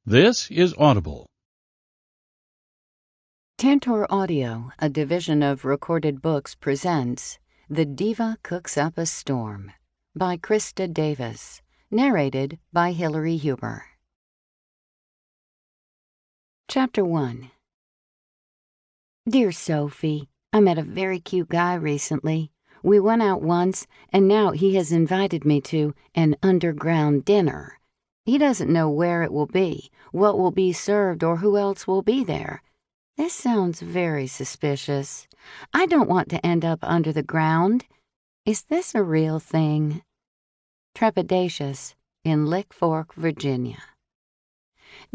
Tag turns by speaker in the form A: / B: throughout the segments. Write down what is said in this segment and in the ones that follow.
A: This is Audible.
B: Tantor Audio, a division of Recorded Books, presents The Diva Cooks Up a Storm by Krista Davis, narrated by Hillary Huber. Chapter 1. Dear Sophie, I met a very cute guy recently. We went out once, and now he has invited me to an underground dinner. He doesn't know where it will be, what will be served, or who else will be there. This sounds very suspicious. I don't want to end up under the ground. Is this a real thing? Trepidatious, in Lick Fork, Virginia.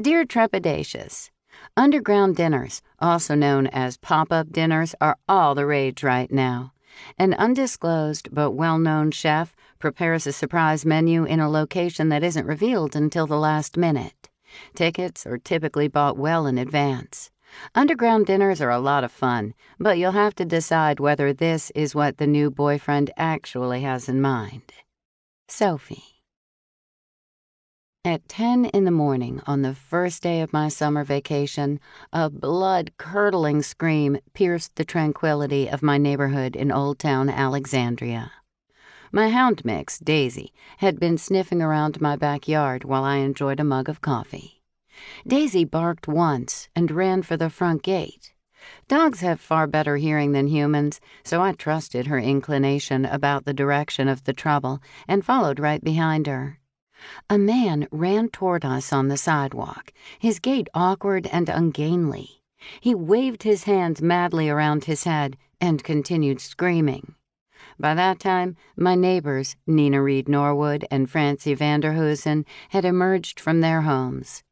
B: Dear Trepidatious, underground dinners, also known as pop-up dinners, are all the rage right now. An undisclosed but well-known chef prepares a surprise menu in a location that isn't revealed until the last minute. Tickets are typically bought well in advance. Underground dinners are a lot of fun, but you'll have to decide whether this is what the new boyfriend actually has in mind. Sophie. At 10 in the morning on the first day of my summer vacation, a blood-curdling scream pierced the tranquility of my neighborhood in Old Town Alexandria. My hound mix, Daisy, had been sniffing around my backyard while I enjoyed a mug of coffee. Daisy barked once and ran for the front gate. Dogs have far better hearing than humans, so I trusted her inclination about the direction of the trouble and followed right behind her. A man ran toward us on the sidewalk, his gait awkward and ungainly. He waved his hands madly around his head and continued screaming. By that time, my neighbors, Nina Reed Norwood and Francie Vanderhoosen, had emerged from their homes.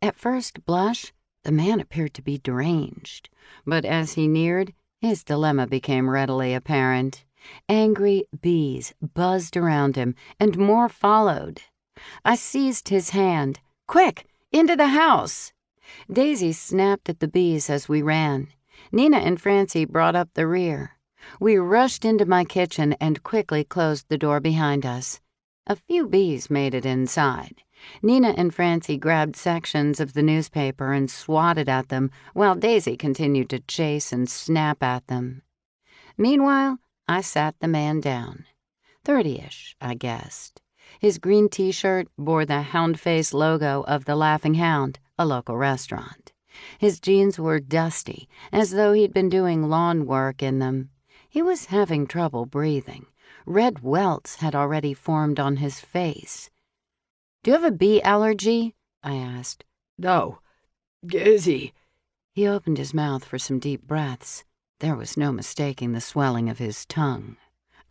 B: At first blush, the man appeared to be deranged, but as he neared, his dilemma became readily apparent. Angry bees buzzed around him, and more followed. I seized his hand. "Quick, into the house!" Daisy snapped at the bees as we ran. Nina and Francie brought up the rear. We rushed into my kitchen and quickly closed the door behind us. A few bees made it inside. Nina and Francie grabbed sections of the newspaper and swatted at them, while Daisy continued to chase and snap at them. Meanwhile, I sat the man down. 30-ish, I guessed. His green T-shirt bore the hound-face logo of the Laughing Hound, a local restaurant. His jeans were dusty, as though he'd been doing lawn work in them. He was having trouble breathing. Red welts had already formed on his face. "Do you have a bee allergy?" I asked.
C: "No. Gizzy."
B: He opened his mouth for some deep breaths. There was no mistaking the swelling of his tongue.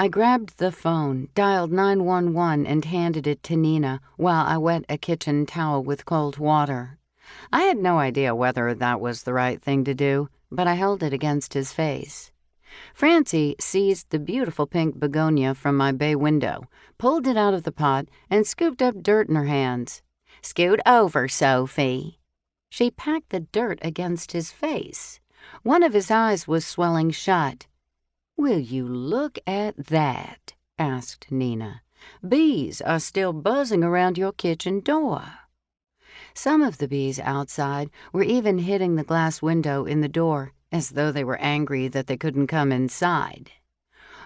B: I grabbed the phone, dialed 911, and handed it to Nina while I wet a kitchen towel with cold water. I had no idea whether that was the right thing to do, but I held it against his face. Francie seized the beautiful pink begonia from my bay window, pulled it out of the pot, and scooped up dirt in her hands. "Scoot over, Sophie." She packed the dirt against his face. One of his eyes was swelling shut. "Will you look at that?" asked Nina. "Bees are still buzzing around your kitchen door." Some of the bees outside were even hitting the glass window in the door, as though they were angry that they couldn't come inside.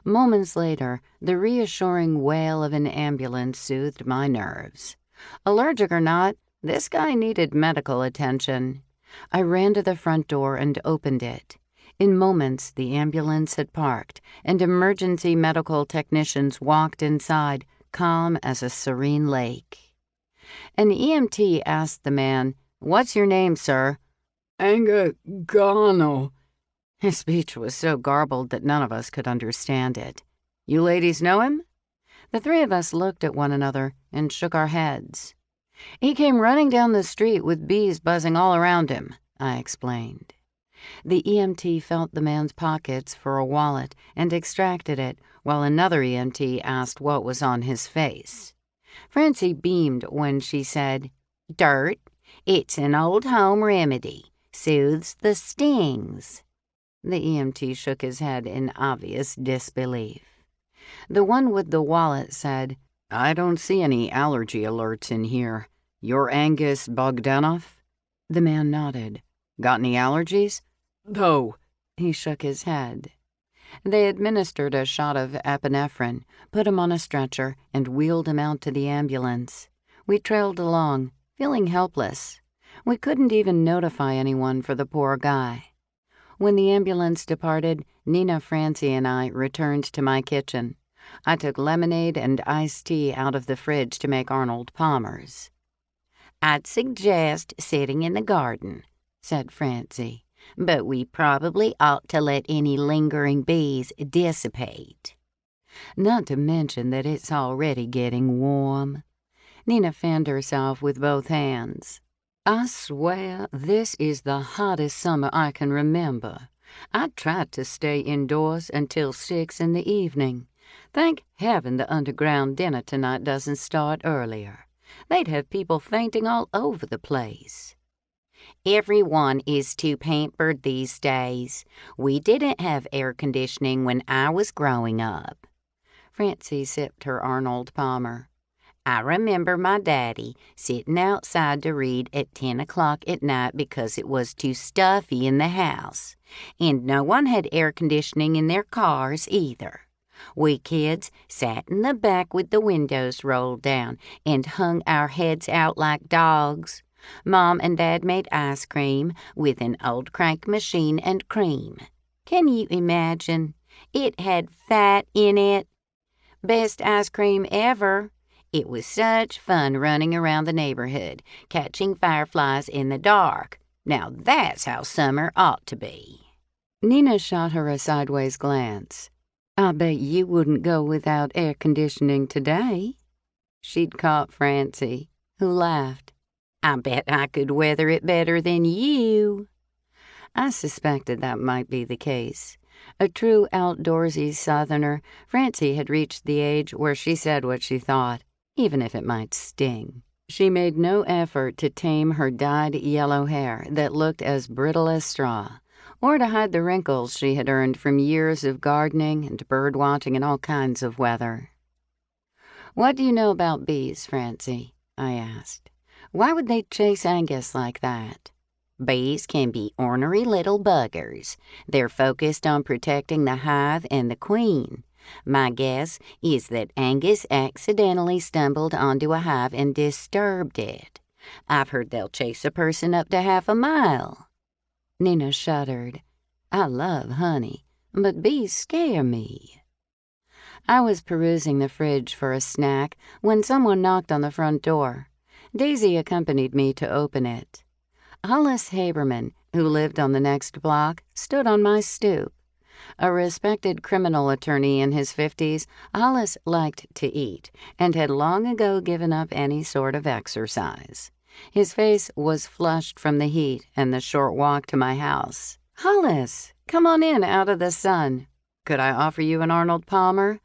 B: Moments later, the reassuring wail of an ambulance soothed my nerves. Allergic or not, this guy needed medical attention. I ran to the front door and opened it. In moments, the ambulance had parked, and emergency medical technicians walked inside, calm as a serene lake. An EMT asked the man, "What's your name, sir?"
C: "Angagano."
B: His speech was so garbled that none of us could understand it. "You ladies know him?" The three of us looked at one another and shook our heads. "He came running down the street with bees buzzing all around him," I explained. The EMT felt the man's pockets for a wallet and extracted it, while another EMT asked what was on his face. Francie beamed when she said, "Dirt. It's an old home remedy. Soothes the stings." The EMT shook his head in obvious disbelief. The one with the wallet said, "I don't see any allergy alerts in here. You're Angus Bogdanov? The man nodded. Got any allergies?
C: No.
B: He shook his head. They administered a shot of epinephrine, put him on a stretcher, and wheeled him out to the ambulance. We trailed along, feeling helpless. We couldn't even notify anyone for the poor guy. When the ambulance departed, Nina, Francie, and I returned to my kitchen. I took lemonade and iced tea out of the fridge to make Arnold Palmer's. "I'd suggest sitting in the garden," said Francie, "but we probably ought to let any lingering bees dissipate. Not to mention that it's already getting warm." Nina fanned herself with both hands. "I swear this is the hottest summer I can remember. I tried to stay indoors until 6 in the evening. Thank heaven the underground dinner tonight doesn't start earlier. They'd have people fainting all over the place." "Everyone is too pampered these days. We didn't have air conditioning when I was growing up." Francie sipped her Arnold Palmer. "I remember my daddy sitting outside to read at 10 o'clock at night because it was too stuffy in the house. And no one had air conditioning in their cars either. We kids sat in the back with the windows rolled down and hung our heads out like dogs. Mom and Dad made ice cream with an old crank machine and cream. Can you imagine? It had fat in it. Best ice cream ever. It was such fun running around the neighborhood, catching fireflies in the dark. Now that's how summer ought to be." Nina shot her a sideways glance. "I bet you wouldn't go without air conditioning today." She'd caught Francie, who laughed. "I bet I could weather it better than you." I suspected that might be the case. A true outdoorsy Southerner, Francie had reached the age where she said what she thought, even if it might sting. She made no effort to tame her dyed yellow hair that looked as brittle as straw, or to hide the wrinkles she had earned from years of gardening and bird-watching in all kinds of weather. "What do you know about bees, Francie?" I asked. "Why would they chase Angus like that?" "Bees can be ornery little buggers. They're focused on protecting the hive and the queen. My guess is that Angus accidentally stumbled onto a hive and disturbed it. I've heard they'll chase a person up to half a mile." Nina shuddered. "I love honey, but bees scare me." I was perusing the fridge for a snack when someone knocked on the front door. Daisy accompanied me to open it. Hollis Haberman, who lived on the next block, stood on my stoop. A respected criminal attorney in his 50s, Hollis liked to eat and had long ago given up any sort of exercise. His face was flushed from the heat and the short walk to my house. "Hollis, come on in out of the sun. Could I offer you an Arnold Palmer?"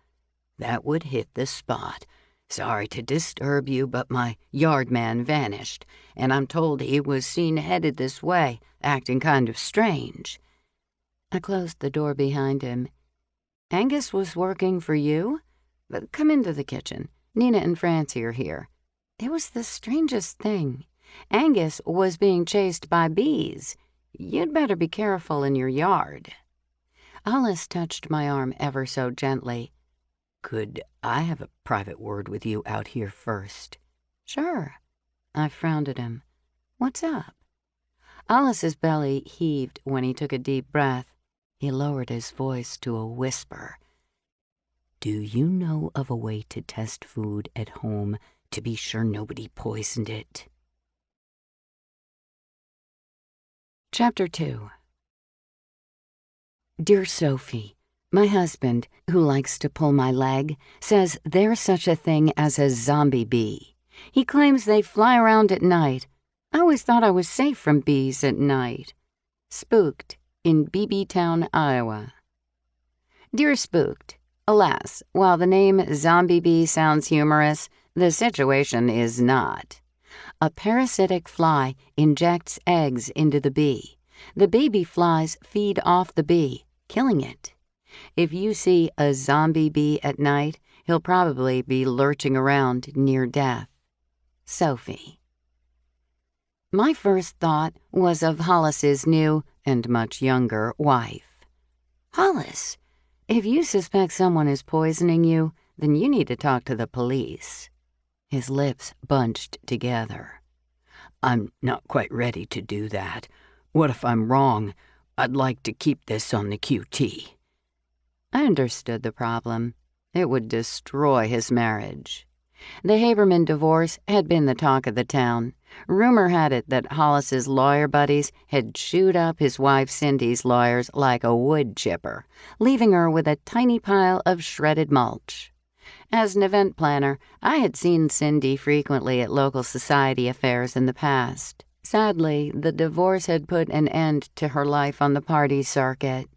B: "That would hit the spot. Sorry to disturb you, but my yard man vanished, and I'm told he was seen headed this way, acting kind of strange." I closed the door behind him. "Angus was working for you? Come into the kitchen. Nina and Francie are here. It was the strangest thing. Angus was being chased by bees. You'd better be careful in your yard." Alice touched my arm ever so gently. "Could I have a private word with you out here first?" "Sure." I frowned at him. "What's up?" Alice's belly heaved when he took a deep breath. He lowered his voice to a whisper. "Do you know of a way to test food at home to be sure nobody poisoned it?" Chapter 2. Dear Sophie, my husband, who likes to pull my leg, says there's such a thing as a zombie bee. He claims they fly around at night. I always thought I was safe from bees at night. Spooked in Beebeetown, Iowa. Dear Spooked, alas, while the name zombie bee sounds humorous, the situation is not. A parasitic fly injects eggs into the bee. The baby flies feed off the bee, killing it. If you see a zombie bee at night, he'll probably be lurching around near death. Sophie. My first thought was of Hollis's new and much younger wife. "Hollis, if you suspect someone is poisoning you, then you need to talk to the police." His lips bunched together.
C: I'm not quite ready to do that. What if I'm wrong? I'd like to keep this on the QT.
B: I understood the problem. It would destroy his marriage. The Haberman divorce had been the talk of the town. Rumor had it that Hollis's lawyer buddies had chewed up his wife Cindy's lawyers like a wood chipper, leaving her with a tiny pile of shredded mulch. As an event planner, I had seen Cindy frequently at local society affairs in the past. Sadly, the divorce had put an end to her life on the party circuit.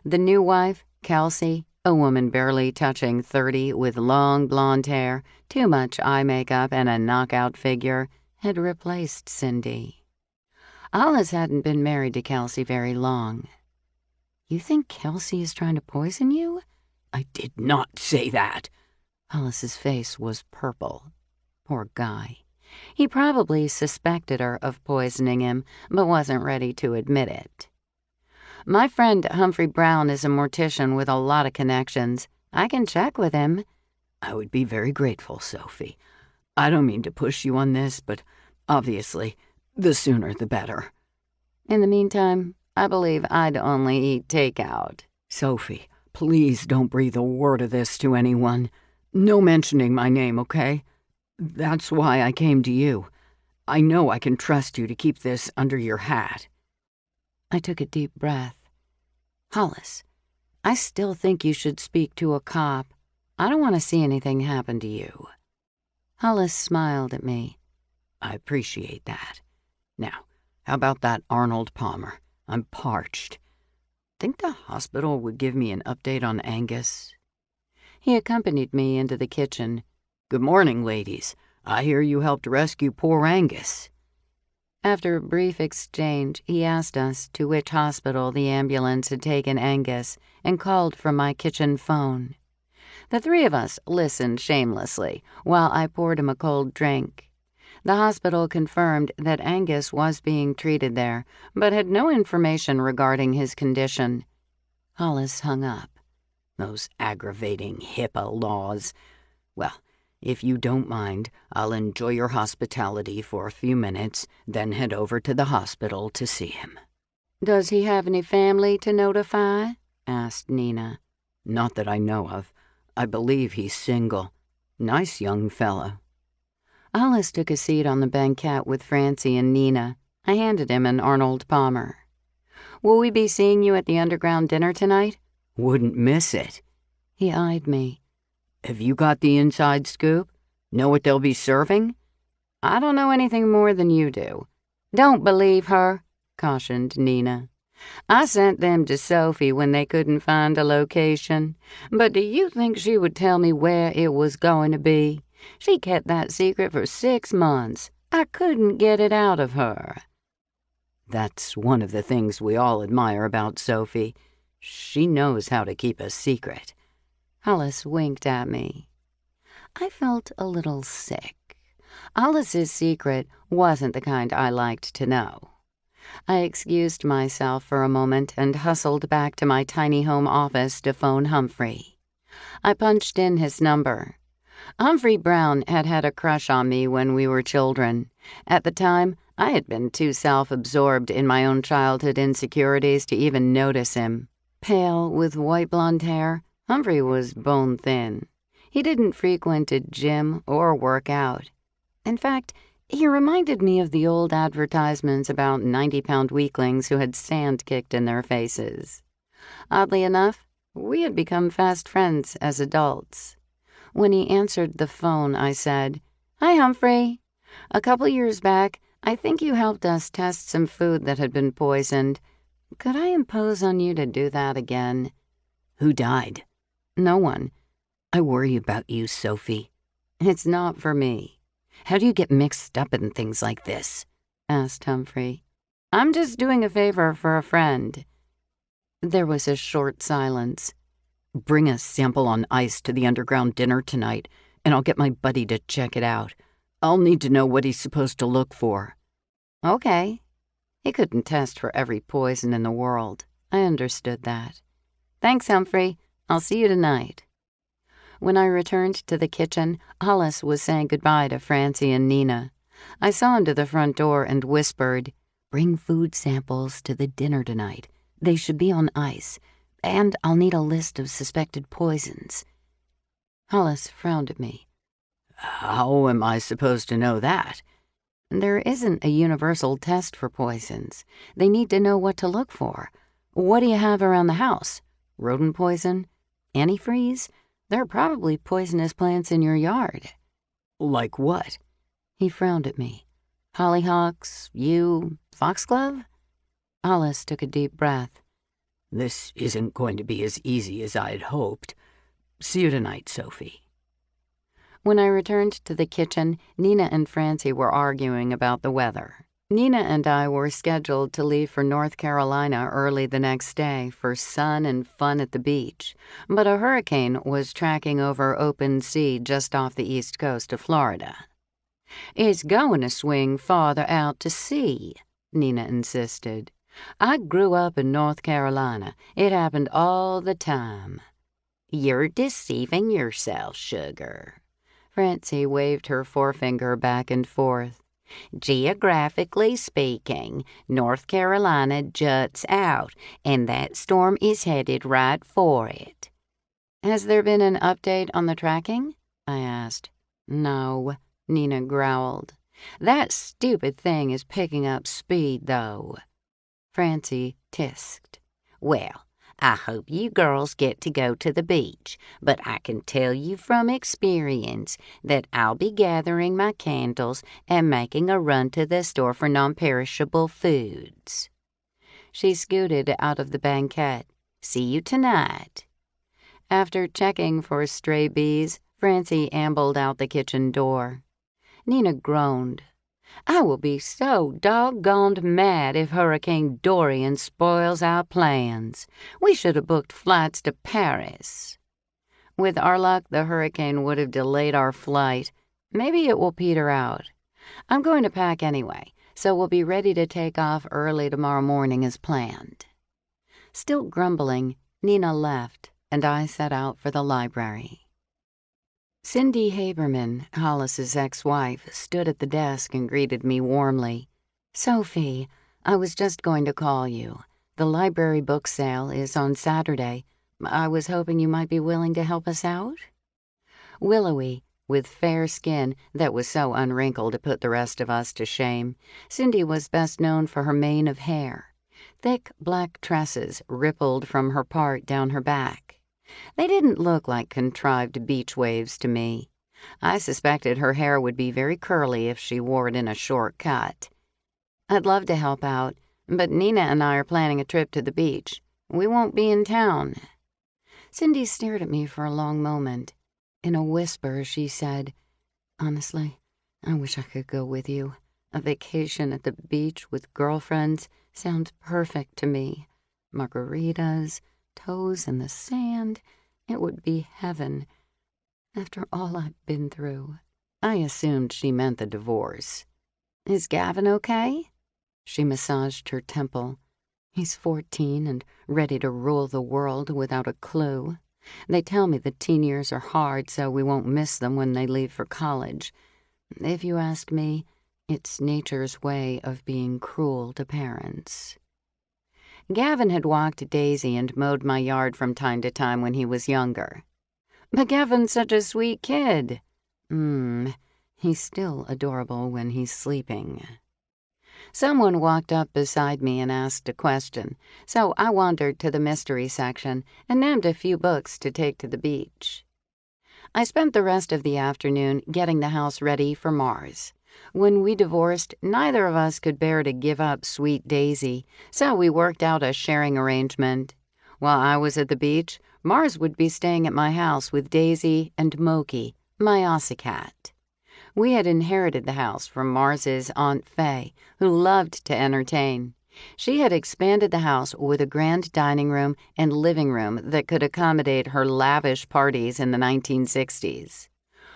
B: The new wife, Kelsey, a woman barely touching 30 with long blonde hair, too much eye makeup, and a knockout figure, had replaced Cindy. Hollis hadn't been married to Kelsey very long. "You think Kelsey is trying to poison you?"
C: I did not say that.
B: Hollis's face was purple. Poor guy. He probably suspected her of poisoning him, but wasn't ready to admit it. "My friend Humphrey Brown is a mortician with a lot of connections. I can check with him."
C: I would be very grateful, Sophie. I don't mean to push you on this, but obviously, the sooner the better.
B: In the meantime, I believe I'd only eat takeout.
C: Sophie, please don't breathe a word of this to anyone. No mentioning my name, okay? That's why I came to you. I know I can trust you to keep this under your hat.
B: I took a deep breath. "Hollis, I still think you should speak to a cop. I don't want to see anything happen to you." Hollis smiled at me.
C: I appreciate that. Now, how about that Arnold Palmer? I'm parched. Think the hospital would give me an update on Angus?
B: He accompanied me into the kitchen.
C: Good morning, ladies. I hear you helped rescue poor Angus.
B: After a brief exchange, he asked us to which hospital the ambulance had taken Angus and called from my kitchen phone. The three of us listened shamelessly while I poured him a cold drink. The hospital confirmed that Angus was being treated there, but had no information regarding his condition. Hollis hung up.
C: Those aggravating HIPAA laws. Well, if you don't mind, I'll enjoy your hospitality for a few minutes, then head over to the hospital to see him.
B: "Does he have any family to notify?" asked Nina.
C: Not that I know of. I believe he's single. Nice young fella.
B: Hollis took a seat on the banquette with Francie and Nina. I handed him an Arnold Palmer. "Will we be seeing you at the underground dinner tonight?"
C: Wouldn't miss it.
B: He eyed me.
C: Have you got the inside scoop? Know what they'll be serving?
B: "I don't know anything more than you do." "Don't believe her," cautioned Nina. "I sent them to Sophie when they couldn't find a location. But do you think she would tell me where it was going to be? She kept that secret for 6 months. I couldn't get it out of her."
C: That's one of the things we all admire about Sophie. She knows how to keep a secret.
B: Hollis winked at me. I felt a little sick. Hollis's secret wasn't the kind I liked to know. I excused myself for a moment and hustled back to my tiny home office to phone Humphrey. I punched in his number. Humphrey Brown had had a crush on me when we were children. At the time, I had been too self-absorbed in my own childhood insecurities to even notice him. Pale, with white blonde hair, Humphrey was bone-thin. He didn't frequent a gym or work out. In fact, he reminded me of the old advertisements about 90-pound weaklings who had sand kicked in their faces. Oddly enough, we had become fast friends as adults. When he answered the phone, I said, "Hi, Humphrey. A couple years back, I think you helped us test some food that had been poisoned. Could I impose on you to do that again?"
C: Who died?
B: No one.
C: I worry about you, Sophie.
B: It's not for me.
C: How do you get mixed up in things like this?
B: Asked Humphrey. I'm just doing a favor for a friend. There was a short silence.
C: Bring a sample on ice to the underground dinner tonight, and I'll get my buddy to check it out. I'll need to know what he's supposed to look for.
B: Okay. He couldn't test for every poison in the world. I understood that. Thanks, Humphrey. I'll see you tonight. When I returned to the kitchen, Hollis was saying goodbye to Francie and Nina. I saw him to the front door and whispered, "Bring food samples to the dinner tonight. They should be on ice. And I'll need a list of suspected poisons." Hollis frowned at me.
C: How am I supposed to know that?
B: There isn't a universal test for poisons. They need to know what to look for. What do you have around the house? Rodent poison? Antifreeze? There are probably poisonous plants in your yard.
C: Like what?
B: He frowned at me. Hollyhocks, yew, foxglove? Hollis took a deep breath.
C: This isn't going to be as easy as I had hoped. See you tonight, Sophie.
B: When I returned to the kitchen, Nina and Francie were arguing about the weather. Nina and I were scheduled to leave for North Carolina early the next day for sun and fun at the beach, but a hurricane was tracking over open sea just off the east coast of Florida. "It's going to swing farther out to sea," Nina insisted. "I grew up in North Carolina. It happened all the time." "You're deceiving yourself, sugar." Francie waved her forefinger back and forth. "Geographically speaking, North Carolina juts out, and that storm is headed right for it." "Has there been an update on the tracking?" I asked. "No," Nina growled. "That stupid thing is picking up speed, though." Francie tisked. "Well, I hope you girls get to go to the beach, but I can tell you from experience that I'll be gathering my candles and making a run to the store for non-perishable foods." She scooted out of the banquette. "See you tonight." After checking for stray bees, Francie ambled out the kitchen door. Nina groaned. "I will be so doggoned mad if Hurricane Dorian spoils our plans. We should have booked flights to Paris." "With our luck, the hurricane would have delayed our flight. Maybe it will peter out. I'm going to pack anyway, so we'll be ready to take off early tomorrow morning as planned." Still grumbling, Nina left, and I set out for the library. Cindy Haberman, Hollis's ex-wife, stood at the desk and greeted me warmly. "Sophie, I was just going to call you. The library book sale is on Saturday. I was hoping you might be willing to help us out." Willowy, with fair skin that was so unwrinkled it put the rest of us to shame, Cindy was best known for her mane of hair. Thick black tresses rippled from her part down her back. They didn't look like contrived beach waves to me. I suspected her hair would be very curly if she wore it in a short cut. "I'd love to help out, but Nina and I are planning a trip to the beach. We won't be in town." Cindy stared at me for a long moment. In a whisper, she said, "Honestly, I wish I could go with you. A vacation at the beach with girlfriends sounds perfect to me. Margaritas, toes in the sand. It would be heaven. After all I've been through." I assumed she meant the divorce. "Is Gavin okay?" She massaged her temple. "He's 14 and ready to rule the world without a clue. They tell me the teen years are hard, so we won't miss them when they leave for college. If you ask me, it's nature's way of being cruel to parents." Gavin had walked Daisy and mowed my yard from time to time when he was younger. "But Gavin's such a sweet kid." He's still adorable when he's sleeping." Someone walked up beside me and asked a question, so I wandered to the mystery section and named a few books to take to the beach. I spent the rest of the afternoon getting the house ready for Mars. When we divorced, neither of us could bear to give up sweet Daisy, so we worked out a sharing arrangement. While I was at the beach, Mars would be staying at my house with Daisy and Moki, my Aussie cat. We had inherited the house from Mars's Aunt Faye, who loved to entertain. She had expanded the house with a grand dining room and living room that could accommodate her lavish parties in the 1960s.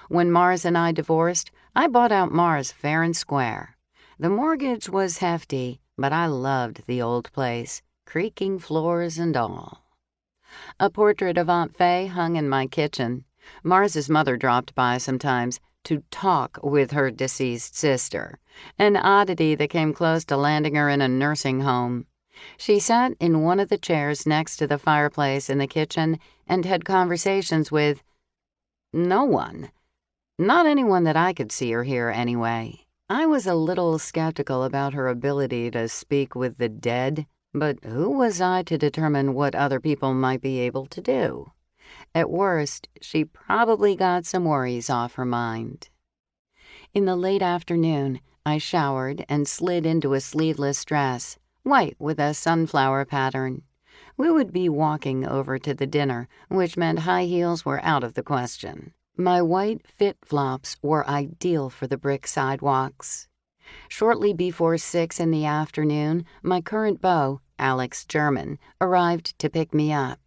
B: When Mars and I divorced, I bought out Mars fair and square. The mortgage was hefty, but I loved the old place, creaking floors and all. A portrait of Aunt Fay hung in my kitchen. Mars's mother dropped by sometimes to talk with her deceased sister, an oddity that came close to landing her in a nursing home. She sat in one of the chairs next to the fireplace in the kitchen and had conversations with no one. Not anyone that I could see or hear, anyway. I was a little skeptical about her ability to speak with the dead, but who was I to determine what other people might be able to do? At worst, she probably got some worries off her mind. In the late afternoon, I showered and slid into a sleeveless dress, white with a sunflower pattern. We would be walking over to the dinner, which meant high heels were out of the question. My white fit-flops were ideal for the brick sidewalks. Shortly before 6 in the afternoon, my current beau, Alex German, arrived to pick me up.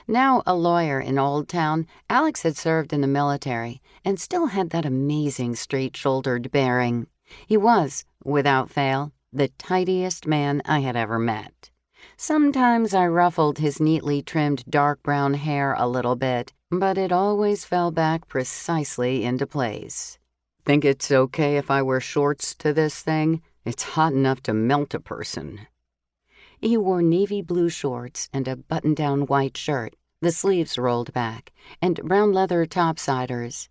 B: Now a lawyer in Old Town, Alex had served in the military and still had that amazing straight-shouldered bearing. He was, without fail, the tidiest man I had ever met. Sometimes I ruffled his neatly trimmed dark brown hair a little bit, but it always fell back precisely into place.
C: Think it's okay if I wear shorts to this thing? It's hot enough to melt a person.
B: He wore navy blue shorts and a button-down white shirt, the sleeves rolled back, and brown leather topsiders.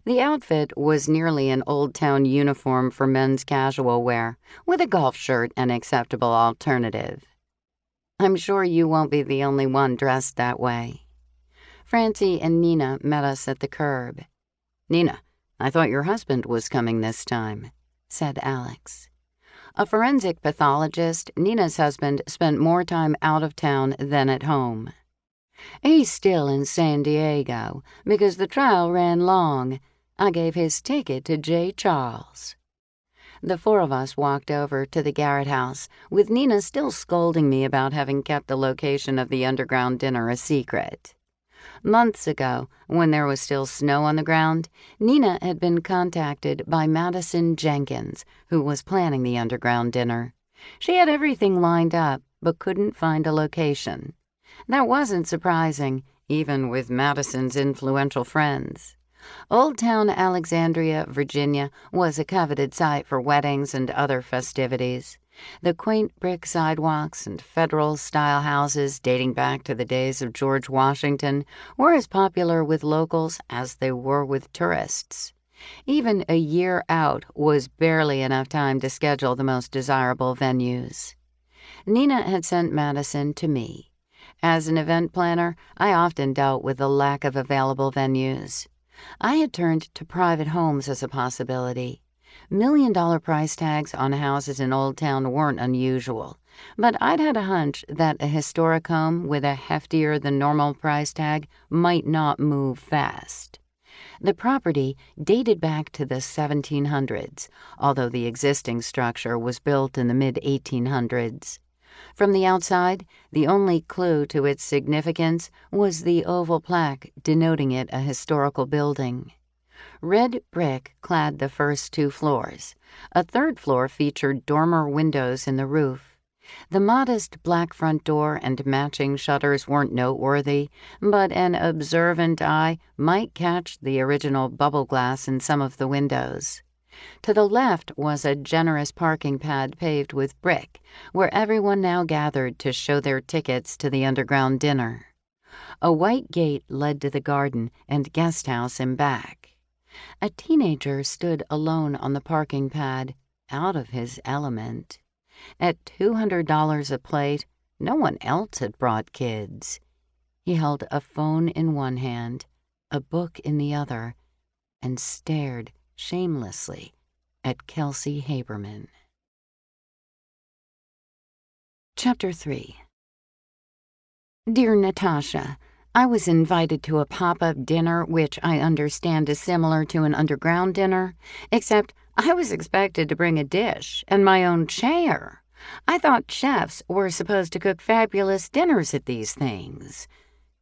B: The outfit was nearly an Old Town uniform for men's casual wear, with a golf shirt an acceptable alternative. I'm sure you won't be the only one dressed that way. Francie and Nina met us at the curb.
C: Nina, I thought your husband was coming this time,
B: said Alex. A forensic pathologist, Nina's husband spent more time out of town than at home. He's still in San Diego because the trial ran long. I gave his ticket to J. Charles. The four of us walked over to the Garrett house, with Nina still scolding me about having kept the location of the underground dinner a secret. Months ago, when there was still snow on the ground, Nina had been contacted by Madison Jenkins, who was planning the underground dinner. She had everything lined up, but couldn't find a location. That wasn't surprising, even with Madison's influential friends. Old Town Alexandria, Virginia, was a coveted site for weddings and other festivities. The quaint brick sidewalks and federal-style houses dating back to the days of George Washington were as popular with locals as they were with tourists. Even a year out was barely enough time to schedule the most desirable venues. Nina had sent Madison to me. As an event planner, I often dealt with the lack of available venues. I had turned to private homes as a possibility. $1-million price tags on houses in Old Town weren't unusual, but I'd had a hunch that a historic home with a heftier-than-normal price tag might not move fast. The property dated back to the 1700s, although the existing structure was built in the mid-1800s. From the outside, the only clue to its significance was the oval plaque denoting it a historical building. Red brick clad the first 2 floors. A third floor featured dormer windows in the roof. The modest black front door and matching shutters weren't noteworthy, but an observant eye might catch the original bubble glass in some of the windows. To the left was a generous parking pad paved with brick, where everyone now gathered to show their tickets to the underground dinner. A white gate led to the garden and guest house in back. A teenager stood alone on the parking pad, out of his element. At $200 a plate, no one else had brought kids. He held a phone in one hand, a book in the other, and stared shamelessly at Kelsey Haberman. Chapter 3. Dear Natasha, I was invited to a pop-up dinner which I understand is similar to an underground dinner, except I was expected to bring a dish and my own chair. I thought chefs were supposed to cook fabulous dinners at these things.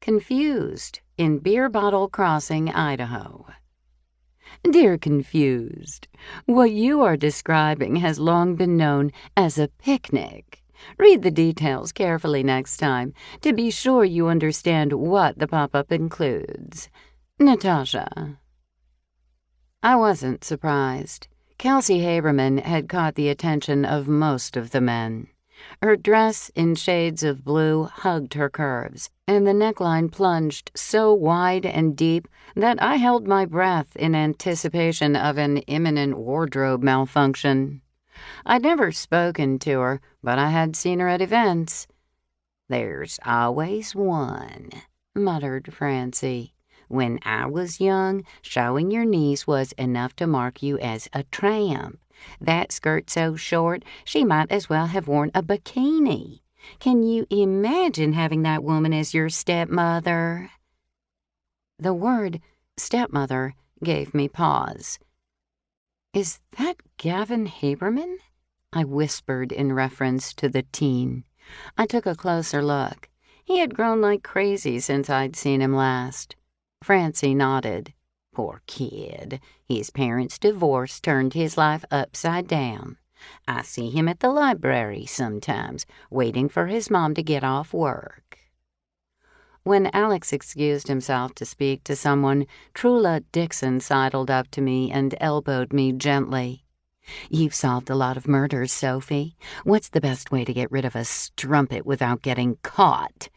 B: Confused in Beer Bottle Crossing, Idaho. Dear Confused, what you are describing has long been known as a picnic. Read the details carefully next time to be sure you understand what the pop-up includes. Natasha. I wasn't surprised. Kelsey Haberman had caught the attention of most of the men. Her dress in shades of blue hugged her curves, and the neckline plunged so wide and deep that I held my breath in anticipation of an imminent wardrobe malfunction. I'd never spoken to her, but I had seen her at events. "There's always one," muttered Francie. "When I was young, showing your knees was enough to mark you as a tramp. That skirt so short, she might as well have worn a bikini. Can you imagine having that woman as your stepmother?" The word stepmother gave me pause. "Is that Gavin Haberman?" I whispered in reference to the teen. I took a closer look. He had grown like crazy since I'd seen him last. Francie nodded. "Poor kid. His parents' divorce turned his life upside down. I see him at the library sometimes, waiting for his mom to get off work." When Alex excused himself to speak to someone, Trula Dixon sidled up to me and elbowed me gently. "You've solved a lot of murders, Sophie. What's the best way to get rid of a strumpet without getting caught?"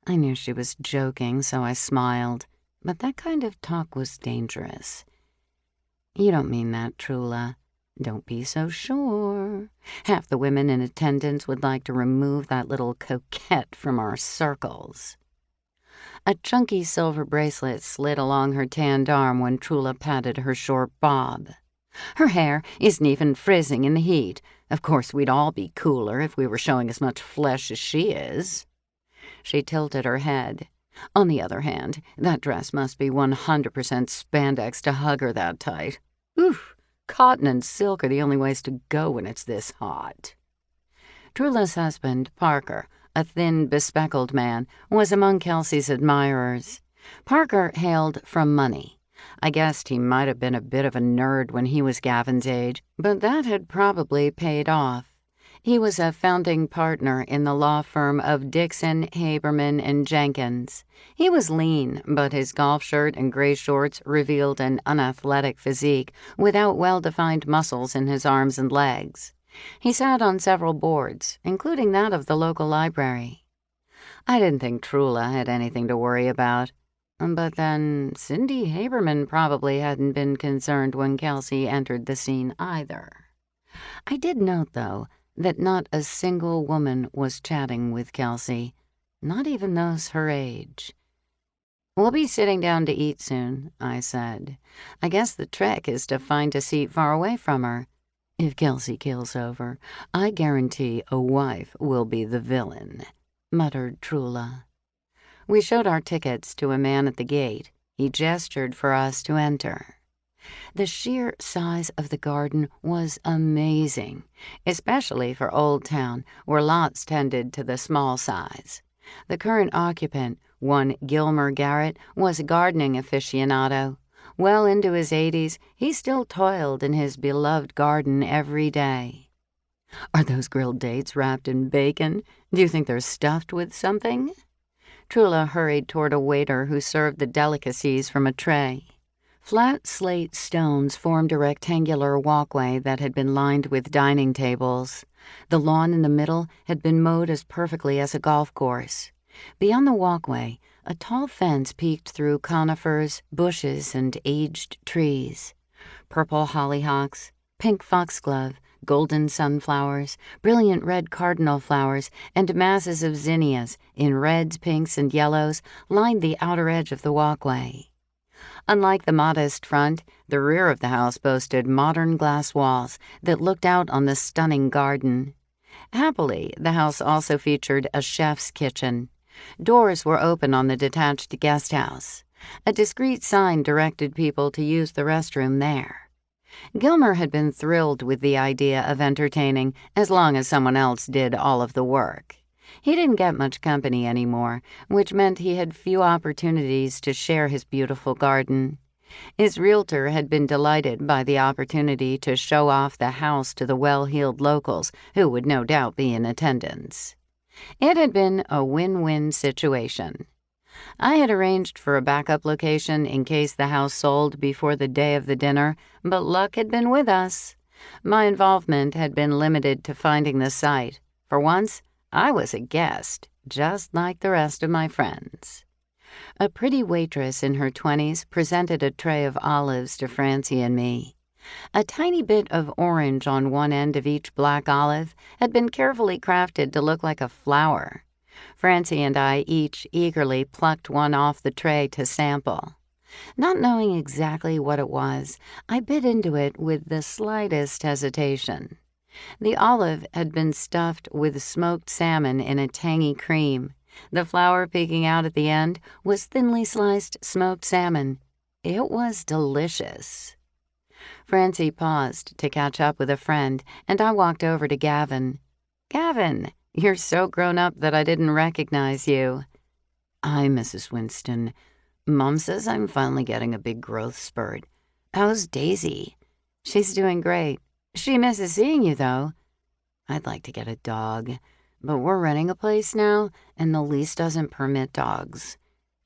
B: I knew she was joking, so I smiled. But that kind of talk was dangerous. "You don't mean that, Trula. Don't be so sure. Half the women in attendance would like to remove that little coquette from our circles." A chunky silver bracelet slid along her tanned arm when Trula patted her short bob. "Her hair isn't even frizzing in the heat. Of course, we'd all be cooler if we were showing as much flesh as she is." She tilted her head. "On the other hand, that dress must be 100% spandex to hug her that tight. Oof, cotton and silk are the only ways to go when it's this hot." Trula's husband, Parker, a thin, bespectacled man, was among Kelsey's admirers. Parker hailed from money. I guessed he might have been a bit of a nerd when he was Gavin's age, but that had probably paid off. He was a founding partner in the law firm of Dixon, Haberman, and Jenkins. He was lean, but his golf shirt and gray shorts revealed an unathletic physique without well-defined muscles in his arms and legs. He sat on several boards, including that of the local library. I didn't think Trula had anything to worry about. But then Cindy Haberman probably hadn't been concerned when Kelsey entered the scene either. I did note, though, that not a single woman was chatting with Kelsey, not even those her age. "We'll be sitting down to eat soon," I said. "I guess the trick is to find a seat far away from her. If Kelsey keels over, I guarantee a wife will be the villain," muttered Trula. We showed our tickets to a man at the gate. He gestured for us to enter. The sheer size of the garden was amazing, especially for Old Town, where lots tended to the small size. The current occupant, one Gilmer Garrett, was a gardening aficionado. Well into his 80s, he still toiled in his beloved garden every day. "Are those grilled dates wrapped in bacon? Do you think they're stuffed with something?" Trula hurried toward a waiter who served the delicacies from a tray. Flat slate stones formed a rectangular walkway that had been lined with dining tables. The lawn in the middle had been mowed as perfectly as a golf course. Beyond the walkway, a tall fence peeked through conifers, bushes, and aged trees. Purple hollyhocks, pink foxglove, golden sunflowers, brilliant red cardinal flowers, and masses of zinnias in reds, pinks, and yellows lined the outer edge of the walkway. Unlike the modest front, the rear of the house boasted modern glass walls that looked out on the stunning garden. Happily, the house also featured a chef's kitchen. Doors were open on the detached guest house. A discreet sign directed people to use the restroom there. Gilmer had been thrilled with the idea of entertaining as long as someone else did all of the work. He didn't get much company anymore, which meant he had few opportunities to share his beautiful garden. His realtor had been delighted by the opportunity to show off the house to the well-heeled locals who would no doubt be in attendance. It had been a win-win situation. I had arranged for a backup location in case the house sold before the day of the dinner, but luck had been with us. My involvement had been limited to finding the site. For once, I was a guest, just like the rest of my friends. A pretty waitress in her 20s presented a tray of olives to Francie and me. A tiny bit of orange on one end of each black olive had been carefully crafted to look like a flower. Francie and I each eagerly plucked one off the tray to sample. Not knowing exactly what it was, I bit into it with the slightest hesitation. The olive had been stuffed with smoked salmon in a tangy cream. The flower peeking out at the end was thinly sliced smoked salmon. It was delicious. Francie paused to catch up with a friend, and I walked over to Gavin. "Gavin, you're so grown up that I didn't recognize you." "Hi, Mrs. Winston. Mom says I'm finally getting a big growth spurt. How's Daisy?" "She's doing great. She misses seeing you, though." "I'd like to get a dog, but we're renting a place now, and the lease doesn't permit dogs.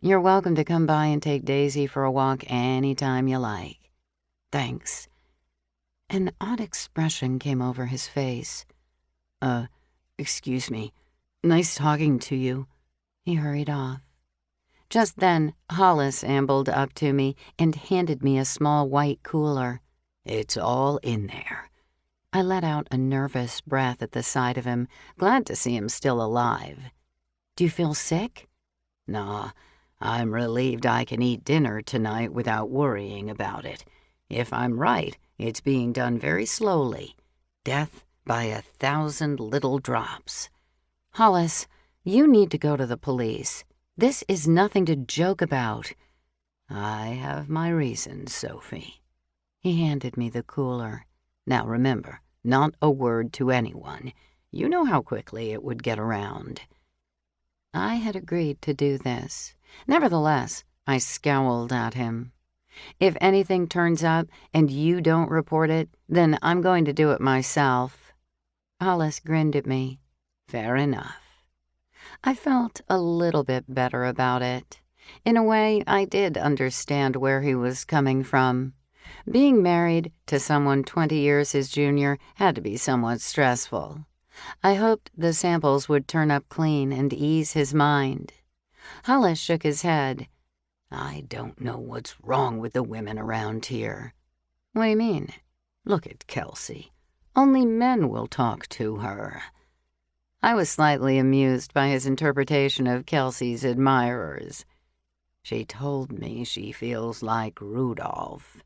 B: You're welcome to come by and take Daisy for a walk anytime you like." "Thanks." An odd expression came over his face. Excuse me. Nice talking to you." He hurried off. Just then, Hollis ambled up to me and handed me a small white cooler. "It's all in there." I let out a nervous breath at the sight of him, glad to see him still alive. "Do you feel sick?" "Nah, I'm relieved I can eat dinner tonight without worrying about it. If I'm right, it's being done very slowly. Death by 1,000 little drops." "Hollis, you need to go to the police. This is nothing to joke about."
C: "I have my reasons, Sophie." He handed me the cooler. "Now remember, not a word to anyone. You know how quickly it would get around." I had agreed to do this. Nevertheless, I scowled at him. "If anything turns up and you don't report it, then I'm going to do it myself." Hollis grinned at me. "Fair enough." I felt a little bit better about it. In a way, I did understand where he was coming from. Being married to someone 20 years his junior had to be somewhat stressful. I hoped the samples would turn up clean and ease his mind. Hollis shook his head. "I don't know what's wrong with the women around here." "What do you mean?" "Look at Kelsey. Only men will talk to her." I was slightly amused by his interpretation of Kelsey's admirers. "She told me she feels like Rudolph."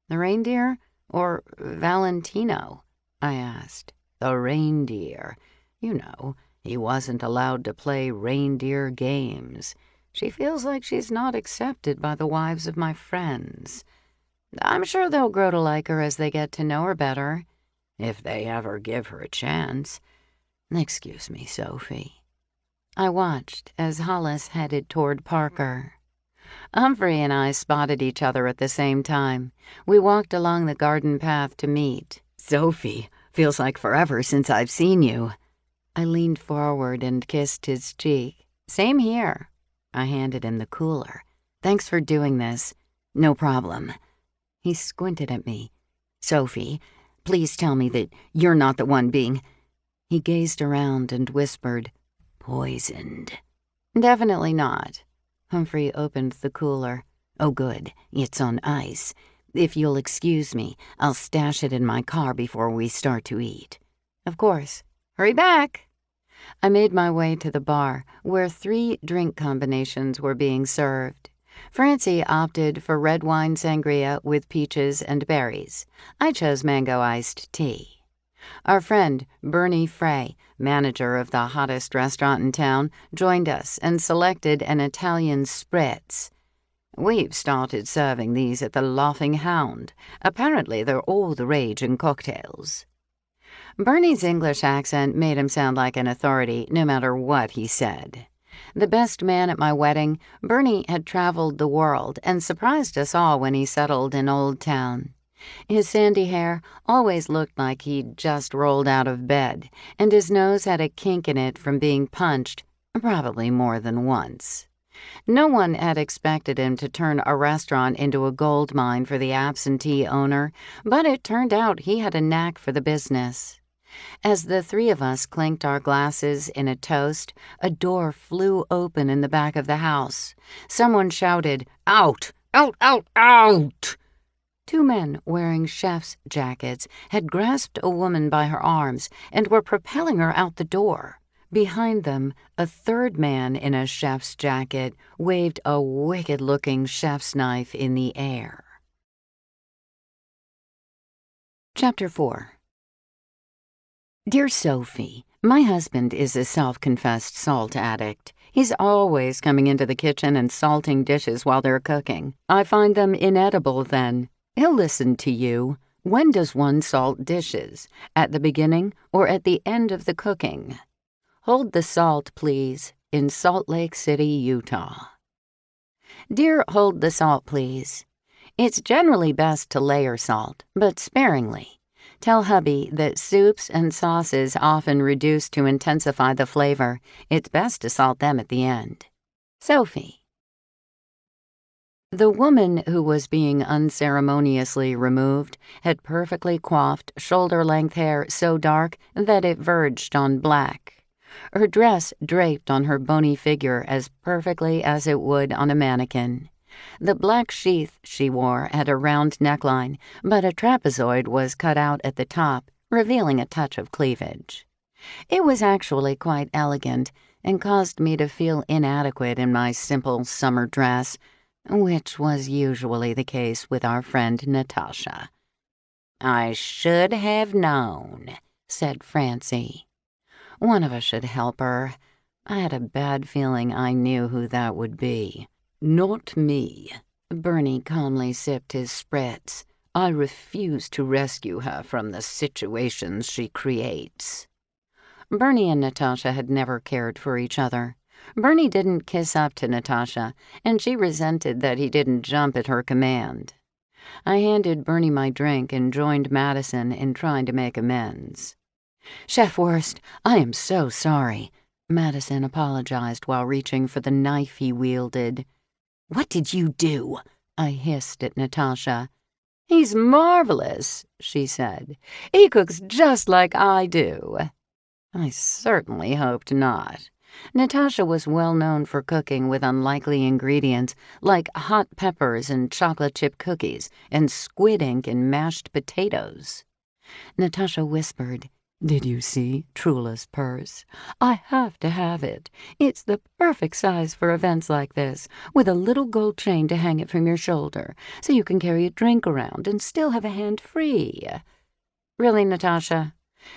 C: "The reindeer? Or Valentino?" I asked. "The reindeer. You know, he wasn't allowed to play reindeer games. She feels like she's not accepted by the wives of my friends. I'm sure they'll grow to like her as they get to know her better, if they ever give her a chance. Excuse me, Sophie." I watched as Hollis headed toward Parker. Humphrey and I spotted each other at the same time. We walked along the garden path to meet. "Sophie, feels like forever since I've seen you." I leaned forward and kissed his cheek. "Same here." I handed him the cooler. "Thanks for doing this." "No problem." He squinted at me. "Sophie, please tell me that you're not the one being—" He gazed around and whispered, "Poisoned." "Definitely not." Humphrey opened the cooler. "Oh, good. It's on ice. If you'll excuse me, I'll stash it in my car before we start to eat." "Of course. Hurry back." I made my way to the bar, where 3 drink combinations were being served. Francie opted for red wine sangria with peaches and berries. I chose mango iced tea. Our friend, Bernie Frey, manager of the hottest restaurant in town, joined us and selected an Italian spritz. "We've started serving these at the Laughing Hound. Apparently they're all the rage in cocktails." Bernie's English accent made him sound like an authority no matter what he said.
B: The best man at my wedding, Bernie had traveled the world and surprised us all when he settled in Old Town. His sandy hair always looked like he'd just rolled out of bed, and his nose had a kink in it from being punched, probably more than once. No one had expected him to turn a restaurant into a gold mine for the absentee owner, but it turned out he had a knack for the business. As the three of us clinked our glasses in a toast, a door flew open in the back of the house. Someone shouted, "Out! Out! Out! Out!" Two men wearing chef's jackets had grasped a woman by her arms and were propelling her out the door. Behind them, a third man in a chef's jacket waved a wicked-looking chef's knife in the air. Chapter 4. Dear Sophie, my husband is a self-confessed salt addict. He's always coming into the kitchen and salting dishes while they're cooking. I find them inedible then. He'll listen to you. When does one salt dishes? At the beginning or at the end of the cooking? Hold the salt, please, in Salt Lake City, Utah. Dear Hold the Salt, please. It's generally best to layer salt, but sparingly. Tell hubby that soups and sauces often reduce to intensify the flavor. It's best to salt them at the end. Sophie. The woman who was being unceremoniously removed had perfectly coiffed, shoulder-length hair so dark that it verged on black. Her dress draped on her bony figure as perfectly as it would on a mannequin. The black sheath she wore had a round neckline, but a trapezoid was cut out at the top, revealing a touch of cleavage. It was actually quite elegant and caused me to feel inadequate in my simple summer dress, which was usually the case with our friend Natasha. "I should have known," said Francie. "One of us should help her. I had a bad feeling I knew who that would be." "Not me." Bernie calmly sipped his spritz. "I refuse to rescue her from the situations she creates." Bernie and Natasha had never cared for each other. Bernie didn't kiss up to Natasha, and she resented that he didn't jump at her command. I handed Bernie my drink and joined Madison in trying to make amends. "Chef Wurst, I am so sorry," Madison apologized while reaching for the knife he wielded. "What did you do?" I hissed at Natasha. "He's marvelous," she said. "He cooks just like I do." I certainly hoped not. Natasha was well known for cooking with unlikely ingredients like hot peppers and chocolate chip cookies and squid ink and mashed potatoes. Natasha whispered, "Did you see Trula's purse? I have to have it. It's the perfect size for events like this, with a little gold chain to hang it from your shoulder, so you can carry a drink around and still have a hand free." "Really, Natasha?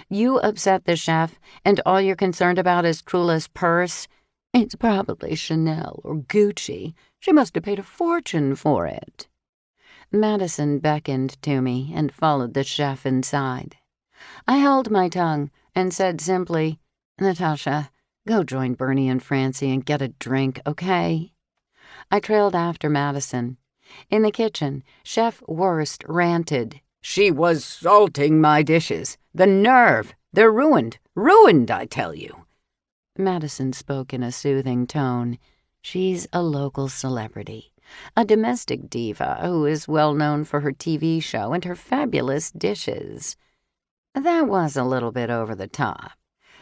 B: You upset the chef, and all you're concerned about is Trula's purse? It's probably Chanel or Gucci. She must have paid a fortune for it." Madison beckoned to me and followed the chef inside. I held my tongue and said simply, "Natasha, go join Bernie and Francie and get a drink, okay?" I trailed after Madison. In the kitchen, Chef Wurst ranted, "She was salting my dishes. The nerve! They're ruined. Ruined, I tell you." Madison spoke in a soothing tone. She's a local celebrity, a domestic diva who is well known for her TV show and her fabulous dishes. That was a little bit over the top.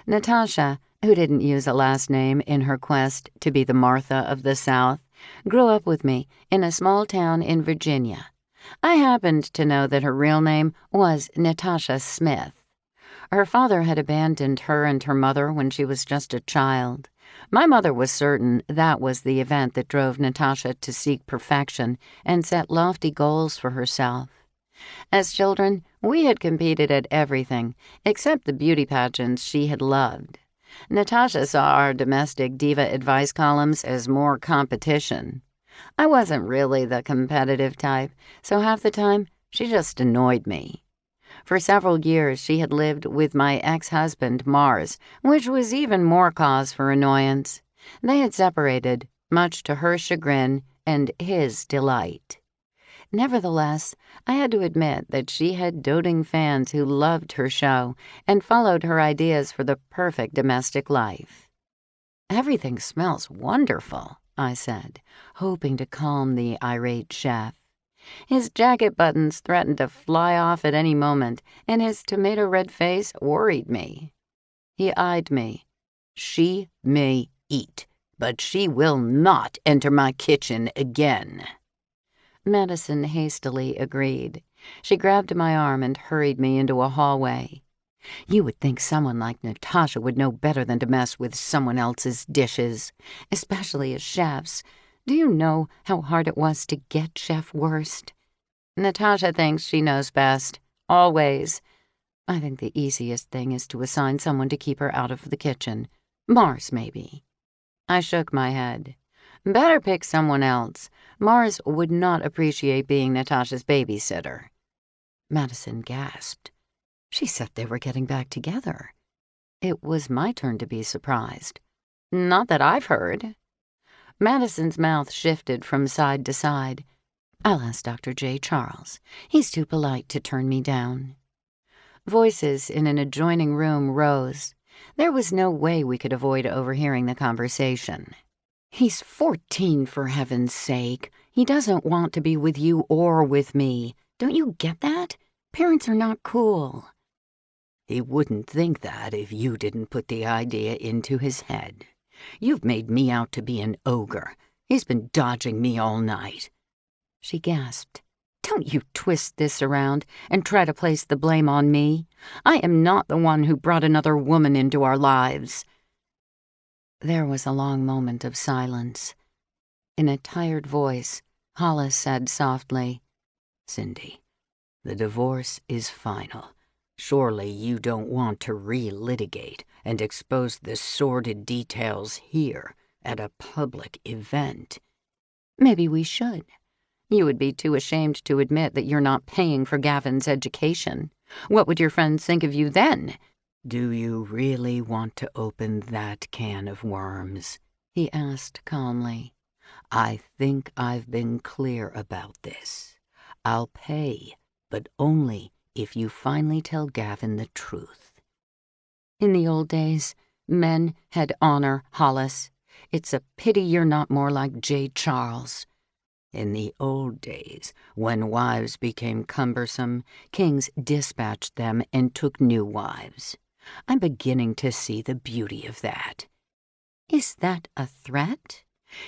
B: Natasha, who didn't use a last name in her quest to be the Martha of the South, grew up with me in a small town in Virginia. I happened to know that her real name was Natasha Smith. Her father had abandoned her and her mother when she was just a child. My mother was certain that was the event that drove Natasha to seek perfection and set lofty goals for herself. As children, we had competed at everything, except the beauty pageants she had loved. Natasha saw our domestic diva advice columns as more competition. I wasn't really the competitive type, so half the time, she just annoyed me. For several years, she had lived with my ex-husband, Mars, which was even more cause for annoyance. They had separated, much to her chagrin and his delight. Nevertheless, I had to admit that she had doting fans who loved her show and followed her ideas for the perfect domestic life. "Everything smells wonderful," I said, hoping to calm the irate chef. His jacket buttons threatened to fly off at any moment, and his tomato-red face worried me. He eyed me. "She may eat, but she will not enter my kitchen again." Madison hastily agreed. She grabbed my arm and hurried me into a hallway. "You would think someone like Natasha would know better than to mess with someone else's dishes, especially as chefs. Do you know how hard it was to get Chef Worst?" "Natasha thinks she knows best. Always. I think the easiest thing is to assign someone to keep her out of the kitchen. Mars, maybe." I shook my head. "Better pick someone else. Mars would not appreciate being Natasha's babysitter." Madison gasped. She said they were getting back together. It was my turn to be surprised. "Not that I've heard." Madison's mouth shifted from side to side. "I'll ask Dr. J. Charles. He's too polite to turn me down." Voices in an adjoining room rose. There was no way we could avoid overhearing the conversation. "He's 14, for heaven's sake. He doesn't want to be with you or with me. Don't you get that? Parents are not cool."
C: "He wouldn't think that if you didn't put the idea into his head. You've made me out to be an ogre. He's been dodging me all night."
B: She gasped. "Don't you twist this around and try to place the blame on me. I am not the one who brought another woman into our lives." There was a long moment of silence. In a tired voice, Hollis said softly,
C: "Cindy, the divorce is final. Surely you don't want to relitigate and expose the sordid details here at a public event."
B: "Maybe we should. You would be too ashamed to admit that you're not paying for Gavin's education. What would your friends think of you then?"
C: "Do you really want to open that can of worms?" he asked calmly. "I think I've been clear about this. I'll pay, but only if you finally tell Gavin the truth."
B: "In the old days, men had honor, Hollis. It's a pity you're not more like J. Charles."
C: "In the old days, when wives became cumbersome, kings dispatched them and took new wives. I'm beginning to see the beauty of that."
B: "Is that a threat?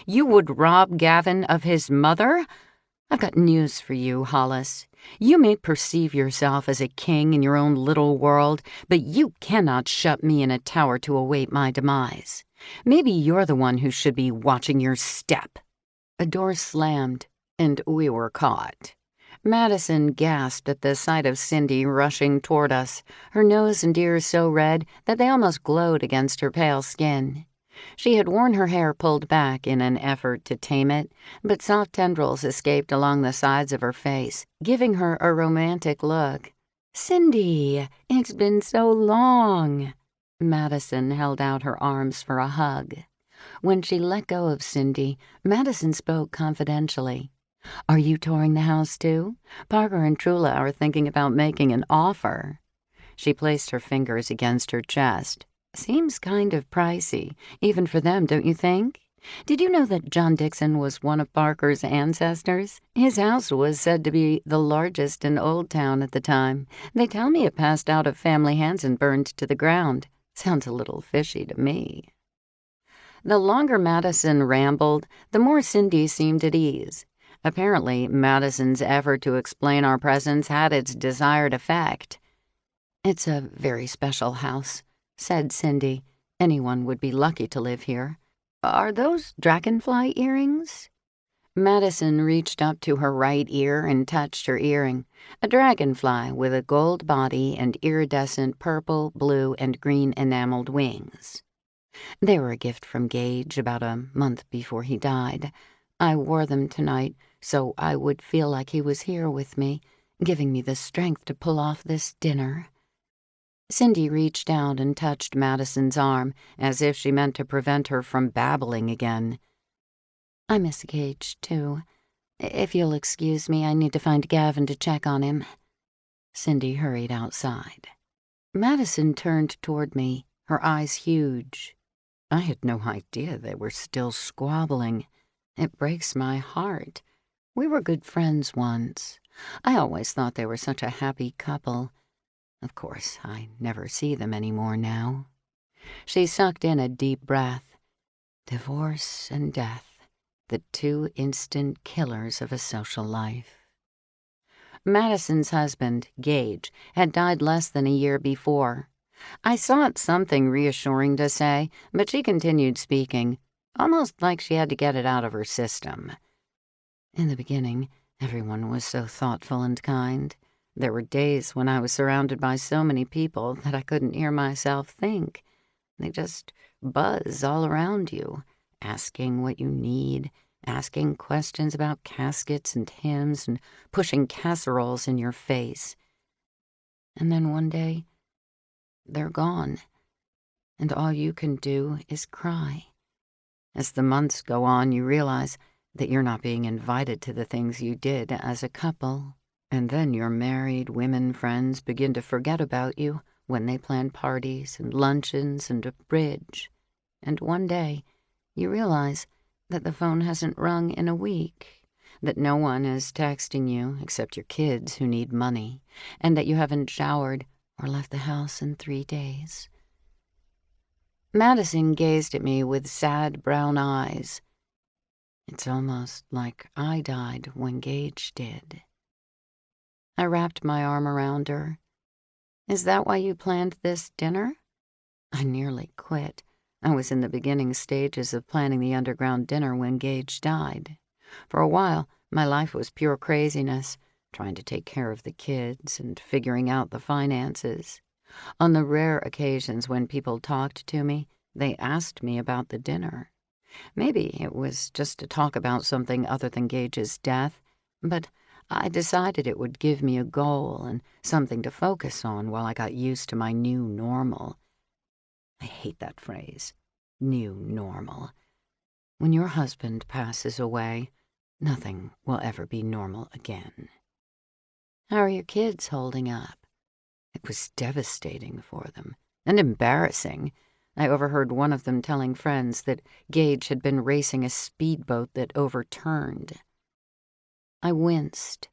B: You would rob Gavin of his mother? I've got news for you, Hollis. You may perceive yourself as a king in your own little world, but you cannot shut me in a tower to await my demise. Maybe you're the one who should be watching your step." A door slammed, and we were caught. Madison gasped at the sight of Cindy rushing toward us, her nose and ears so red that they almost glowed against her pale skin. She had worn her hair pulled back in an effort to tame it, but soft tendrils escaped along the sides of her face, giving her a romantic look. "Cindy, it's been so long." Madison held out her arms for a hug. When she let go of Cindy, Madison spoke confidentially. "Are you touring the house too? Parker and Trula are thinking about making an offer." She placed her fingers against her chest. "Seems kind of pricey, even for them, don't you think? Did you know that John Dixon was one of Parker's ancestors? His house was said to be the largest in Old Town at the time. They tell me it passed out of family hands and burned to the ground. Sounds a little fishy to me." The longer Madison rambled, the more Cindy seemed at ease. Apparently, Madison's effort to explain our presence had its desired effect. "It's a very special house," said Cindy. "Anyone would be lucky to live here. Are those dragonfly earrings?" Madison reached up to her right ear and touched her earring, a dragonfly with a gold body and iridescent purple, blue, and green enameled wings. "They were a gift from Gage about a month before he died. I wore them tonight so I would feel like he was here with me, giving me the strength to pull off this dinner." Cindy reached out and touched Madison's arm, as if she meant to prevent her from babbling again. "I miss Gage, too. If you'll excuse me, I need to find Gavin to check on him." Cindy hurried outside. Madison turned toward me, her eyes huge. I had no idea they were still squabbling. It breaks my heart. We were good friends once. I always thought they were such a happy couple. Of course, I never see them anymore now. She sucked in a deep breath. Divorce and death, the two instant killers of a social life. Madison's husband, Gage, had died less than a year before. I sought something reassuring to say, but she continued speaking, almost like she had to get it out of her system. In the beginning, everyone was so thoughtful and kind. There were days when I was surrounded by so many people that I couldn't hear myself think. They just buzz all around you, asking what you need, asking questions about caskets and hymns, and pushing casseroles in your face. And then one day, they're gone, and all you can do is cry. As the months go on, you realize that you're not being invited to the things you did as a couple, and then your married women friends begin to forget about you when they plan parties and luncheons and a bridge. And one day, you realize that the phone hasn't rung in a week, that no one is texting you except your kids who need money, and that you haven't showered or left the house in 3 days. Madison gazed at me with sad brown eyes. It's almost like I died when Gage did. I wrapped my arm around her. "Is that why you planned this dinner?" I nearly quit. I was in the beginning stages of planning the underground dinner when Gage died. For a while, my life was pure craziness, trying to take care of the kids and figuring out the finances. On the rare occasions when people talked to me, they asked me about the dinner. Maybe it was just to talk about something other than Gage's death, but I decided it would give me a goal and something to focus on while I got used to my new normal. I hate that phrase, new normal. When your husband passes away, nothing will ever be normal again. How are your kids holding up? It was devastating for them, and embarrassing. I overheard one of them telling friends that Gage had been racing a speedboat that overturned. I winced.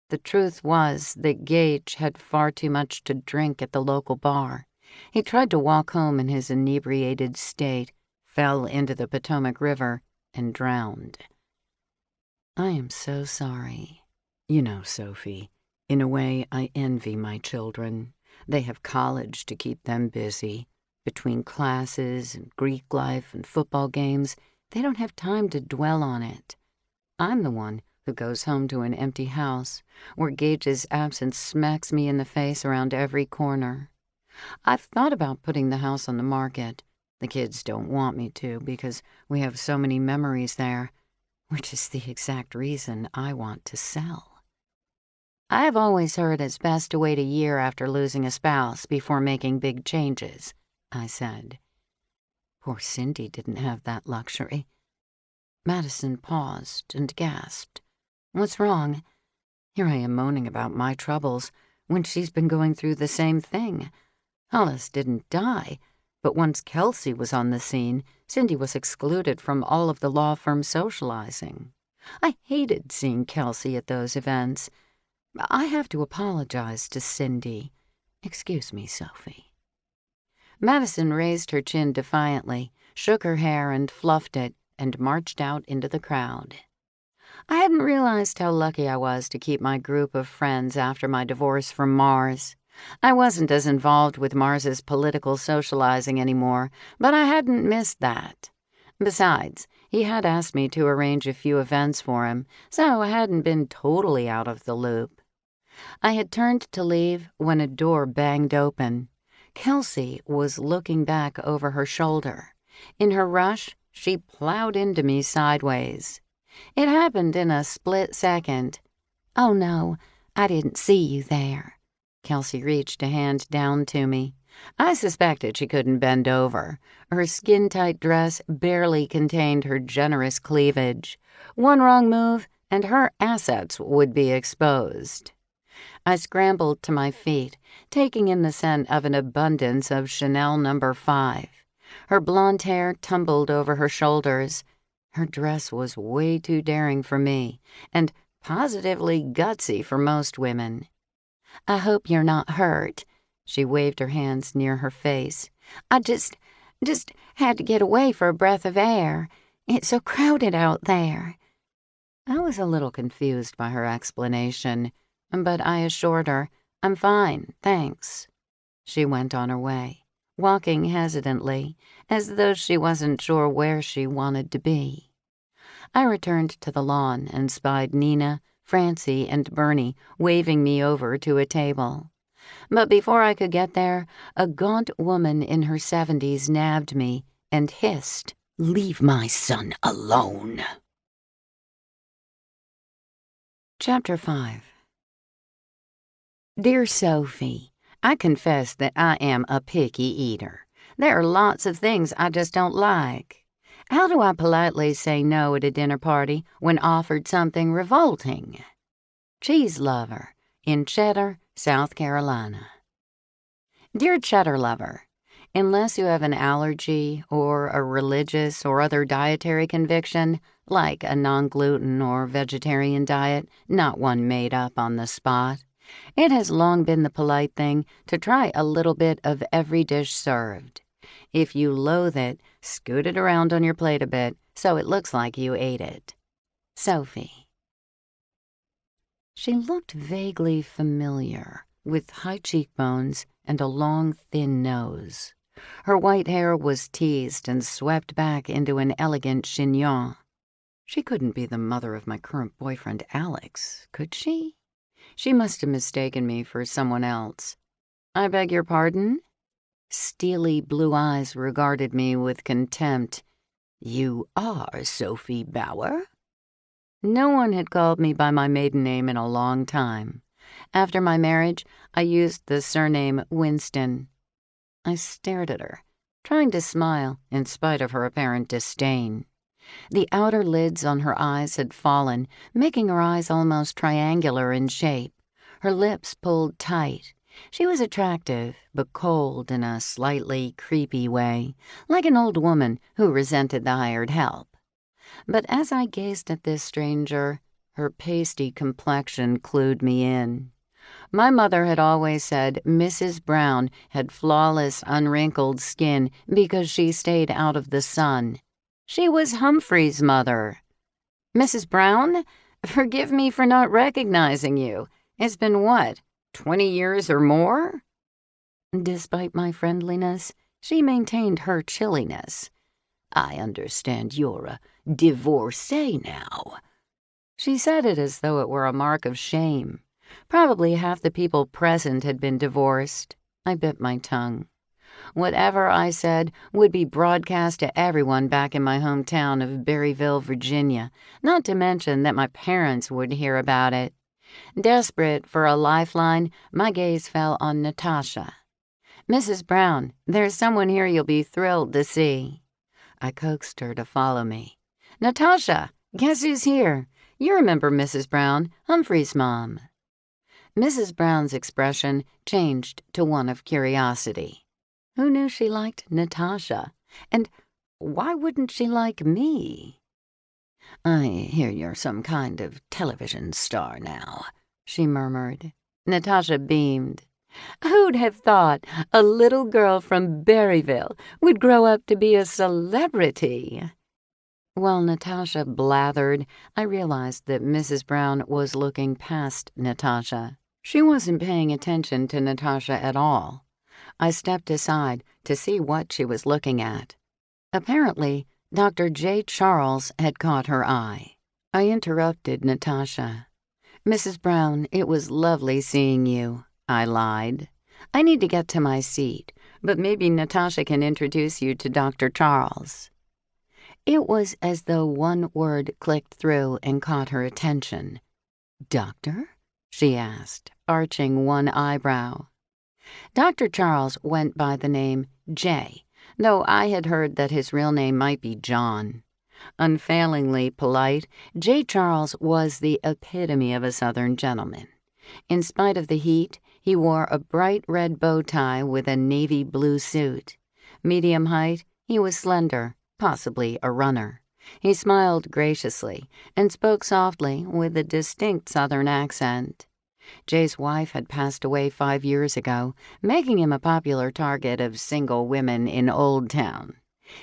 B: The truth was that Gage had far too much to drink at the local bar. He tried to walk home in his inebriated state, fell into the Potomac River, and drowned. I am so sorry. You know, Sophie, in a way, I envy my children. They have college to keep them busy. Between classes and Greek life and football games, they don't have time to dwell on it. I'm the one who goes home to an empty house, where Gage's absence smacks me in the face around every corner. I've thought about putting the house on the market. The kids don't want me to because we have so many memories there, which is the exact reason I want to sell. I've always heard it's best to wait a year after losing a spouse before making big changes, I said. Poor Cindy didn't have that luxury. Madison paused and gasped. What's wrong? Here I am moaning about my troubles when she's been going through the same thing. Hollis didn't die, but once Kelsey was on the scene, Cindy was excluded from all of the law firm socializing. I hated seeing Kelsey at those events. I have to apologize to Cindy. Excuse me, Sophie. Madison raised her chin defiantly, shook her hair and fluffed it, and marched out into the crowd. I hadn't realized how lucky I was to keep my group of friends after my divorce from Mars. I wasn't as involved with Mars's political socializing anymore, but I hadn't missed that. Besides, he had asked me to arrange a few events for him, so I hadn't been totally out of the loop. I had turned to leave when a door banged open. Kelsey was looking back over her shoulder. In her rush, she plowed into me sideways. It happened in a split second. "Oh, no, I didn't see you there." Kelsey reached a hand down to me. I suspected she couldn't bend over. Her skin-tight dress barely contained her generous cleavage. One wrong move, and her assets would be exposed. I scrambled to my feet, taking in the scent of an abundance of Chanel No. 5. Her blonde hair tumbled over her shoulders. Her dress was way too daring for me, and positively gutsy for most women. "I hope you're not hurt." She waved her hands near her face. "I just had to get away for a breath of air. It's so crowded out there." I was a little confused by her explanation, but I assured her, "I'm fine, thanks." She went on her way, walking hesitantly, as though she wasn't sure where she wanted to be. I returned to the lawn and spied Nina, Francie, and Bernie waving me over to a table. But before I could get there, a gaunt woman in her 70s nabbed me and hissed, "Leave my son alone." Chapter 5. Dear Sophie, I confess that I am a picky eater. There are lots of things I just don't like. How do I politely say no at a dinner party when offered something revolting? Cheese Lover, in Cheddar, South Carolina. Dear Cheddar Lover, unless you have an allergy or a religious or other dietary conviction, like a non-gluten or vegetarian diet, not one made up on the spot, it has long been the polite thing to try a little bit of every dish served. If you loathe it, scoot it around on your plate a bit so it looks like you ate it. Sophie. She looked vaguely familiar, with high cheekbones and a long, thin nose. Her white hair was teased and swept back into an elegant chignon. She couldn't be the mother of my current boyfriend, Alex, could she? She must have mistaken me for someone else. "I beg your pardon?" Steely blue eyes regarded me with contempt. "You are Sophie Bauer?" No one had called me by my maiden name in a long time. After my marriage, I used the surname Winston. I stared at her, trying to smile in spite of her apparent disdain. The outer lids on her eyes had fallen, making her eyes almost triangular in shape. Her lips pulled tight. She was attractive, but cold in a slightly creepy way, like an old woman who resented the hired help. But as I gazed at this stranger, her pasty complexion clued me in. My mother had always said Mrs. Brown had flawless, unwrinkled skin because she stayed out of the sun. She was Humphrey's mother. "Mrs. Brown? Forgive me for not recognizing you. It's been what, 20 years or more?" Despite my friendliness, she maintained her chilliness. "I understand you're a divorcee now." She said it as though it were a mark of shame. Probably half the people present had been divorced. I bit my tongue. Whatever I said would be broadcast to everyone back in my hometown of Berryville, Virginia, not to mention that my parents would hear about it. Desperate for a lifeline, my gaze fell on Natasha. "Mrs. Brown, there's someone here you'll be thrilled to see." I coaxed her to follow me. "Natasha, guess who's here? You remember Mrs. Brown, Humphrey's mom." Mrs. Brown's expression changed to one of curiosity. Who knew she liked Natasha? And why wouldn't she like me? "I hear you're some kind of television star now," she murmured. Natasha beamed. "Who'd have thought a little girl from Berryville would grow up to be a celebrity?" While Natasha blathered, I realized that Mrs. Brown was looking past Natasha. She wasn't paying attention to Natasha at all. I stepped aside to see what she was looking at. Apparently, Dr. J. Charles had caught her eye. I interrupted Natasha. "Mrs. Brown, it was lovely seeing you," I lied. "I need to get to my seat, but maybe Natasha can introduce you to Dr. Charles." It was as though one word clicked through and caught her attention. "Doctor?" she asked, arching one eyebrow. Dr. Charles went by the name Jay, though I had heard that his real name might be John. Unfailingly polite, J. Charles was the epitome of a Southern gentleman. In spite of the heat, he wore a bright red bow tie with a navy blue suit. Medium height, he was slender, possibly a runner. He smiled graciously and spoke softly with a distinct Southern accent. Jay's wife had passed away 5 years ago, making him a popular target of single women in Old Town.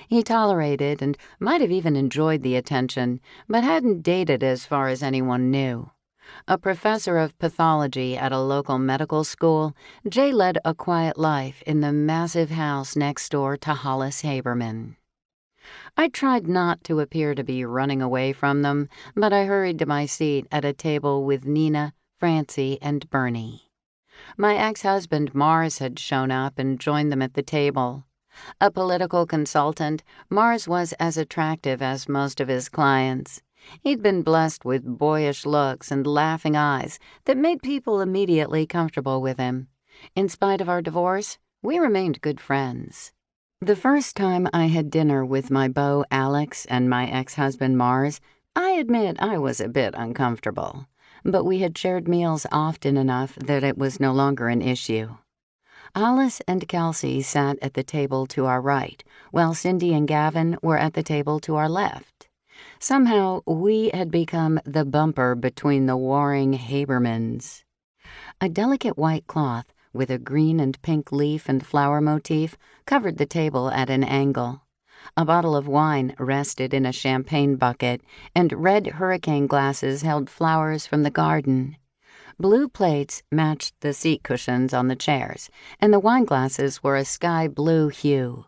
B: He tolerated and might have even enjoyed the attention, but hadn't dated as far as anyone knew. A professor of pathology at a local medical school, Jay led a quiet life in the massive house next door to Hollis Haberman. I tried not to appear to be running away from them, but I hurried to my seat at a table with Nina, Francie, and Bernie. My ex-husband Mars had shown up and joined them at the table. A political consultant, Mars was as attractive as most of his clients. He'd been blessed with boyish looks and laughing eyes that made people immediately comfortable with him. In spite of our divorce, we remained good friends. The first time I had dinner with my beau Alex and my ex-husband Mars, I admit I was a bit uncomfortable, but we had shared meals often enough that it was no longer an issue. Alice and Kelsey sat at the table to our right, while Cindy and Gavin were at the table to our left. Somehow, we had become the bumper between the warring Habermans. A delicate white cloth with a green and pink leaf and flower motif covered the table at an angle. A bottle of wine rested in a champagne bucket, and red hurricane glasses held flowers from the garden. Blue plates matched the seat cushions on the chairs, and the wine glasses were a sky blue hue.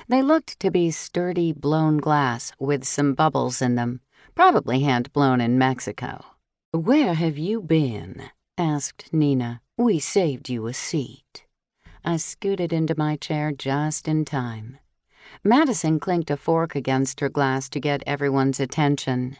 B: They looked to be sturdy blown glass with some bubbles in them, probably hand-blown in Mexico. "Where have you been?" asked Nina. "We saved you a seat." I scooted into my chair just in time. Madison clinked a fork against her glass to get everyone's attention.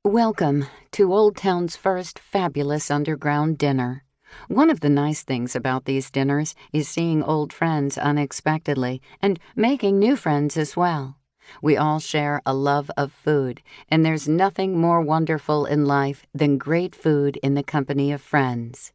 B: "Welcome to Old Town's first fabulous underground dinner. One of the nice things about these dinners is seeing old friends unexpectedly and making new friends as well. We all share a love of food, and there's nothing more wonderful in life than great food in the company of friends.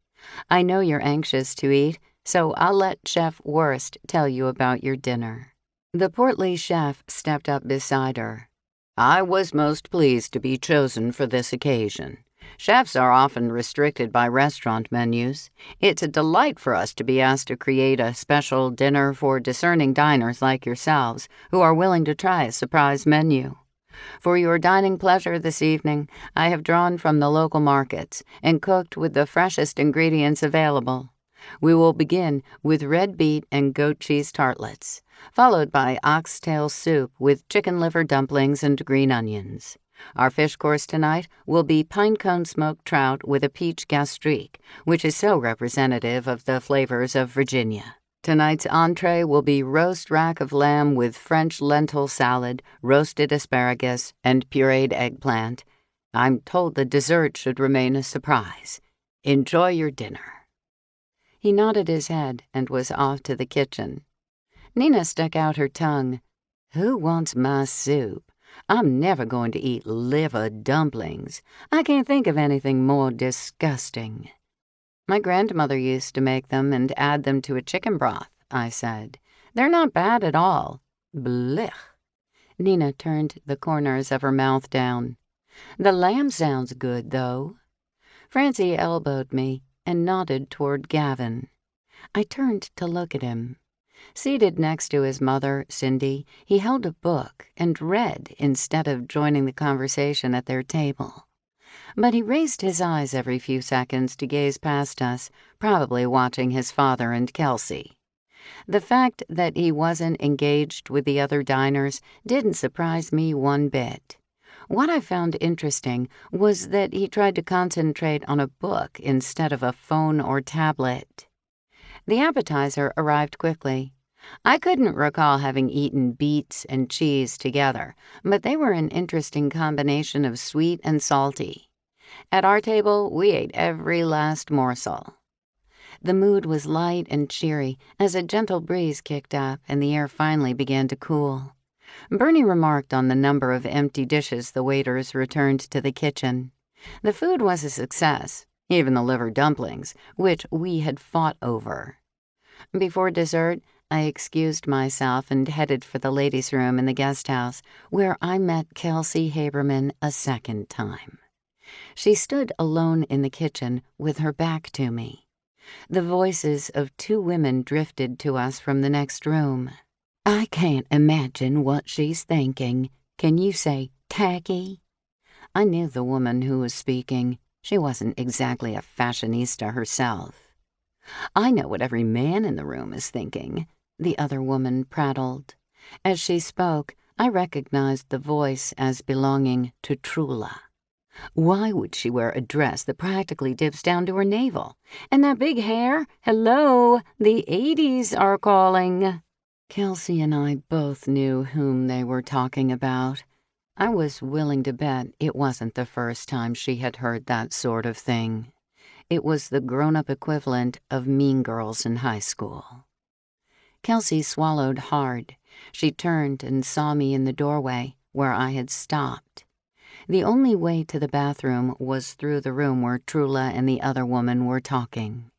B: I know you're anxious to eat, so I'll let Chef Wurst tell you about your dinner." The portly chef stepped up beside her. "I was most pleased to be chosen for this occasion. Chefs are often restricted by restaurant menus. It's a delight for us to be asked to create a special dinner for discerning diners like yourselves who are willing to try a surprise menu. For your dining pleasure this evening, I have drawn from the local markets and cooked with the freshest ingredients available. We will begin with red beet and goat cheese tartlets, followed by oxtail soup with chicken liver dumplings and green onions. Our fish course tonight will be pinecone smoked trout with a peach gastrique, which is so representative of the flavors of Virginia. Tonight's entree will be roast rack of lamb with French lentil salad, roasted asparagus, and pureed eggplant. I'm told the dessert should remain a surprise. Enjoy your dinner." He nodded his head and was off to the kitchen. Nina stuck out her tongue. "Who wants my soup? I'm never going to eat liver dumplings. I can't think of anything more disgusting." "My grandmother used to make them and add them to a chicken broth," I said. "They're not bad at all." "Blech." Nina turned the corners of her mouth down. "The lamb sounds good, though." Francie elbowed me and nodded toward Gavin. I turned to look at him. Seated next to his mother, Cindy, he held a book and read instead of joining the conversation at their table. But he raised his eyes every few seconds to gaze past us, probably watching his father and Kelsey. The fact that he wasn't engaged with the other diners didn't surprise me one bit. What I found interesting was that he tried to concentrate on a book instead of a phone or tablet. The appetizer arrived quickly. I couldn't recall having eaten beets and cheese together, but they were an interesting combination of sweet and salty. At our table, we ate every last morsel. The mood was light and cheery as a gentle breeze kicked up and the air finally began to cool. Bernie remarked on the number of empty dishes the waiters returned to the kitchen. The food was a success, even the liver dumplings, which we had fought over. Before dessert, I excused myself and headed for the ladies' room in the guest house, where I met Kelsey Haberman a second time. She stood alone in the kitchen with her back to me. The voices of two women drifted to us from the next room. "I can't imagine what she's thinking. Can you say tacky?" I knew the woman who was speaking. She wasn't exactly a fashionista herself. "I know what every man in the room is thinking," the other woman prattled. As she spoke, I recognized the voice as belonging to Trula. Why would she wear a dress that practically dips down to her navel? And that big hair? Hello, the 80s are calling. Kelsey and I both knew whom they were talking about. I was willing to bet it wasn't the first time she had heard that sort of thing. It was the grown-up equivalent of Mean Girls in high school. Kelsey swallowed hard. She turned and saw me in the doorway, where I had stopped. The only way to the bathroom was through the room where Trula and the other woman were talking.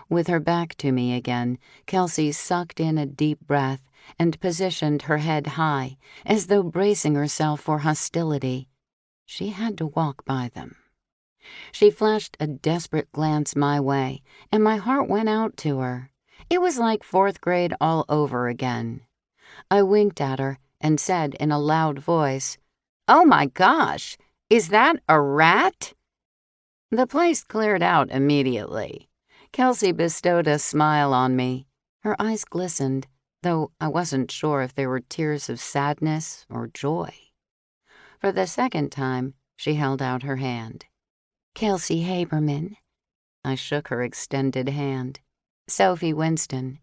B: With her back to me again, Kelsey sucked in a deep breath and positioned her head high, as though bracing herself for hostility. She had to walk by them. She flashed a desperate glance my way, and my heart went out to her. It was like 4th grade all over again. I winked at her and said in a loud voice, "Oh my gosh, is that a rat?" The place cleared out immediately. Kelsey bestowed a smile on me. Her eyes glistened, though I wasn't sure if they were tears of sadness or joy. For the second time, she held out her hand. "Kelsey Haberman." I shook her extended hand. "Sophie Winston."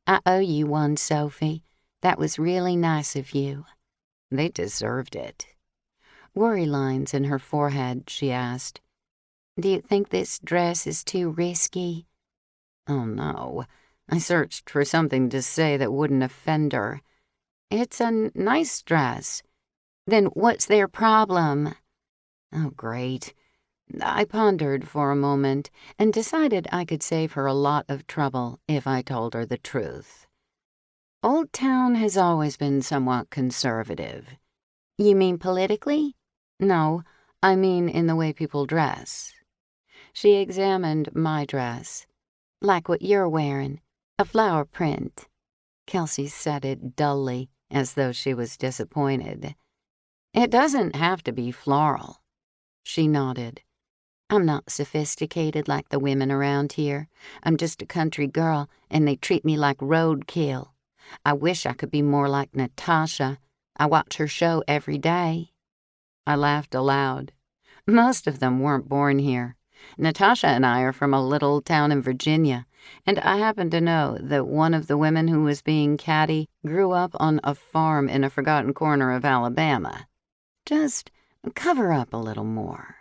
B: "I owe you one, Sophie. That was really nice of you." They deserved it. Worry lines in her forehead, she asked, "Do you think this dress is too risky?" Oh no. I searched for something to say that wouldn't offend her. "It's a nice dress." "Then what's their problem?" Oh, great. I pondered for a moment and decided I could save her a lot of trouble if I told her the truth. Old Town has always been somewhat conservative. "You mean politically?" "No, I mean in the way people dress." She examined my dress. "Like what you're wearing, a flower print." Kelsey said it dully, as though she was disappointed. "It doesn't have to be floral." She nodded. "I'm not sophisticated like the women around here. I'm just a country girl, and they treat me like roadkill. I wish I could be more like Natasha. I watch her show every day." I laughed aloud. Most of them weren't born here. Natasha and I are from a little town in Virginia, and I happen to know that one of the women who was being catty grew up on a farm in a forgotten corner of Alabama. Just cover up a little more.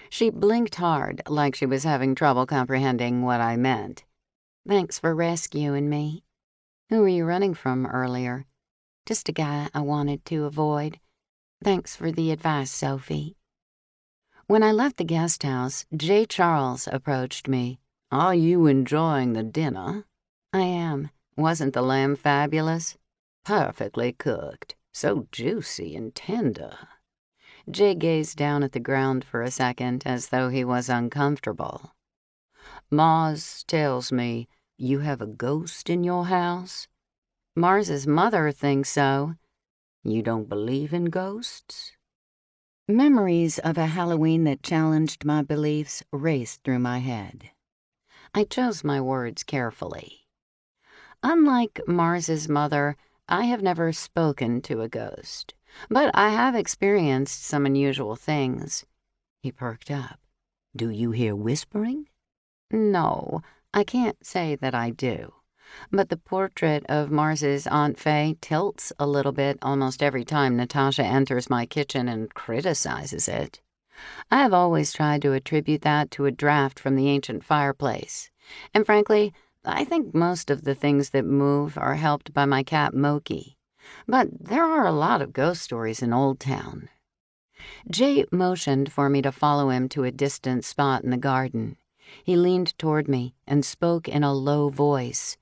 B: She blinked hard, like she was having trouble comprehending what I meant. "Thanks for rescuing me." "Who were you running from earlier?" "Just a guy I wanted to avoid. Thanks for the advice, Sophie." When I left the guest house, J. Charles approached me. "Are you enjoying the dinner?" "I am. Wasn't the lamb fabulous?" "Perfectly cooked. So juicy and tender." Jay gazed down at the ground for a second as though he was uncomfortable. "Mars tells me you have a ghost in your house?" "Mars's mother thinks so." "You don't believe in ghosts?" Memories of a Halloween that challenged my beliefs raced through my head. I chose my words carefully. Unlike Mars's mother, I have never spoken to a ghost, but I have experienced some unusual things. He perked up. "Do you hear whispering?" "No, I can't say that I do. But the portrait of Mars's Aunt Faye tilts a little bit almost every time Natasha enters my kitchen and criticizes it. I have always tried to attribute that to a draft from the ancient fireplace. And frankly, I think most of the things that move are helped by my cat Moki. But there are a lot of ghost stories in Old Town. Jay motioned for me to follow him to a distant spot in the garden. He leaned toward me and spoke in a low voice.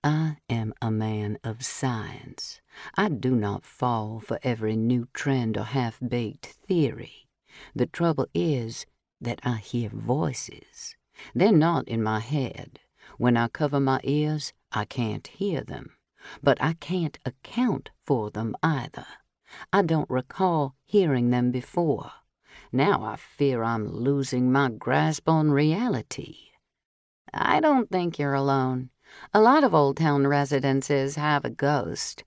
B: I am a man of science. I do not fall for every new trend or half-baked theory. The trouble is that I hear voices. They're not in my head. When I cover my ears, I can't hear them. But I can't account for them either. I don't recall hearing them before. Now I fear I'm losing my grasp on reality. I don't think you're alone. A lot of Old Town residences have a ghost.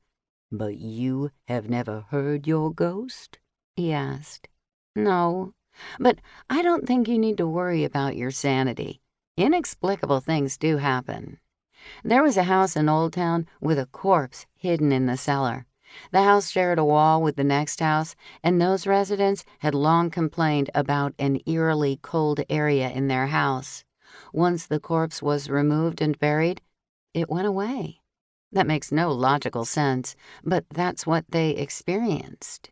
B: But you have never heard your ghost? He asked. No, but I don't think you need to worry about your sanity. Inexplicable things do happen. There was a house in Old Town with a corpse hidden in the cellar. The house shared a wall with the next house, and those residents had long complained about an eerily cold area in their house. Once the corpse was removed and buried, it went away. That makes no logical sense, but that's what they experienced.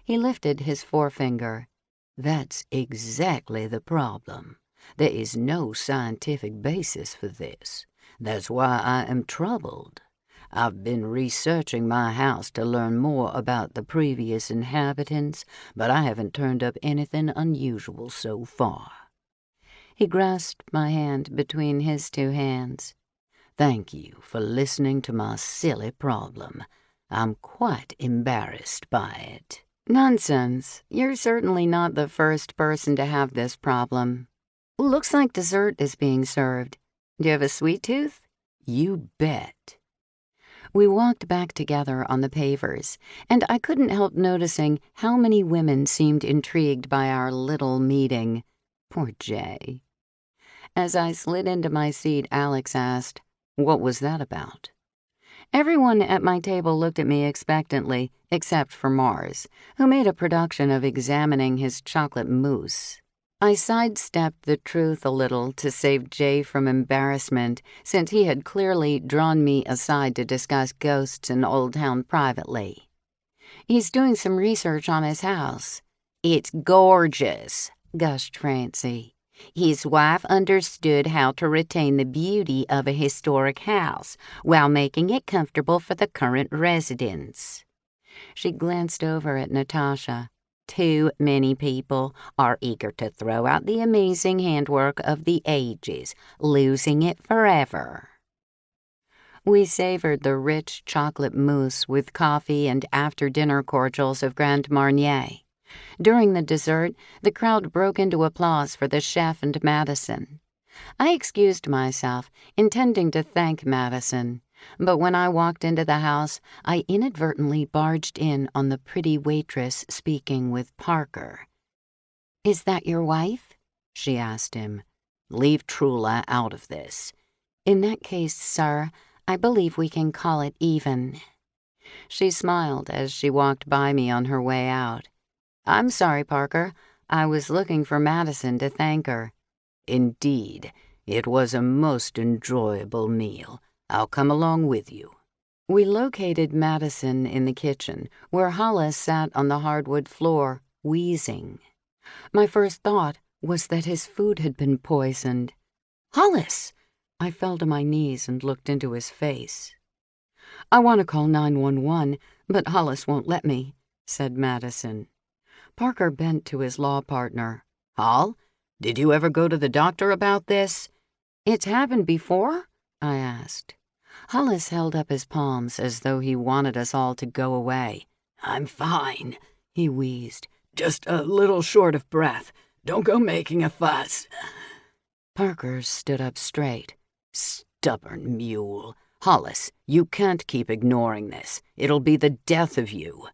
B: He lifted his forefinger. That's exactly the problem. There is no scientific basis for this. That's why I am troubled. I've been researching my house to learn more about the previous inhabitants, but I haven't turned up anything unusual so far. He grasped my hand between his two hands. Thank you for listening to my silly problem. I'm quite embarrassed by it. Nonsense. You're certainly not the first person to have this problem. Looks like dessert is being served. Do you have a sweet tooth? You bet. We walked back together on the pavers, and I couldn't help noticing how many women seemed intrigued by our little meeting. Poor Jay. As I slid into my seat, Alex asked, "What was that about?" Everyone at my table looked at me expectantly, except for Mars, who made a production of examining his chocolate mousse. I sidestepped the truth a little to save Jay from embarrassment, since he had clearly drawn me aside to discuss ghosts in Old Town privately. He's doing some research on his house. It's gorgeous, gushed Francie. His wife understood how to retain the beauty of a historic house while making it comfortable for the current residents. She glanced over at Natasha. Too many people are eager to throw out the amazing handwork of the ages, losing it forever. We savored the rich chocolate mousse with coffee and after-dinner cordials of Grand Marnier. During the dessert, the crowd broke into applause for the chef and Madison. I excused myself, intending to thank Madison, but when I walked into the house, I inadvertently barged in on the pretty waitress speaking with Parker. "Is that your wife?" she asked him. "Leave Trula out of this." "In that case, sir, I believe we can call it even." She smiled as she walked by me on her way out. "I'm sorry, Parker. I was looking for Madison to thank her." "Indeed, it was a most enjoyable meal. I'll come along with you." We located Madison in the kitchen, where Hollis sat on the hardwood floor, wheezing. My first thought was that his food had been poisoned. "Hollis!" I fell to my knees and looked into his face. "I want to call 911, but Hollis won't let me," said Madison. Parker bent to his law partner. "Hall, did you ever go to the doctor about this?" "It's happened before?" I asked. Hollis held up his palms as though he wanted us all to go away.
C: "I'm fine," he wheezed. "Just a little short of breath. Don't go making a fuss."
B: Parker stood up straight.
C: "Stubborn mule. Hollis, you can't keep ignoring this. It'll be the death of you."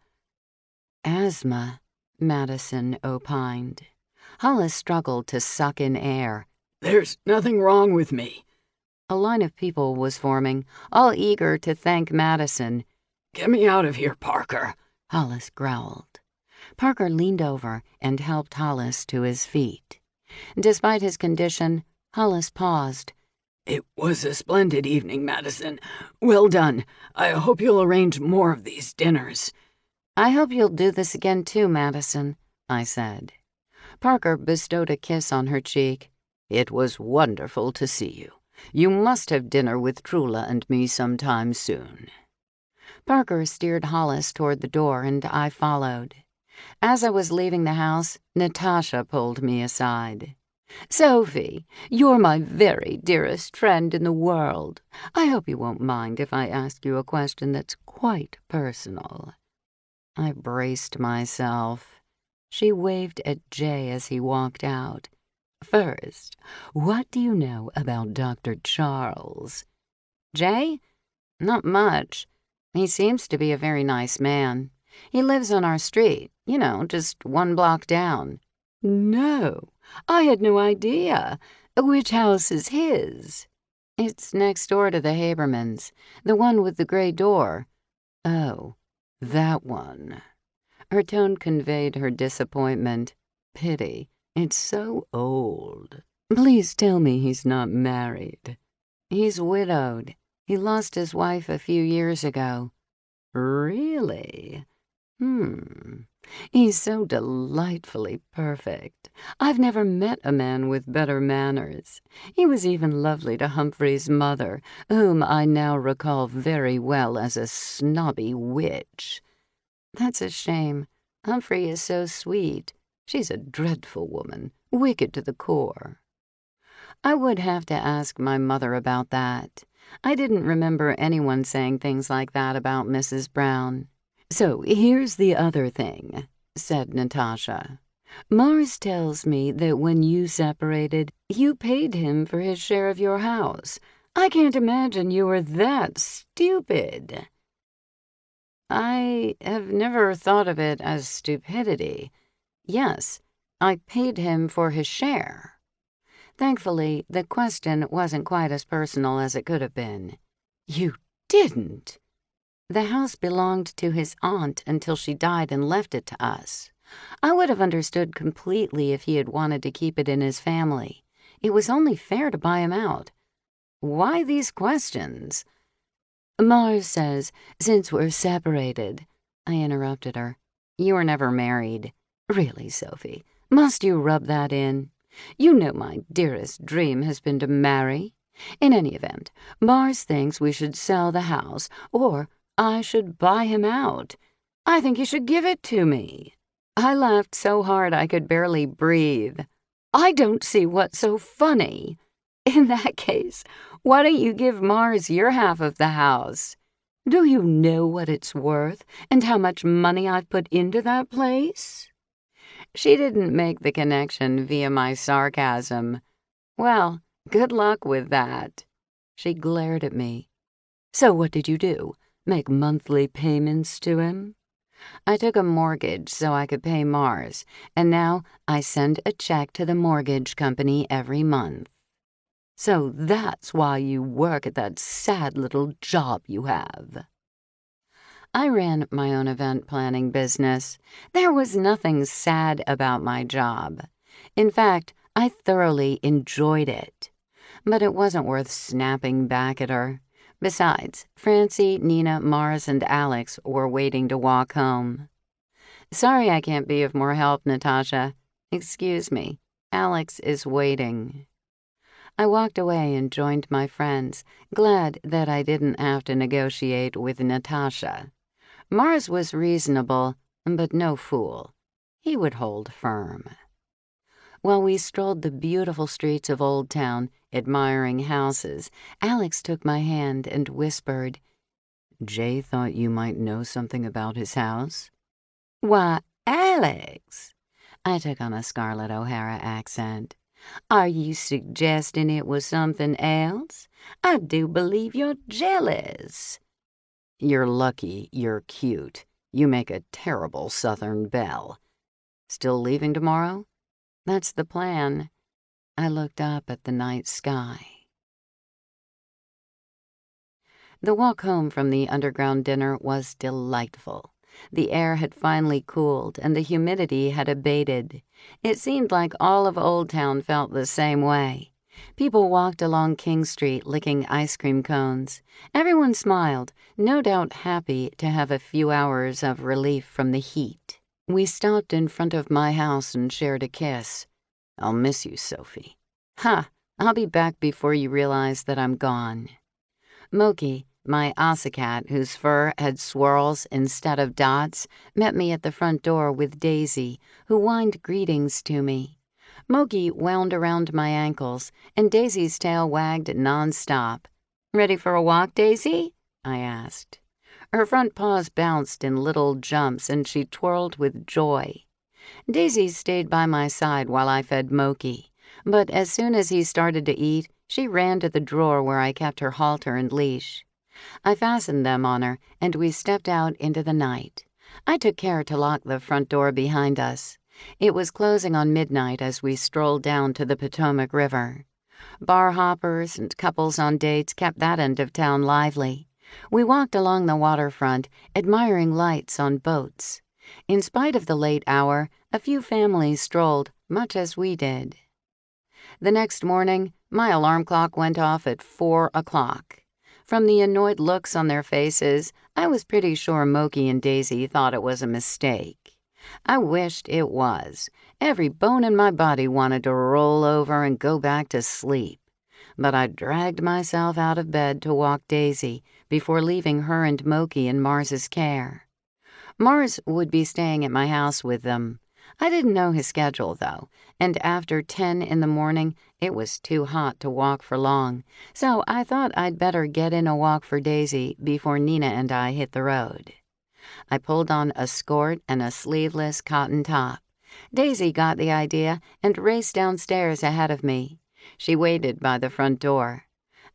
B: "Asthma," Madison opined. Hollis struggled to suck in air.
C: "There's nothing wrong with me."
B: A line of people was forming, all eager to thank Madison.
C: "Get me out of here, Parker,"
B: Hollis growled. Parker leaned over and helped Hollis to his feet. Despite his condition, Hollis paused,
C: It was a splendid evening, Madison. Well done. I hope you'll arrange more of these dinners.
B: I hope you'll do this again too, Madison, I said. Parker bestowed a kiss on her cheek.
C: It was wonderful to see you. You must have dinner with Trula and me sometime soon.
B: Parker steered Hollis toward the door, and I followed. As I was leaving the house, Natasha pulled me aside. "Sophie, you're my very dearest friend in the world. I hope you won't mind if I ask you a question that's quite personal." I braced myself. She waved at Jay as he walked out. "First, what do you know about Dr. Charles?" "Jay? Not much. He seems to be a very nice man. He lives on our street, just 1 block down." "No, I had no idea. Which house is his?" "It's next door to the Habermans, the one with the gray door."
C: "Oh, that one."
B: Her tone conveyed her disappointment.
C: "Pity. It's so old. Please tell me he's not married."
B: "He's widowed. He lost his wife a few years ago."
C: "Really? He's so delightfully perfect. I've never met a man with better manners. He was even lovely to Humphrey's mother, whom I now recall very well as a snobby witch."
B: "That's a shame. Humphrey is so sweet."
C: "She's a dreadful woman, wicked to the core."
B: I would have to ask my mother about that. I didn't remember anyone saying things like that about Mrs. Brown.
C: "So here's the other thing," said Natasha. "Mars tells me that when you separated, you paid him for his share of your house. I can't imagine you were that stupid."
B: "I have never thought of it as stupidity. Yes, I paid him for his share." Thankfully, the question wasn't quite as personal as it could have been.
C: "You didn't?"
B: "The house belonged to his aunt until she died and left it to us. I would have understood completely if he had wanted to keep it in his family. It was only fair to buy him out." "Why these questions?"
C: "Mars says, since we're separated—"
B: I interrupted her.
C: "You were never married." "Really, Sophie, must you rub that in? You know my dearest dream has been to marry. In any event, Mars thinks we should sell the house, or I should buy him out. I think you should give it to me." I laughed so hard I could barely breathe. "I don't see what's so funny."
B: "In that case, why don't you give Mars your half of the house?"
C: "Do you know what it's worth and how much money I've put into that place?"
B: She didn't make the connection via my sarcasm. "Well, good luck with that."
C: She glared at me. "So what did you do? Make monthly payments to him?"
B: "I took a mortgage so I could pay Mars, and now I send a check to the mortgage company every month."
C: "So that's why you work at that sad little job you have."
B: I ran my own event planning business. There was nothing sad about my job. In fact, I thoroughly enjoyed it. But it wasn't worth snapping back at her. Besides, Francie, Nina, Mars, and Alex were waiting to walk home. "Sorry I can't be of more help, Natasha. Excuse me. Alex is waiting." I walked away and joined my friends, glad that I didn't have to negotiate with Natasha. Mars was reasonable, but no fool. He would hold firm. While we strolled the beautiful streets of Old Town, admiring houses, Alex took my hand and whispered,
C: "Jay thought you might know something about his house."
B: "Why, Alex," I took on a Scarlett O'Hara accent, "are you suggesting it was something else? I do believe you're jealous."
C: "You're lucky you're cute. You make a terrible Southern belle. Still leaving tomorrow?"
B: "That's the plan." I looked up at the night sky. The walk home from the underground dinner was delightful. The air had finally cooled, and the humidity had abated. It seemed like all of Old Town felt the same way. People walked along King Street licking ice cream cones. Everyone smiled, no doubt happy to have a few hours of relief from the heat. We stopped in front of my house and shared a kiss. "I'll miss you, Sophie." "Ha! I'll be back before you realize that I'm gone." Moki, my Osicat, whose fur had swirls instead of dots, met me at the front door with Daisy, who whined greetings to me. Moki wound around my ankles, and Daisy's tail wagged nonstop. "Ready for a walk, Daisy?" I asked. Her front paws bounced in little jumps, and she twirled with joy. Daisy stayed by my side while I fed Moki, but as soon as he started to eat, she ran to the drawer where I kept her halter and leash. I fastened them on her, and we stepped out into the night. I took care to lock the front door behind us. It was closing on midnight as we strolled down to the Potomac River. Bar hoppers and couples on dates kept that end of town lively. We walked along the waterfront, admiring lights on boats. In spite of the late hour, a few families strolled, much as we did. The next morning, my alarm clock went off at 4 o'clock. From the annoyed looks on their faces, I was pretty sure Moki and Daisy thought it was a mistake. I wished it was. Every bone in my body wanted to roll over and go back to sleep. But I dragged myself out of bed to walk Daisy before leaving her and Moki in Mars's care. Mars would be staying at my house with them. I didn't know his schedule, though, and after 10 in the morning, it was too hot to walk for long, so I thought I'd better get in a walk for Daisy before Nina and I hit the road. I pulled on a skirt and a sleeveless cotton top. Daisy got the idea and raced downstairs ahead of me. She waited by the front door.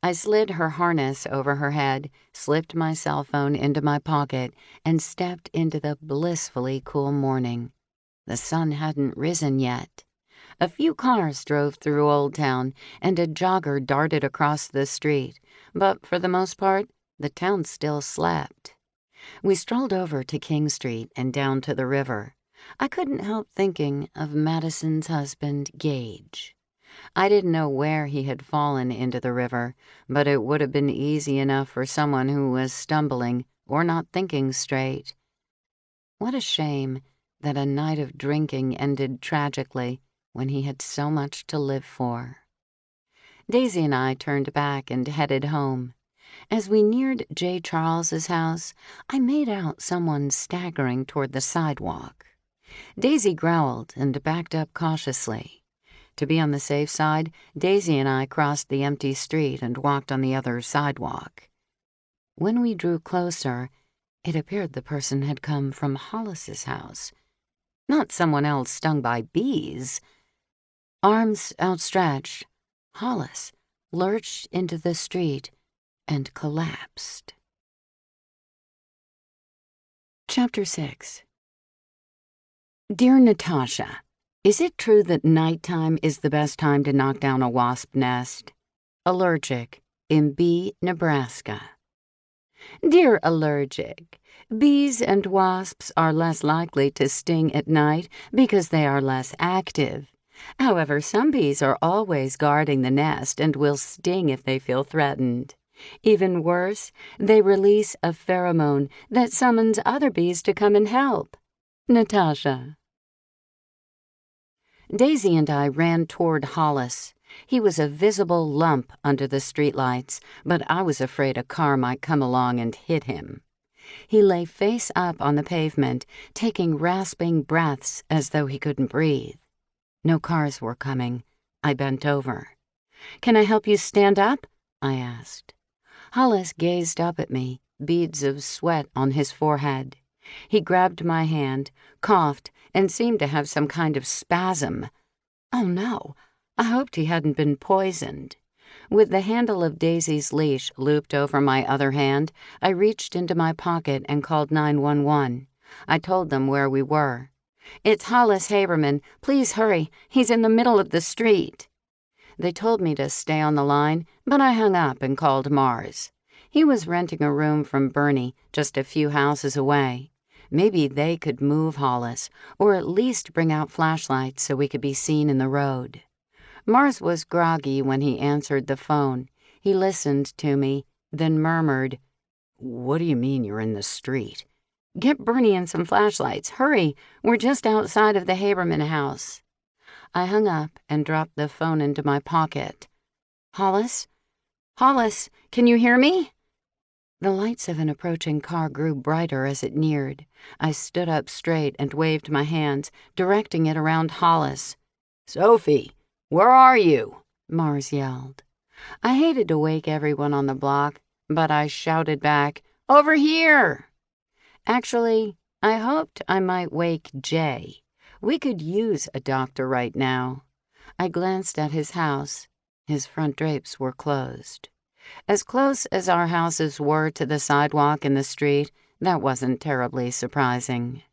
B: I slid her harness over her head, slipped my cell phone into my pocket, and stepped into the blissfully cool morning. The sun hadn't risen yet. A few cars drove through Old Town, and a jogger darted across the street, but for the most part, the town still slept. We strolled over to King Street and down to the river. I couldn't help thinking of Madison's husband, Gage. I didn't know where he had fallen into the river, but it would have been easy enough for someone who was stumbling or not thinking straight. What a shame that a night of drinking ended tragically when he had so much to live for. Daisy and I turned back and headed home. As we neared J. Charles's house, I made out someone staggering toward the sidewalk. Daisy growled and backed up cautiously. To be on the safe side, Daisy and I crossed the empty street and walked on the other sidewalk. When we drew closer, it appeared the person had come from Hollis's house. Not someone else stung by bees. Arms outstretched, Hollis lurched into the street and collapsed. Chapter 6. Dear Natasha, is it true that nighttime is the best time to knock down a wasp nest? Allergic, in B, Nebraska. Dear Allergic, bees and wasps are less likely to sting at night because they are less active. However, some bees are always guarding the nest and will sting if they feel threatened. Even worse, they release a pheromone that summons other bees to come and help. Natasha. Daisy and I ran toward Hollis. He was a visible lump under the streetlights, but I was afraid a car might come along and hit him. He lay face up on the pavement, taking rasping breaths as though he couldn't breathe. No cars were coming. I bent over. "Can I help you stand up?" I asked. Hollis gazed up at me, beads of sweat on his forehead. He grabbed my hand, coughed, and seemed to have some kind of spasm. Oh no, I hoped he hadn't been poisoned. With the handle of Daisy's leash looped over my other hand, I reached into my pocket and called 911. I told them where we were. "It's Hollis Haberman. Please hurry. He's in the middle of the street." They told me to stay on the line, but I hung up and called Mars. He was renting a room from Bernie, just a few houses away. Maybe they could move Hollis, or at least bring out flashlights so we could be seen in the road. Mars was groggy when he answered the phone. He listened to me, then murmured,
C: "What do you mean you're in the street?"
B: "Get Bernie and some flashlights. Hurry, we're just outside of the Haberman house." I hung up and dropped the phone into my pocket. "Hollis? Hollis, can you hear me?" The lights of an approaching car grew brighter as it neared. I stood up straight and waved my hands, directing it around Hollis.
C: "Sophie, where are you?"
B: Mars yelled. I hated to wake everyone on the block, but I shouted back, "Over here!" Actually, I hoped I might wake Jay. We could use a doctor right now. I glanced at his house. His front drapes were closed. As close as our houses were to the sidewalk and the street, that wasn't terribly surprising.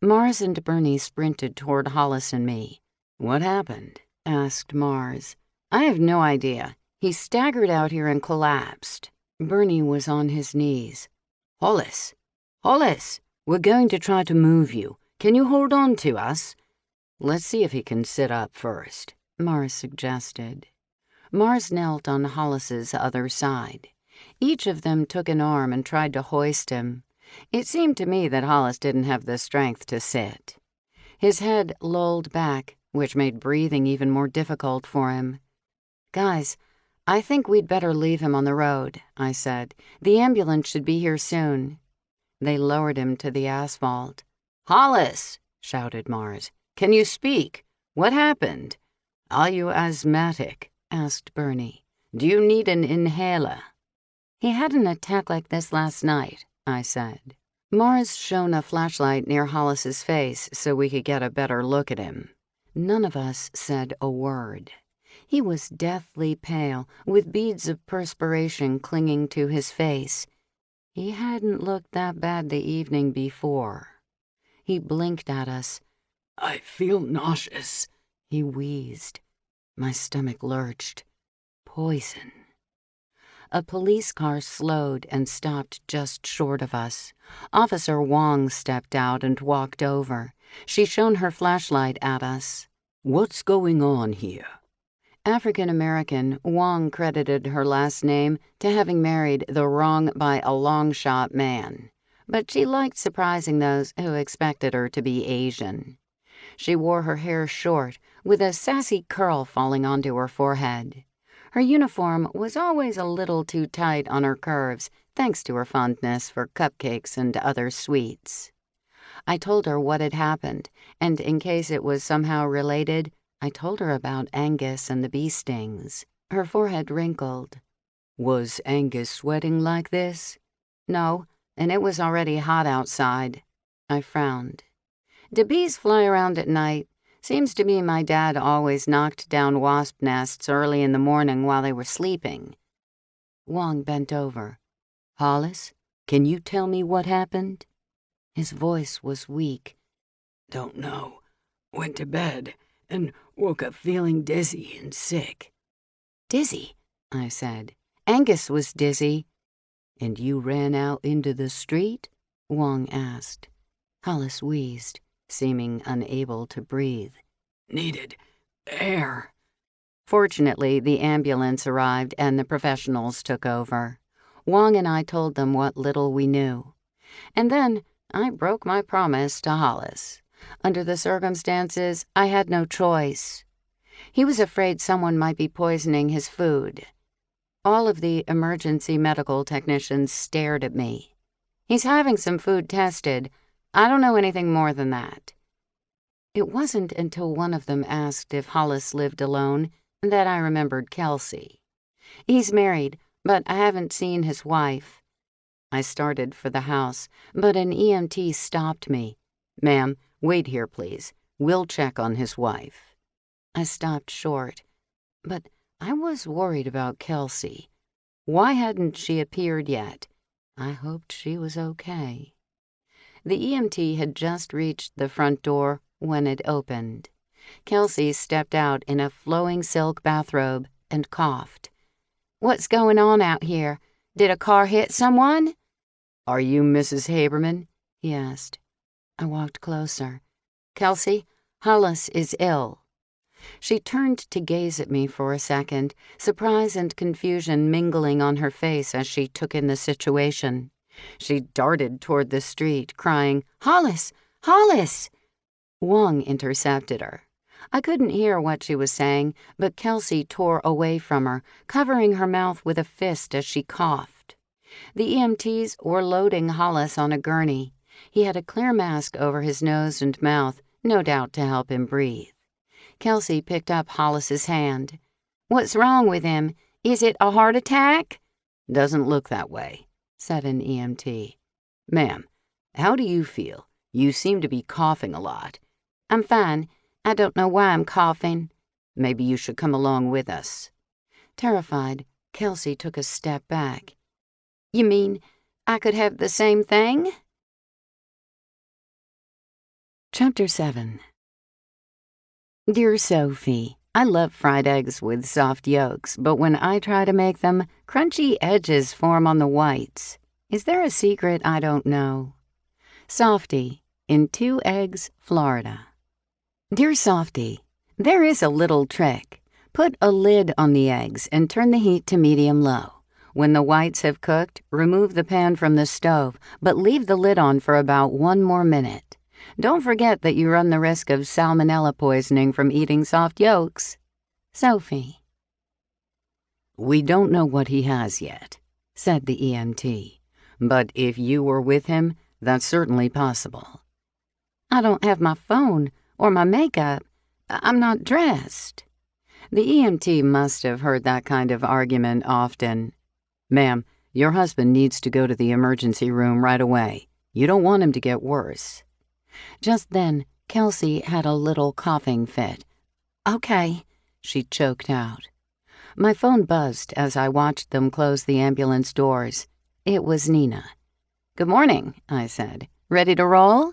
B: Mars and Bernie sprinted toward Hollis and me.
C: "What happened?"
B: asked Mars. "I have no idea. He staggered out here and collapsed." Bernie was on his knees.
C: "Hollis! Hollis! We're going to try to move you. Can you hold on to us?" "Let's see if he can sit up first,"
B: Mars suggested. Mars knelt on Hollis's other side. Each of them took an arm and tried to hoist him. It seemed to me that Hollis didn't have the strength to sit. His head lolled back, which made breathing even more difficult for him. "Guys, I think we'd better leave him on the road," I said. "The ambulance should be here soon." They lowered him to the asphalt.
C: "Hollis!" shouted Mars. "Can you speak? What happened? Are you asthmatic?" asked Bernie. "Do you need an inhaler?"
B: "He had an attack like this last night," I said. Mars shone a flashlight near Hollis's face so we could get a better look at him. None of us said a word. He was deathly pale, with beads of perspiration clinging to his face. He hadn't looked that bad the evening before. He blinked at us.
C: "I feel nauseous,"
B: he wheezed. My stomach lurched. Poison. A police car slowed and stopped just short of us. Officer Wong stepped out and walked over. She shone her flashlight at us.
C: "What's going on here?"
B: African-American, Wong credited her last name to having married the wrong by a long shot man, but she liked surprising those who expected her to be Asian. She wore her hair short, with a sassy curl falling onto her forehead. Her uniform was always a little too tight on her curves, thanks to her fondness for cupcakes and other sweets. I told her what had happened, and in case it was somehow related, I told her about Angus and the bee stings. Her forehead wrinkled.
C: "Was Angus sweating like this?"
B: "No, and it was already hot outside." I frowned. "Do bees fly around at night? Seems to me my dad always knocked down wasp nests early in the morning while they were sleeping." Wong bent over.
C: "Hollis, can you tell me what happened?"
B: His voice was weak.
C: "Don't know. Went to bed and woke up feeling dizzy and sick."
B: "Dizzy?" I said. "Angus was dizzy."
C: "And you ran out into the street?"
B: Wong asked. Hollis wheezed, seeming unable to breathe.
C: "Needed air."
B: Fortunately, the ambulance arrived and the professionals took over. Wong and I told them what little we knew. And then I broke my promise to Hollis. Under the circumstances, I had no choice. He was afraid someone might be poisoning his food. All of the emergency medical technicians stared at me. "He's having some food tested. I don't know anything more than that." It wasn't until one of them asked if Hollis lived alone that I remembered Kelsey. "He's married, but I haven't seen his wife." I started for the house, but an EMT stopped me.
C: "Ma'am, wait here, please. We'll check on his wife."
B: I stopped short, but I was worried about Kelsey. Why hadn't she appeared yet? I hoped she was okay. The EMT had just reached the front door when it opened. Kelsey stepped out in a flowing silk bathrobe and coughed. "What's going on out here? Did a car hit someone?"
C: "Are you Mrs. Haberman?"
B: he asked. I walked closer. "Kelsey, Hollis is ill." She turned to gaze at me for a second, surprise and confusion mingling on her face as she took in the situation. She darted toward the street, crying, "Hollis! Hollis!" Wong intercepted her. I couldn't hear what she was saying, but Kelsey tore away from her, covering her mouth with a fist as she coughed. The EMTs were loading Hollis on a gurney. He had a clear mask over his nose and mouth, no doubt to help him breathe. Kelsey picked up Hollis's hand. "What's wrong with him? Is it a heart attack?"
C: "Doesn't look that way," said an EMT. "Ma'am, how do you feel? You seem to be coughing a lot."
B: "I'm fine. I don't know why I'm coughing."
C: "Maybe you should come along with us."
B: Terrified, Kelsey took a step back. "You mean I could have the same thing?" Chapter 7. Dear Sophie, I love fried eggs with soft yolks, but when I try to make them, crunchy edges form on the whites. Is there a secret I don't know? Softy, in 2 Eggs, Florida. Dear Softy, there is a little trick. Put a lid on the eggs and turn the heat to medium-low. When the whites have cooked, remove the pan from the stove, but leave the lid on for about 1 more minute. Don't forget that you run the risk of salmonella poisoning from eating soft yolks. Sophie.
C: "We don't know what he has yet," said the EMT. "But if you were with him, that's certainly possible."
B: "I don't have my phone or my makeup. I'm not dressed."
C: The EMT must have heard that kind of argument often. "Ma'am, your husband needs to go to the emergency room right away. You don't want him to get worse."
B: Just then, Kelsey had a little coughing fit. "Okay," she choked out. My phone buzzed as I watched them close the ambulance doors. It was Nina. "Good morning," I said. "Ready to roll?"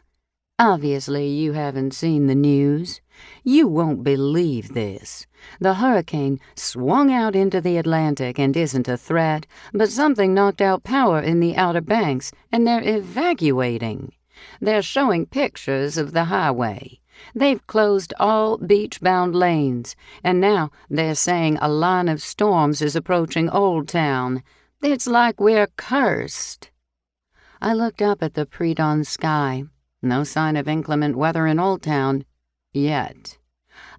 B: "Obviously, you haven't seen the news. You won't believe this. The hurricane swung out into the Atlantic and isn't a threat, but something knocked out power in the Outer Banks, and they're evacuating. They're showing pictures of the highway. They've closed all beach-bound lanes, and now they're saying a line of storms is approaching Old Town. It's like we're cursed." I looked up at the pre-dawn sky. No sign of inclement weather in Old Town. Yet.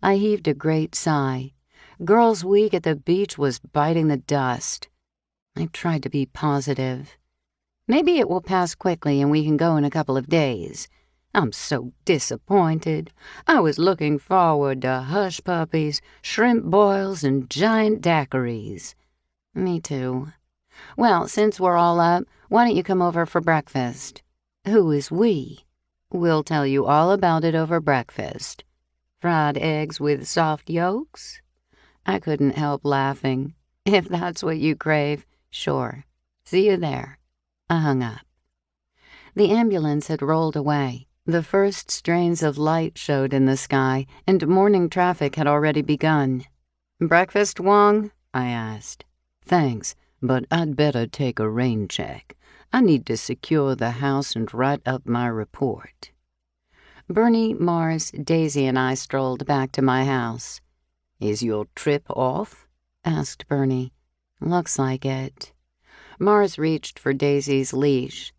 B: I heaved a great sigh. Girls' Week at the beach was biting the dust. I tried to be positive. "Maybe it will pass quickly and we can go in a couple of days. I'm so disappointed. I was looking forward to hush puppies, shrimp boils, and giant daiquiris." "Me too." "Well, since we're all up, why don't you come over for breakfast?" "Who is we?" "We'll tell you all about it over breakfast." "Fried eggs with soft yolks?" I couldn't help laughing. "If that's what you crave, sure. See you there." I hung up. The ambulance had rolled away. The first strains of light showed in the sky, and morning traffic had already begun. "Breakfast, Wong?" I asked. "Thanks, but I'd better take a rain check. I need to secure the house and write up my report." Bernie, Mars, Daisy, and I strolled back to my house. "Is your trip off?" asked Bernie. "Looks like it." Mars reached for Daisy's leash.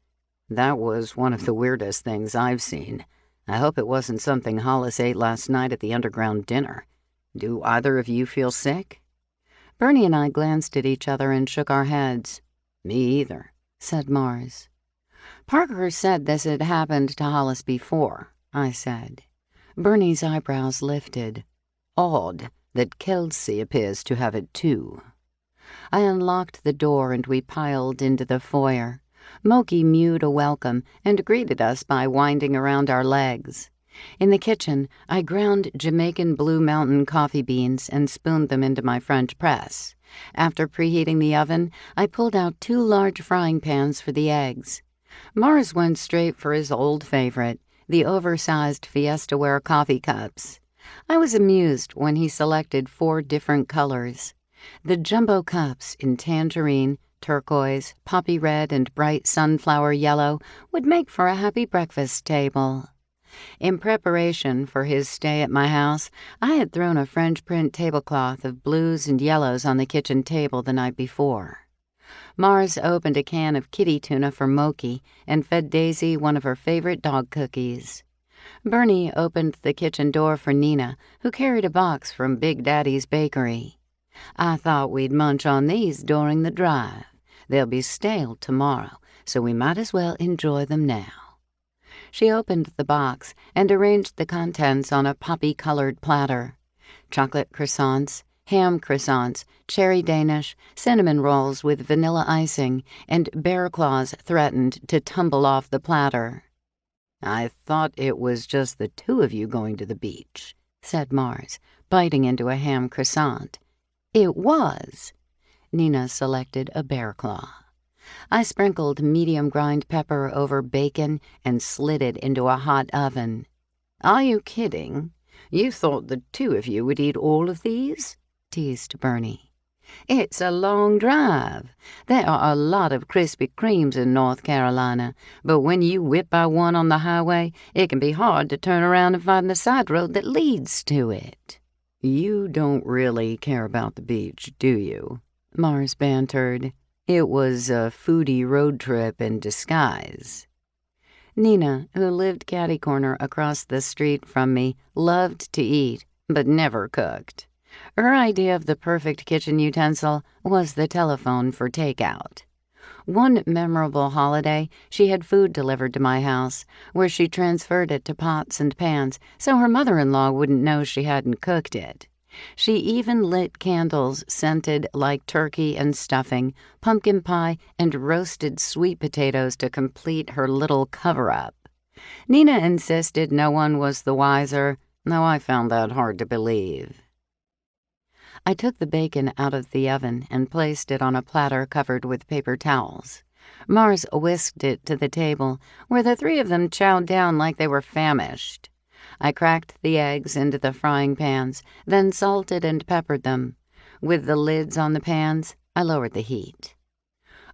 B: "That was one of the weirdest things I've seen. I hope it wasn't something Hollis ate last night at the underground dinner. Do either of you feel sick?" Bernie and I glanced at each other and shook our heads. "Me either," said Mars. "Parker said this had happened to Hollis before," I said. Bernie's eyebrows lifted. "Odd that Kelsey appears to have it too." I unlocked the door and we piled into the foyer. Moki mewed a welcome and greeted us by winding around our legs. In the kitchen, I ground Jamaican Blue Mountain coffee beans and spooned them into my French press. After preheating the oven, I pulled out 2 large frying pans for the eggs. Mars went straight for his old favorite, the oversized Fiesta-ware coffee cups. I was amused when he selected 4 different colors. The jumbo cups in tangerine, turquoise, poppy red, and bright sunflower yellow would make for a happy breakfast table. In preparation for his stay at my house, I had thrown a French print tablecloth of blues and yellows on the kitchen table the night before. Mars opened a can of kitty tuna for Moki and fed Daisy one of her favorite dog cookies. Bernie opened the kitchen door for Nina, who carried a box from Big Daddy's bakery. I thought we'd munch on these during the drive. They'll be stale tomorrow, so we might as well enjoy them now. She opened the box and arranged the contents on a poppy-colored platter. Chocolate croissants, ham croissants, cherry Danish, cinnamon rolls with vanilla icing, and bear claws threatened to tumble off the platter. "I thought it was just the two of you going to the beach," said Mars, biting into a ham croissant. "It was." Nina selected a bear claw. I sprinkled medium grind pepper over bacon and slid it into a hot oven. "Are you kidding? You thought the two of you would eat all of these?" teased Bernie. "It's a long drive. There are a lot of Krispy Kremes in North Carolina, but when you whip by one on the highway, it can be hard to turn around and find the side road that leads to it." "You don't really care about the beach, do you?" Mars bantered. It was a foodie road trip in disguise. Nina, who lived catty-corner across the street from me, loved to eat, but never cooked. Her idea of the perfect kitchen utensil was the telephone for takeout. One memorable holiday, she had food delivered to my house, where she transferred it to pots and pans so her mother-in-law wouldn't know she hadn't cooked it. She even lit candles scented like turkey and stuffing, pumpkin pie, and roasted sweet potatoes to complete her little cover-up. Nina insisted no one was the wiser, though I found that hard to believe. I took the bacon out of the oven and placed it on a platter covered with paper towels. Mars whisked it to the table, where the three of them chowed down like they were famished. I cracked the eggs into the frying pans, then salted and peppered them. With the lids on the pans, I lowered the heat.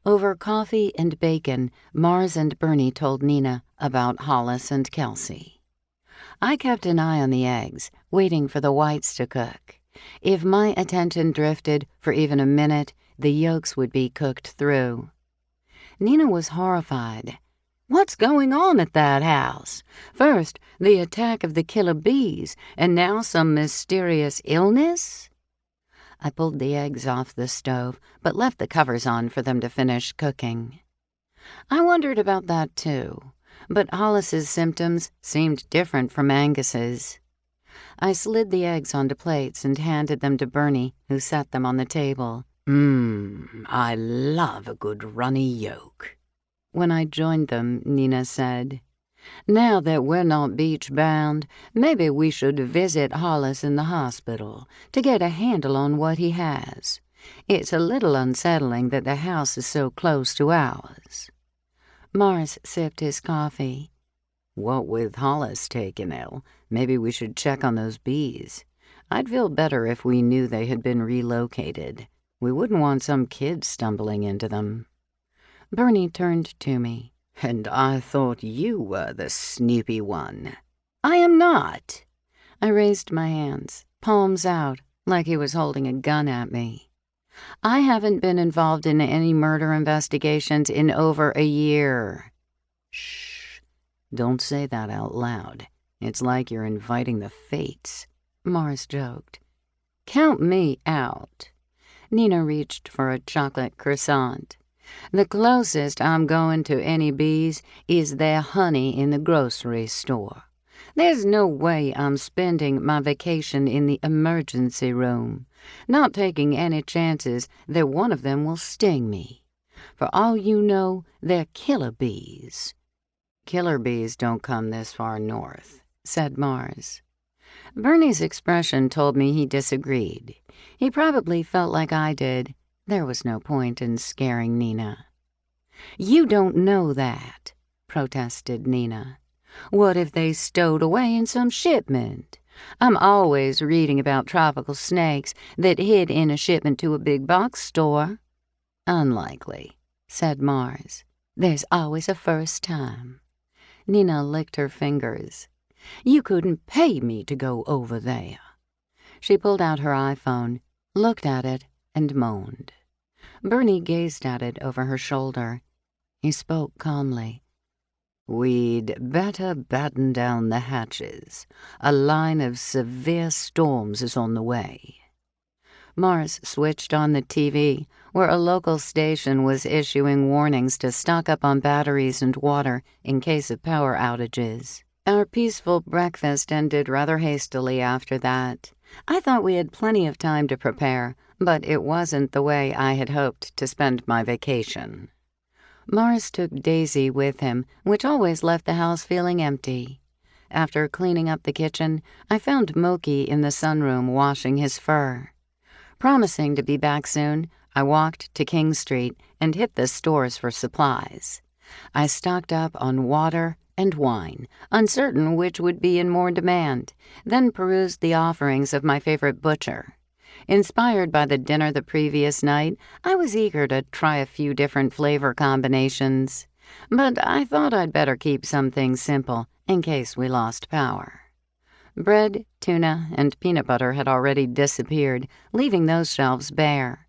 B: Over coffee and bacon, Mars and Bernie told Nina about Hollis and Kelsey. I kept an eye on the eggs, waiting for the whites to cook. If my attention drifted for even a minute, the yolks would be cooked through. Nina was horrified. "What's going on at that house? First, the attack of the killer bees, and now some mysterious illness?" I pulled the eggs off the stove, but left the covers on for them to finish cooking. I wondered about that too, but Hollis's symptoms seemed different from Angus's. I slid the eggs onto plates and handed them to Bernie, who set them on the table. I love a good runny yolk." When I joined them, Nina said, "Now that we're not beach-bound, maybe we should visit Hollis in the hospital to get a handle on what he has. It's a little unsettling that the house is so close to ours." Mars sipped his coffee. "What with Hollis taking ill, maybe we should check on those bees. I'd feel better if we knew they had been relocated. We wouldn't want some kid stumbling into them." Bernie turned to me. "And I thought you were the snoopy one." "I am not." I raised my hands, palms out, like he was holding a gun at me. "I haven't been involved in any murder investigations in over a year." "Shh. Don't say that out loud. It's like you're inviting the fates," Mars joked. "Count me out." Nina reached for a chocolate croissant. "The closest I'm going to any bees is their honey in the grocery store. There's no way I'm spending my vacation in the emergency room, not taking any chances that one of them will sting me. For all you know, they're killer bees." "Killer bees don't come this far north," said Mars. Bernie's expression told me he disagreed. He probably felt like I did. There was no point in scaring Nina. "You don't know that," protested Nina. "What if they stowed away in some shipment? I'm always reading about tropical snakes that hid in a shipment to a big box store." "Unlikely," said Mars. "There's always a first time." Nina licked her fingers. You couldn't pay me to go over there." She pulled out her iPhone, looked at it, and moaned. Bernie gazed at it over her shoulder. He spoke calmly. "We'd better batten down the hatches. A line of severe storms is on the way." Mars switched on the TV, where a local station was issuing warnings to stock up on batteries and water in case of power outages. Our peaceful breakfast ended rather hastily after that. I thought we had plenty of time to prepare, but it wasn't the way I had hoped to spend my vacation. Mars took Daisy with him, which always left the house feeling empty. After cleaning up the kitchen, I found Moki in the sunroom washing his fur. Promising to be back soon, I walked to King Street and hit the stores for supplies. I stocked up on water and wine, uncertain which would be in more demand, then perused the offerings of my favorite butcher. Inspired by the dinner the previous night, I was eager to try a few different flavor combinations. But I thought I'd better keep some things simple in case we lost power. Bread, tuna, and peanut butter had already disappeared, leaving those shelves bare.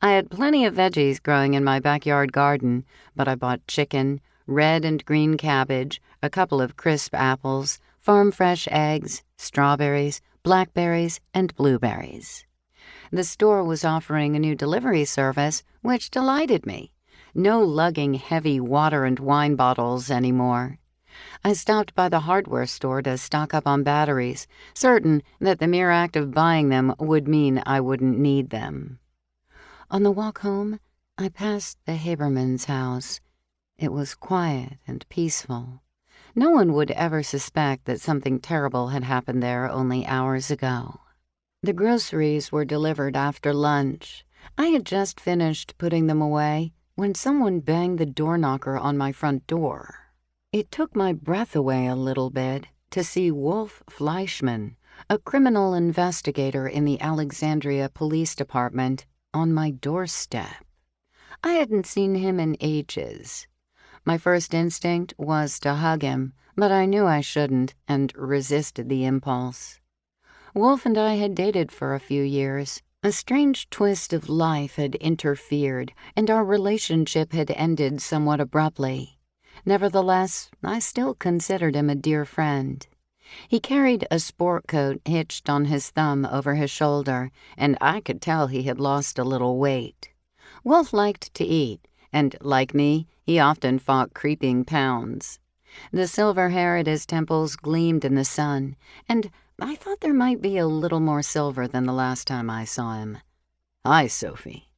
B: I had plenty of veggies growing in my backyard garden, but I bought chicken, red and green cabbage, a couple of crisp apples, farm-fresh eggs, strawberries, blackberries, and blueberries. The store was offering a new delivery service, which delighted me. No lugging heavy water and wine bottles anymore. I stopped by the hardware store to stock up on batteries, certain that the mere act of buying them would mean I wouldn't need them. On the walk home, I passed the Habermans' house. It was quiet and peaceful. No one would ever suspect that something terrible had happened there only hours ago. The groceries were delivered after lunch. I had just finished putting them away when someone banged the door knocker on my front door. It took my breath away a little bit to see Wolf Fleischman, a criminal investigator in the Alexandria Police Department, on my doorstep. I hadn't seen him in ages. My first instinct was to hug him, but I knew I shouldn't and resisted the impulse. Wolf and I had dated for a few years. A strange twist of life had interfered, and our relationship had ended somewhat abruptly. Nevertheless, I still considered him a dear friend. He carried a sport coat hitched on his thumb over his shoulder, and I could tell he had lost a little weight. Wolf liked to eat, and, like me, he often fought creeping pounds. The silver hair at his temples gleamed in the sun, and I thought there might be a little more silver than the last time I saw him. "Hi, Sophie."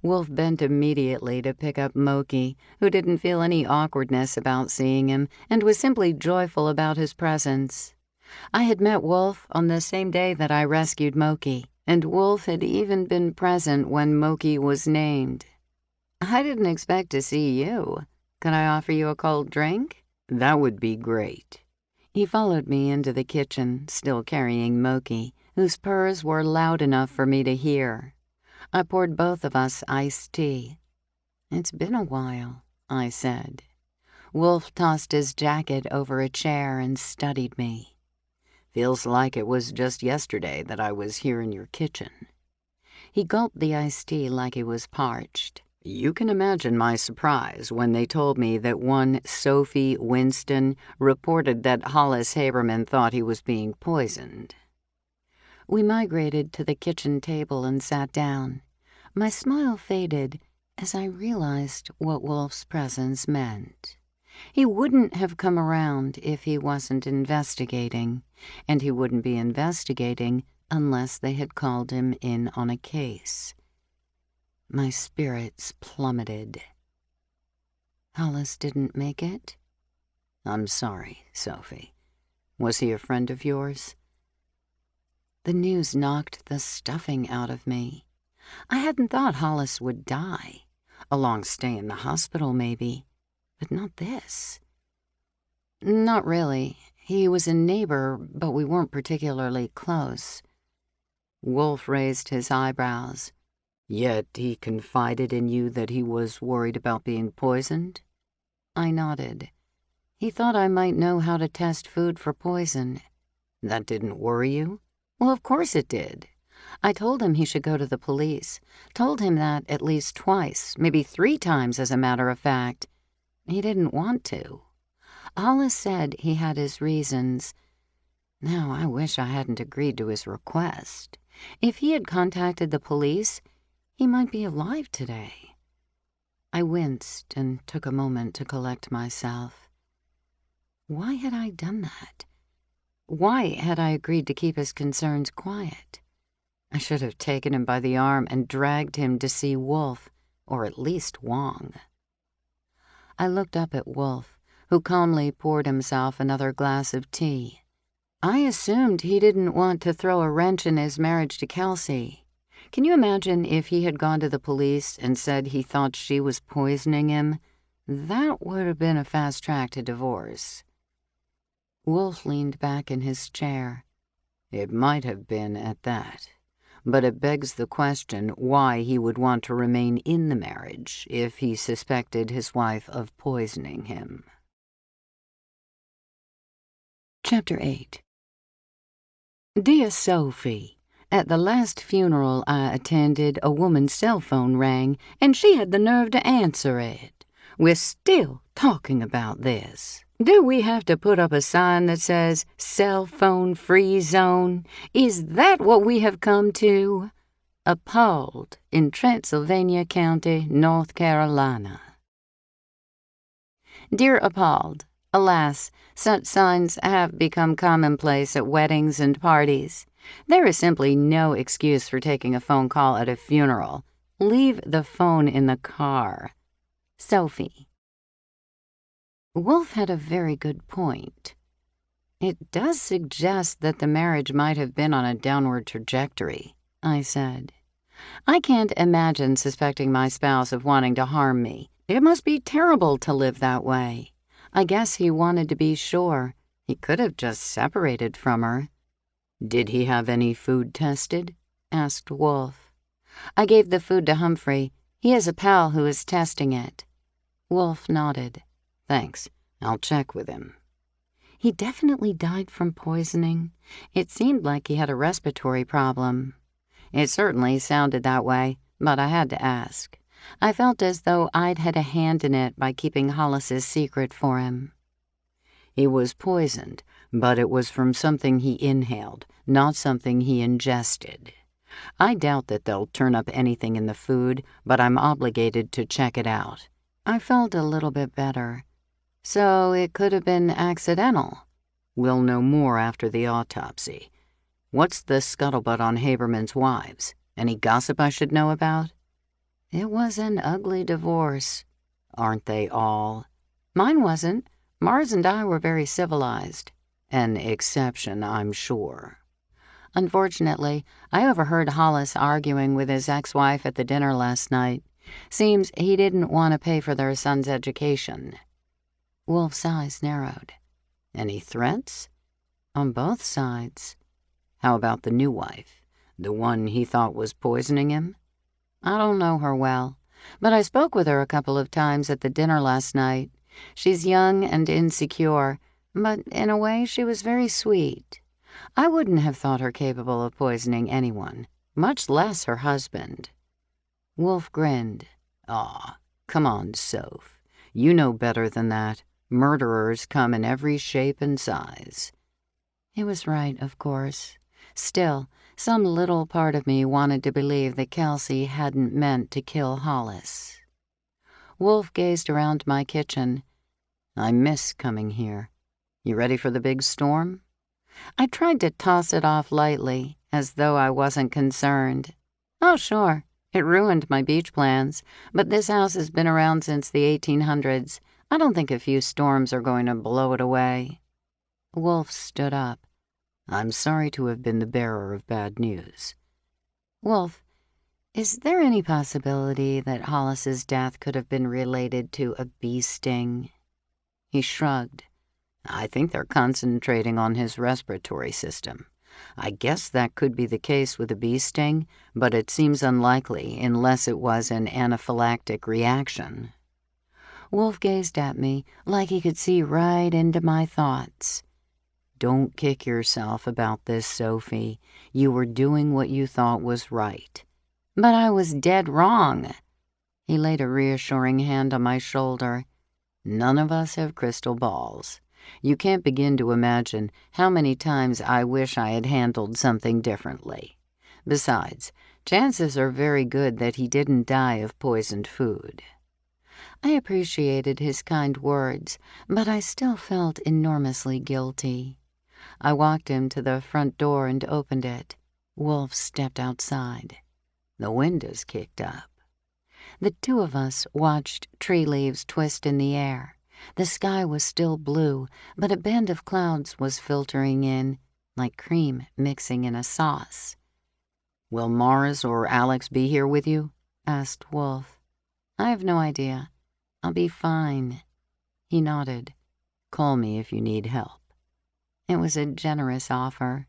B: Wolf bent immediately to pick up Moki, who didn't feel any awkwardness about seeing him and was simply joyful about his presence. I had met Wolf on the same day that I rescued Moki, and Wolf had even been present when Moki was named. "I didn't expect to see you. Could I offer you a cold drink?" "That would be great." He followed me into the kitchen, still carrying Moki, whose purrs were loud enough for me to hear. I poured both of us iced tea. "It's been a while," I said. Wolf tossed his jacket over a chair and studied me. "Feels like it was just yesterday that I was here in your kitchen." He gulped the iced tea like he was parched. "You can imagine my surprise when they told me that one Sophie Winston reported that Hollis Haberman thought he was being poisoned." We migrated to the kitchen table and sat down. My smile faded as I realized what Wolf's presence meant. He wouldn't have come around if he wasn't investigating, and he wouldn't be investigating unless they had called him in on a case. My spirits plummeted. "Hollis didn't make it?" "I'm sorry, Sophie. Was he a friend of yours?" The news knocked the stuffing out of me. I hadn't thought Hollis would die. A long stay in the hospital, maybe, but not this. "Not really. He was a neighbor, but we weren't particularly close." Wolf raised his eyebrows. "Yet he confided in you that he was worried about being poisoned?" I nodded. He thought I might know how to test food for poison.
C: That didn't worry you?
B: Well, of course it did. I told him he should go to the police. Told him that at least twice, maybe 3 times as a matter of fact. He didn't want to. Hollis said he had his reasons. Now, I wish I hadn't agreed to his request. If he had contacted the police, he might be alive today. I winced and took a moment to collect myself. Why had I done that? Why had I agreed to keep his concerns quiet? I should have taken him by the arm and dragged him to see Wolf, or at least Wong. I looked up at Wolf, who calmly poured himself another glass of tea. I assumed he didn't want to throw a wrench in his marriage to Kelsey. Can you imagine if he had gone to the police and said he thought she was poisoning him? That would have been a fast track to divorce. Wolf leaned back in his chair.
C: It might have been at that, but it begs the question why he would want to remain in the marriage if he suspected his wife of poisoning him.
B: Chapter 8. Dear Sophie, at the last funeral I attended, a woman's cell phone rang, and she had the nerve to answer it. We're still talking about this. Do we have to put up a sign that says, cell phone free zone? Is that what we have come to? Appalled in Transylvania County, North Carolina. Dear Appalled, alas, such signs have become commonplace at weddings and parties. There is simply no excuse for taking a phone call at a funeral. Leave the phone in the car. Sophie. Wolf had a very good point. It does suggest that the marriage might have been on a downward trajectory, I said. I can't imagine suspecting my spouse of wanting to harm me. It must be terrible to live that way. I guess he wanted to be sure. He could have just separated from her.
C: Did he have any food tested?
B: Asked Wolf. I gave the food to Humphrey. He has a pal who is testing it. Wolf nodded.
C: Thanks. I'll check with him.
B: He definitely died from poisoning. It seemed like he had a respiratory problem. It certainly sounded that way, but I had to ask. I felt as though I'd had a hand in it by keeping Hollis's secret for him.
C: He was poisoned, but it was from something he inhaled, not something he ingested. I doubt that they'll turn up anything in the food, but I'm obligated to check it out.
B: I felt a little bit better. So it could have been accidental.
C: We'll know more after the autopsy. What's the scuttlebutt on Haberman's wives? Any gossip I should know about?
B: It was an ugly divorce.
C: Aren't they all?
B: Mine wasn't. Mars and I were very civilized.
C: An exception, I'm sure.
B: Unfortunately, I overheard Hollis arguing with his ex-wife at the dinner last night. Seems he didn't want to pay for their son's education. Wolf's eyes narrowed.
C: Any threats?
B: On both sides.
C: How about the new wife? The one he thought was poisoning him?
B: I don't know her well, but I spoke with her a couple of times at the dinner last night. She's young and insecure, but in a way she was very sweet. I wouldn't have thought her capable of poisoning anyone, much less her husband. Wolf grinned.
C: Aw, come on, Soph. You know better than that. Murderers come in every shape and size.
B: He was right, of course. Still, some little part of me wanted to believe that Kelsey hadn't meant to kill Hollis. Wolf gazed around my kitchen.
C: I miss coming here. You ready for the big storm?
B: I tried to toss it off lightly, as though I wasn't concerned. Oh, sure. It ruined my beach plans, but this house has been around since the 1800s. I don't think a few storms are going to blow it away. Wolf stood up.
C: I'm sorry to have been the bearer of bad news.
B: Wolf, is there any possibility that Hollis's death could have been related to a bee sting?
C: He shrugged. I think they're concentrating on his respiratory system. I guess that could be the case with a bee sting, but it seems unlikely unless it was an anaphylactic reaction.
B: Wolf gazed at me like he could see right into my thoughts.
C: "Don't kick yourself about this, Sophie. You were doing what you thought was right."
B: "But I was dead wrong." He laid a reassuring hand on my shoulder.
C: "None of us have crystal balls. You can't begin to imagine how many times I wish I had handled something differently. Besides, chances are very good that he didn't die of poisoned food."
B: I appreciated his kind words, but I still felt enormously guilty. I walked him to the front door and opened it. Wolf stepped outside.
C: "The wind has kicked up."
B: The two of us watched tree leaves twist in the air. The sky was still blue, but a band of clouds was filtering in, like cream mixing in a sauce.
C: "Will Mars or Alex be here with you?"
B: asked Wolf. "I have no idea. I'll be fine." He nodded.
C: "Call me if you need help."
B: It was a generous offer.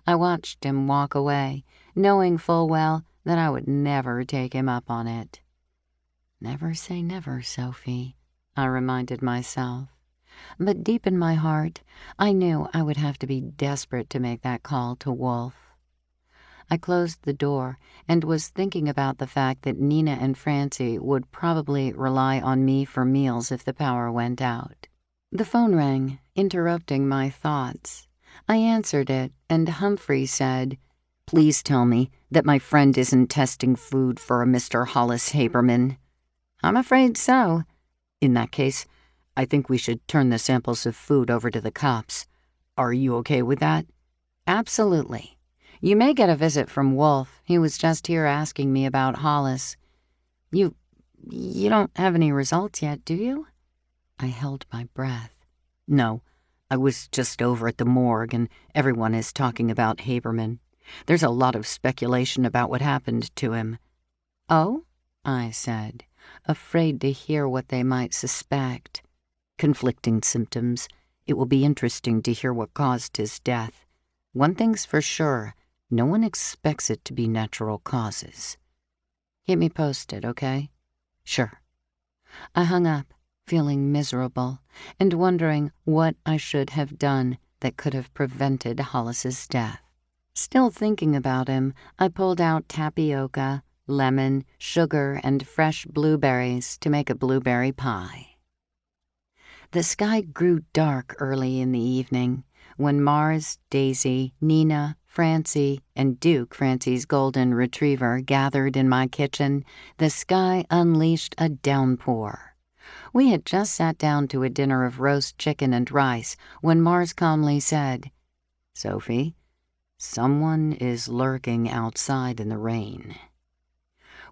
B: I watched him walk away, knowing full well that I would never take him up on it. "Never say never, Sophie," I reminded myself. But deep in my heart, I knew I would have to be desperate to make that call to Wolf. I closed the door and was thinking about the fact that Nina and Francie would probably rely on me for meals if the power went out. The phone rang, interrupting my thoughts. I answered it, and Humphrey said,
C: "Please tell me that my friend isn't testing food for a Mr. Hollis Haberman."
B: "I'm afraid so."
C: "In that case, I think we should turn the samples of food over to the cops. Are you okay with that?"
B: "Absolutely. You may get a visit from Wolf. He was just here asking me about Hollis. You don't have any results yet, do you?" I held my breath.
C: "No. I was just over at the morgue, and everyone is talking about Haberman. There's a lot of speculation about what happened to him."
B: "Oh?" I said, afraid to hear what they might suspect.
C: "Conflicting symptoms. It will be interesting to hear what caused his death. One thing's for sure, no one expects it to be natural causes."
B: "Keep me posted, okay?"
C: "Sure."
B: I hung up, feeling miserable, and wondering what I should have done that could have prevented Hollis's death. Still thinking about him, I pulled out tapioca, lemon, sugar, and fresh blueberries to make a blueberry pie. The sky grew dark early in the evening when Mars, Daisy, Nina, Francie, and Duke, Francie's golden retriever, gathered in my kitchen. The sky unleashed a downpour. We had just sat down to a dinner of roast chicken and rice when Mars calmly said,
C: "Sophie, someone is lurking outside in the rain."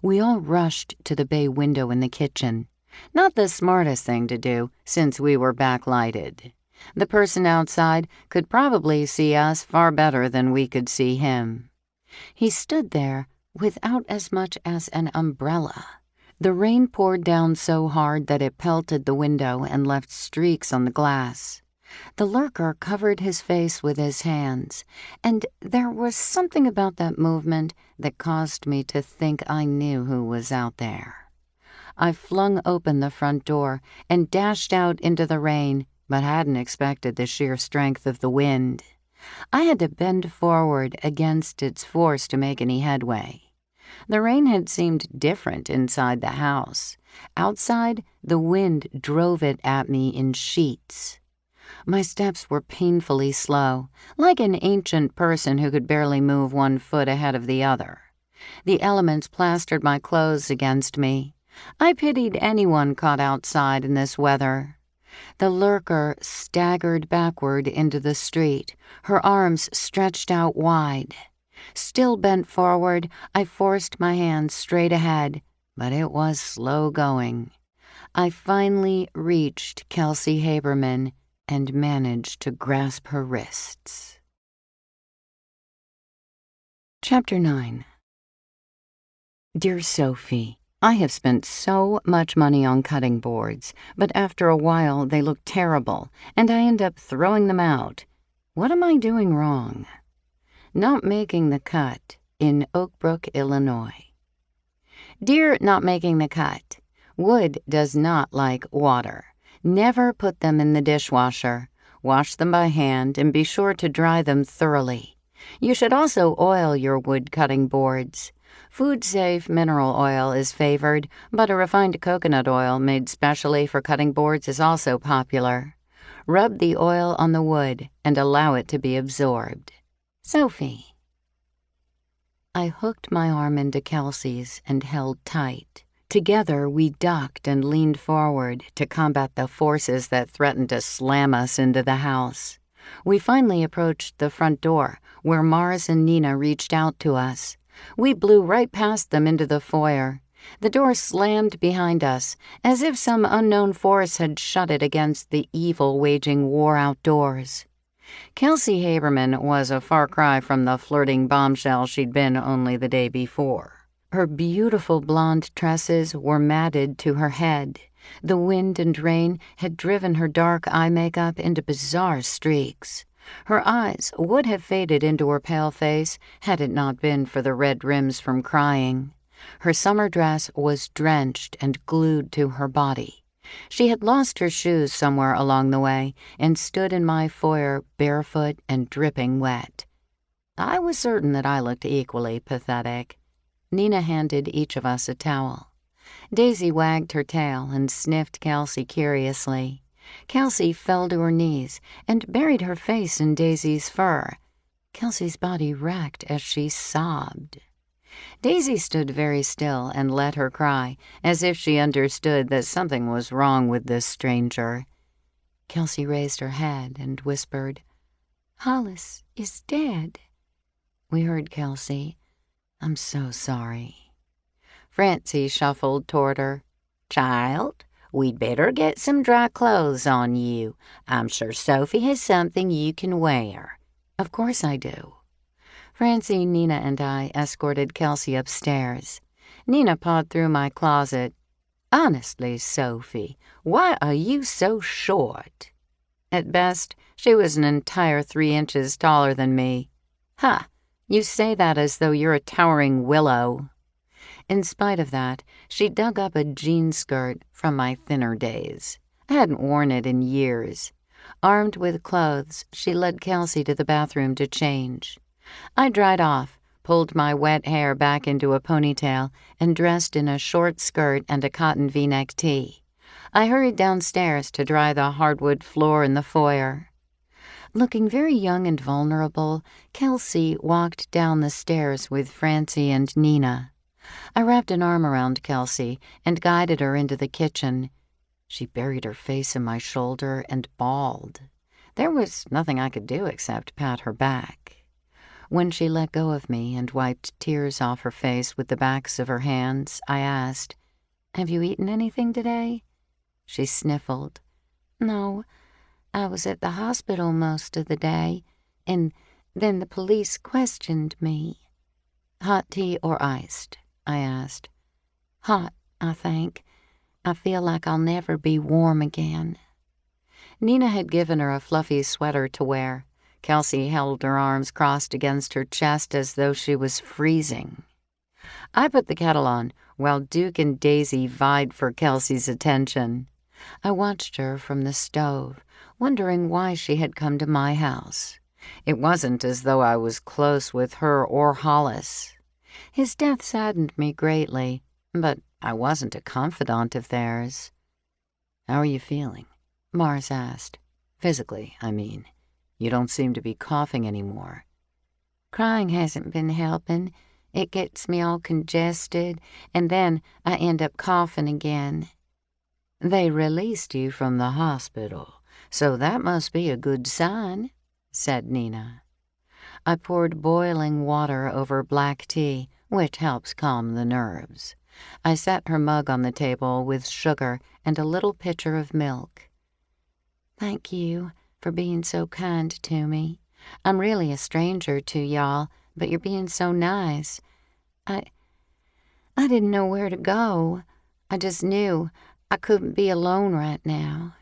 B: We all rushed to the bay window in the kitchen. Not the smartest thing to do, since we were backlighted. The person outside could probably see us far better than we could see him. He stood there without as much as an umbrella. The rain poured down so hard that it pelted the window and left streaks on the glass. The lurker covered his face with his hands, and there was something about that movement that caused me to think I knew who was out there. I flung open the front door and dashed out into the rain, but hadn't expected the sheer strength of the wind. I had to bend forward against its force to make any headway. The rain had seemed different inside the house. Outside, the wind drove it at me in sheets. My steps were painfully slow, like an ancient person who could barely move one foot ahead of the other. The elements plastered my clothes against me. I pitied anyone caught outside in this weather. The lurker staggered backward into the street, her arms stretched out wide. Still bent forward, I forced my hands straight ahead, but it was slow going. I finally reached Kelsey Haberman and managed to grasp her wrists. Chapter 9. Dear Sophie, I have spent so much money on cutting boards, but after a while they look terrible, and I end up throwing them out. What am I doing wrong? Not making the cut in Oak Brook, Illinois. Dear Not Making the Cut, Wood does not like water. Never put them in the dishwasher. Wash them by hand and be sure to dry them thoroughly. You should also oil your wood cutting boards. Food-safe mineral oil is favored, but a refined coconut oil made specially for cutting boards is also popular. Rub the oil on the wood and allow it to be absorbed. Sophie. I hooked my arm into Kelsey's and held tight. Together, we ducked and leaned forward to combat the forces that threatened to slam us into the house. We finally approached the front door, where Mars and Nina reached out to us. We blew right past them into the foyer. The door slammed behind us, as if some unknown force had shut it against the evil waging war outdoors. Kelsey Haberman was a far cry from the flirting bombshell she'd been only the day before. Her beautiful blonde tresses were matted to her head. The wind and rain had driven her dark eye makeup into bizarre streaks. Her eyes would have faded into her pale face had it not been for the red rims from crying. Her summer dress was drenched and glued to her body. She had lost her shoes somewhere along the way and stood in my foyer barefoot and dripping wet. I was certain that I looked equally pathetic. Nina handed each of us a towel. Daisy wagged her tail and sniffed Kelsey curiously. Kelsey fell to her knees and buried her face in Daisy's fur. Kelsey's body racked as she sobbed. Daisy stood very still and let her cry, as if she understood that something was wrong with this stranger. Kelsey raised her head and whispered, "Hollis is dead." We heard Kelsey. "I'm so sorry." Francie shuffled toward her. "Child, we'd better get some dry clothes on you. I'm sure Sophie has something you can wear." "Of course I do." Francie, Nina, and I escorted Kelsey upstairs. Nina pawed through my closet. "Honestly, Sophie, why are you so short?" At best, she was an entire 3 inches taller than me. "Ha! You say that as though you're a towering willow." In spite of that, she dug up a jean skirt from my thinner days. I hadn't worn it in years. Armed with clothes, she led Kelsey to the bathroom to change. I dried off, pulled my wet hair back into a ponytail, and dressed in a short skirt and a cotton V-neck tee. I hurried downstairs to dry the hardwood floor in the foyer. Looking very young and vulnerable, Kelsey walked down the stairs with Francie and Nina. I wrapped an arm around Kelsey and guided her into the kitchen. She buried her face in my shoulder and bawled. There was nothing I could do except pat her back. When she let go of me and wiped tears off her face with the backs of her hands, I asked, "Have you eaten anything today?" She sniffled. "No, I was at the hospital most of the day, and then the police questioned me." "Hot tea or iced?" I asked. "Hot, I think. I feel like I'll never be warm again." Nina had given her a fluffy sweater to wear. Kelsey held her arms crossed against her chest as though she was freezing. I put the kettle on while Duke and Daisy vied for Kelsey's attention. I watched her from the stove, wondering why she had come to my house. It wasn't as though I was close with her or Hollis. His death saddened me greatly, but I wasn't a confidant of theirs. "How are you feeling?" Mars asked. "Physically, I mean. You don't seem to be coughing anymore." "Crying hasn't been helping. It gets me all congested, and then I end up coughing again." "They released you from the hospital, so that must be a good sign," said Nina. I poured boiling water over black tea, which helps calm the nerves. I set her mug on the table with sugar and a little pitcher of milk. "Thank you for being so kind to me. I'm really a stranger to y'all, but you're being so nice. I didn't know where to go. I just knew I couldn't be alone right now."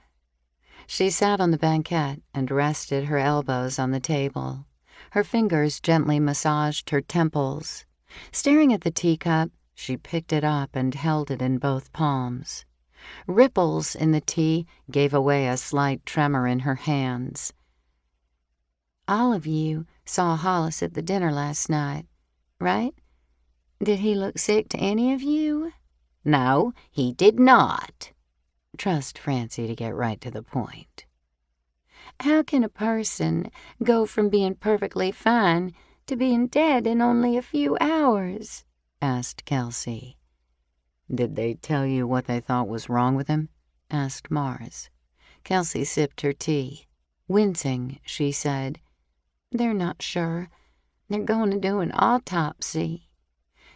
B: She sat on the banquette and rested her elbows on the table. Her fingers gently massaged her temples. Staring at the teacup, she picked it up and held it in both palms. Ripples in the tea gave away a slight tremor in her hands. "All of you saw Hollis at the dinner last night, right? Did he look sick to any of you?"
A: "No, he did not."
B: Trust Francie to get right to the point. "How can a person go from being perfectly fine to being dead in only a few hours?" asked Kelsey.
C: "Did they tell you what they thought was wrong with him?" asked Mars.
B: Kelsey sipped her tea. Wincing, she said, "They're not sure. They're going to do an autopsy."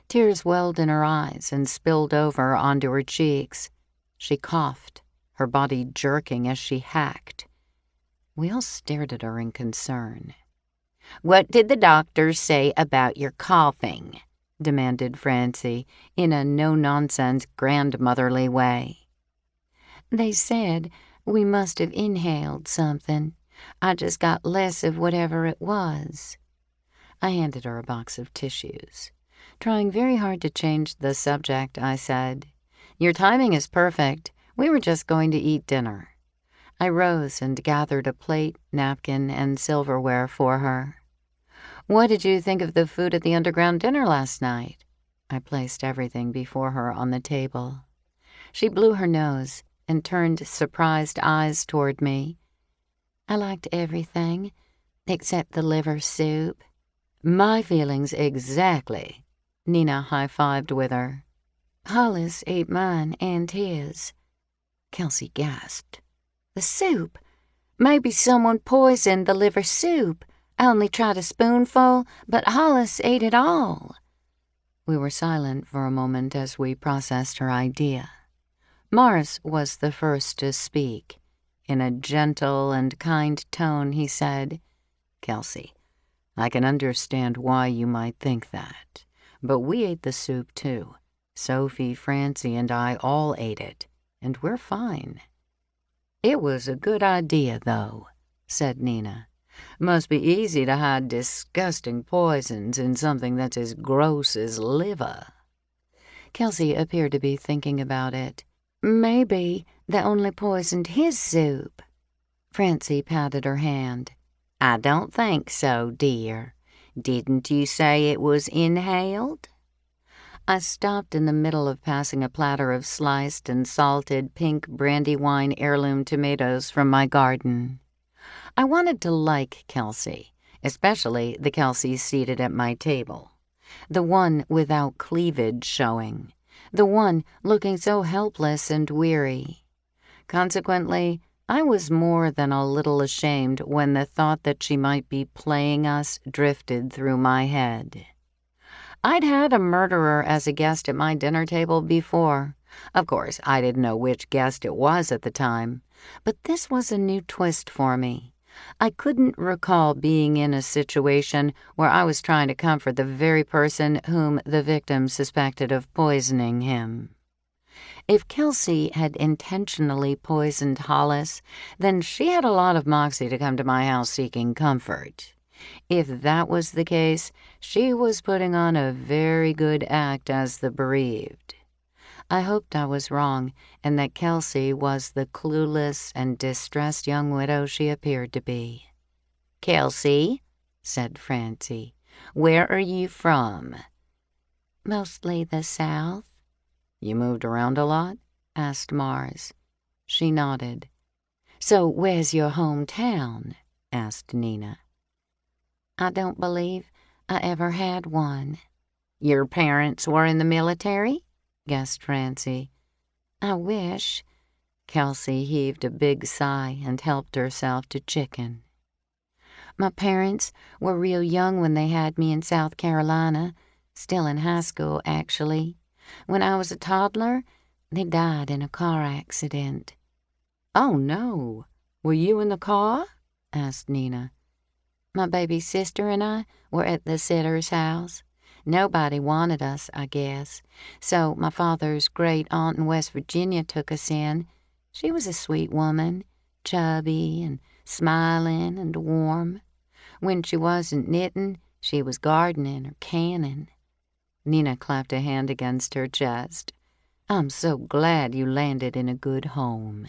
B: Tears welled in her eyes and spilled over onto her cheeks. She coughed, her body jerking as she hacked. We all stared at her in concern.
A: "What did the doctors say about your coughing?"
B: demanded Francie in a no-nonsense grandmotherly way. "They said we must have inhaled something. I just got less of whatever it was." I handed her a box of tissues. Trying very hard to change the subject, I said, "Your timing is perfect. We were just going to eat dinner." I rose and gathered a plate, napkin, and silverware for her. "What did you think of the food at the underground dinner last night?" I placed everything before her on the table. She blew her nose and turned surprised eyes toward me. "I liked everything, except the liver soup."
C: "My feelings exactly." Nina high-fived with her.
B: "Hollis ate mine and his."
C: Kelsey gasped.
B: "The soup? Maybe someone poisoned the liver soup. I only tried a spoonful, but Hollis ate it all."
C: We were silent for a moment as we processed her idea. Mars was the first to speak. In a gentle and kind tone, he said, "Kelsey, I can understand why you might think that, but we ate the soup too. Sophie, Francie, and I all ate it, and we're fine." "It was a good idea, though," said Nina. "Must be easy to hide disgusting poisons in something that's as gross as liver."
B: Kelsey appeared to be thinking about it. "Maybe they only poisoned his soup." Francie patted her hand.
A: "I don't think so, dear. Didn't you say it was inhaled?"
B: I stopped in the middle of passing a platter of sliced and salted pink Brandywine heirloom tomatoes from my garden. I wanted to like Kelsey, especially the Kelsey seated at my table. The one without cleavage showing. The one looking so helpless and weary. Consequently, I was more than a little ashamed when the thought that she might be playing us drifted through my head. I'd had a murderer as a guest at my dinner table before. Of course, I didn't know which guest it was at the time, but this was a new twist for me. I couldn't recall being in a situation where I was trying to comfort the very person whom the victim suspected of poisoning him. If Kelsey had intentionally poisoned Hollis, then she had a lot of moxie to come to my house seeking comfort. If that was the case, she was putting on a very good act as the bereaved. I hoped I was wrong, and that Kelsey was the clueless and distressed young widow she appeared to be.
A: "Kelsey," said Francie, "where are you from?"
B: "Mostly the South."
C: "You moved around a lot?" asked Mars. She nodded.
B: "So where's your hometown?" asked Nina. "I don't believe I ever had one."
A: "Your parents were in the military?"
B: guessed Francie. "I wish." Kelsey heaved a big sigh and helped herself to chicken. "My parents were real young when they had me in South Carolina, still in high school, actually. When I was a toddler, they died in a car accident."
C: "Oh, no. Were you in the car?" asked Nina.
B: "My baby sister and I were at the sitter's house. Nobody wanted us, I guess, so my father's great aunt in West Virginia took us in. She was a sweet woman, chubby and smiling and warm. When she wasn't knitting, she was gardening or canning." Nina clapped a hand against her chest.
A: I'm so glad you landed in a good home."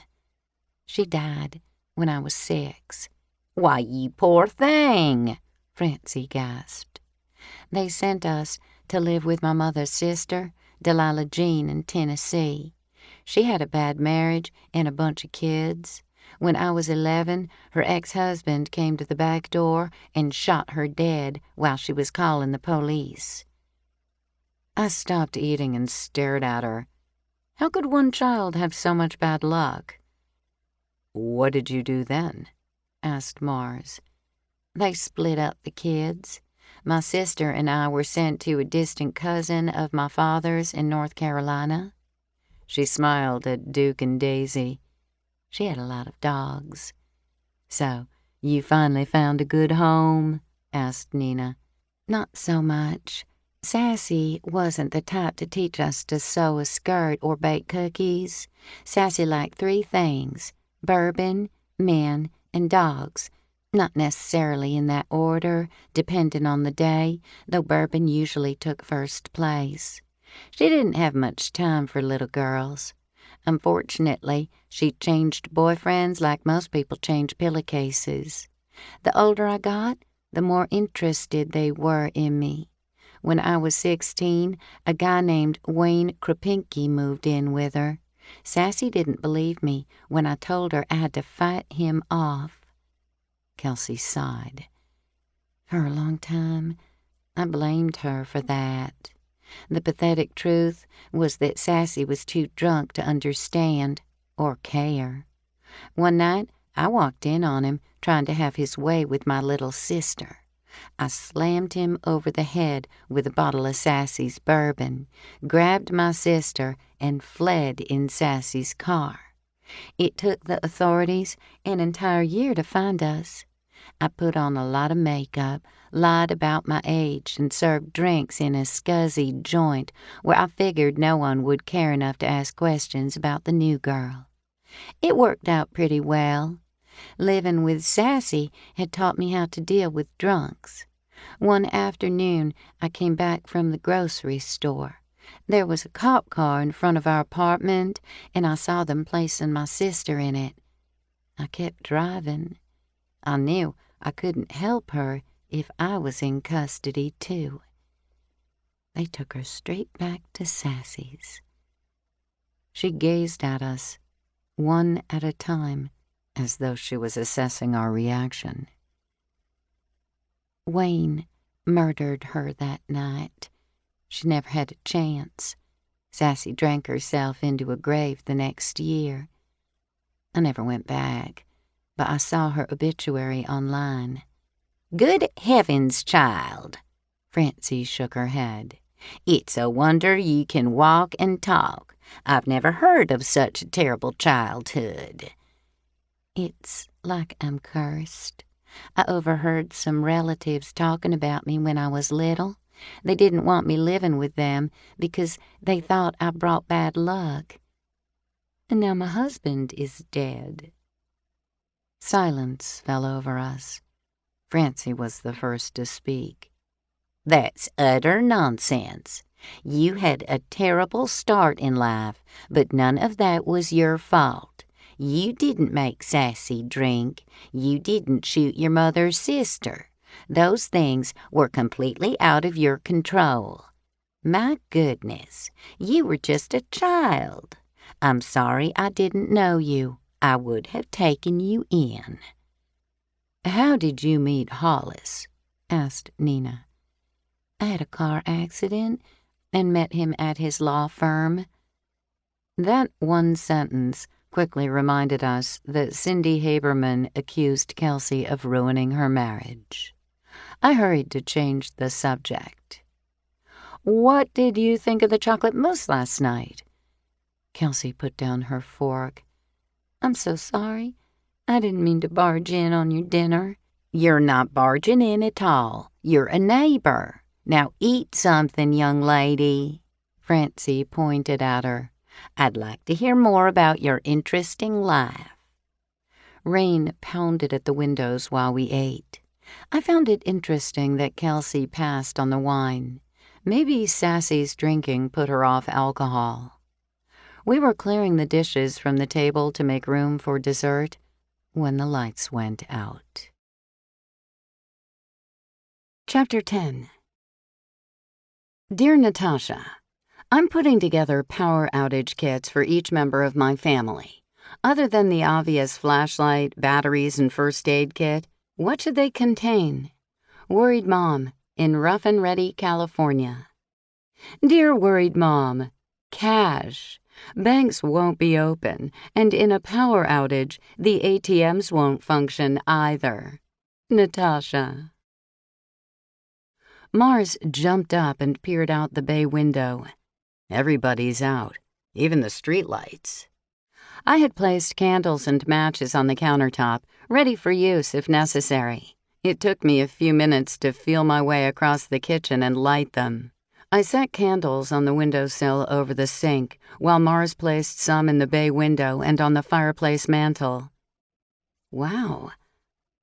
B: "She died when I was 6.
A: "Why, you poor thing,"
B: Francie gasped. "They sent us to live with my mother's sister, Delilah Jean, in Tennessee. She had a bad marriage and a bunch of kids. When I was 11, her ex-husband came to the back door and shot her dead while she was calling the police." I stopped eating and stared at her. How could one child have so much bad luck? "What did you do then?" asked Mars. "They split up the kids. My sister and I were sent to a distant cousin of my father's in North Carolina." She smiled at Duke and Daisy. She had a lot of dogs. "So, you finally found a good home?" asked Nina. "Not so much. Sassy wasn't the type to teach us to sew a skirt or bake cookies. Sassy liked 3 things: bourbon, men, and dogs. Not necessarily in that order, depending on the day, though bourbon usually took first place. She didn't have much time for little girls. Unfortunately, she changed boyfriends like most people change pillowcases. The older I got, the more interested they were in me. When I was 16, a guy named Wayne Krapinski moved in with her. Sassy didn't believe me when I told her I had to fight him off." Kelsey sighed. For a long time, I blamed her for that. The pathetic truth was that Sassy was too drunk to understand or care. One night, I walked in on him trying to have his way with my little sister. I slammed him over the head with a bottle of Sassy's bourbon, grabbed my sister, and fled in Sassy's car. It took the authorities an entire year to find us. I put on a lot of makeup, lied about my age, and served drinks in a scuzzy joint where I figured no one would care enough to ask questions about the new girl. It worked out pretty well. Living with Sassy had taught me how to deal with drunks. One afternoon, I came back from the grocery store. There was a cop car in front of our apartment, and I saw them placing my sister in it. I kept driving. I knew I couldn't help her if I was in custody, too. They took her straight back to Sassy's. She gazed at us, one at a time, as though she was assessing our reaction. "Wayne murdered her that night. She never had a chance. Sassy drank herself into a grave the next year. I never went back, but I saw her obituary online."
A: "Good heavens, child," Francie shook her head. "It's a wonder you can walk and talk. I've never heard of such a terrible childhood."
B: "It's like I'm cursed. I overheard some relatives talking about me when I was little. They didn't want me living with them because they thought I brought bad luck. And now my husband is dead." Silence fell over us. Francie was the first to speak.
A: "That's utter nonsense. You had a terrible start in life, but none of that was your fault. You didn't make Sassy drink. You didn't shoot your mother's sister. Those things were completely out of your control. My goodness, you were just a child. I'm sorry I didn't know you. I would have taken you in."
B: "How did you meet Hollis?" asked Nina. "I had a car accident and met him at his law firm." That one sentence quickly reminded us that Cindy Haberman accused Kelsey of ruining her marriage. I hurried to change the subject. "What did you think of the chocolate mousse last night?" Kelsey put down her fork. "I'm so sorry. I didn't mean to barge in on your dinner."
A: "You're not barging in at all. You're a neighbor. Now eat something, young lady." Francie pointed at her. "I'd like to hear more about your interesting life."
B: Rain pounded at the windows while we ate. I found it interesting that Kelsey passed on the wine. Maybe Sassy's drinking put her off alcohol. We were clearing the dishes from the table to make room for dessert when the lights went out. Chapter 10. Dear Natasha, I'm putting together power outage kits for each member of my family. Other than the obvious flashlight, batteries, and first aid kit, what should they contain? Worried Mom, in Rough and Ready, California. Dear Worried Mom, cash. Banks won't be open, and in a power outage, the ATMs won't function either. Natasha. Mars jumped up and peered out the bay window. Everybody's out, even the streetlights. I had placed candles and matches on the countertop, ready for use if necessary. It took me a few minutes to feel my way across the kitchen and light them. I set candles on the windowsill over the sink, while Mars placed some in the bay window and on the fireplace mantel. Wow,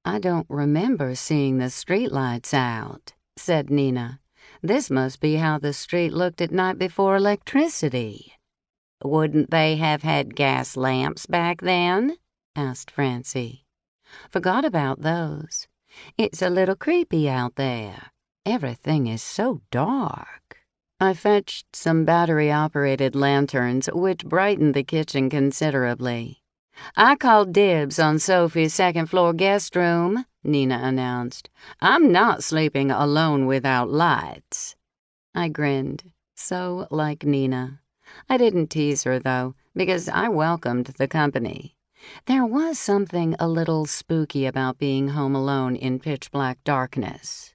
B: I don't remember seeing the streetlights out, said Nina. This must be how the street looked at night before electricity.
A: Wouldn't they have had gas lamps back then?
B: Asked Francie. Forgot about those. It's a little creepy out there. Everything is so dark. I fetched some battery-operated lanterns, which brightened the kitchen considerably. I called dibs on Sophie's second-floor guest room, Nina announced. I'm not sleeping alone without lights. I grinned, so like Nina. I didn't tease her, though, because I welcomed the company. There was something a little spooky about being home alone in pitch-black darkness.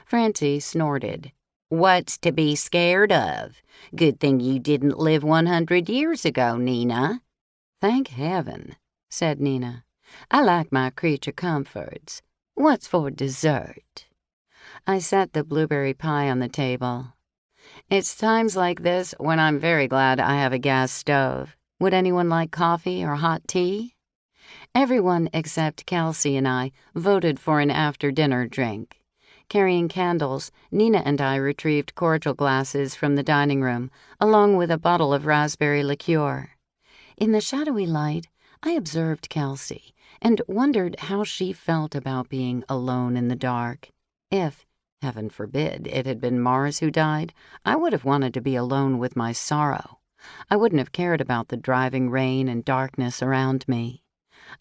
B: Francie snorted.
A: What's to be scared of? Good thing you didn't live 100 years ago, Nina.
B: Thank heaven, said Nina. I like my creature comforts. What's for dessert? I set the blueberry pie on the table. It's times like this when I'm very glad I have a gas stove. Would anyone like coffee or hot tea? Everyone except Kelsey and I voted for an after-dinner drink. Carrying candles, Nina and I retrieved cordial glasses from the dining room, along with a bottle of raspberry liqueur. In the shadowy light, I observed Kelsey and wondered how she felt about being alone in the dark. If, heaven forbid, it had been Mars who died, I would have wanted to be alone with my sorrow. I wouldn't have cared about the driving rain and darkness around me.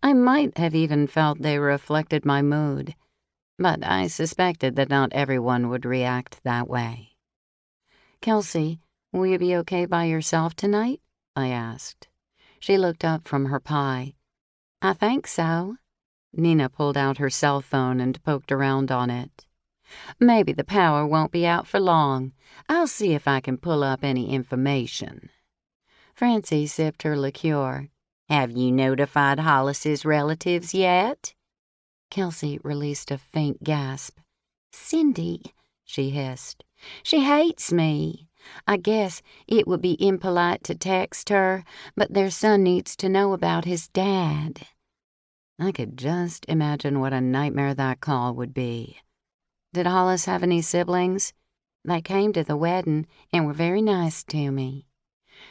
B: I might have even felt they reflected my mood. But I suspected that not everyone would react that way. Kelsey, will you be okay by yourself tonight? I asked. She looked up from her pie. I think so. Nina pulled out her cell phone and poked around on it. Maybe the power won't be out for long. I'll see if I can pull up any information. Francie sipped her liqueur.
A: Have you notified Hollis's relatives yet?
B: Kelsey released a faint gasp. Cindy, she hissed. She hates me. I guess it would be impolite to text her, but their son needs to know about his dad. I could just imagine what a nightmare that call would be. Did Hollis have any siblings? They came to the wedding and were very nice to me.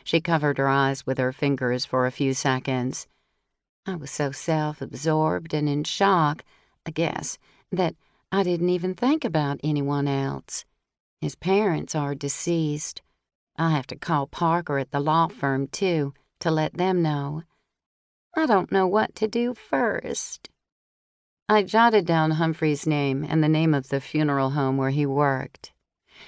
B: She covered her eyes with her fingers for a few seconds. I was so self-absorbed and in shock, I guess, that I didn't even think about anyone else. His parents are deceased. I have to call Parker at the law firm, too, to let them know. I don't know what to do first. I jotted down Humphrey's name and the name of the funeral home where he worked.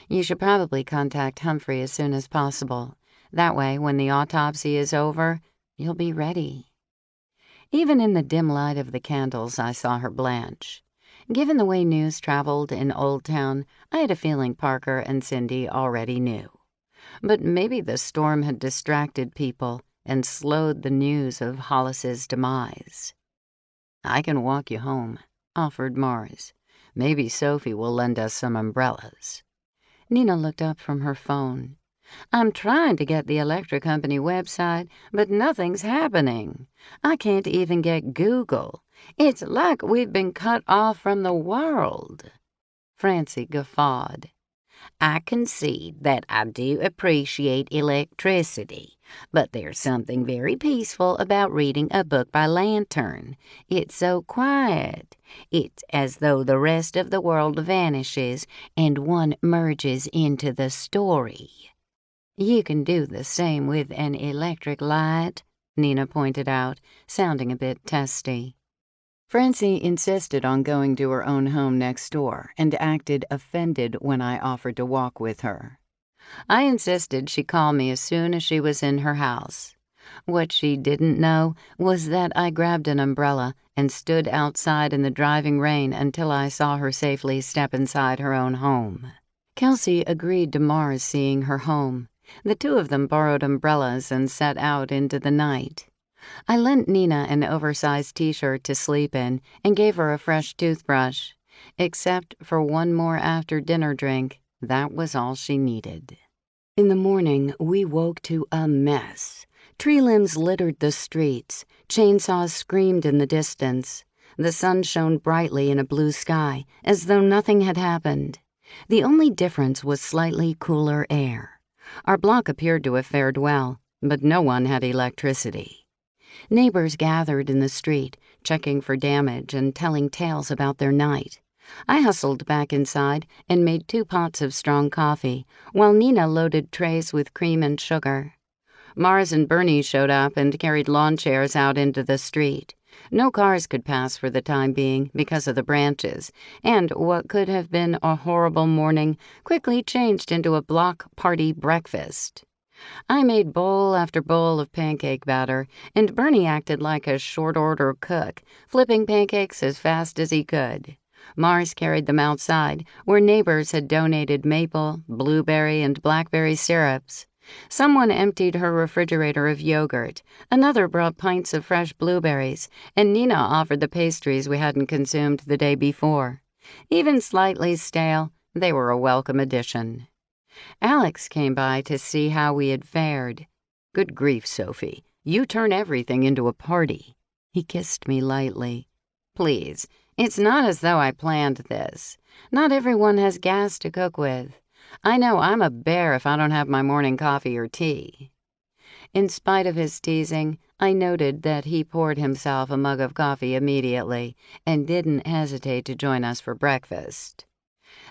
B: You should probably contact Humphrey as soon as possible. That way, when the autopsy is over, you'll be ready. Even in the dim light of the candles, I saw her blanch. Given the way news traveled in Old Town, I had a feeling Parker and Cindy already knew. But maybe the storm had distracted people and slowed the news of Hollis's demise. I can walk you home, offered Mars. Maybe Sophie will lend us some umbrellas. Nina looked up from her phone. I'm trying to get the electric company website, but nothing's happening. I can't even get Google. It's like we've been cut off from the world. Francie guffawed.
A: I concede that I do appreciate electricity, but there's something very peaceful about reading a book by lantern. It's so quiet. It's as though the rest of the world vanishes and one merges into the story. You can do the same with an electric light, Nina pointed out, sounding a bit testy.
B: Francie insisted on going to her own home next door and acted offended when I offered to walk with her. I insisted she call me as soon as she was in her house. What she didn't know was that I grabbed an umbrella and stood outside in the driving rain until I saw her safely step inside her own home. Kelsey agreed to Mars seeing her home. The two of them borrowed umbrellas and set out into the night. I lent Nina an oversized t-shirt to sleep in and gave her a fresh toothbrush. Except for one more after-dinner drink, that was all she needed. In the morning, we woke to a mess. Tree limbs littered the streets. Chainsaws screamed in the distance. The sun shone brightly in a blue sky, as though nothing had happened. The only difference was slightly cooler air. Our block appeared to have fared well, but no one had electricity. Neighbors gathered in the street, checking for damage and telling tales about their night. I hustled back inside and made 2 pots of strong coffee, while Nina loaded trays with cream and sugar. Mars and Bernie showed up and carried lawn chairs out into the street. No cars could pass for the time being because of the branches, and what could have been a horrible morning quickly changed into a block party breakfast. I made bowl after bowl of pancake batter, and Bernie acted like a short-order cook, flipping pancakes as fast as he could. Mars carried them outside, where neighbors had donated maple, blueberry, and blackberry syrups. Someone emptied her refrigerator of yogurt, another brought pints of fresh blueberries, and Nina offered the pastries we hadn't consumed the day before. Even slightly stale, they were a welcome addition. Alex came by to see how we had fared. "Good grief, Sophie, you turn everything into a party." He kissed me lightly. "Please, it's not as though I planned this. Not everyone has gas to cook with. I know I'm a bear if I don't have my morning coffee or tea." In spite of his teasing, I noted that he poured himself a mug of coffee immediately and didn't hesitate to join us for breakfast.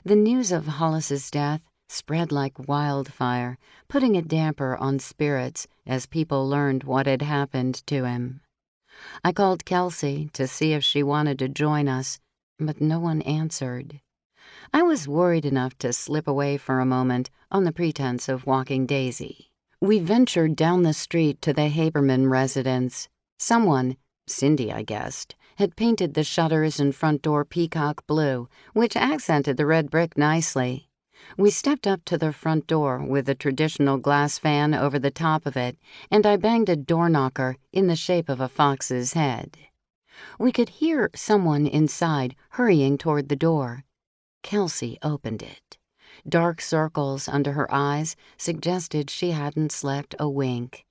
B: The news of Hollis's death spread like wildfire, putting a damper on spirits as people learned what had happened to him. I called Kelsey to see if she wanted to join us, but no one answered. I was worried enough to slip away for a moment on the pretense of walking Daisy. We ventured down the street to the Haberman residence. Someone, Cindy I guessed, had painted the shutters and front door peacock blue, which accented the red brick nicely. We stepped up to the front door with a traditional glass fan over the top of it, and I banged a door knocker in the shape of a fox's head. We could hear someone inside hurrying toward the door. Kelsey opened it. Dark circles under her eyes suggested she hadn't slept a wink.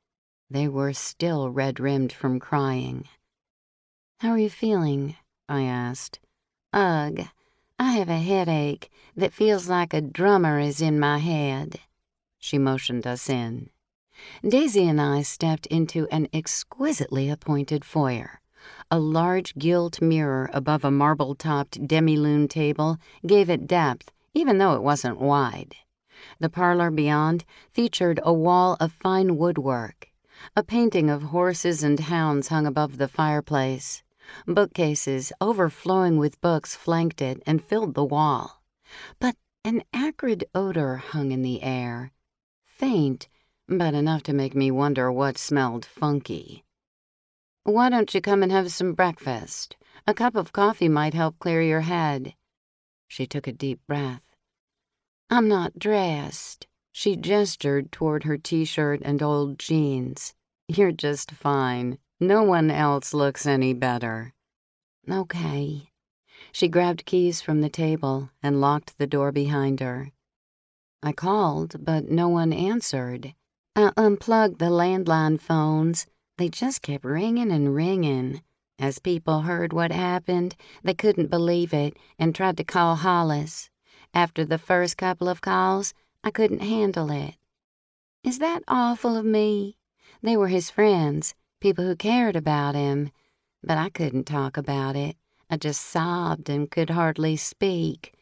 B: They were still red-rimmed from crying. "How are you feeling?" I asked. "Ugh, I have a headache that feels like a drummer is in my head." She motioned us in. Daisy and I stepped into an exquisitely appointed foyer. A large gilt mirror above a marble-topped demi-lune table gave it depth, even though it wasn't wide. The parlor beyond featured a wall of fine woodwork. A painting of horses and hounds hung above the fireplace. Bookcases overflowing with books flanked it and filled the wall. But an acrid odor hung in the air. Faint, but enough to make me wonder what smelled funky. "Why don't you come and have some breakfast? A cup of coffee might help clear your head." She took a deep breath. "I'm not dressed." She gestured toward her t-shirt and old jeans. "You're just fine. No one else looks any better." "Okay." She grabbed keys from the table and locked the door behind her. I called, but no one answered. I unplugged the landline phones. They just kept ringing and ringing. As people heard what happened, they couldn't believe it and tried to call Hollis. After the first couple of calls, I couldn't handle it. Is that awful of me? They were his friends, people who cared about him, but I couldn't talk about it. I just sobbed and could hardly speak.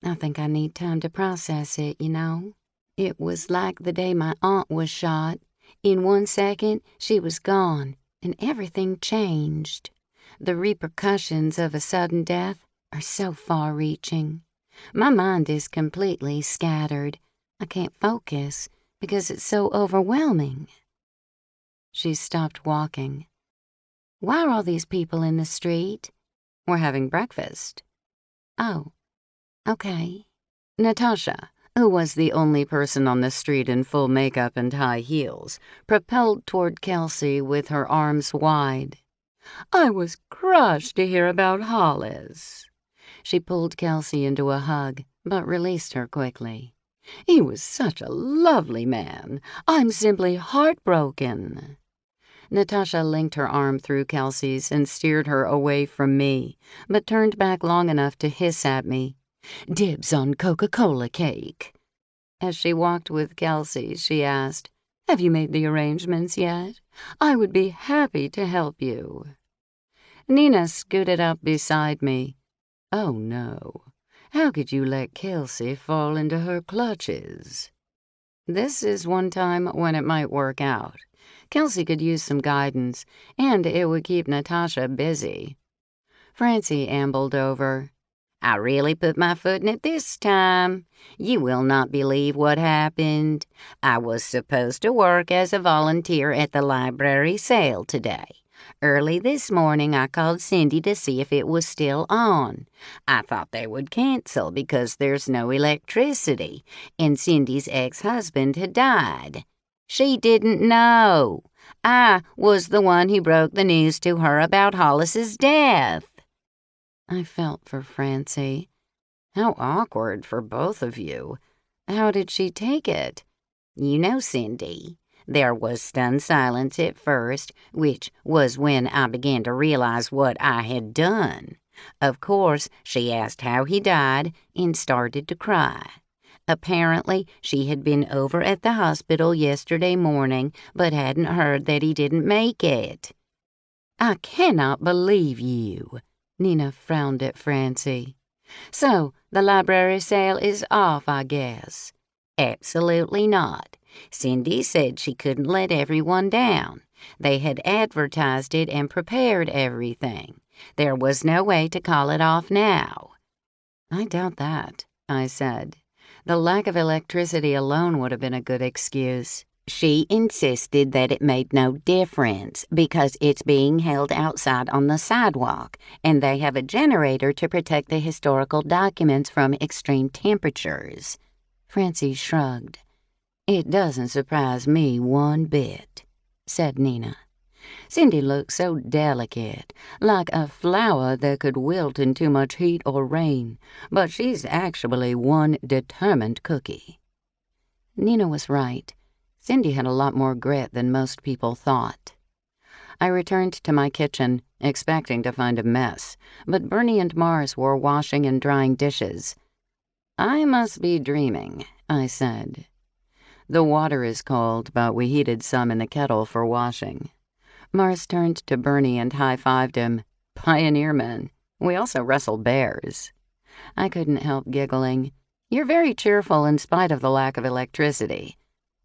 B: I think I need time to process it, you know? It was like the day my aunt was shot. In 1 second, she was gone, and everything changed. The repercussions of a sudden death are so far-reaching. My mind is completely scattered. I can't focus because it's so overwhelming. She stopped walking. Why are all these people in the street? We're having breakfast. Oh, okay. Natasha, who was the only person on the street in full makeup and high heels, propelled toward Kelsey with her arms wide. I was crushed to hear about Hollis. She pulled Kelsey into a hug, but released her quickly. He was such a lovely man. I'm simply heartbroken. Natasha linked her arm through Kelsey's and steered her away from me, but turned back long enough to hiss at me. Dibs on Coca-Cola cake. As she walked with Kelsey, she asked, Have you made the arrangements yet? I would be happy to help you. Nina scooted up beside me. Oh, no. How could you let Kelsey fall into her clutches? This is one time when it might work out. Kelsey could use some guidance, and it would keep Natasha busy. Francie ambled over. I really put my foot in it this time. You will not believe what happened. I was supposed to work as a volunteer at the library sale today. Early this morning, I called Cindy to see if it was still on. I thought they would cancel because there's no electricity, and Cindy's ex-husband had died. She didn't know. I was the one who broke the news to her about Hollis's death. I felt for Francie. How awkward for both of you. How did she take it? You know, Cindy, there was stunned silence at first, which was when I began to realize what I had done. Of course, she asked how he died and started to cry. Apparently, she had been over at the hospital yesterday morning, but hadn't heard that he didn't make it. I cannot believe you. Nina frowned at Francie. So, the library sale is off, I guess. Absolutely not. Cindy said she couldn't let everyone down. They had advertised it and prepared everything. There was no way to call it off now. I doubt that, I said. The lack of electricity alone would have been a good excuse. She insisted that it made no difference because it's being held outside on the sidewalk, and they have a generator to protect the historical documents from extreme temperatures. Francie shrugged. It doesn't surprise me one bit, said Nina. Cindy looked so delicate, like a flower that could wilt in too much heat or rain, but she's actually one determined cookie. Nina was right. Cindy had a lot more grit than most people thought. I returned to my kitchen, expecting to find a mess, but Bernie and Mars were washing and drying dishes. I must be dreaming, I said. The water is cold, but we heated some in the kettle for washing. Mars turned to Bernie and high-fived him. Pioneermen. We also wrestle bears. I couldn't help giggling. You're very cheerful in spite of the lack of electricity.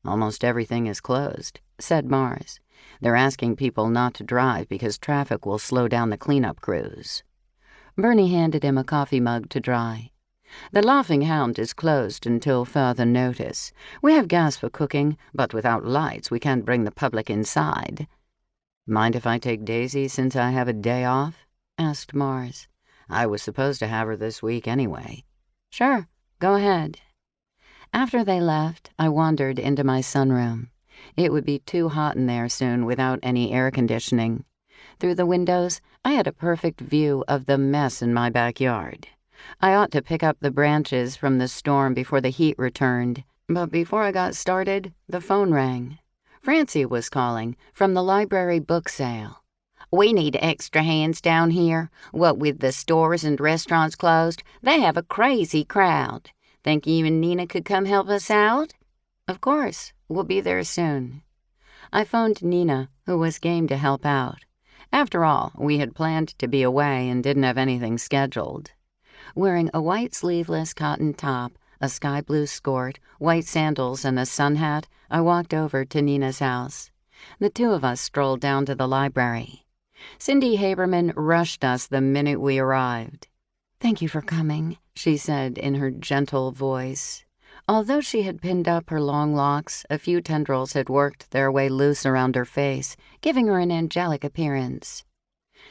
B: Almost everything is closed, said Mars. They're asking people not to drive because traffic will slow down the cleanup crews. Bernie handed him a coffee mug to dry. The Laughing Hound is closed until further notice. We have gas for cooking, but without lights we can't bring the public inside. Mind if I take Daisy since I have a day off? Asked Mars. I was supposed to have her this week anyway. Sure, go ahead. After they left, I wandered into my sunroom. It would be too hot in there soon without any air conditioning. Through the windows, I had a perfect view of the mess in my backyard. I ought to pick up the branches from the storm before the heat returned, but before I got started, the phone rang. Francie was calling from the library book sale. We need extra hands down here. What with the stores and restaurants closed, they have a crazy crowd. Think you and Nina could come help us out? Of course, we'll be there soon. I phoned Nina, who was game to help out. After all, we had planned to be away and didn't have anything scheduled. Wearing a white sleeveless cotton top, a sky blue skirt, white sandals, and a sun hat, I walked over to Nina's house. The two of us strolled down to the library. Cindy Haberman rushed us the minute we arrived. "Thank you for coming," she said in her gentle voice. Although she had pinned up her long locks, a few tendrils had worked their way loose around her face, giving her an angelic appearance.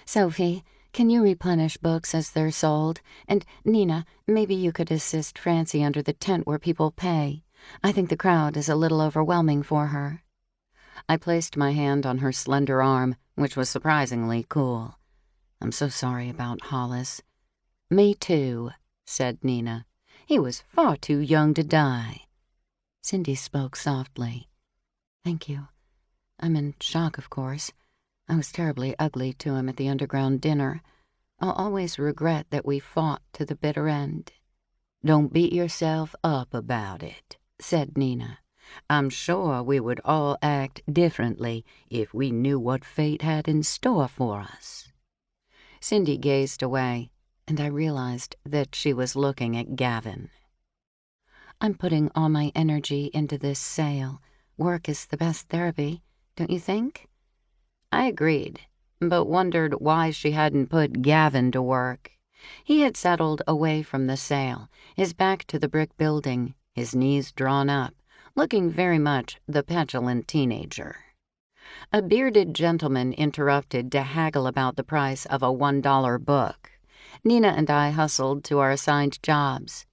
B: "Sophie, can you replenish books as they're sold? And, Nina, maybe you could assist Francie under the tent where people pay. I think the crowd is a little overwhelming for her." I placed my hand on her slender arm, which was surprisingly cool. "I'm so sorry about Hollis." "Me too," said Nina. "He was far too young to die." Cindy spoke softly. "Thank you. I'm in shock, of course. I was terribly ugly to him at the underground dinner. I'll always regret that we fought to the bitter end."
A: "Don't beat yourself up about it," said Nina. "I'm sure we would all act differently if we knew what fate had in store for us."
B: Cindy gazed away, and I realized that she was looking at Gavin. "I'm putting all my energy into this sale. Work is the best therapy, don't you think?" I agreed, but wondered why she hadn't put Gavin to work. He had settled away from the sale, his back to the brick building, his knees drawn up, looking very much the petulant teenager. A bearded gentleman interrupted to haggle about the price of a $1 book. Nina and I hustled to our assigned jobs.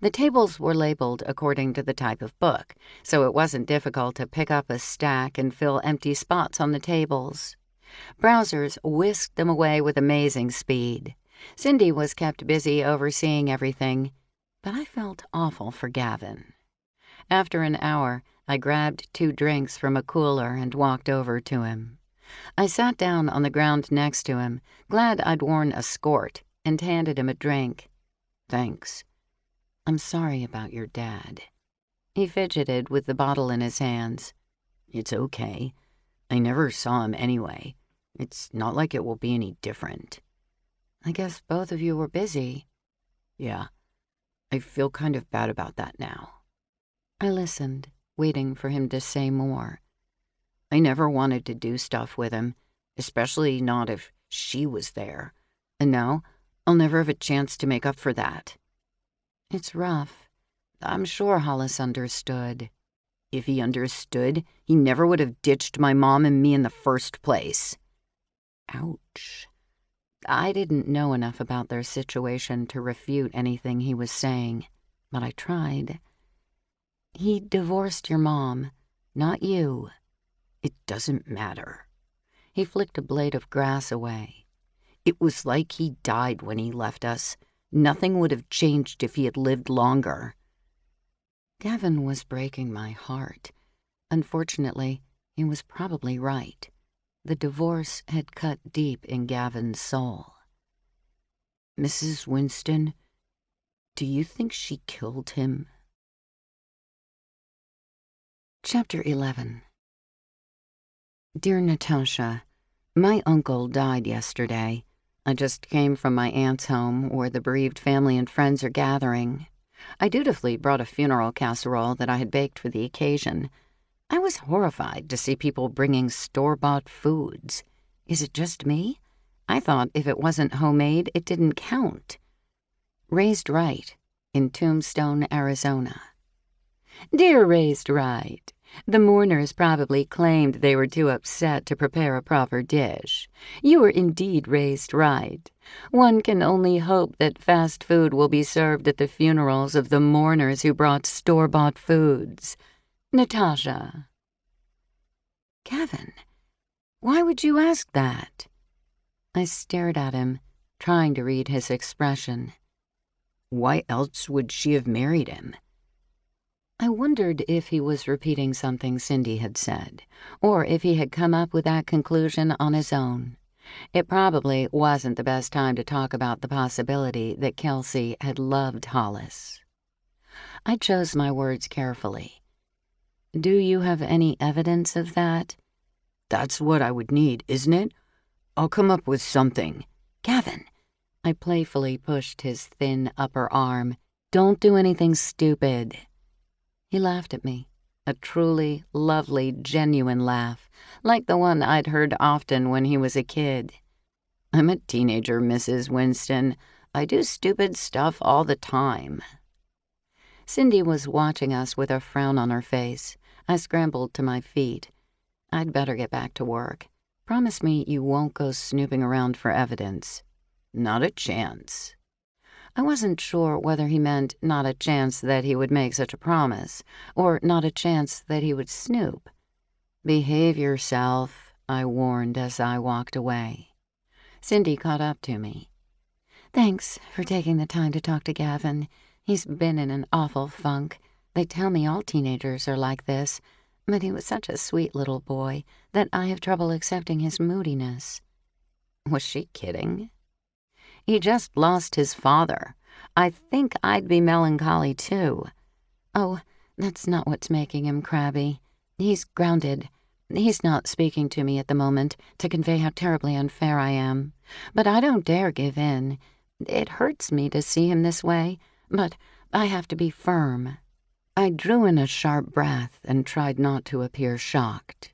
B: The tables were labeled according to the type of book, so it wasn't difficult to pick up a stack and fill empty spots on the tables. Browsers whisked them away with amazing speed. Cindy was kept busy overseeing everything, but I felt awful for Gavin. After an hour, I grabbed 2 drinks from a cooler and walked over to him. I sat down on the ground next to him, glad I'd worn a skirt, and handed him a drink. "Thanks." "I'm sorry about your dad." He fidgeted with the bottle in his hands.
C: "It's okay. I never saw him anyway. It's not like it will be any different."
B: "I guess both of you were busy."
C: "Yeah. I feel kind of bad about that now."
B: I listened, waiting for him to say more.
C: "I never wanted to do stuff with him, especially not if she was there. And now I'll never have a chance to make up for that."
B: "It's rough. I'm sure Hollis understood."
C: "If he understood, he never would have ditched my mom and me in the first place."
B: Ouch. I didn't know enough about their situation to refute anything he was saying, but I tried. "He divorced your mom, not you."
C: "It doesn't matter."
B: He flicked a blade of grass away.
C: "It was like he died when he left us. Nothing would have changed if he had lived longer."
B: Gavin was breaking my heart. Unfortunately, he was probably right. The divorce had cut deep in Gavin's soul.
C: "Mrs. Winston, do you think she killed him?"
B: Chapter 11. Dear Natasha, my uncle died yesterday. I just came from my aunt's home, where the bereaved family and friends are gathering. I dutifully brought a funeral casserole that I had baked for the occasion. I was horrified to see people bringing store-bought foods. Is it just me? I thought if it wasn't homemade, it didn't count. Raised Right, in Tombstone, Arizona. Dear Raised Right, the mourners probably claimed they were too upset to prepare a proper dish. You were indeed raised right. One can only hope that fast food will be served at the funerals of the mourners who brought store-bought foods. Natasha. Gavin, why would you ask that? I stared at him, trying to read his expression.
C: Why else would she have married him?
B: I wondered if he was repeating something Cindy had said, or if he had come up with that conclusion on his own. It probably wasn't the best time to talk about the possibility that Kelsey had loved Hollis. I chose my words carefully. Do you have any evidence of that?
C: That's what I would need, isn't it? I'll come up with something.
B: Gavin, I playfully pushed his thin upper arm. Don't do anything stupid. He laughed at me, a truly lovely, genuine laugh, like the one I'd heard often when he was a kid. I'm a teenager, Mrs. Winston. I do stupid stuff all the time. Cindy was watching us with a frown on her face. I scrambled to my feet. I'd better get back to work. Promise me you won't go snooping around for evidence.
C: Not a chance.
B: I wasn't sure whether he meant not a chance that he would make such a promise, or not a chance that he would snoop. Behave yourself, I warned as I walked away. Cindy caught up to me. Thanks for taking the time to talk to Gavin. He's been in an awful funk. They tell me all teenagers are like this, but he was such a sweet little boy that I have trouble accepting his moodiness. Was she kidding? He just lost his father. I think I'd be melancholy, too. Oh, that's not what's making him crabby. He's grounded. He's not speaking to me at the moment to convey how terribly unfair I am. But I don't dare give in. It hurts me to see him this way, but I have to be firm. I drew in a sharp breath and tried not to appear shocked.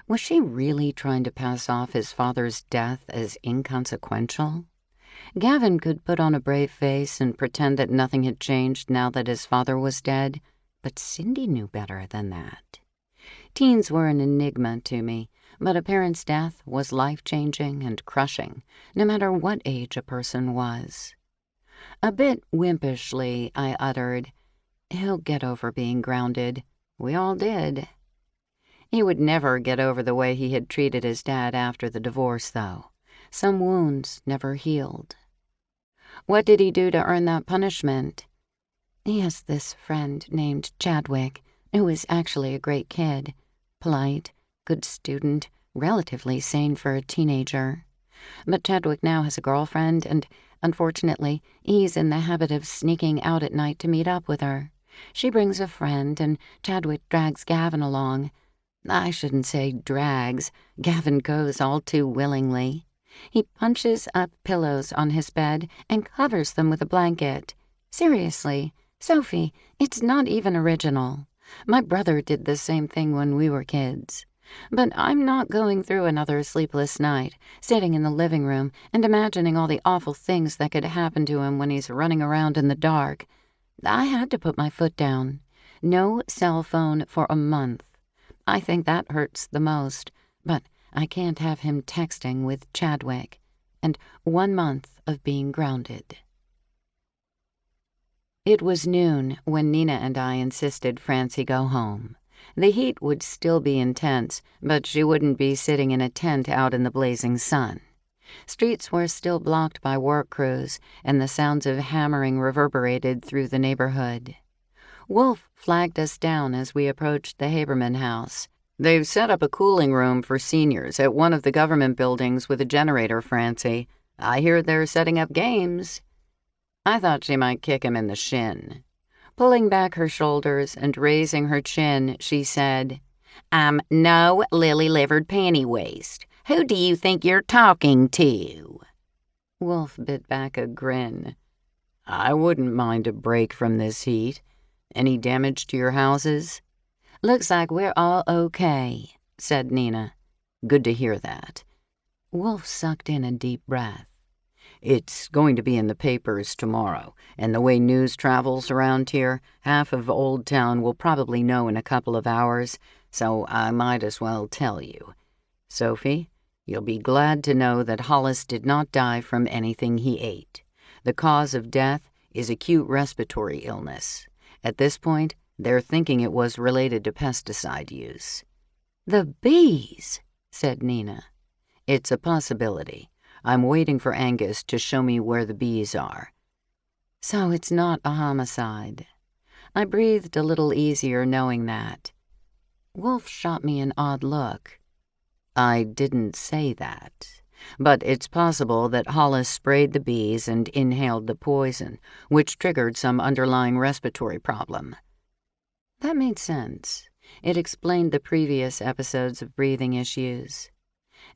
B: Was she really trying to pass off his father's death as inconsequential? Gavin could put on a brave face and pretend that nothing had changed now that his father was dead, but Cindy knew better than that. Teens were an enigma to me, but a parent's death was life-changing and crushing, no matter what age a person was. A bit wimpishly, I uttered, "He'll get over being grounded. We all did." He would never get over the way he had treated his dad after the divorce, though. Some wounds never healed. What did he do to earn that punishment? He has this friend named Chadwick, who is actually a great kid. Polite, good student, relatively sane for a teenager. But Chadwick now has a girlfriend, and unfortunately, he's in the habit of sneaking out at night to meet up with her. She brings a friend, and Chadwick drags Gavin along. I shouldn't say drags. Gavin goes all too willingly. He punches up pillows on his bed and covers them with a blanket. Seriously, Sophie, it's not even original. My brother did the same thing when we were kids. But I'm not going through another sleepless night, sitting in the living room and imagining all the awful things that could happen to him when he's running around in the dark. I had to put my foot down. No cell phone for a month. I think that hurts the most, but I can't have him texting with Chadwick. And 1 month of being grounded. It was noon when Nina and I insisted Francie go home. The heat would still be intense, but she wouldn't be sitting in a tent out in the blazing sun. Streets were still blocked by work crews, and the sounds of hammering reverberated through the neighborhood. Wolf flagged us down as we approached the Haberman house. "They've set up a cooling room for seniors at one of the government buildings with a generator, Francie. I hear they're setting up games." I thought she might kick him in the shin. Pulling back her shoulders and raising her chin, she said, "I'm no lily-livered panty waste. Who do you think you're talking to?" Wolf bit back a grin. "I wouldn't mind a break from this heat. Any damage to your houses?" "Looks like we're all okay," said Nina. "Good to hear that." Wolf sucked in a deep breath. "It's going to be in the papers tomorrow, and the way news travels around here, half of Old Town will probably know in a couple of hours, so I might as well tell you. Sophie, you'll be glad to know that Hollis did not die from anything he ate. The cause of death is acute respiratory illness. At this point, they're thinking it was related to pesticide use." "The bees," said Nina. "It's a possibility. I'm waiting for Angus to show me where the bees are." So it's not a homicide. I breathed a little easier knowing that. Wolf shot me an odd look. "I didn't say that. but it's possible that Hollis sprayed the bees and inhaled the poison, which triggered some underlying respiratory problem. That made sense. It explained the previous episodes of breathing issues.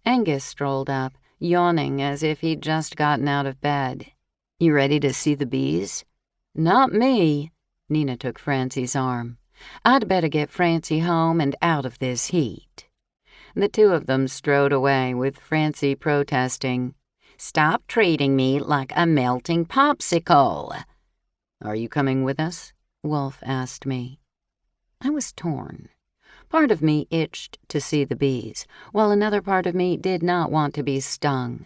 B: Angus strolled up, yawning as if he'd just gotten out of bed. "You ready to see the bees?" "Not me." Nina took Francie's arm. "I'd better get Francie home and out of this heat." The two of them strode away, with Francie protesting, "Stop treating me like a melting popsicle." "Are you coming with us?" Wolf asked me. I was torn. Part of me itched to see the bees, while another part of me did not want to be stung.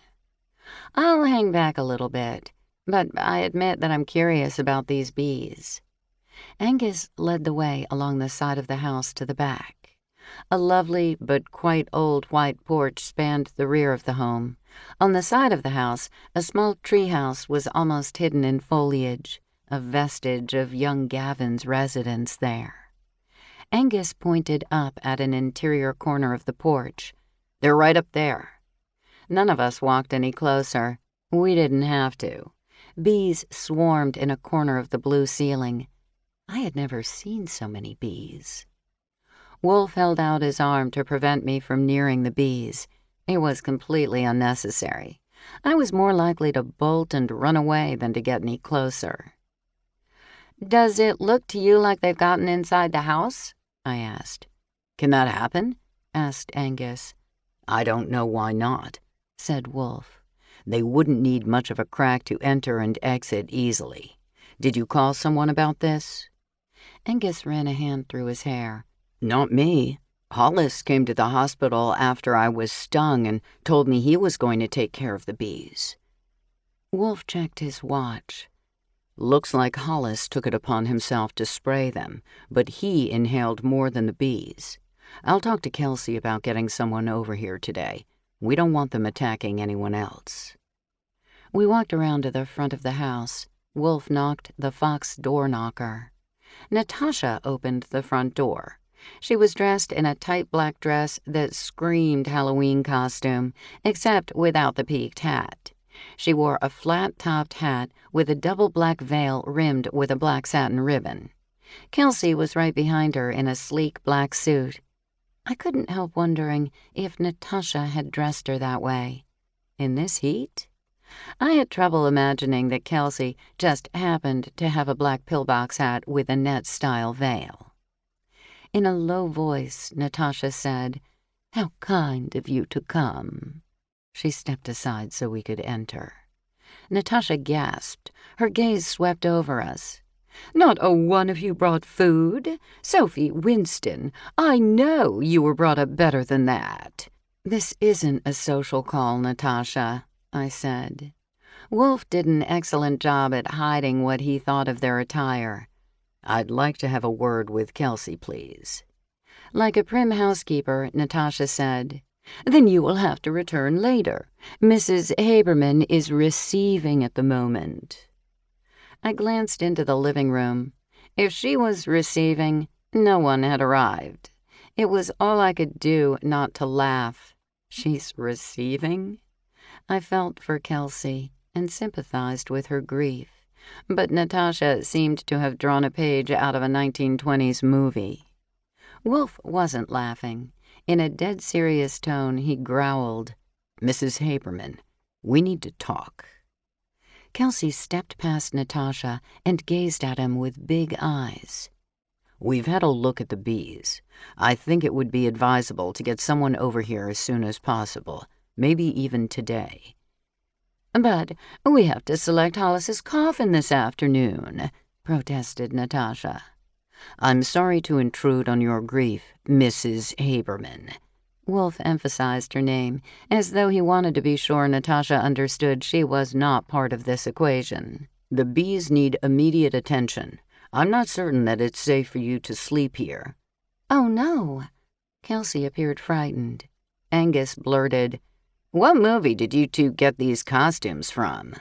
B: I'll hang back a little bit, but I admit that I'm curious about these bees. Angus led the way along the side of the house to the back. A lovely but quite old white porch spanned the rear of the home. On the side of the house, a small treehouse was almost hidden in foliage, a vestige of young Gavin's residence there. Angus pointed up at an interior corner of the porch. "They're right up there." None of us walked any closer. We didn't have to. Bees swarmed in a corner of the blue ceiling. I had never seen so many bees. Wolf held out his arm to prevent me from nearing the bees. It was completely unnecessary. I was more likely to bolt and run away than to get any closer. "Does it look to you like they've gotten inside the house?" I asked. "Can that happen?" asked Angus. "I don't know why not," said Wolf. "They wouldn't need much of a crack to enter and exit easily. Did you call someone about this?" Angus ran a hand through his hair. "Not me. Hollis came to the hospital after I was stung and told me he was going to take care of the bees." Wolf checked his watch. "Looks like Hollis took it upon himself to spray them, but he inhaled more than the bees. I'll talk to Kelsey about getting someone over here today. We don't want them attacking anyone else." We walked around to the front of the house. Wolf knocked the fox door knocker. Natasha opened the front door. She was dressed in a tight black dress that screamed Halloween costume, except without the peaked hat. She wore a flat-topped hat with a double black veil rimmed with a black satin ribbon. Kelsey was right behind her in a sleek black suit. I couldn't help wondering if Natasha had dressed her that way. In this heat? I had trouble imagining that Kelsey just happened to have a black pillbox hat with a net-style veil. In a low voice, Natasha said, "How kind of you to come." She stepped aside so we could enter. Natasha gasped. Her gaze swept over us. "Not a one of you brought food? Sophie Winston, I know you were brought up better than that." "This isn't a social call, Natasha," I said. Wolf did an excellent job at hiding what he thought of their attire. "I'd like to have a word with Kelsey, please." Like a prim housekeeper, Natasha said, "Then you will have to return later. Mrs. Haberman is receiving at the moment." I glanced into the living room. If she was receiving, no one had arrived. It was all I could do not to laugh. She's receiving? I felt for Kelsey and sympathized with her grief. But Natasha seemed to have drawn a page out of a 1920s movie. Wolf wasn't laughing. In a dead serious tone, he growled, "Mrs. Haberman, we need to talk." Kelsey stepped past Natasha and gazed at him with big eyes. "We've had a look at the bees. I think it would be advisable to get someone over here as soon as possible, maybe even today." "But we have to select Hollis's coffin this afternoon," protested Natasha. "I'm sorry to intrude on your grief, Mrs. Haberman." Wolf emphasized her name, as though he wanted to be sure Natasha understood she was not part of this equation. "The bees need immediate attention. I'm not certain that it's safe for you to sleep here." "Oh, no." Kelsey appeared frightened. Angus blurted, "What movie did you two get these costumes from?"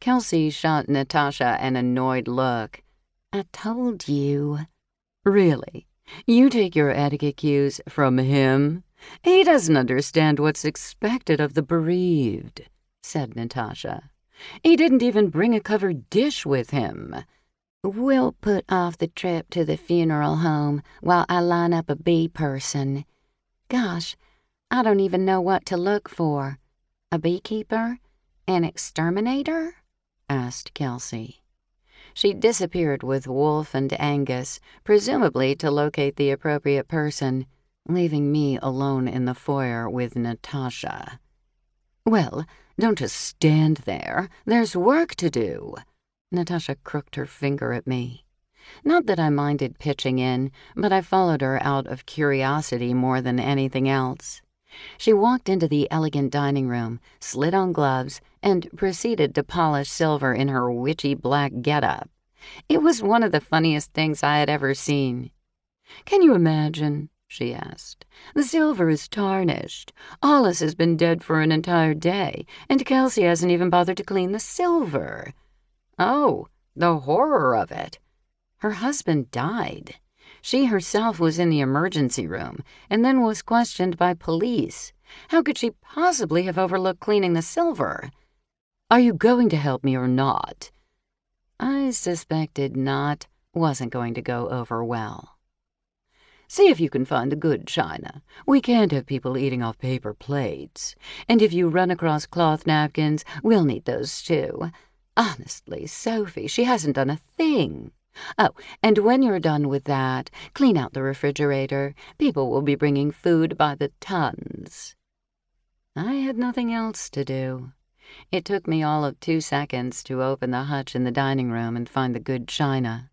B: Kelsey shot Natasha an annoyed look. "I told you." "Really? You take your etiquette cues from him?" He doesn't understand what's expected of the bereaved," said Natasha. "He didn't even bring a covered dish with him."
A: "We'll put off the trip to the funeral home while I line up a bee person. Gosh, I don't even know what to look for. A beekeeper? An exterminator?" asked Kelsey. She disappeared with Wolf and Angus, presumably to locate the appropriate person, leaving me alone in the foyer with Natasha. "Well, don't just stand there. There's work to do." Natasha crooked her finger at me. Not that I minded pitching in, but I followed her out of curiosity more than anything else. She walked into the elegant dining room, slid on gloves, and proceeded to polish silver in her witchy black getup. It was one of the funniest things I had ever seen. "Can you imagine?" she asked. "The silver is tarnished. Hollis has been dead for an entire day, and Kelsey hasn't even bothered to clean the silver." "Oh, the horror of it. Her husband died. She herself was in the emergency room and then was questioned by police. How could she possibly have overlooked cleaning the silver? Are you going to help me or not?" I suspected not wasn't going to go over well. "See if you can find the good china. We can't have people eating off paper plates. And if you run across cloth napkins, we'll need those too. Honestly, Sophie, she hasn't done a thing. Oh, and when you're done with that, clean out the refrigerator. People will be bringing food by the tons." I had nothing else to do. It took me all of 2 seconds to open the hutch in the dining room and find the good china.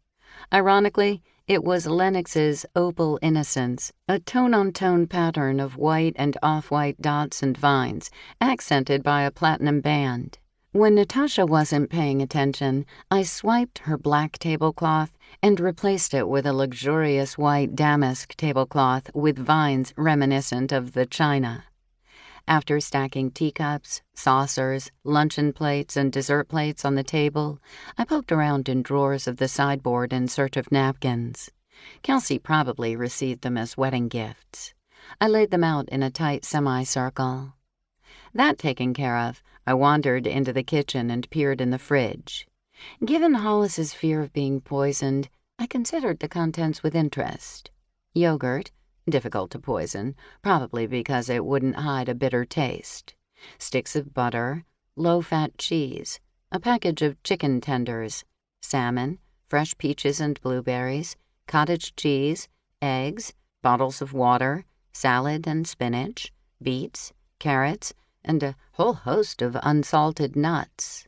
A: Ironically, it was Lennox's Opal Innocence, a tone-on-tone pattern of white and off-white dots and vines, accented by a platinum band. When Natasha wasn't paying attention, I swiped her black tablecloth and replaced it with a luxurious white damask tablecloth with vines reminiscent of the china. After stacking teacups, saucers, luncheon plates, and dessert plates on the table, I poked around in drawers of the sideboard in search of napkins. Kelsey probably received them as wedding gifts. I laid them out in a tight semicircle. That taken care of, I wandered into the kitchen and peered in the fridge. Given Hollis's fear of being poisoned, I considered the contents with interest. Yogurt, difficult to poison, probably because it wouldn't hide a bitter taste. Sticks of butter, low-fat cheese, a package of chicken tenders, salmon, fresh peaches and blueberries, cottage cheese, eggs, bottles of water, salad and spinach, beets, carrots, and a whole host of unsalted nuts.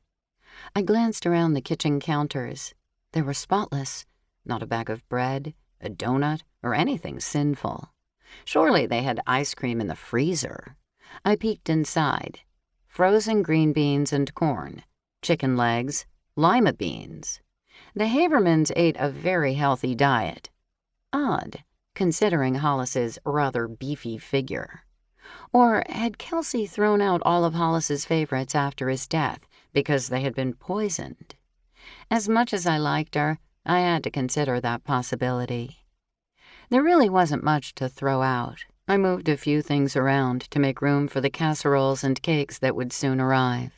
A: I glanced around the kitchen counters. They were spotless. Not a bag of bread, a donut, or anything sinful. Surely they had ice cream in the freezer. I peeked inside. Frozen green beans and corn, chicken legs, lima beans. The Habermans ate a very healthy diet. Odd, considering Hollis's rather beefy figure. Or had Kelsey thrown out all of Hollis's favorites after his death because they had been poisoned? As much as I liked her, I had to consider that possibility. There really wasn't much to throw out. I moved a few things around to make room for the casseroles and cakes that would soon arrive.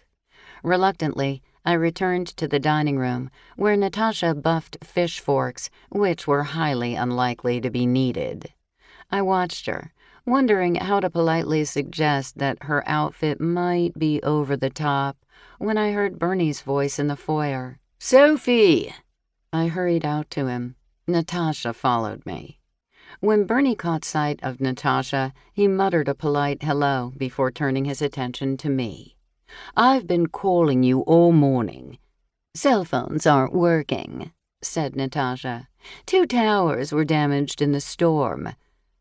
A: Reluctantly, I returned to the dining room, where Natasha buffed fish forks, which were highly unlikely to be needed. I watched her, wondering how to politely suggest that her outfit might be over the top, when I heard Bernie's voice in the foyer. "Sophie!" I hurried out to him. Natasha followed me. When Bernie caught sight of Natasha, he muttered a polite hello before turning his attention to me. "I've been calling you all morning." "Cell phones aren't working," said Natasha. "2 towers were damaged in the storm."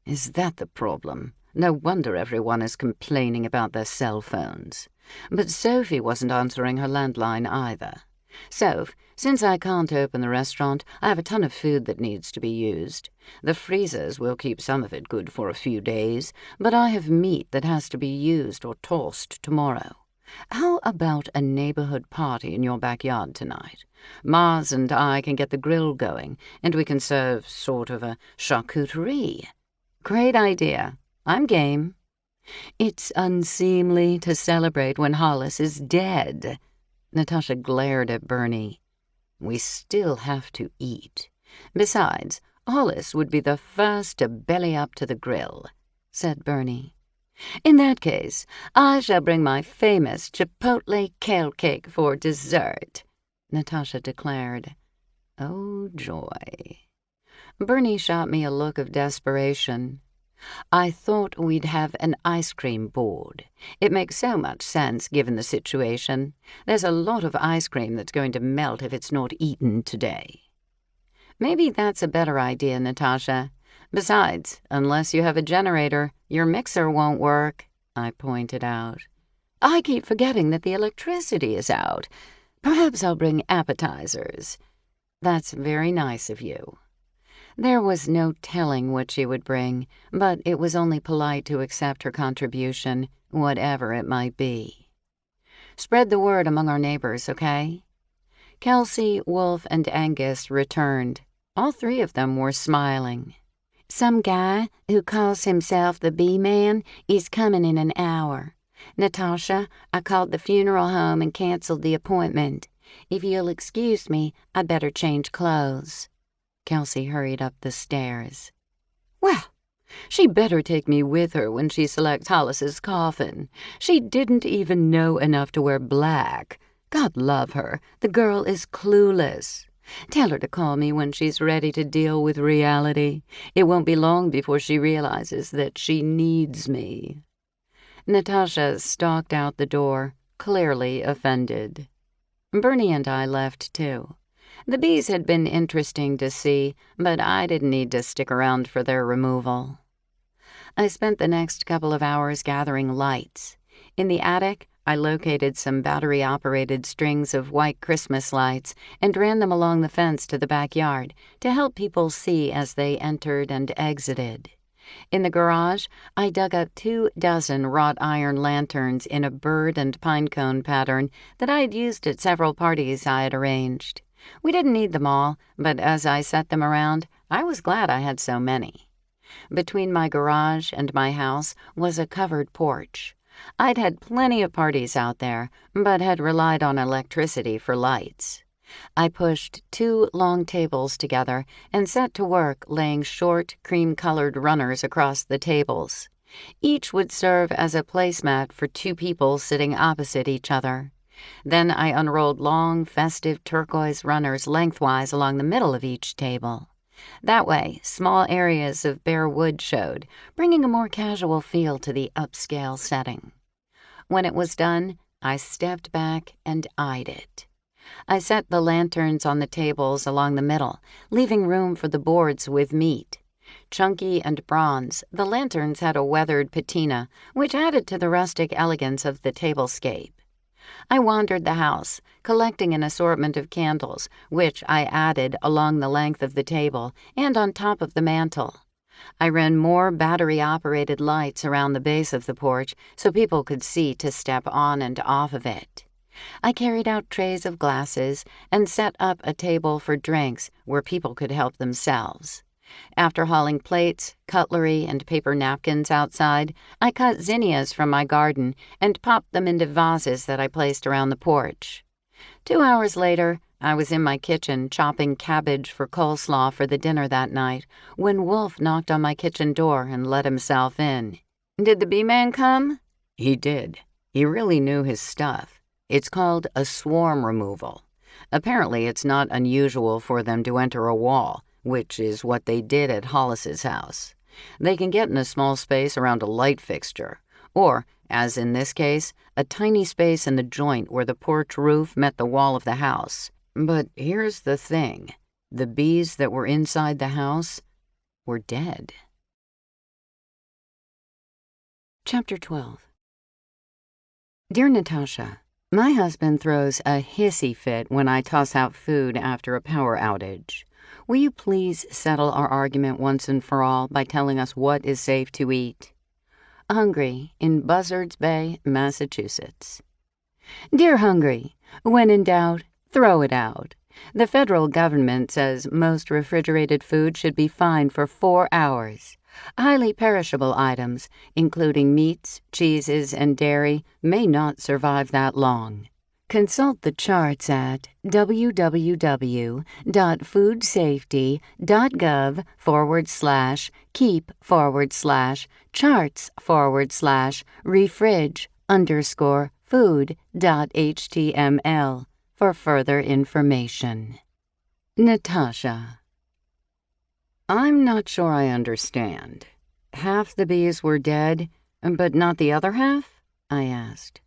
A: "Is that the problem? No wonder everyone is complaining about their cell phones." But Sophie wasn't answering her landline either. "Soph, since I can't open the restaurant, I have a ton of food that needs to be used. The freezers will keep some of it good for a few days, but I have meat that has to be used or tossed tomorrow. How about a neighborhood party in your backyard tonight? Mars and I can get the grill going, and we can serve sort of a charcuterie." "Great idea.
B: I'm game. It's unseemly to celebrate when Hollis is dead. Natasha glared at Bernie. We still have to eat. Besides, Hollis would be the first to belly up to the grill, said Bernie. In that case, I shall bring my famous chipotle kale cake for dessert, Natasha declared. Oh, joy. Bernie shot me a look of desperation. I thought we'd have an ice cream board. It makes so much sense given the situation. There's a lot of ice cream that's going to melt if it's not eaten today. Maybe that's a better idea, Natasha. Besides, unless you have a generator, your mixer won't work, I pointed out. I keep forgetting that the electricity is out. Perhaps I'll bring appetizers. That's very nice of you. There was no telling what she would bring, but it was only polite to accept her contribution, whatever it might be. Spread the word among our neighbors, okay? Kelsey, Wolf, and Angus returned. All three of them were smiling. Some guy who calls himself the Bee-Man is coming in an hour. Natasha, I called the funeral home and canceled the appointment. If you'll excuse me, I'd better change clothes. Kelsey hurried up the stairs. Well, she better take me with her when she selects Hollis's coffin. She didn't even know enough to wear black. God love her, the girl is clueless. Tell her to call me when she's ready to deal with reality. It won't be long before she realizes that she needs me. Natasha stalked out the door, clearly offended. Bernie and I left too. The bees had been interesting to see, but I didn't need to stick around for their removal. I spent the next couple of hours gathering lights. In the attic, I located some battery-operated strings of white Christmas lights and ran them along the fence to the backyard to help people see as they entered and exited. In the garage, I dug up 24 wrought iron lanterns in a bird and pinecone pattern that I had used at several parties I had arranged. We didn't need them all, but as I set them around, I was glad I had so many. Between my garage and my house was a covered porch. I'd had plenty of parties out there, but had relied on electricity for lights. I pushed 2 long tables together and set to work laying short, cream-colored runners across the tables. Each would serve as a placemat for 2 people sitting opposite each other. Then I unrolled long, festive turquoise runners lengthwise along the middle of each table. That way, small areas of bare wood showed, bringing a more casual feel to the upscale setting. When it was done, I stepped back and eyed it. I set the lanterns on the tables along the middle, leaving room for the boards with meat. Chunky and bronze, the lanterns had a weathered patina, which added to the rustic elegance of the tablescape. I wandered the house, collecting an assortment of candles, which I added along the length of the table and on top of the mantel. I ran more battery-operated lights around the base of the porch so people could see to step on and off of it. I carried out trays of glasses and set up a table for drinks where people could help themselves. After hauling plates, cutlery, and paper napkins outside, I cut zinnias from my garden and popped them into vases that I placed around the porch. 2 hours later, I was in my kitchen chopping cabbage for coleslaw for the dinner that night when Wolf knocked on my kitchen door and let himself in. Did the Bee-Man come? He did. He really knew his stuff. It's called a swarm removal. Apparently, it's not unusual for them to enter a wall, which is what they did at Hollis's house. They can get in a small space around a light fixture, or, as in this case, a tiny space in the joint where the porch roof met the wall of the house. But here's the thing. The bees that were inside the house were dead. Chapter 12. Dear Natasha, my husband throws a hissy fit when I toss out food after a power outage. Will you please settle our argument once and for all by telling us what is safe to eat? Hungry in Buzzards Bay, Massachusetts. Dear Hungry, when in doubt, throw it out. The federal government says most refrigerated food should be fine for 4 hours. Highly perishable items, including meats, cheeses, and dairy, may not survive that long. Consult the charts at www.foodSafety.gov/keep/charts/refrig_food.html for further information. Natasha. I'm not sure I understand. Half the bees were dead, but not the other half? I asked.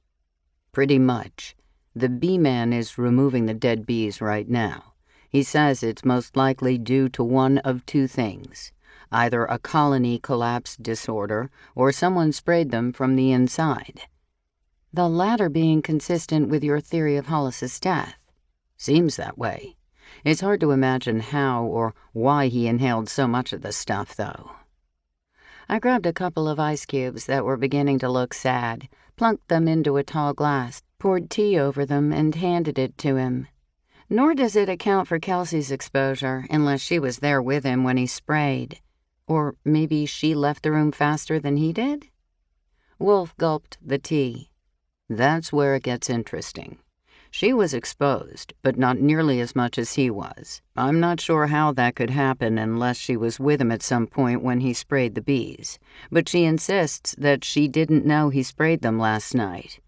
B: Pretty much. The bee man is removing the dead bees right now. He says it's most likely due to one of two things. Either a colony collapse disorder or someone sprayed them from the inside. The latter being consistent with your theory of Hollis's death. Seems that way. It's hard to imagine how or why he inhaled so much of the stuff, though. I grabbed a couple of ice cubes that were beginning to look sad, plunked them into a tall glass, poured tea over them, and handed it to him. Nor does it account for Kelsey's exposure, unless she was there with him when he sprayed. Or maybe she left the room faster than he did? Wolf gulped the tea. That's where it gets interesting. She was exposed, but not nearly as much as he was. I'm not sure how that could happen unless she was with him at some point when he sprayed the bees, but she insists that she didn't know he sprayed them last night.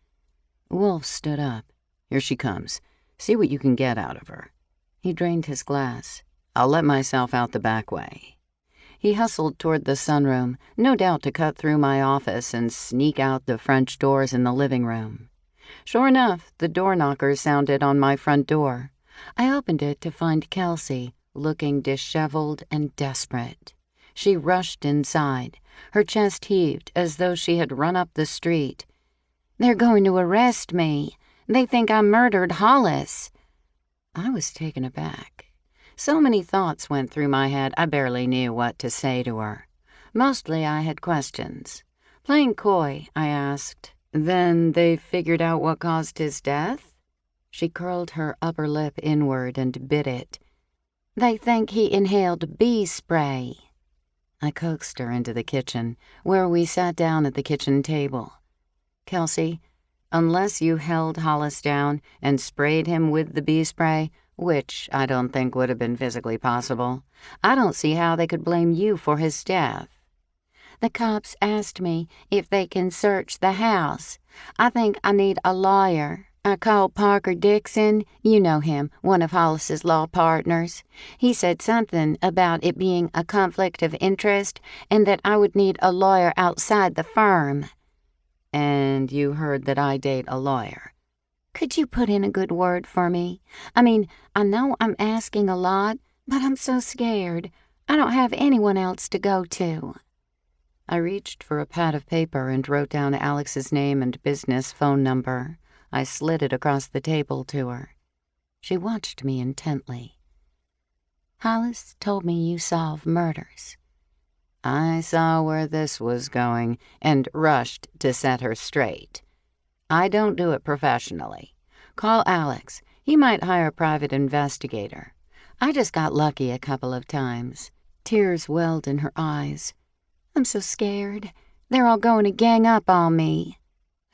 B: Wolf stood up. Here she comes. See what you can get out of her. He drained his glass. I'll let myself out the back way. He hustled toward the sunroom, no doubt to cut through my office and sneak out the French doors in the living room. Sure enough, the door knocker sounded on my front door. I opened it to find Kelsey, looking disheveled and desperate. She rushed inside. Her chest heaved as though she had run up the street. "They're going to arrest me. They think I murdered Hollis." I was taken aback. So many thoughts went through my head I barely knew what to say to her. Mostly I had questions. Playing coy, I asked, "Then they figured out what caused his death?" She curled her upper lip inward and bit it. "They think he inhaled bee spray." I coaxed her into the kitchen, where we sat down at the kitchen table. "Kelsey, unless you held Hollis down and sprayed him with the bee spray, which I don't think would have been physically possible, I don't see how they could blame you for his death." "The cops asked me if they can search the house. I think I need a lawyer. I called Parker Dixon, you know him, one of Hollis's law partners. He said something about it being a conflict of interest and that I would need a lawyer outside the firm." "And you heard that I date a lawyer. Could you put in a good word for me? I mean, I know I'm asking a lot, but I'm so scared. I don't have anyone else to go to." I reached for a pad of paper and wrote down Alex's name and business phone number. I slid it across the table to her. She watched me intently. "Hollis told me you solve murders." I saw where this was going and rushed to set her straight. "I don't do it professionally. Call Alex. He might hire a private investigator. I just got lucky a couple of times." Tears welled in her eyes. "I'm so scared. They're all going to gang up on me."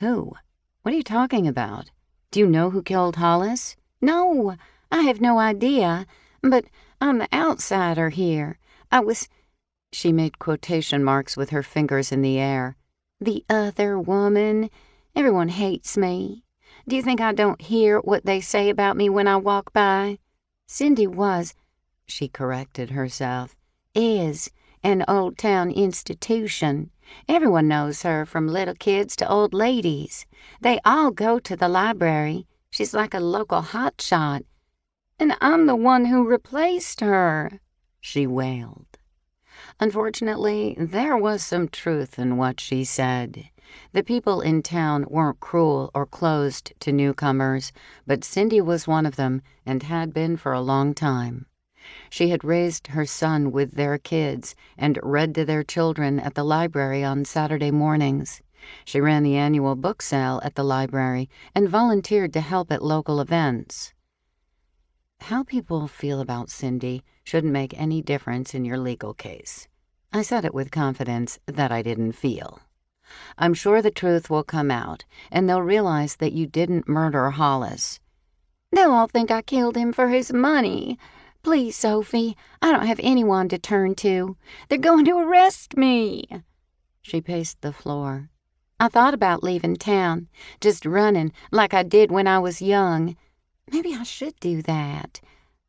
B: "Who? What are you talking about? Do you know who killed Hollis?" "No, I have no idea. But I'm the outsider here. I was..." She made quotation marks with her fingers in the air. "The other woman. Everyone hates me. Do you think I don't hear what they say about me when I walk by? Cindy was," she corrected herself, "is an Old Town institution. Everyone knows her, from little kids to old ladies. They all go to the library. She's like a local hotshot. And I'm the one who replaced her," she wailed. Unfortunately, there was some truth in what she said. The people in town weren't cruel or closed to newcomers, but Cindy was one of them and had been for a long time. She had raised her son with their kids and read to their children at the library on Saturday mornings. She ran the annual book sale at the library and volunteered to help at local events. How people feel about Cindy shouldn't make any difference in your legal case. I said it with confidence that I didn't feel. I'm sure the truth will come out, and they'll realize that you didn't murder Hollis.
A: They'll all think I killed him for his money. Please, Sophie, I don't have anyone to turn to. They're going to arrest me.
B: She paced the floor.
A: I thought about leaving town, just running like I did when I was young. Maybe I should do that.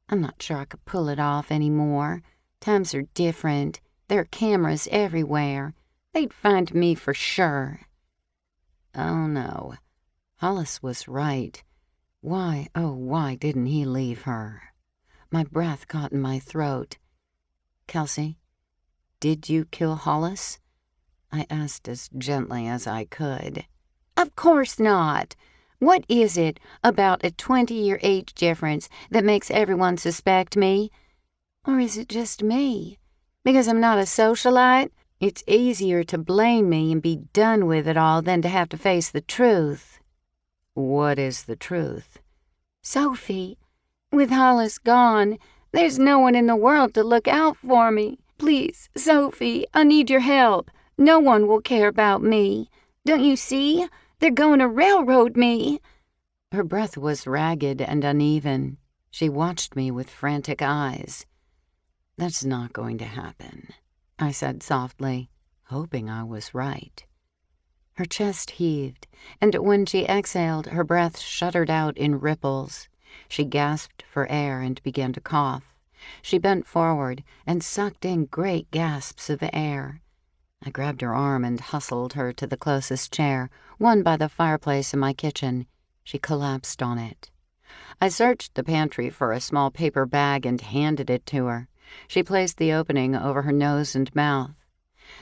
A: I'm not sure I could pull it off anymore. Times are different. There are cameras everywhere. They'd find me for sure.
B: Oh, no. Hollis was right. Why, oh, why didn't he leave her? My breath caught in my throat. Kelsey, did you kill Hollis? I asked as gently as I could.
A: Of course not. What is it about a 20-year age difference that makes everyone suspect me? Or is it just me? Because I'm not a socialite? It's easier to blame me and be done with it all than to have to face the truth.
B: What is the truth?
A: Sophie, with Hollis gone, there's no one in the world to look out for me. Please, Sophie, I need your help. No one will care about me. Don't you see? They're going to railroad me.
B: Her breath was ragged and uneven. She watched me with frantic eyes. That's not going to happen, I said softly, hoping I was right. Her chest heaved, and when she exhaled, her breath shuddered out in ripples. She gasped for air and began to cough. She bent forward and sucked in great gasps of air. I grabbed her arm and hustled her to the closest chair, one by the fireplace in my kitchen. She collapsed on it. I searched the pantry for a small paper bag and handed it to her. She placed the opening over her nose and mouth.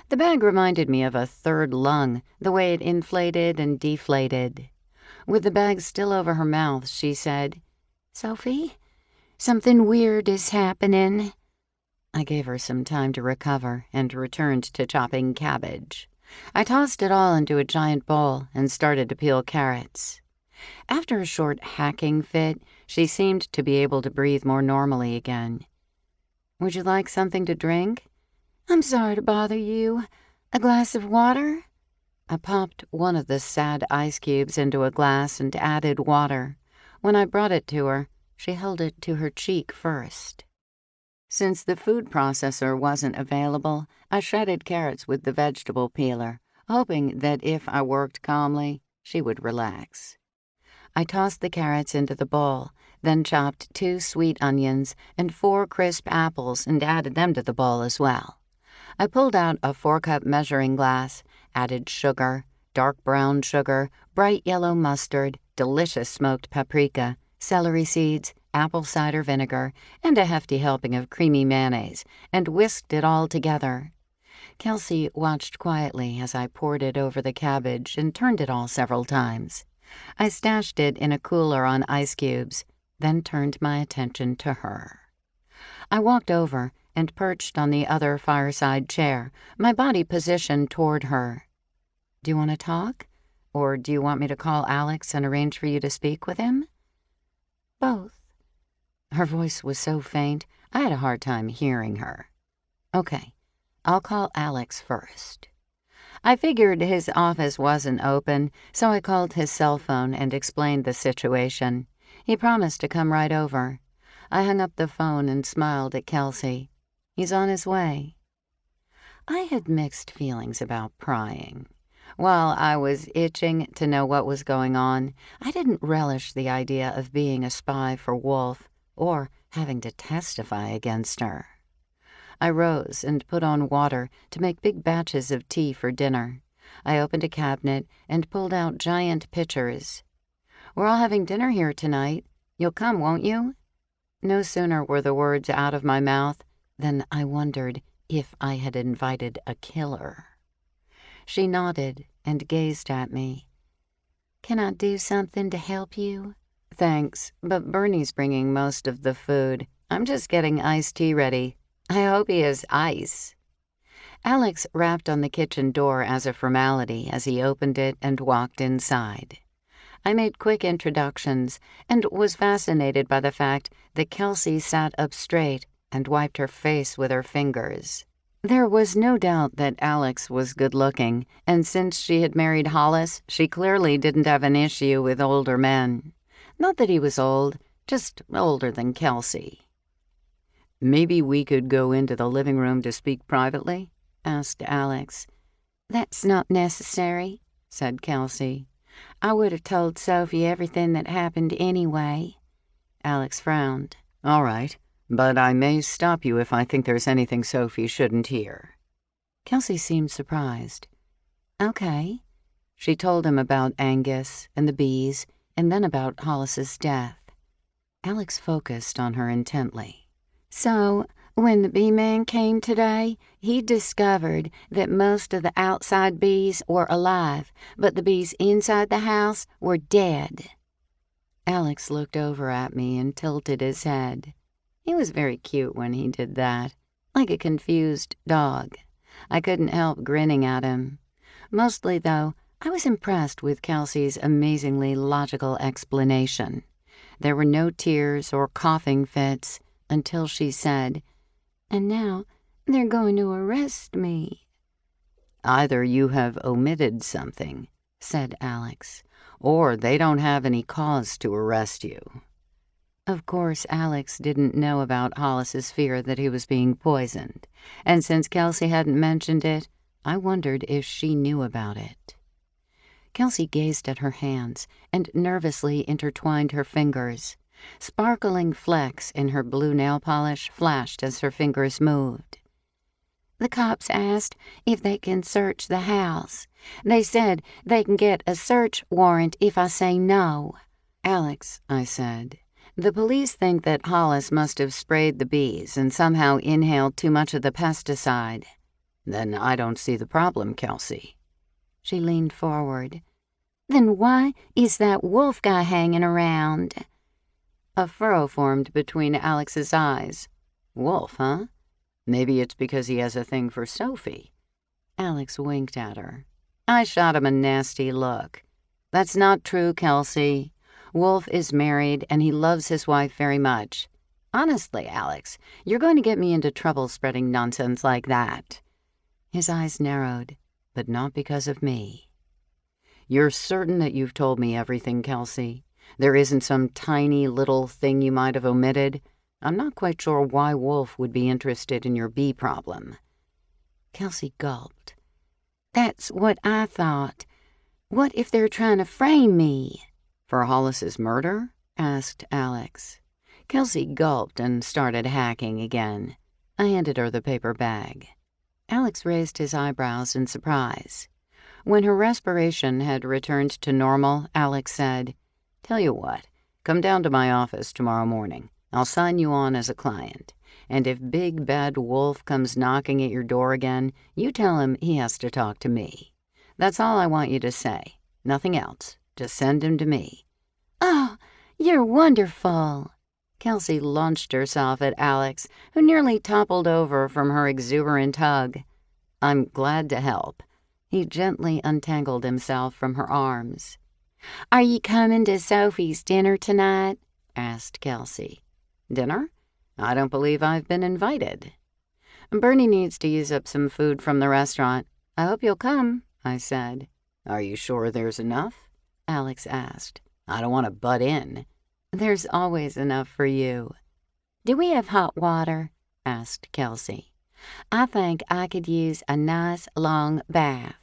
B: The bag reminded me of a third lung, the way it inflated and deflated. With the bag still over her mouth, she said,
A: Sophie, something weird is happening.
B: I gave her some time to recover and returned to chopping cabbage. I tossed it all into a giant bowl and started to peel carrots. After a short hacking fit, she seemed to be able to breathe more normally again. Would you like something to drink?
A: I'm sorry to bother you. A glass of water?
B: I popped one of the sad ice cubes into a glass and added water. When I brought it to her, she held it to her cheek first. Since the food processor wasn't available, I shredded carrots with the vegetable peeler, hoping that if I worked calmly, she would relax. I tossed the carrots into the bowl, then chopped 2 sweet onions and 4 crisp apples and added them to the bowl as well. I pulled out a 4-cup measuring glass, added sugar, dark brown sugar, bright yellow mustard, delicious smoked paprika, celery seeds, apple cider vinegar, and a hefty helping of creamy mayonnaise, and whisked it all together. Kelsey watched quietly as I poured it over the cabbage and turned it all several times. I stashed it in a cooler on ice cubes, then turned my attention to her. I walked over and perched on the other fireside chair, my body positioned toward her. Do you want to talk? Or do you want me to call Alex and arrange for you to speak with him?
A: Both.
B: Her voice was so faint, I had a hard time hearing her. Okay, I'll call Alex first. I figured his office wasn't open, so I called his cell phone and explained the situation. He promised to come right over. I hung up the phone and smiled at Kelsey. He's on his way. I had mixed feelings about prying. While I was itching to know what was going on, I didn't relish the idea of being a spy for Wolf or having to testify against her. I rose and put on water to make big batches of tea for dinner. I opened a cabinet and pulled out giant pitchers. We're all having dinner here tonight. You'll come, won't you? No sooner were the words out of my mouth than I wondered if I had invited a killer. She nodded and gazed at me.
A: Can I do something to help you?
B: Thanks, but Bernie's bringing most of the food. I'm just getting iced tea ready. I hope he has ice. Alex rapped on the kitchen door as a formality as he opened it and walked inside. I made quick introductions and was fascinated by the fact that Kelsey sat up straight and wiped her face with her fingers. There was no doubt that Alex was good-looking, and since she had married Hollis, she clearly didn't have an issue with older men. Not that he was old, just older than Kelsey.
C: "Maybe we could go into the living room to speak privately?"
B: asked Alex. "That's not necessary," said Kelsey. "I would have told Sophie everything that happened anyway." Alex frowned.
C: "All right, but I may stop you if I think there's anything Sophie shouldn't hear."
B: Kelsey seemed surprised. "Okay." She told him about Angus and the bees, and then about Hollis's death. Alex focused on her intently. "So, when the bee man came today, he discovered that most of the outside bees were alive, but the bees inside the house were dead." Alex looked over at me and tilted his head. He was very cute when he did that, like a confused dog. I couldn't help grinning at him. Mostly, though, I was impressed with Kelsey's amazingly logical explanation. There were no tears or coughing fits until she said, "And now they're going to arrest me."
C: "Either you have omitted something," said Alex, "or they don't have any cause to arrest you."
B: Of course, Alex didn't know about Hollis's fear that he was being poisoned, and since Kelsey hadn't mentioned it, I wondered if she knew about it. Kelsey gazed at her hands and nervously intertwined her fingers. Sparkling flecks in her blue nail polish flashed as her fingers moved. "The cops asked if they can search the house. They said they can get a search warrant if I say no." "Alex," I said, "the police think that Hollis must have sprayed the bees and somehow inhaled too much of the pesticide." "Then I don't see the problem, Kelsey." She leaned forward. "Then why is that wolf guy hanging around?" A furrow formed between Alex's eyes. "Wolf, huh? Maybe it's because he has a thing for Sophie." Alex winked at her. I shot him a nasty look. "That's not true, Kelsey. Wolf is married and he loves his wife very much. Honestly, Alex, you're going to get me into trouble spreading nonsense like that." His eyes narrowed, but not because of me. "You're certain that you've told me everything, Kelsey? There isn't some tiny little thing you might have omitted? I'm not quite sure why Wolf would be interested in your bee problem." Kelsey gulped. "That's what I thought. What if they're trying to frame me?" "For Hollis's murder?" asked Alex. Kelsey gulped and started hacking again. I handed her the paper bag. Alex raised his eyebrows in surprise. When her respiration had returned to normal, Alex said, "Tell you what, come down to my office tomorrow morning. I'll sign you on as a client. And if Big Bad Wolf comes knocking at your door again, you tell him he has to talk to me. That's all I want you to say. Nothing else. Just send him to me." "Oh, you're wonderful." Kelsey launched herself at Alex, who nearly toppled over from her exuberant hug. "I'm glad to help." He gently untangled himself from her arms. "Are you coming to Sophie's dinner tonight?" asked Kelsey. "Dinner? I don't believe I've been invited." "Bernie needs to use up some food from the restaurant. I hope you'll come," I said. "Are you sure there's enough?" Alex asked. "I don't want to butt in." "There's always enough for you." "Do we have hot water?" asked Kelsey. "I think I could use a nice long bath."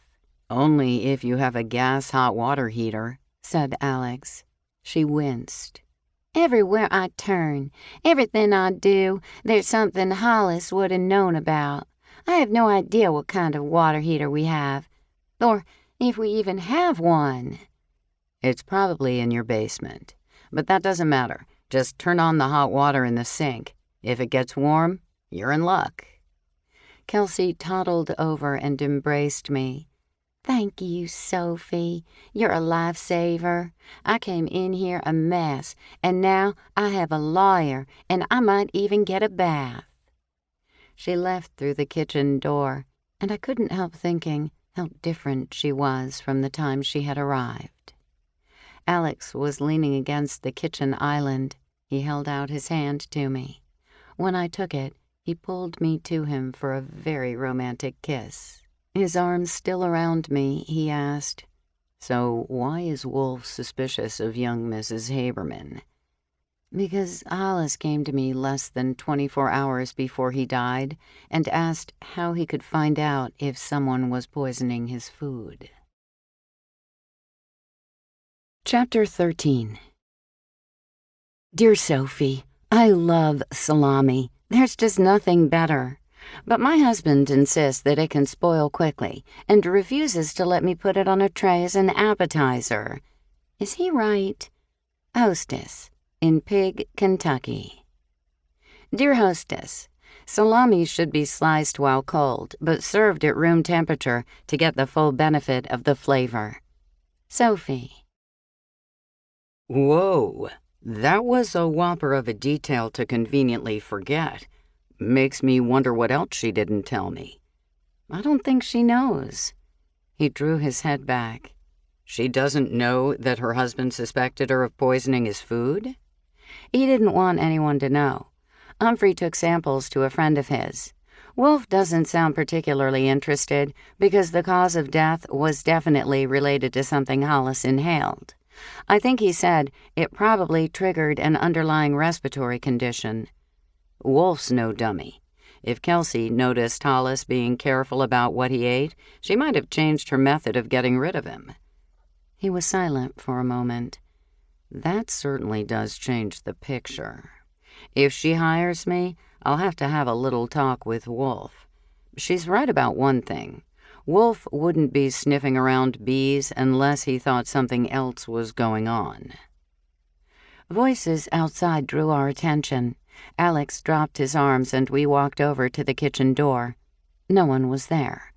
B: "Only if you have a gas hot water heater," said Alex. She winced. "Everywhere I turn, everything I do, there's something Hollis would have known about. I have no idea what kind of water heater we have, or if we even have one." "It's probably in your basement. But that doesn't matter. Just turn on the hot water in the sink. If it gets warm, you're in luck." Kelsey toddled over and embraced me. "Thank you, Sophie. You're a lifesaver. I came in here a mess, and now I have a lawyer, and I might even get a bath." She left through the kitchen door, and I couldn't help thinking how different she was from the time she had arrived. Alex was leaning against the kitchen island. He held out his hand to me. When I took it, he pulled me to him for a very romantic kiss. His arms still around me, he asked, "So why is Wolf suspicious of young Mrs. Haberman?" "Because Hollis came to me less than 24 hours before he died and asked how he could find out if someone was poisoning his food." Chapter 13. Dear Sophie, I love salami. There's just nothing better. But my husband insists that it can spoil quickly and refuses to let me put it on a tray as an appetizer. Is he right? Hostess, in Pig, Kentucky. Dear Hostess, salami should be sliced while cold, but served at room temperature to get the full benefit of the flavor. Sophie.
C: Whoa, that was a whopper of a detail to conveniently forget. Makes me wonder what else she didn't tell me.
B: I don't think she knows. He drew his head back.
C: She doesn't know that her husband suspected her of poisoning his food?
B: He didn't want anyone to know. Humphrey took samples to a friend of his. Wolf doesn't sound particularly interested because the cause of death was definitely related to something Hollis inhaled. I think he said it probably triggered an underlying respiratory condition.
C: Wolf's no dummy. If Kelsey noticed Hollis being careful about what he ate, she might have changed her method of getting rid of him.
B: He was silent for a moment.
C: That certainly does change the picture. If she hires me, I'll have to have a little talk with Wolf. She's right about one thing. Wolf wouldn't be sniffing around bees unless he thought something else was going on.
B: Voices outside drew our attention. Alex dropped his arms and we walked over to the kitchen door. No one was there.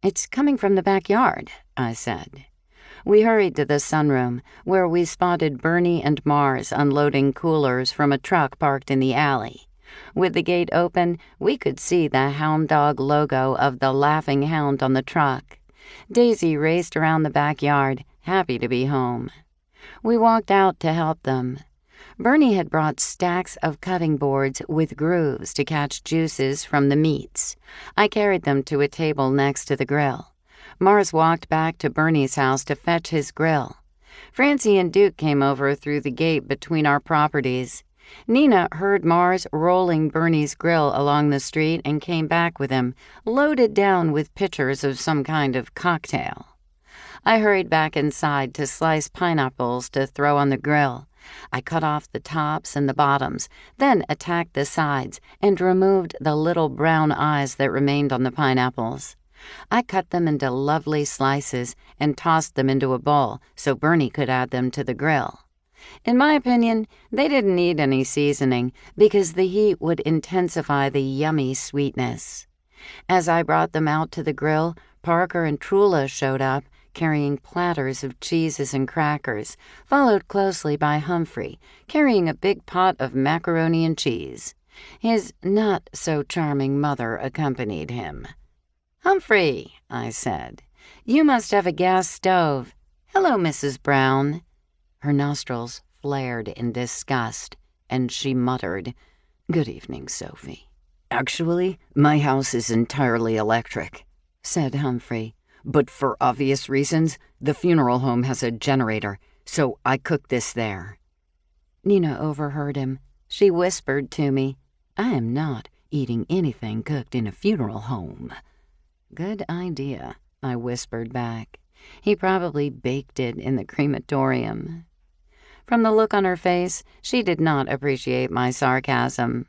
B: "It's coming from the backyard," I said. We hurried to the sunroom, where we spotted Bernie and Mars unloading coolers from a truck parked in the alley. With the gate open, we could see the hound dog logo of the Laughing Hound on the truck. Daisy raced around the backyard, happy to be home. We walked out to help them. Bernie had brought stacks of cutting boards with grooves to catch juices from the meats. I carried them to a table next to the grill. Mars walked back to Bernie's house to fetch his grill. Francie and Duke came over through the gate between our properties. Nina heard Mars rolling Bernie's grill along the street and came back with him, loaded down with pitchers of some kind of cocktail. I hurried back inside to slice pineapples to throw on the grill. I cut off the tops and the bottoms, then attacked the sides and removed the little brown eyes that remained on the pineapples. I cut them into lovely slices and tossed them into a bowl so Bernie could add them to the grill. In my opinion, they didn't need any seasoning because the heat would intensify the yummy sweetness. As I brought them out to the grill, Parker and Trula showed up, carrying platters of cheeses and crackers, followed closely by Humphrey, carrying a big pot of macaroni and cheese. His not-so-charming mother accompanied him. "Humphrey," I said, "you must have a gas stove. Hello, Mrs. Brown." Her nostrils flared in disgust, and she muttered, "Good evening, Sophie."
C: "Actually, my house is entirely electric," said Humphrey. "But for obvious reasons, the funeral home has a generator, so I cooked this there."
B: Nina overheard him. She whispered to me, "I am not eating anything cooked in a funeral home." "Good idea," I whispered back. "He probably baked it in the crematorium." From the look on her face, she did not appreciate my sarcasm.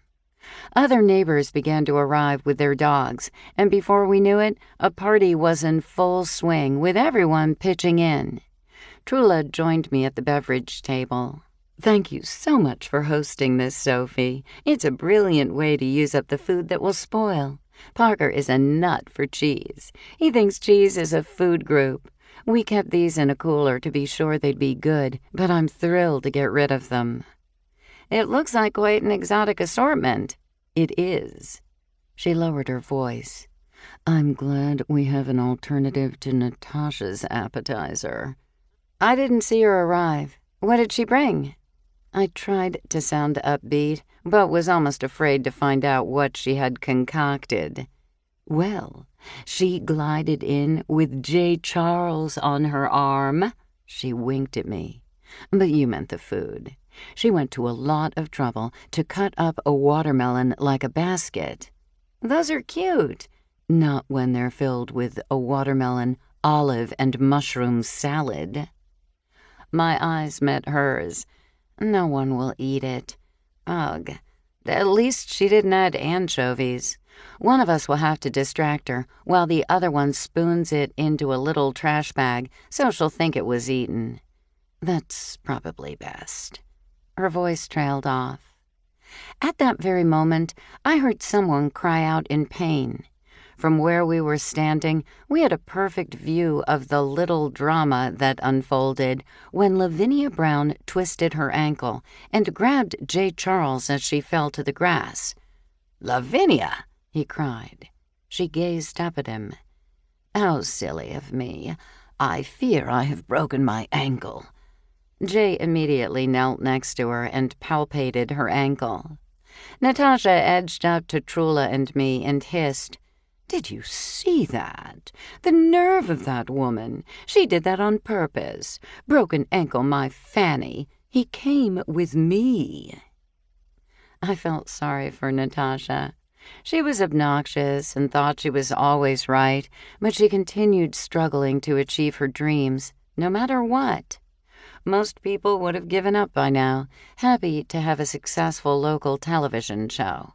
B: Other neighbors began to arrive with their dogs, and before we knew it, a party was in full swing, with everyone pitching in. Trula joined me at the beverage table. "Thank you so much for hosting this, Sophie. It's a brilliant way to use up the food that will spoil. Parker is a nut for cheese. He thinks cheese is a food group. We kept these in a cooler to be sure they'd be good, but I'm thrilled to get rid of them." "It looks like quite an exotic assortment." "It is." She lowered her voice. "I'm glad we have an alternative to Natasha's appetizer." I didn't see her arrive. What did she bring? I tried to sound upbeat, but was almost afraid to find out what she had concocted. Well, she glided in with J. Charles on her arm. She winked at me. But you meant the food. She went to a lot of trouble to cut up a watermelon like a basket. Those are cute. Not when they're filled with a watermelon, olive, and mushroom salad. My eyes met hers. No one will eat it. Ugh. At least she didn't add anchovies. One of us will have to distract her, while the other one spoons it into a little trash bag so she'll think it was eaten. That's probably best. Her voice trailed off. At that very moment, I heard someone cry out in pain. From where we were standing, we had a perfect view of the little drama that unfolded when Lavinia Brown twisted her ankle and grabbed J. Charles as she fell to the grass. "Lavinia!" he cried. She gazed up at him. "How silly of me. I fear I have broken my ankle." Jay immediately knelt next to her and palpated her ankle. Natasha edged up to Trula and me and hissed, "Did you see that? The nerve of that woman. She did that on purpose. Broken ankle, my Fanny. He came with me." I felt sorry for Natasha. She was obnoxious and thought she was always right, but she continued struggling to achieve her dreams, no matter what. Most people would have given up by now, happy to have a successful local television show.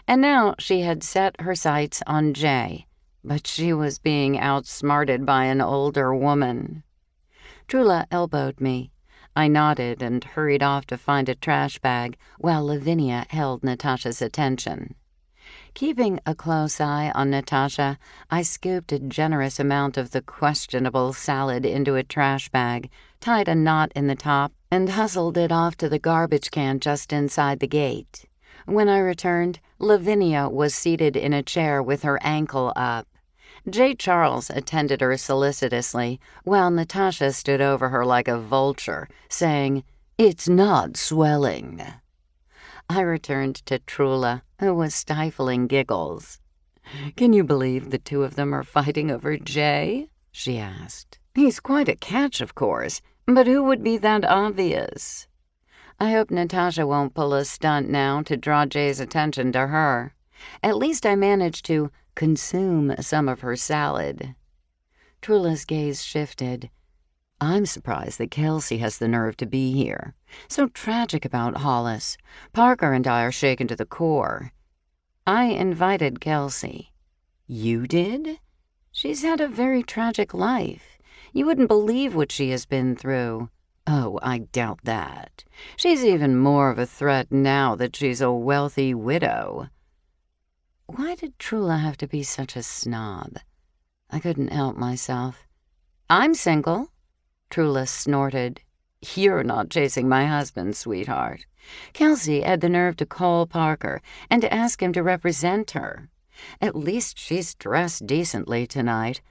B: And now she had set her sights on Jay, but she was being outsmarted by an older woman. Trula elbowed me. I nodded and hurried off to find a trash bag while Lavinia held Natasha's attention. Keeping a close eye on Natasha, I scooped a generous amount of the questionable salad into a trash bag, tied a knot in the top, and hustled it off to the garbage can just inside the gate. When I returned, Lavinia was seated in a chair with her ankle up. J. Charles attended her solicitously, while Natasha stood over her like a vulture, saying, "It's not swelling." I returned to Trula, who was stifling giggles. "Can you believe the two of them are fighting over Jay?" she asked. "He's quite a catch, of course, but who would be that obvious?" I hope Natasha won't pull a stunt now to draw Jay's attention to her. At least I managed to consume some of her salad. Trula's gaze shifted. "I'm surprised that Kelsey has the nerve to be here. So tragic about Hollis. Parker and I are shaken to the core." "I invited Kelsey." "You did? She's had a very tragic life. You wouldn't believe what she has been through." "Oh, I doubt that. She's even more of a threat now that she's a wealthy widow." Why did Trula have to be such a snob? I couldn't help myself. "I'm single." Trula snorted. "You're not chasing my husband, sweetheart." Kelsey had the nerve to call Parker and to ask him to represent her. At least she's dressed decently tonight.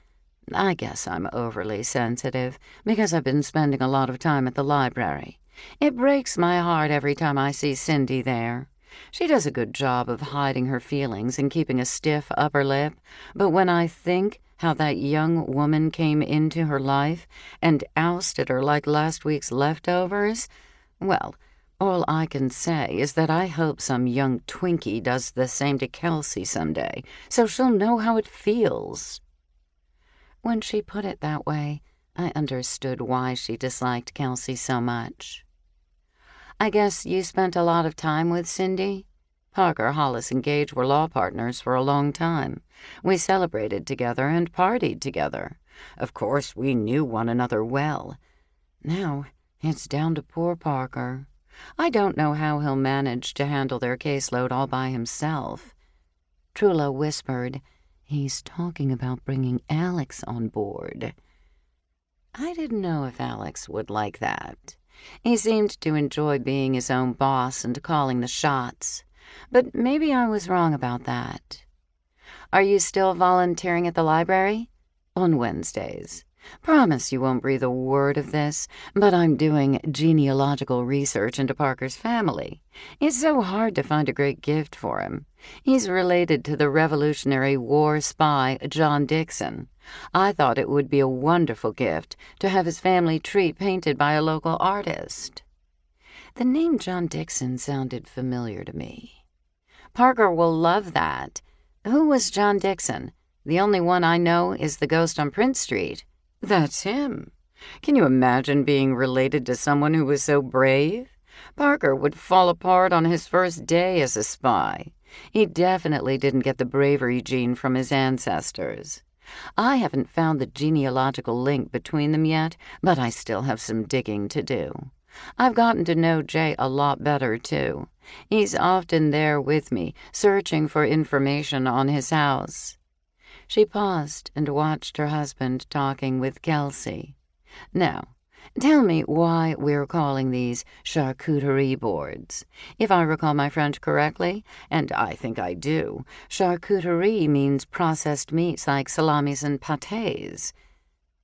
B: I guess I'm overly sensitive because I've been spending a lot of time at the library. It breaks my heart every time I see Cindy there. She does a good job of hiding her feelings and keeping a stiff upper lip, but when I think how that young woman came into her life and ousted her like last week's leftovers, well, all I can say is that I hope some young Twinkie does the same to Kelsey someday, so she'll know how it feels. When she put it that way, I understood why she disliked Kelsey so much. "I guess you spent a lot of time with Cindy?" Parker, Hollis, and Gage were law partners for a long time. We celebrated together and partied together. Of course, we knew one another well. Now, it's down to poor Parker. I don't know how he'll manage to handle their caseload all by himself. Trula whispered, "He's talking about bringing Alex on board." I didn't know if Alex would like that. He seemed to enjoy being his own boss and calling the shots. But maybe I was wrong about that. "Are you still volunteering at the library?" "On Wednesdays. Promise you won't breathe a word of this, but I'm doing genealogical research into Parker's family. It's so hard to find a great gift for him. He's related to the Revolutionary War spy John Dixon. I thought it would be a wonderful gift to have his family tree painted by a local artist." The name John Dixon sounded familiar to me. "Parker will love that. Who was John Dixon? The only one I know is the ghost on Prince Street." "That's him. Can you imagine being related to someone who was so brave? Parker would fall apart on his first day as a spy. He definitely didn't get the bravery gene from his ancestors. I haven't found the genealogical link between them yet, but I still have some digging to do. I've gotten to know Jay a lot better, too. He's often there with me, searching for information on his house." She paused and watched her husband talking with Kelsey. "Now, tell me why we're calling these charcuterie boards. If I recall my French correctly, and I think I do, charcuterie means processed meats like salamis and pâtés.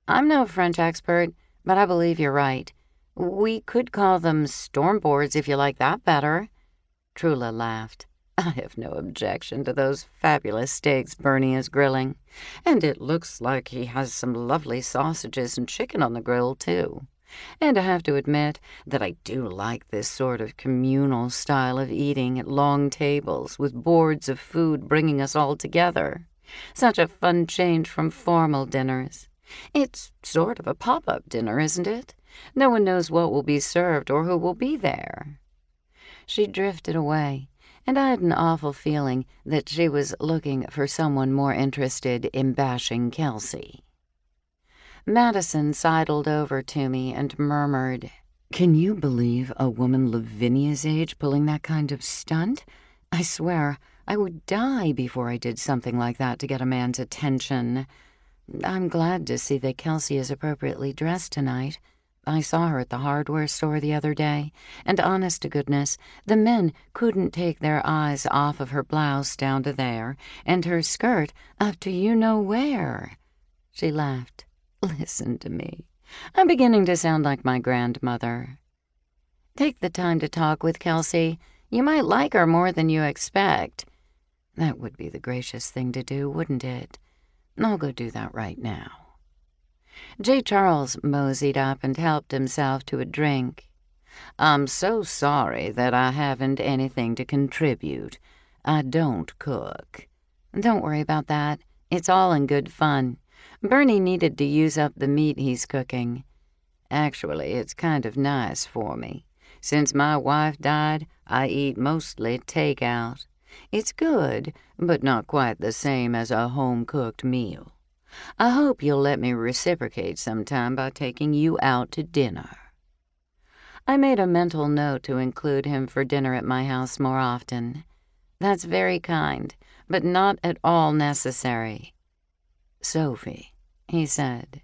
B: I'm no French expert, but I believe you're right. We could call them storm boards if you like that better." Trula laughed. "I have no objection to those fabulous steaks Bernie is grilling. And it looks like he has some lovely sausages and chicken on the grill, too. And I have to admit that I do like this sort of communal style of eating at long tables with boards of food bringing us all together. Such a fun change from formal dinners. It's sort of a pop-up dinner, isn't it? No one knows what will be served or who will be there." She drifted away, and I had an awful feeling that she was looking for someone more interested in bashing Kelsey. Madison sidled over to me and murmured, "Can you believe a woman Lavinia's age pulling that kind of stunt? I swear I would die before I did something like that to get a man's attention. I'm glad to see that Kelsey is appropriately dressed tonight. I saw her at the hardware store the other day, and honest to goodness, the men couldn't take their eyes off of her blouse down to there, and her skirt up to you-know-where." She laughed. "Listen to me. I'm beginning to sound like my grandmother." "Take the time to talk with Kelsey. You might like her more than you expect." "That would be the gracious thing to do, wouldn't it? I'll go do that right now." J. Charles moseyed up and helped himself to a drink. "I'm so sorry that I haven't anything to contribute. I don't cook." "Don't worry about that. It's all in good fun. Bernie needed to use up the meat he's cooking. Actually, it's kind of nice for me. Since my wife died, I eat mostly takeout. It's good, but not quite the same as a home-cooked meal. I hope you'll let me reciprocate sometime by taking you out to dinner." I made a mental note to include him for dinner at my house more often. "That's very kind, but not at all necessary." "Sophie," he said,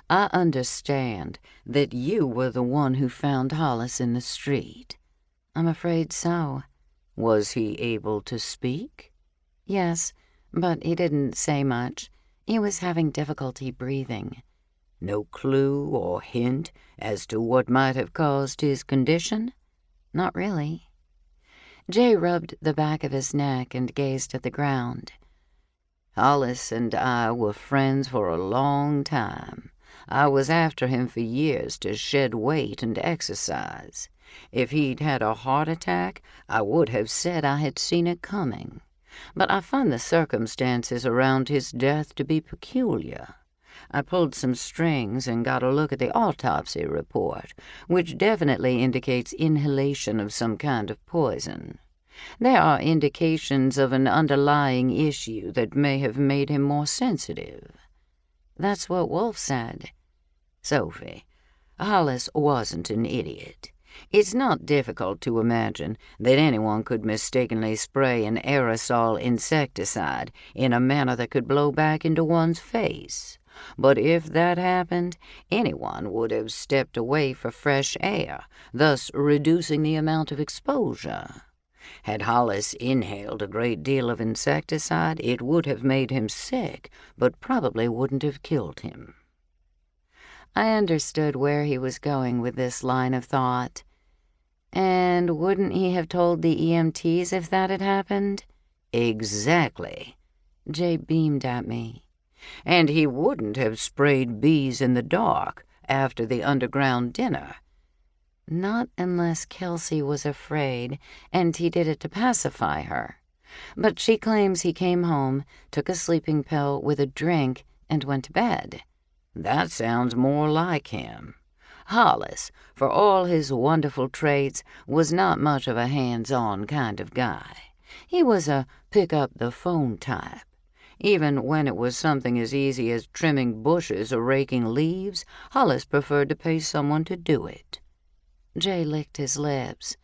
B: "I understand that you were the one who found Hollis in the street." "I'm afraid so." "Was he able to speak?" "Yes, but he didn't say much. He was having difficulty breathing." "No clue or hint as to what might have caused his condition?" "Not really." Jay rubbed the back of his neck and gazed at the ground. "Hollis and I were friends for a long time. I was after him for years to shed weight and exercise. If he'd had a heart attack, I would have said I had seen it coming. But I find the circumstances around his death to be peculiar. I pulled some strings and got a look at the autopsy report, which definitely indicates inhalation of some kind of poison. There are indications of an underlying issue that may have made him more sensitive." "That's what Wolf said." "Sophie, Hollis wasn't an idiot. It's not difficult to imagine that anyone could mistakenly spray an aerosol insecticide in a manner that could blow back into one's face. But if that happened, anyone would have stepped away for fresh air, thus reducing the amount of exposure. Had Hollis inhaled a great deal of insecticide, it would have made him sick, but probably wouldn't have killed him." I understood where he was going with this line of thought. And wouldn't he have told the EMTs if that had happened?
A: Exactly.
B: Jay beamed at me.
A: And he wouldn't have sprayed bees in the dark after the underground dinner.
B: Not unless Kelsey was afraid, and he did it to pacify her. But she claims he came home, took a sleeping pill with a drink, and went to bed.
A: That sounds more like him. Hollis, for all his wonderful traits, was not much of a hands-on kind of guy. He was a pick-up-the-phone type. Even when it was something as easy as trimming bushes or raking leaves, Hollis preferred to pay someone to do it.
B: Jay licked his lips.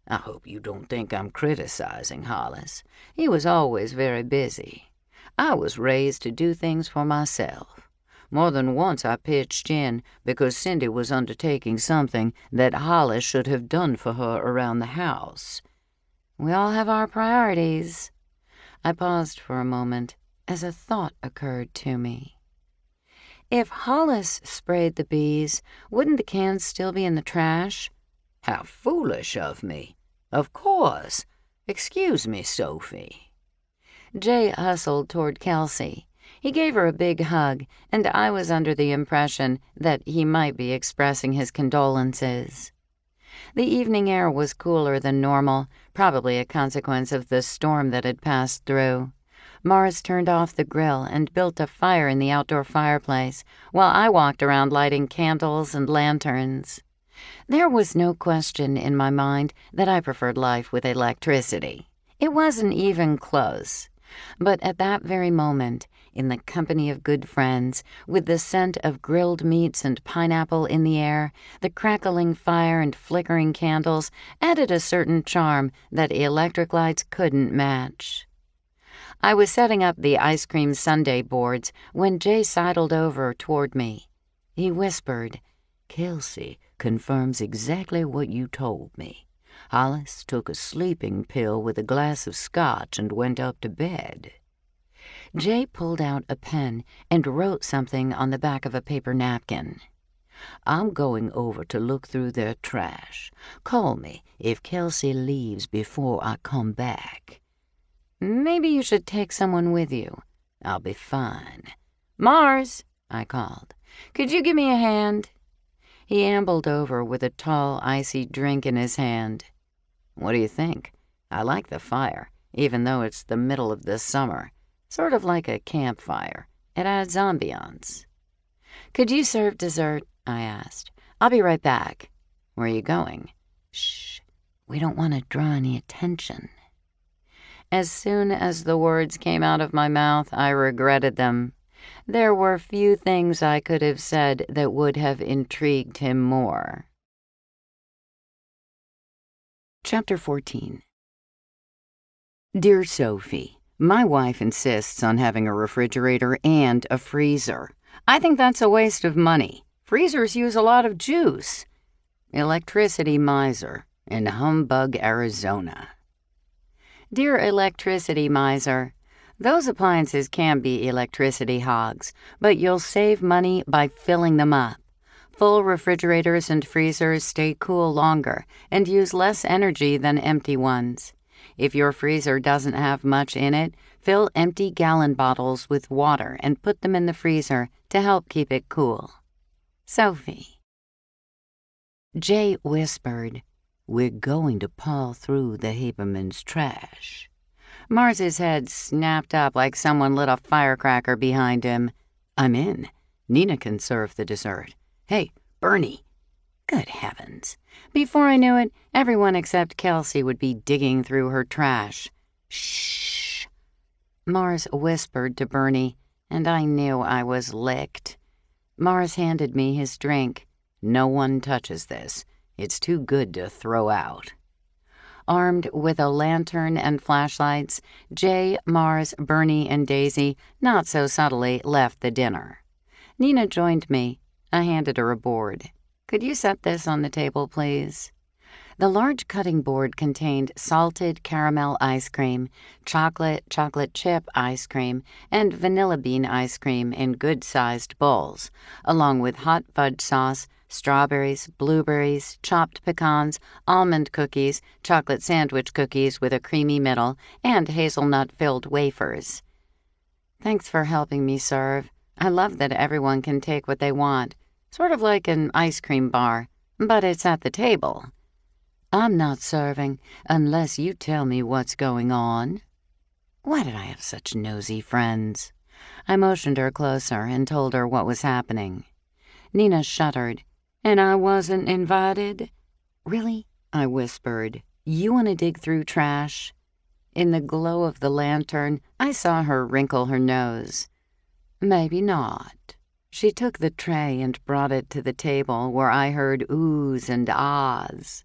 A: I hope you don't think I'm criticizing Hollis. He was always very busy. I was raised to do things for myself. More than once I pitched in because Cindy was undertaking something that Hollis should have done for her around the house.
B: We all have our priorities. I paused for a moment as a thought occurred to me. If Hollis sprayed the bees, wouldn't the cans still be in the trash?
A: How foolish of me. Of course. Excuse me, Sophie.
B: Jay hustled toward Kelsey. He gave her a big hug, and I was under the impression that he might be expressing his condolences. The evening air was cooler than normal, probably a consequence of the storm that had passed through. Mars turned off the grill and built a fire in the outdoor fireplace, while I walked around lighting candles and lanterns. There was no question in my mind that I preferred life with electricity. It wasn't even close. But at that very moment, in the company of good friends, with the scent of grilled meats and pineapple in the air, the crackling fire and flickering candles added a certain charm that electric lights couldn't match. I was setting up the ice cream sundae boards when Jay sidled over toward me. He whispered,
A: Kelsey confirms exactly what you told me. Hollis took a sleeping pill with a glass of scotch and went up to bed.
B: Jay pulled out a pen and wrote something on the back of a paper napkin.
A: I'm going over to look through their trash. Call me if Kelsey leaves before I come back.
B: Maybe you should take someone with you.
A: I'll be fine.
B: Mars, I called. Could you give me a hand? He ambled over with a tall, icy drink in his hand.
A: What do you think? I like the fire, even though it's the middle of the summer. Sort of like a campfire. It adds ambiance.
B: Could you serve dessert? I asked. I'll be right back.
A: Where are you going?
B: Shh. We don't want to draw any attention. As soon as the words came out of my mouth, I regretted them. There were few things I could have said that would have intrigued him more.
A: Chapter 14. Dear Sophie, my wife insists on having a refrigerator and a freezer. I think that's a waste of money. Freezers use a lot of juice. Electricity miser in Humbug, Arizona.
B: Dear Electricity Miser, those appliances can be electricity hogs, but you'll save money by filling them up. Full refrigerators and freezers stay cool longer and use less energy than empty ones. If your freezer doesn't have much in it, fill empty gallon bottles with water and put them in the freezer to help keep it cool. Sophie.
A: Jay whispered, We're going to paw through the Haberman's trash.
B: Mars's head snapped up like someone lit a firecracker behind him.
A: I'm in. Nina can serve the dessert. Hey, Bernie.
B: Good heavens. Before I knew it, everyone except Kelsey would be digging through her trash.
A: Shh.
B: Mars whispered to Bernie, and I knew I was licked. Mars handed me his drink.
A: No one touches this. It's too good to throw out.
B: Armed with a lantern and flashlights, Jay, Mars, Bernie, and Daisy not so subtly left the dinner. Nina joined me. I handed her a board. Could you set this on the table, please? The large cutting board contained salted caramel ice cream, chocolate chip ice cream, and vanilla bean ice cream in good-sized bowls, along with hot fudge sauce, strawberries, blueberries, chopped pecans, almond cookies, chocolate sandwich cookies with a creamy middle, and hazelnut-filled wafers. "Thanks for helping me serve. I love that everyone can take what they want, sort of like an ice cream bar, but it's at the table." "I'm not serving unless you tell me what's going on." Why did I have such nosy friends? I motioned her closer and told her what was happening. Nina shuddered. "And I wasn't invited?" "Really?" I whispered. "You want to dig through trash?" In the glow of the lantern, I saw her wrinkle her nose. "Maybe not." She took the tray and brought it to the table where I heard oohs and ahs.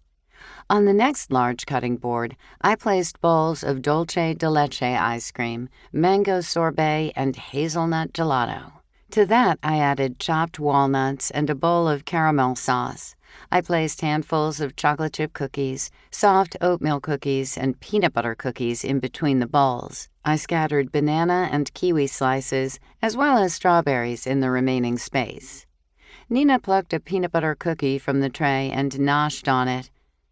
B: On the next large cutting board, I placed bowls of dulce de leche ice cream, mango sorbet, and hazelnut gelato. To that, I added chopped walnuts and a bowl of caramel sauce. I placed handfuls of chocolate chip cookies, soft oatmeal cookies, and peanut butter cookies in between the bowls. I scattered banana and kiwi slices, as well as strawberries in the remaining space. Nina plucked a peanut butter cookie from the tray and noshed on it.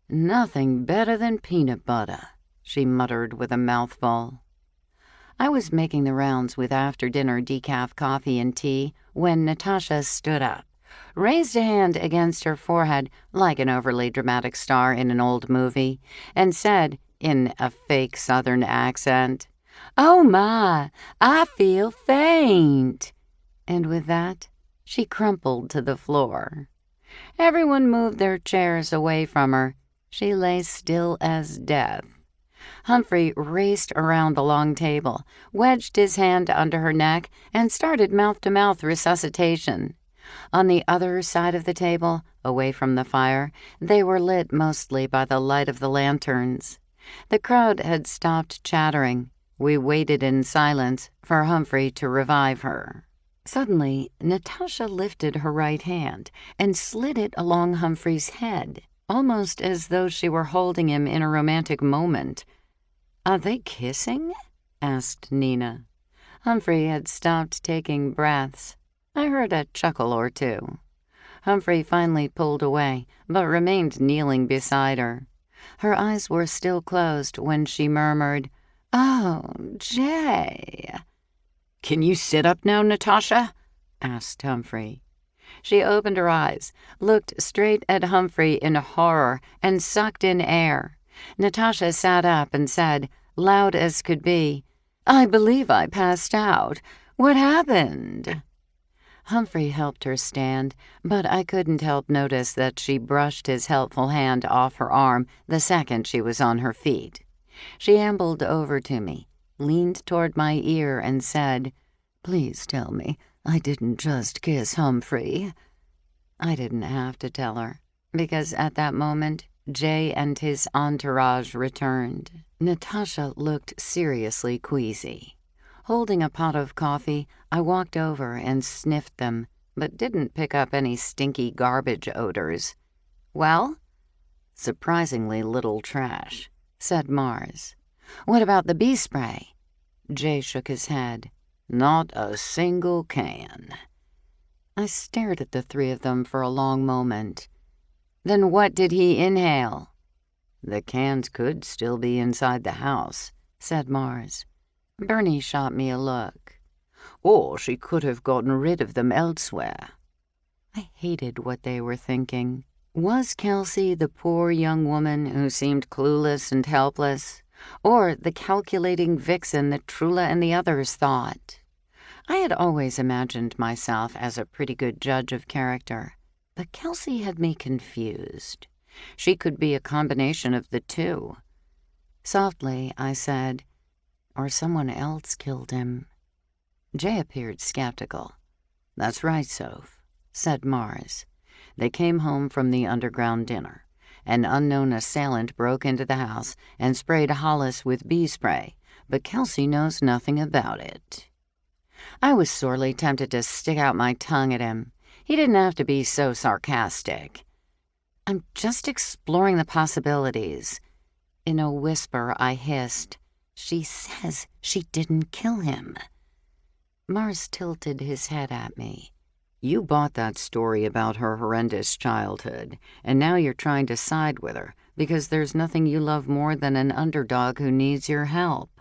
B: "Nothing better than peanut butter," she muttered with a mouthful. I was making the rounds with after-dinner decaf coffee and tea when Natasha stood up, raised a hand against her forehead like an overly dramatic star in an old movie, and said, in a fake Southern accent, "Oh my, I feel faint." And with that, she crumpled to the floor. Everyone moved their chairs away from her. She lay still as death. Humphrey raced around the long table, wedged his hand under her neck, and started mouth-to-mouth resuscitation. On the other side of the table, away from the fire, they were lit mostly by the light of the lanterns. The crowd had stopped chattering. We waited in silence for Humphrey to revive her. Suddenly, Natasha lifted her right hand and slid it along Humphrey's head, almost as though she were holding him in a romantic moment. "Are they kissing?" asked Nina. Humphrey had stopped taking breaths. I heard a chuckle or two. Humphrey finally pulled away, but remained kneeling beside her. Her eyes were still closed when she murmured, "Oh, Jay." "Can you sit up now, Natasha?" asked Humphrey. She opened her eyes, looked straight at Humphrey in horror, and sucked in air. Natasha sat up and said, loud as could be, "I believe I passed out. What happened?" Humphrey helped her stand, but I couldn't help notice that she brushed his helpful hand off her arm the second she was on her feet. She ambled over to me, leaned toward my ear, and said, "Please tell me I didn't just kiss Humphrey." I didn't have to tell her, because at that moment, Jay and his entourage returned. Natasha looked seriously queasy. Holding a pot of coffee, I walked over and sniffed them, but didn't pick up any stinky garbage odors. "Well?" "Surprisingly little trash," said Mars. "What about the bee spray?" Jay shook his head. "Not a single can." I stared at the three of them for a long moment. "Then what did he inhale?" "The cans could still be inside the house," said Mars. Bernie shot me a look. "Or she could have gotten rid of them elsewhere." I hated what they were thinking. Was Kelsey the poor young woman who seemed clueless and helpless, or the calculating vixen that Trula and the others thought? I had always imagined myself as a pretty good judge of character, but Kelsey had me confused. She could be a combination of the two. Softly, I said, "Or someone else killed him." Jay appeared skeptical. "That's right, Soph," said Mars. "They came home from the underground dinner. An unknown assailant broke into the house and sprayed Hollis with bee spray, but Kelsey knows nothing about it." I was sorely tempted to stick out my tongue at him. He didn't have to be so sarcastic. I'm just exploring the possibilities. In a whisper, I hissed, "She says she didn't kill him." Mars tilted his head at me.
C: You bought that story about her horrendous childhood, and now you're trying to side with her because there's nothing you love more than an underdog who needs your help.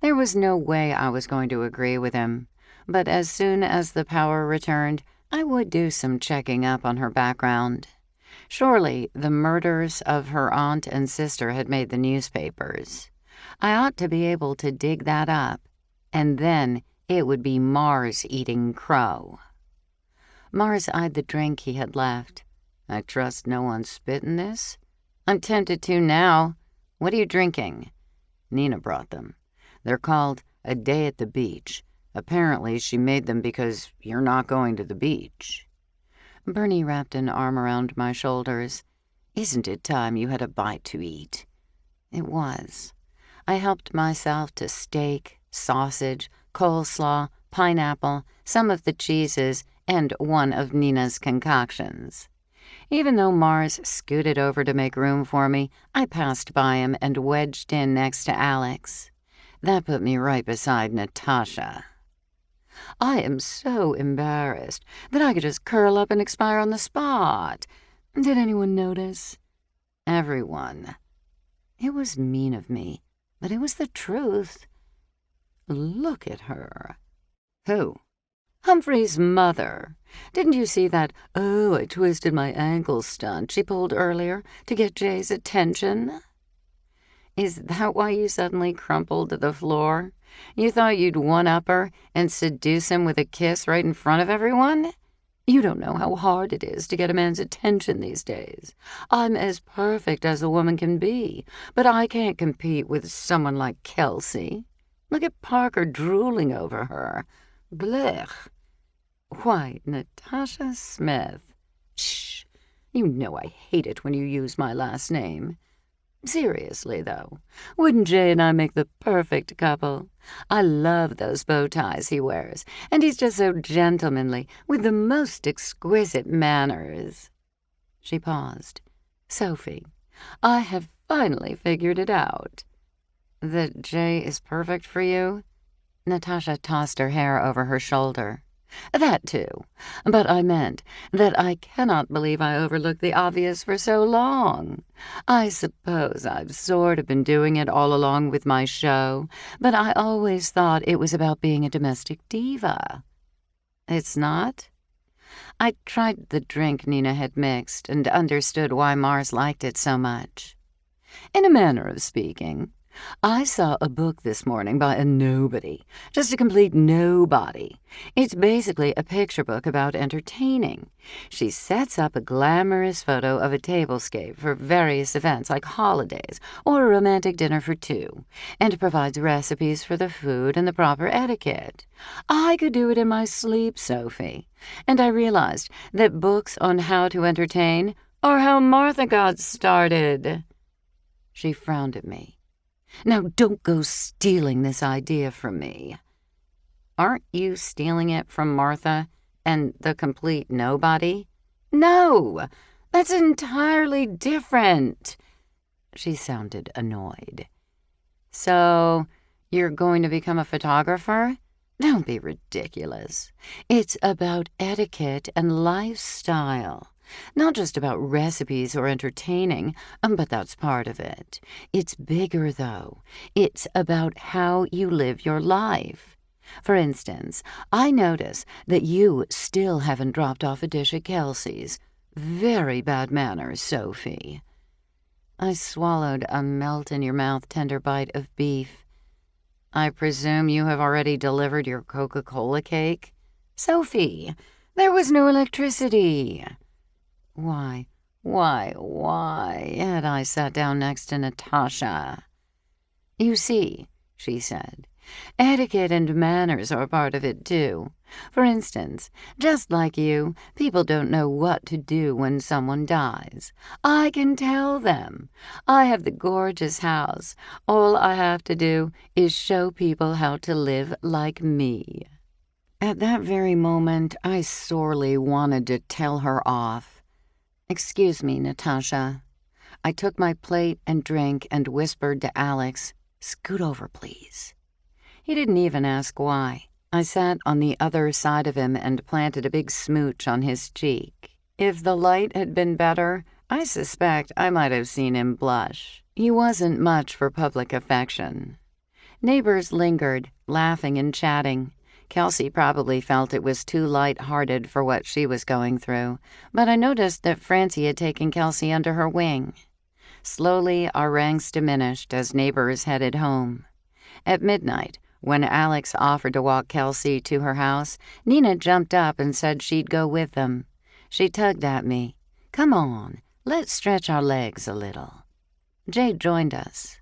B: There was no way I was going to agree with him, but as soon as the power returned, I would do some checking up on her background. Surely the murders of her aunt and sister had made the newspapers. I ought to be able to dig that up, and then it would be Mars eating crow. Mars eyed the drink he had left.
C: I trust no one spit in this?
B: I'm tempted to now. What are you drinking?
C: Nina brought them. They're called A Day at the Beach. Apparently she made them because you're not going to the beach.
B: Bernie wrapped an arm around my shoulders.
C: Isn't it time you had a bite to eat?
B: It was. I helped myself to steak, sausage, coleslaw, pineapple, some of the cheeses, and one of Nina's concoctions. Even though Mars scooted over to make room for me, I passed by him and wedged in next to Alex. That put me right beside Natasha. I am so embarrassed that I could just curl up and expire on the spot. Did anyone notice?
C: Everyone.
B: It was mean of me, but it was the truth.
C: Look at her. Who?
B: Humphrey's mother. Didn't you see that, "Oh, I twisted my ankle" stunt she pulled earlier to get Jay's attention? Is that why you suddenly crumpled to the floor? You thought you'd one-up her and seduce him with a kiss right in front of everyone? You don't know how hard it is to get a man's attention these days. I'm as perfect as a woman can be, but I can't compete with someone like Kelsey. Look at Parker drooling over her. Blech. Why, Natasha Smith. Shh. You know I hate it when you use my last name. Seriously, though, wouldn't Jay and I make the perfect couple? I love those bow ties he wears, and he's just so gentlemanly, with the most exquisite manners. She paused. Sophie, I have finally figured it out. That Jay is perfect for you? Natasha tossed her hair over her shoulder. That too, but I meant that I cannot believe I overlooked the obvious for so long. I suppose I've sort of been doing it all along with my show, but I always thought it was about being a domestic diva. It's not? I tried the drink Nina had mixed and understood why Mars liked it so much. In a manner of speaking, I saw a book this morning by a nobody, just a complete nobody. It's basically a picture book about entertaining. She sets up a glamorous photo of a tablescape for various events like holidays or a romantic dinner for two, and provides recipes for the food and the proper etiquette. I could do it in my sleep, Sophie, and I realized that books on how to entertain are how Martha got started. She frowned at me. Now don't go stealing this idea from me. Aren't you stealing it from Martha and the complete nobody? No, that's entirely different. She sounded annoyed. So, you're going to become a photographer? Don't be ridiculous. It's about etiquette and lifestyle. Not just about recipes or entertaining, but that's part of it. It's bigger, though. It's about how you live your life. For instance, I notice that you still haven't dropped off a dish at Kelsey's. Very bad manners, Sophie. I swallowed a melt-in-your-mouth tender bite of beef. I presume you have already delivered your Coca-Cola cake? Sophie, there was no electricity. Why had I sat down next to Natasha? You see, she said, etiquette and manners are part of it, too. For instance, just like you, people don't know what to do when someone dies. I can tell them. I have the gorgeous house. All I have to do is show people how to live like me. At that very moment, I sorely wanted to tell her off. "Excuse me, Natasha." I took my plate and drink and whispered to Alex, "Scoot over, please." He didn't even ask why. I sat on the other side of him and planted a big smooch on his cheek. If the light had been better, I suspect I might have seen him blush. He wasn't much for public affection. Neighbors lingered, laughing and chatting. Kelsey probably felt it was too light-hearted for what she was going through, but I noticed that Francie had taken Kelsey under her wing. Slowly, our ranks diminished as neighbors headed home. At midnight, when Alex offered to walk Kelsey to her house, Nina jumped up and said she'd go with them. She tugged at me. "Come on, let's stretch our legs a little." Jade joined us.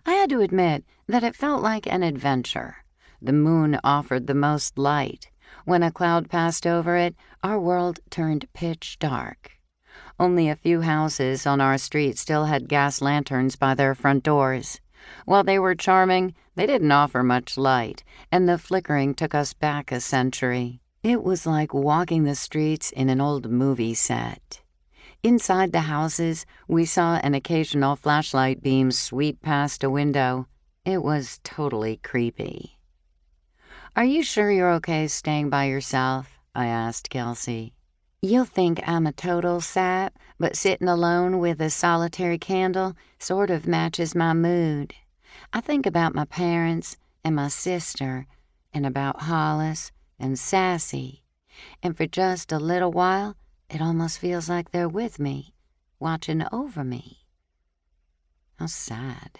B: I had to admit that it felt like an adventure. The moon offered the most light. When a cloud passed over it, our world turned pitch dark. Only a few houses on our street still had gas lanterns by their front doors. While they were charming, they didn't offer much light, and the flickering took us back a century. It was like walking the streets in an old movie set. Inside the houses, we saw an occasional flashlight beam sweep past a window. It was totally creepy. "Are you sure you're okay staying by yourself?" I asked Kelsey. "You'll think I'm a total sap, but sitting alone with a solitary candle sort of matches my mood. I think about my parents and my sister, and about Hollis and Sassy, and for just a little while, it almost feels like they're with me, watching over me." How sad.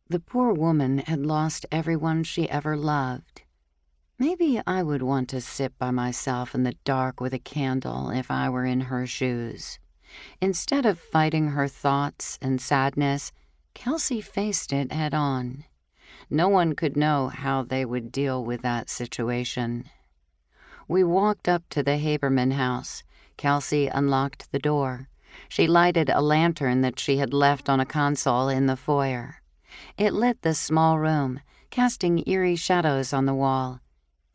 B: The poor woman had lost everyone she ever loved. Maybe I would want to sit by myself in the dark with a candle if I were in her shoes. Instead of fighting her thoughts and sadness, Kelsey faced it head on. No one could know how they would deal with that situation. We walked up to the Haberman house. Kelsey unlocked the door. She lighted a lantern that she had left on a console in the foyer. It lit the small room, casting eerie shadows on the wall.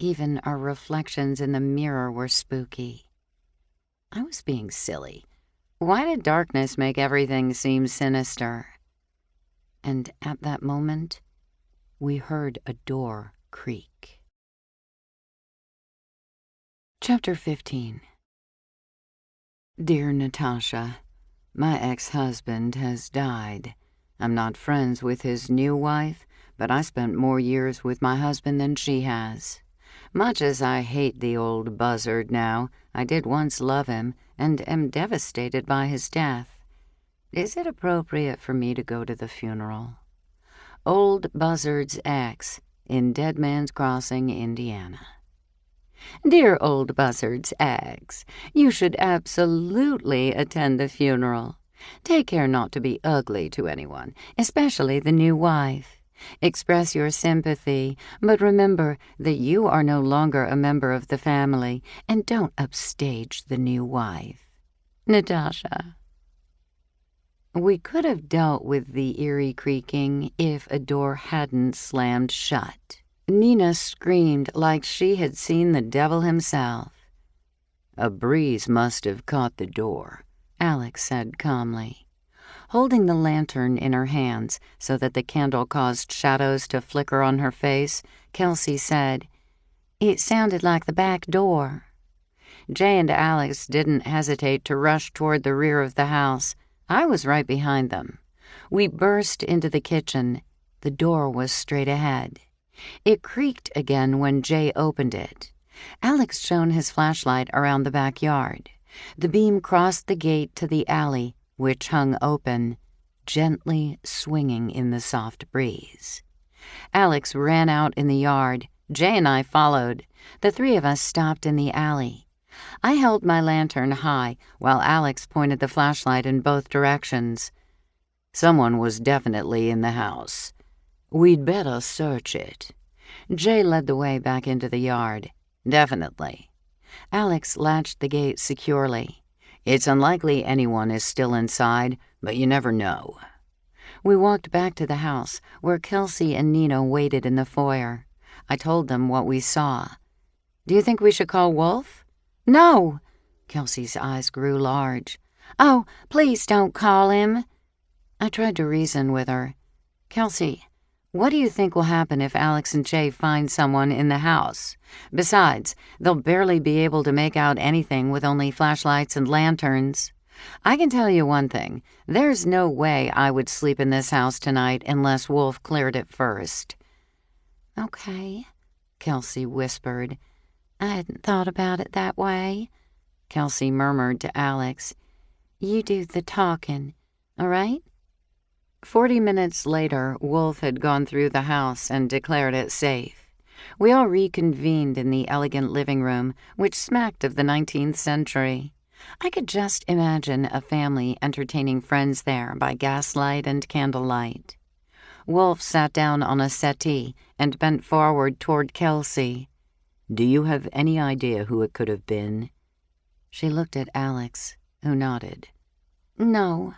B: Even our reflections in the mirror were spooky. I was being silly. Why did darkness make everything seem sinister? And at that moment, we heard a door creak. Chapter 15. Dear Natasha, my ex-husband has died. I'm not friends with his new wife, but I spent more years with my husband than she has. Much as I hate the old buzzard now, I did once love him and am devastated by his death. Is it appropriate for me to go to the funeral? Old Buzzard's ex, in Dead Man's Crossing, Indiana. Dear Old Buzzard's ex, you should absolutely attend the funeral. Take care not to be ugly to anyone, especially the new wife. Express your sympathy, but remember that you are no longer a member of the family, and don't upstage the new wife. Natasha. We could have dealt with the eerie creaking if a door hadn't slammed shut. Nina screamed like she had seen the devil himself. "A breeze must have caught the door," Alex said calmly. Holding the lantern in her hands so that the candle caused shadows to flicker on her face, Kelsey said, "It sounded like the back door." Jay and Alex didn't hesitate to rush toward the rear of the house. I was right behind them. We burst into the kitchen. The door was straight ahead. It creaked again when Jay opened it. Alex shone his flashlight around the backyard. The beam crossed the gate to the alley, which hung open, gently swinging in the soft breeze. Alex ran out in the yard. Jay and I followed. The three of us stopped in the alley. I held my lantern high while Alex pointed the flashlight in both directions. Someone was definitely in the house. We'd better search it. Jay led the way back into the yard. Definitely. Alex latched the gate securely. It's unlikely anyone is still inside, but you never know. We walked back to the house, where Kelsey and Nina waited in the foyer. I told them what we saw. "Do you think we should call Wolf?" "No!" Kelsey's eyes grew large. "Oh, please don't call him." I tried to reason with her. "Kelsey, what do you think will happen if Alex and Jay find someone in the house? Besides, they'll barely be able to make out anything with only flashlights and lanterns. I can tell you one thing. There's no way I would sleep in this house tonight unless Wolf cleared it first."
A: "Okay," Kelsey whispered. "I hadn't thought about it that way." Kelsey murmured to Alex, "You do the talking, all right?"
B: 40 minutes later, Wolf had gone through the house and declared it safe. We all reconvened in the elegant living room, which smacked of the 19th century. I could just imagine a family entertaining friends there by gaslight and candlelight. Wolf sat down on a settee and bent forward toward Kelsey.
C: "Do you have any idea who it could have been?"
B: She looked at Alex, who nodded.
A: "No."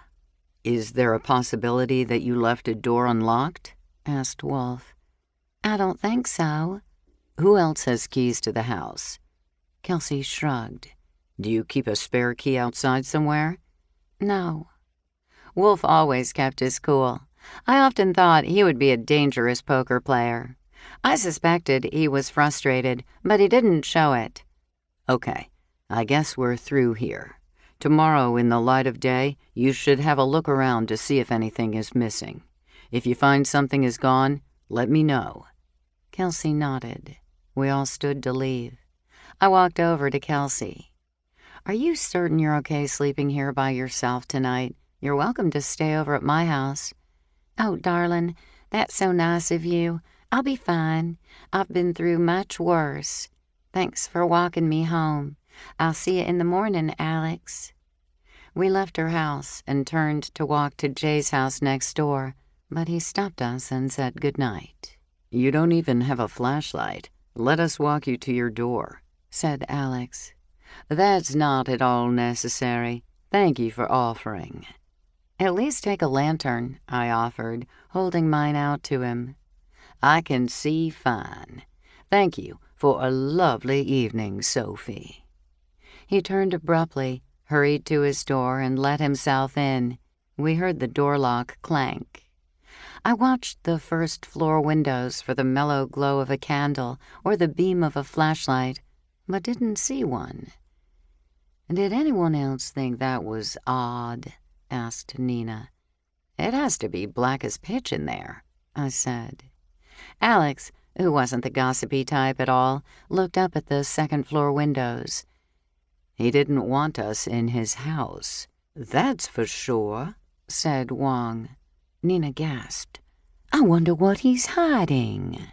C: "Is there a possibility that you left a door unlocked?" asked Wolf.
A: "I don't think so."
C: "Who else has keys to the house?"
B: Kelsey shrugged.
C: "Do you keep a spare key outside somewhere?"
A: "No."
B: Wolf always kept his cool. I often thought he would be a dangerous poker player. I suspected he was frustrated, but he didn't show it.
C: "Okay, I guess we're through here. Tomorrow, in the light of day, you should have a look around to see if anything is missing. If you find something is gone, let me know."
B: Kelsey nodded. We all stood to leave. I walked over to Kelsey. "Are you certain you're okay sleeping here by yourself tonight? You're welcome to stay over at my house."
A: "Oh, darling, that's so nice of you. I'll be fine. I've been through much worse. Thanks for walking me home. I'll see you in the morning, Alex."
B: We left her house and turned to walk to Jay's house next door, but he stopped us and said good night.
C: "You don't even have a flashlight. Let us walk you to your door,"
B: said Alex. "That's not at all necessary. Thank you for offering." "At least take a lantern," I offered, holding mine out to him.
C: "I can see fine. Thank you for a lovely evening, Sophie."
B: He turned abruptly, hurried to his door, and let himself in. We heard the door lock clank. I watched the first-floor windows for the mellow glow of a candle or the beam of a flashlight, but didn't see one.
A: "Did anyone else think that was odd?" asked Nina.
B: "It has to be black as pitch in there," I said. Alex, who wasn't the gossipy type at all, looked up at the second-floor windows.
C: "He didn't want us in his house, that's for sure," said Wong.
B: Nina gasped.
A: "I wonder what he's hiding."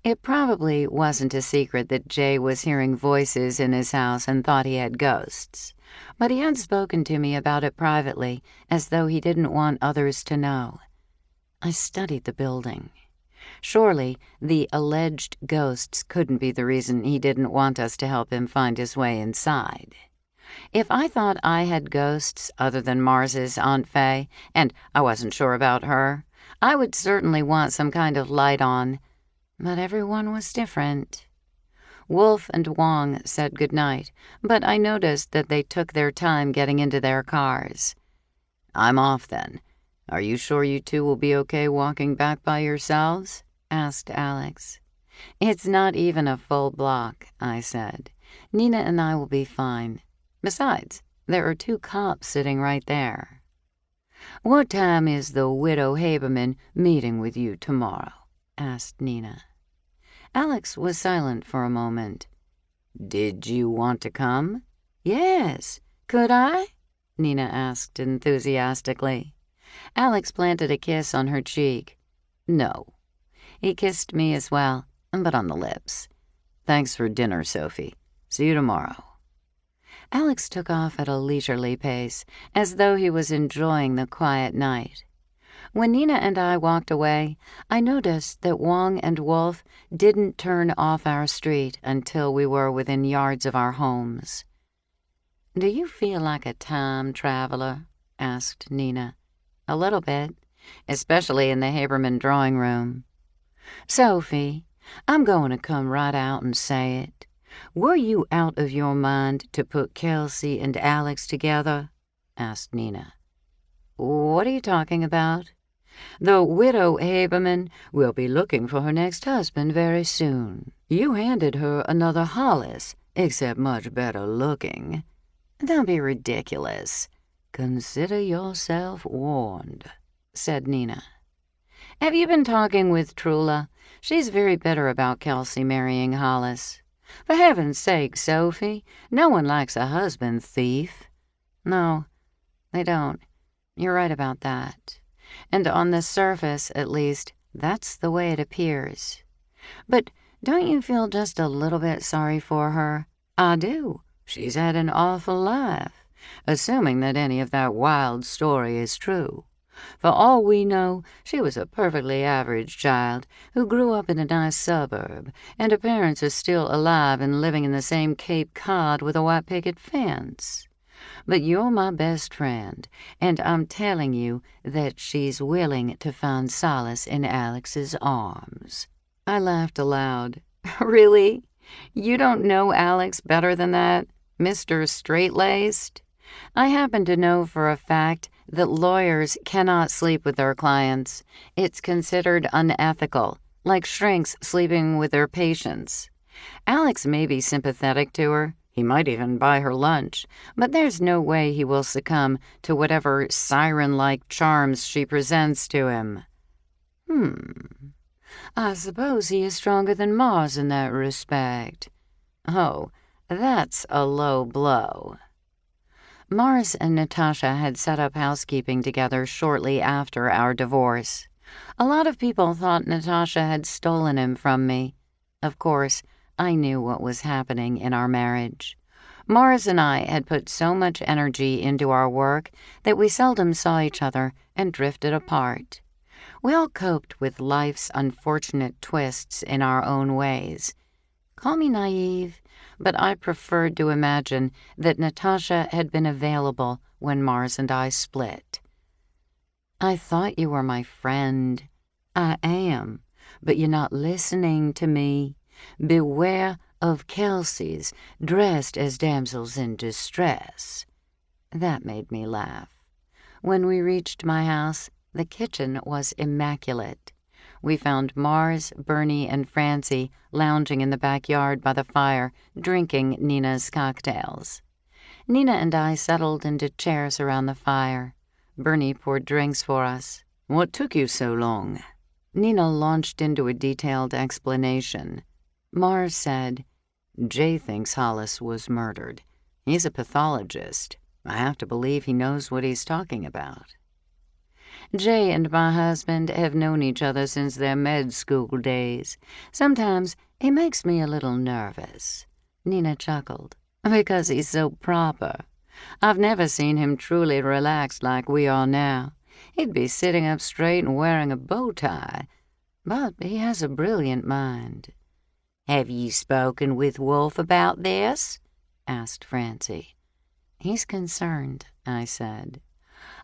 B: It probably wasn't a secret that Jay was hearing voices in his house and thought he had ghosts, but he had spoken to me about it privately, as though he didn't want others to know. I studied the building. Surely the alleged ghosts couldn't be the reason he didn't want us to help him find his way inside. If I thought I had ghosts other than Mars's Aunt Faye, and I wasn't sure about her, I would certainly want some kind of light on. But everyone was different. Wolf and Wong said goodnight, but I noticed that they took their time getting into their cars.
C: "I'm off then. Are you sure you two will be okay walking back by yourselves?"
B: asked Alex. "It's not even a full block," I said. "Nina and I will be fine. Besides, there are 2 cops sitting right there."
C: "What time is the Widow Haberman meeting with you tomorrow?" asked Nina.
B: Alex was silent for a moment.
C: "Did you want to come?"
B: "Yes. Could I?" Nina asked enthusiastically. Alex planted a kiss on her cheek.
C: "No."
B: He kissed me as well, but on the lips.
C: "Thanks for dinner, Sophie. See you tomorrow."
B: Alex took off at a leisurely pace, as though he was enjoying the quiet night. When Nina and I walked away, I noticed that Wong and Wolf didn't turn off our street until we were within yards of our homes. "Do you feel like a time traveler?" asked Nina. "A little bit, especially in the Haberman drawing room." "Sophie, I'm going to come right out and say it. Were you out of your mind to put Kelsey and Alex together?" asked Nina. What are you talking about? The widow Haberman will be looking for her next husband very soon. You handed her another Hollis, except much better looking. Don't be ridiculous. Consider yourself warned, said Nina. Have you been talking with Trula? She's very bitter about Kelsey marrying Hollis. For heaven's sake, Sophie, no one likes a husband thief. No, they don't. You're right about that. And on the surface, at least, that's the way it appears. But don't you feel just a little bit sorry for her? I do. She's had an awful life, assuming that any of that wild story is true. For all we know, she was a perfectly average child who grew up in a nice suburb, and her parents are still alive and living in the same Cape Cod with a white picket fence. But you're my best friend, and I'm telling you that she's willing to find solace in Alex's arms. I laughed aloud. Really? You don't know Alex better than that, Mr. Straight-Laced? I happen to know for a fact that lawyers cannot sleep with their clients. It's considered unethical, like shrinks sleeping with their patients. Alex may be sympathetic to her. He might even buy her lunch, but there's no way he will succumb to whatever siren-like charms she presents to him. I suppose he is stronger than Mars in that respect. Oh, that's a low blow. Mars and Natasha had set up housekeeping together shortly after our divorce. A lot of people thought Natasha had stolen him from me. Of course, I knew what was happening in our marriage. Mars and I had put so much energy into our work that we seldom saw each other and drifted apart. We all coped with life's unfortunate twists in our own ways. Call me naive, but I preferred to imagine that Natasha had been available when Mars and I split. I thought you were my friend. I am, but you're not listening to me. Beware of Kelseys dressed as damsels in distress. That made me laugh. When we reached my house, the kitchen was immaculate. We found Mars, Bernie, and Francie lounging in the backyard by the fire, drinking Nina's cocktails. Nina and I settled into chairs around the fire. Bernie poured drinks for us. What took you so long? Nina launched into a detailed explanation. Mars said, Jay thinks Hollis was murdered. He's a pathologist. I have to believe he knows what he's talking about. Jay and my husband have known each other since their med school days. Sometimes he makes me a little nervous. Nina chuckled. Because he's so proper. I've never seen him truly relaxed like we are now. He'd be sitting up straight and wearing a bow tie. But he has a brilliant mind. Have you spoken with Wolf about this? Asked Francie. He's concerned, I said.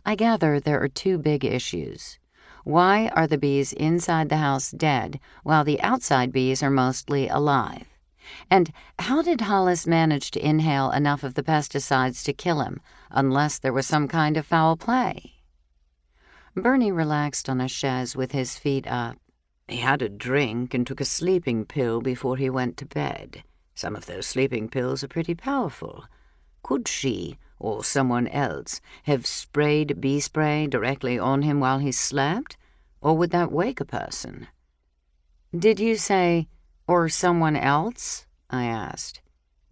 B: I gather there are two big issues. Why are the bees inside the house dead while the outside bees are mostly alive? And how did Hollis manage to inhale enough of the pesticides to kill him, unless there was some kind of foul play? Bernie relaxed on a chaise with his feet up. He had a drink and took a sleeping pill before he went to bed. Some of those sleeping pills are pretty powerful. Could she, or someone else, have sprayed bee spray directly on him while he slept? Or would that wake a person? Did you say, or someone else? I asked.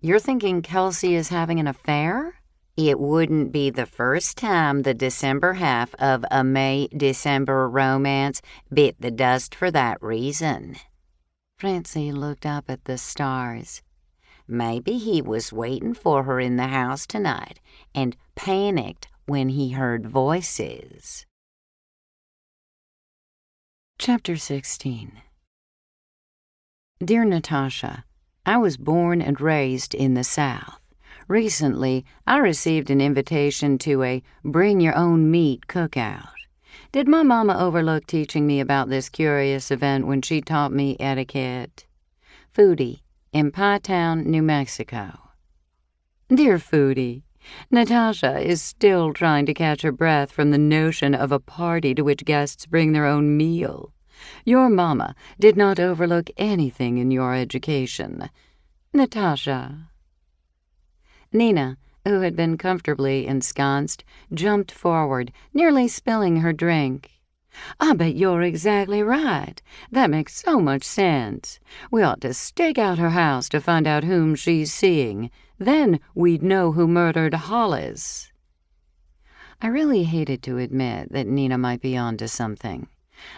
B: You're thinking Kelsey is having an affair? It wouldn't be the first time the December half of a May-December romance bit the dust for that reason. Francie looked up at the stars. Maybe he was waiting for her in the house tonight and panicked when he heard voices. Chapter 16. Dear Natasha, I was born and raised in the South. Recently, I received an invitation to a bring-your-own-meat cookout. Did my mama overlook teaching me about this curious event when she taught me etiquette? Foodie, in Pie Town, New Mexico. Dear Foodie, Natasha is still trying to catch her breath from the notion of a party to which guests bring their own meal. Your mama did not overlook anything in your education. Natasha. Nina, who had been comfortably ensconced, jumped forward, nearly spilling her drink. I bet you're exactly right. That makes so much sense. We ought to stake out her house to find out whom she's seeing. Then we'd know who murdered Hollis. I really hated to admit that Nina might be onto something.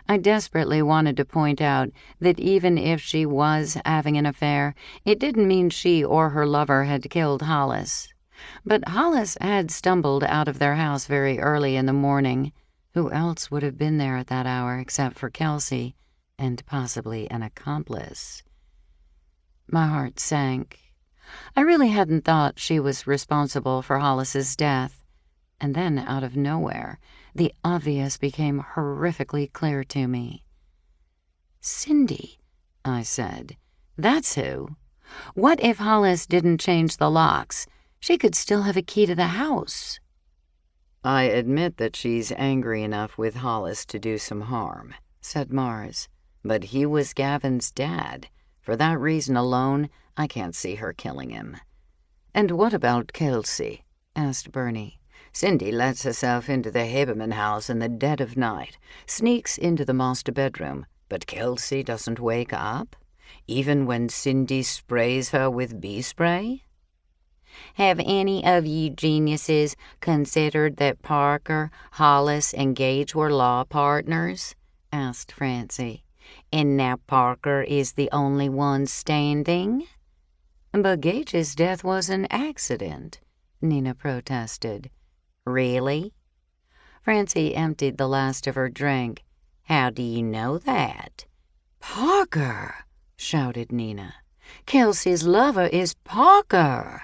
B: I desperately wanted to point out that even if she was having an affair, it didn't mean she or her lover had killed Hollis. But Hollis had stumbled out of their house very early in the morning. Who else would have been there at that hour except for Kelsey and possibly an accomplice? My heart sank. I really hadn't thought she was responsible for Hollis's death. And then, out of nowhere, the obvious became horrifically clear to me. Cindy, I said. That's who. What if Hollis didn't change the locks? She could still have a key to the house.
C: I admit that she's angry enough with Hollis to do some harm, said Mars. But he was Gavin's dad. For that reason alone, I can't see her killing him. And what about Kelsey? Asked Bernie. Cindy lets herself into the Haberman house in the dead of night, sneaks into the master bedroom, but Kelsey doesn't wake up, even when Cindy sprays her with bee spray?
A: Have any of you geniuses considered that Parker, Hollis, and Gage were law partners? Asked Francie. And now Parker is the only one standing?
B: But Gage's death was an accident, Nina protested.
A: Really?
B: Francie emptied the last of her drink.
A: How do you know that?
B: Parker, shouted Nina. Kelsey's lover is Parker.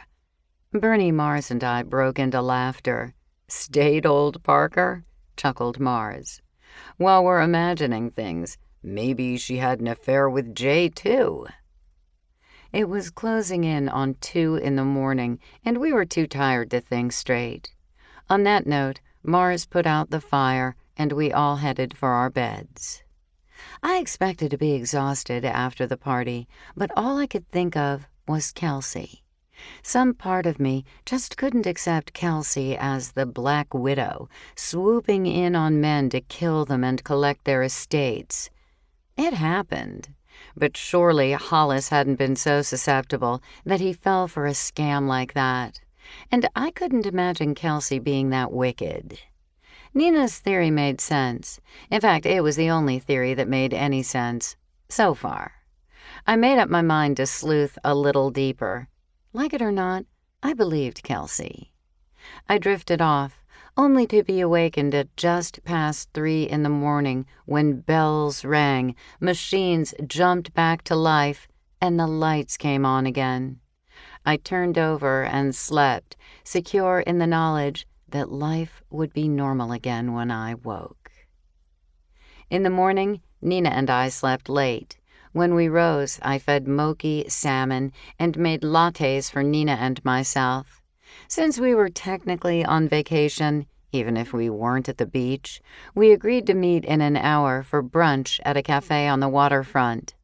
B: Bernie, Mars, and I broke into laughter.
C: Stayed old Parker? Chuckled Mars. While we're imagining things, maybe she had an affair with Jay, too.
B: It was closing in on 2 in the morning, and we were too tired to think straight. On that note, Mars put out the fire, and we all headed for our beds. I expected to be exhausted after the party, but all I could think of was Kelsey. Some part of me just couldn't accept Kelsey as the Black Widow, swooping in on men to kill them and collect their estates. It happened, but surely Hollis hadn't been so susceptible that he fell for a scam like that, and I couldn't imagine Kelsey being that wicked. Nina's theory made sense. In fact, it was the only theory that made any sense, so far. I made up my mind to sleuth a little deeper. Like it or not, I believed Kelsey. I drifted off, only to be awakened at just past 3 in the morning when bells rang, machines jumped back to life, and the lights came on again. I turned over and slept, secure in the knowledge that life would be normal again when I woke. In the morning, Nina and I slept late. When we rose, I fed Moki salmon and made lattes for Nina and myself. Since we were technically on vacation, even if we weren't at the beach, we agreed to meet in an hour for brunch at a cafe on the waterfront.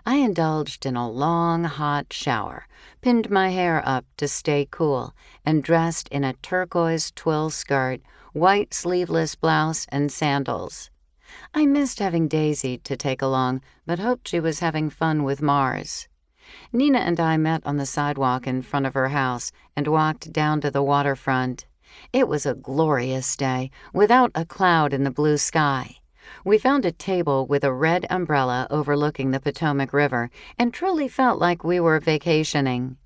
B: I indulged in a long, hot shower, pinned my hair up to stay cool, and dressed in a turquoise twill skirt, white sleeveless blouse, and sandals. I missed having Daisy to take along, but hoped she was having fun with Mars. Nina and I met on the sidewalk in front of her house and walked down to the waterfront. It was a glorious day, without a cloud in the blue sky. We found a table with a red umbrella overlooking the Potomac River and truly felt like we were vacationing.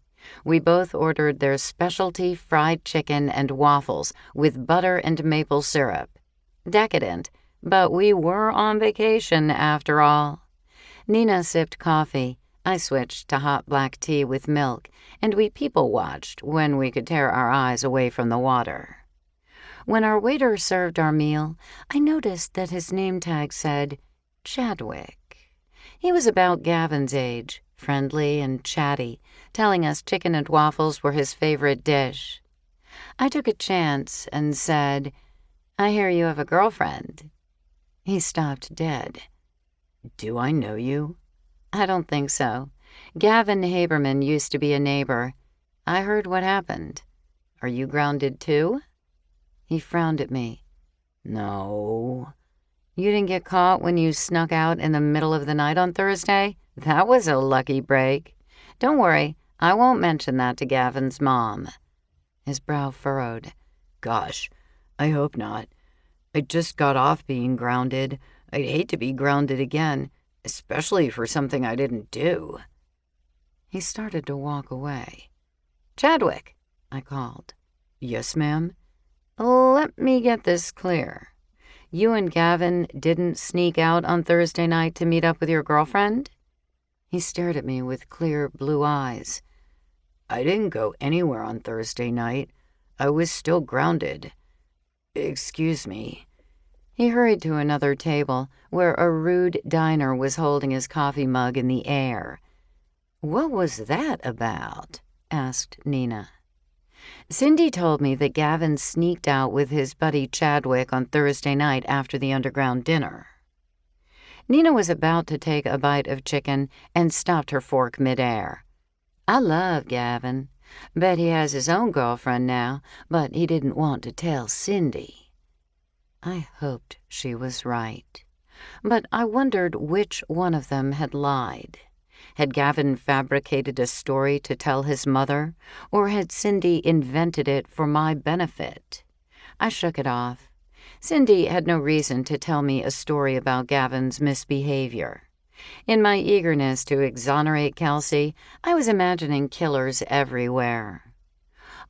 B: We both ordered their specialty fried chicken and waffles with butter and maple syrup. Decadent, but we were on vacation after all. Nina sipped coffee. I switched to hot black tea with milk, and we people-watched when we could tear our eyes away from the water. When our waiter served our meal, I noticed that his name tag said Chadwick. He was about Gavin's age, friendly and chatty, telling us chicken and waffles were his favorite dish. I took a chance and said, "I hear you have a girlfriend." He stopped dead.
C: "Do I know you?"
B: "I don't think so. Gavin Haberman used to be a neighbor. I heard what happened. Are you grounded too?" He frowned at me.
C: "No."
B: "You didn't get caught when you snuck out in the middle of the night on Thursday? That was a lucky break. Don't worry, I won't mention that to Gavin's mom." His brow furrowed.
C: "Gosh, I hope not. I just got off being grounded. I'd hate to be grounded again, especially for something I didn't do."
B: He started to walk away. "Chadwick," I called.
C: "Yes, ma'am?"
B: "Let me get this clear. You and Gavin didn't sneak out on Thursday night to meet up with your girlfriend?" He stared at me with clear blue eyes.
C: "I didn't go anywhere on Thursday night. I was still grounded. Excuse me."
B: He hurried to another table where a rude diner was holding his coffee mug in the air. "What was that about?" asked Nina. "Cindy told me that Gavin sneaked out with his buddy Chadwick on Thursday night after the underground dinner." Nina was about to take a bite of chicken and stopped her fork midair. "I love Gavin. Bet he has his own girlfriend now, but he didn't want to tell Cindy." I hoped she was right, but I wondered which one of them had lied. Had Gavin fabricated a story to tell his mother, or had Cindy invented it for my benefit? I shook it off. Cindy had no reason to tell me a story about Gavin's misbehavior. In my eagerness to exonerate Kelsey, I was imagining killers everywhere.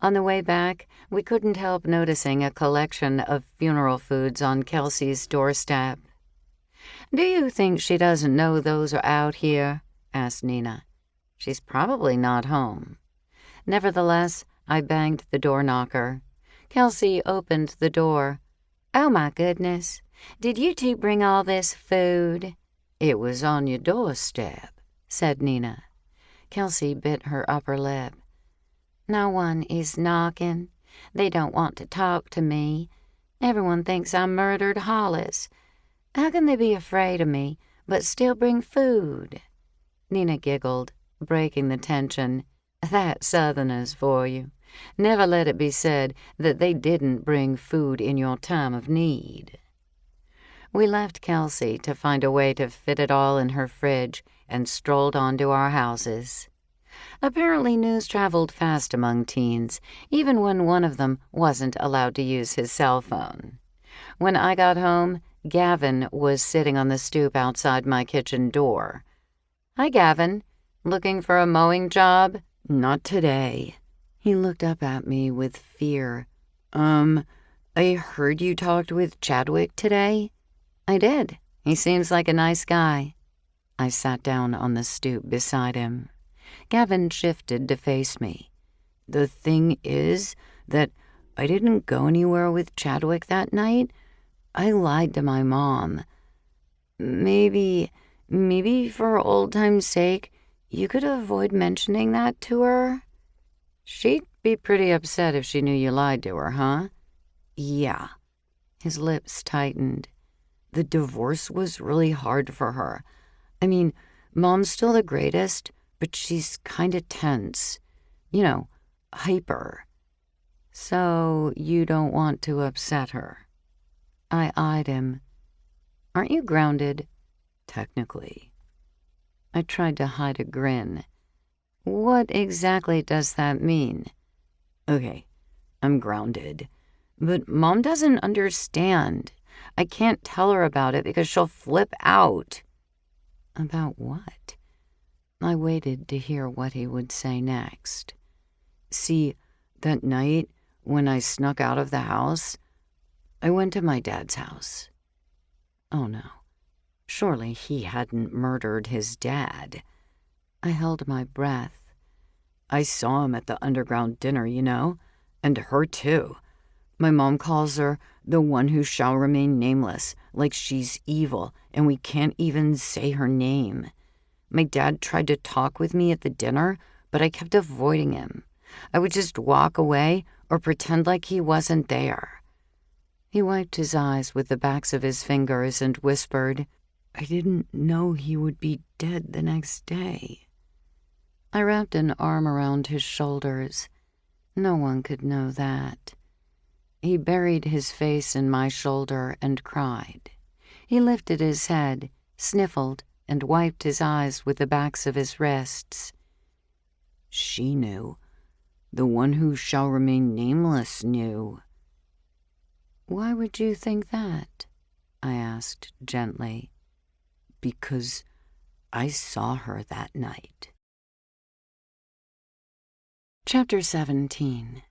B: On the way back, we couldn't help noticing a collection of funeral foods on Kelsey's doorstep. "Do you think she doesn't know those are out here?" asked Nina. "She's probably not home." Nevertheless, I banged the door knocker. Kelsey opened the door. "Oh, my goodness. Did you two bring all this food?"
C: "It was on your doorstep,"
B: said Nina. Kelsey bit her upper lip. "No one is knocking. They don't want to talk to me. Everyone thinks I murdered Hollis. How can they be afraid of me, but still bring food?" Nina giggled, breaking the tension. "That's Southerners for you. Never let it be said that they didn't bring food in your time of need." We left Kelsey to find a way to fit it all in her fridge and strolled on to our houses. Apparently news traveled fast among teens, even when one of them wasn't allowed to use his cell phone. When I got home, Gavin was sitting on the stoop outside my kitchen door. "Hi, Gavin. Looking for a mowing job?"
C: "Not today." He looked up at me with fear. I heard you talked with Chadwick today?"
B: "I did. He seems like a nice guy." I sat down on the stoop beside him. Gavin shifted to face me.
C: "The thing is that I didn't go anywhere with Chadwick that night. I lied to my mom. Maybe for old time's sake, you could avoid mentioning that to her?"
B: "She'd be pretty upset if she knew you lied to her, huh?"
C: "Yeah."
B: His lips tightened.
C: "The divorce was really hard for her. I mean, Mom's still the greatest, but she's kinda tense. You know, hyper."
B: "So you don't want to upset her?" I eyed him. "Aren't you grounded?"
C: "Technically."
B: I tried to hide a grin. "What exactly does that mean?"
C: "Okay, I'm grounded. But Mom doesn't understand. I can't tell her about it because she'll flip out."
B: "About what?" I waited to hear what he would say next.
C: "See, that night when I snuck out of the house, I went to my dad's house."
B: Oh no. Surely he hadn't murdered his dad. I held my breath.
C: "I saw him at the underground dinner, you know, and her too. My mom calls her the one who shall remain nameless, like she's evil and we can't even say her name. My dad tried to talk with me at the dinner, but I kept avoiding him.
B: I would just walk away or pretend like he wasn't there. He wiped his eyes with the backs of his fingers and whispered, "I didn't know he would be dead the next day." I wrapped an arm around his shoulders. No one could know that. He buried his face in my shoulder and cried. He lifted his head, sniffled, and wiped his eyes with the backs of his wrists. "She knew. The one who shall remain nameless knew." "Why would you think that?" I asked gently. "Because I saw her that night." Chapter 17.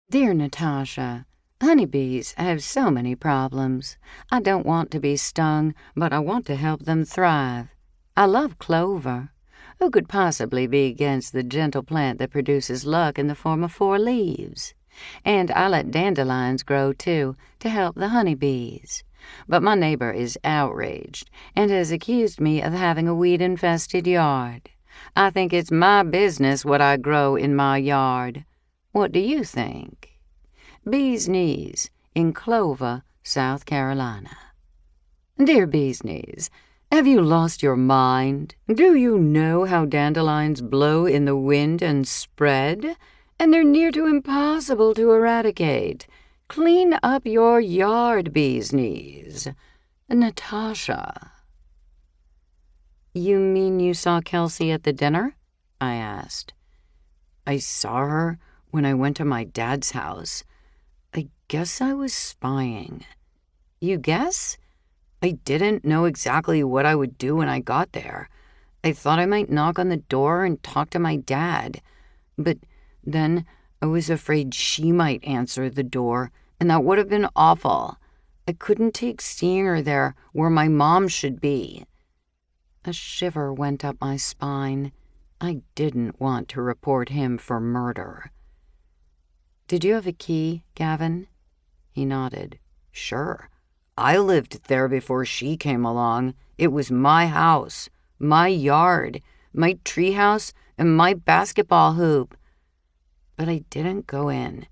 B: Dear Natasha, honeybees have so many problems. I don't want to be stung, but I want to help them thrive. I love clover. Who could possibly be against the gentle plant that produces luck in the form of 4 leaves? And I let dandelions grow, too, to help the honeybees. But my neighbor is outraged and has accused me of having a weed-infested yard. I think it's my business what I grow in my yard. What do you think? Bee's Knees, in Clover, South Carolina. Dear Bee's Knees, have you lost your mind? Do you know how dandelions blow in the wind and spread? And they're near to impossible to eradicate. Clean up your yard, Bee's Knees. Natasha. You mean you saw Kelsey at the dinner? I asked. I saw her when I went to my dad's house. I guess I was spying. You guess? I didn't know exactly what I would do when I got there. I thought I might knock on the door and talk to my dad. But then I was afraid she might answer the door, and that would have been awful. I couldn't take seeing her there where my mom should be. A shiver went up my spine. I didn't want to report him for murder. Did you have a key, Gavin? He nodded. Sure. I lived there before she came along. It was my house, my yard, my treehouse, and my basketball hoop. But I didn't go in.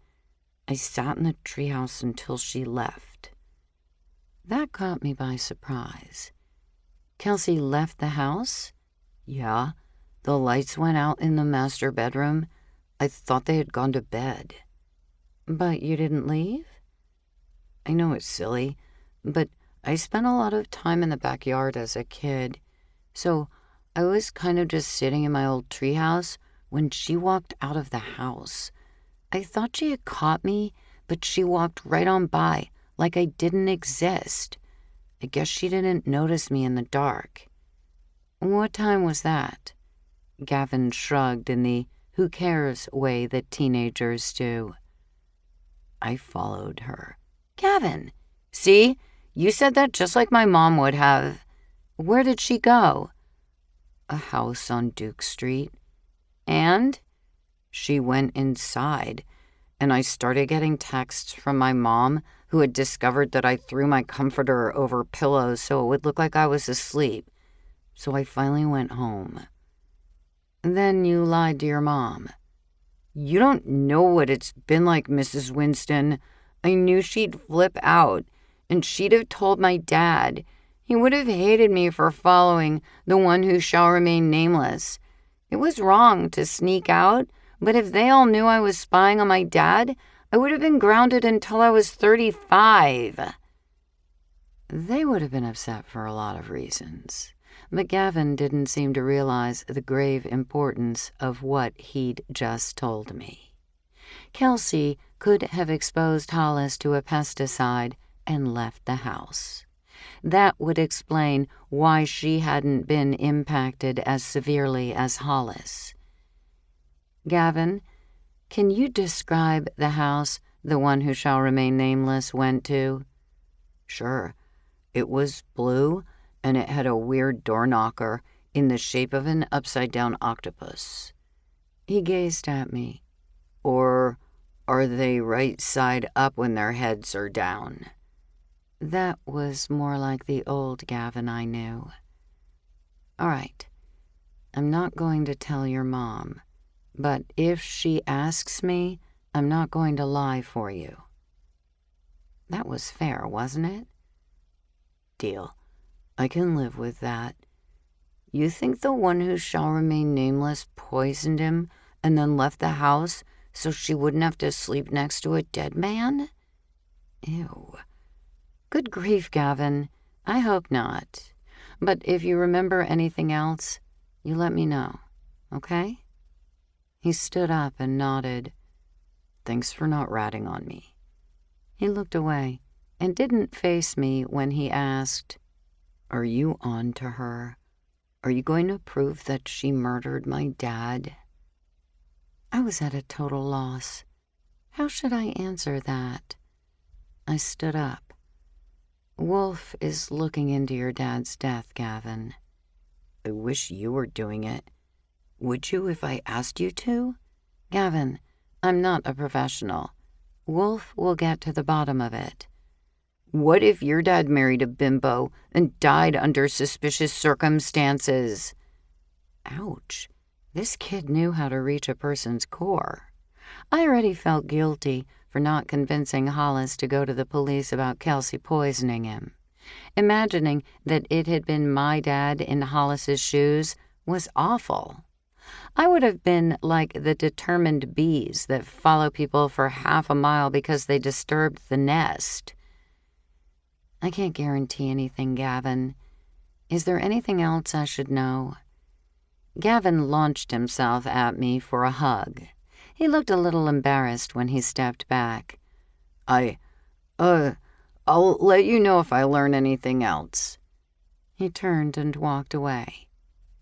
B: I sat in the treehouse until she left. That caught me by surprise. Kelsey left the house? Yeah. The lights went out in the master bedroom. I thought they had gone to bed. But you didn't leave? I know it's silly, but I spent a lot of time in the backyard as a kid. So I was kind of just sitting in my old treehouse when she walked out of the house. I thought she had caught me, but she walked right on by, like I didn't exist. I guess she didn't notice me in the dark. What time was that? Gavin shrugged in the who cares way that teenagers do. I followed her. Gavin, see? You said that just like my mom would have. Where did she go? A house on Duke Street. And? She went inside, and I started getting texts from my mom, who had discovered that I threw my comforter over pillows so it would look like I was asleep. So I finally went home. Then you lied to your mom. You don't know what it's been like, Mrs. Winston. I knew she'd flip out, and she'd have told my dad. He would have hated me for following the one who shall remain nameless. It was wrong to sneak out, but if they all knew I was spying on my dad, I would have been grounded until I was 35. They would have been upset for a lot of reasons, but Gavin didn't seem to realize the grave importance of what he'd just told me. Kelsey could have exposed Hollis to a pesticide and left the house. That would explain why she hadn't been impacted as severely as Hollis. Gavin, can you describe the house the one who shall remain nameless went to? Sure. It was blue, and it had a weird door knocker in the shape of an upside-down octopus. He gazed at me. Or are they right side up when their heads are down? That was more like the old Gavin I knew. All right. I'm not going to tell your mom. But if she asks me, I'm not going to lie for you." That was fair, wasn't it?
C: "Deal. I can live with that. You think the one who shall remain nameless poisoned him and then left the house so she wouldn't have to sleep next to a dead man?"
B: Ew. Good grief, Gavin. I hope not. But if you remember anything else, you let me know, okay? He stood up and nodded.
C: "Thanks for not ratting on me."
B: He looked away and didn't face me when he asked,
C: "Are you on to her? Are you going to prove that she murdered my dad?"
B: I was at a total loss. How should I answer that? I stood up. "Wolf is looking into your dad's death, Gavin."
C: "I wish you were doing it. Would you if I asked you to?"
B: "Gavin, I'm not a professional. Wolf will get to the bottom of it."
C: "What if your dad married a bimbo and died under suspicious circumstances?"
B: Ouch. This kid knew how to reach a person's core. I already felt guilty for not convincing Hollis to go to the police about Kelsey poisoning him. Imagining that it had been my dad in Hollis's shoes was awful. I would have been like the determined bees that follow people for half a mile because they disturbed the nest. I can't guarantee anything, Gavin. Is there anything else I should know? Gavin launched himself at me for a hug. He looked a little embarrassed when he stepped back.
C: I'll let you know if I learn anything else."
B: He turned and walked away.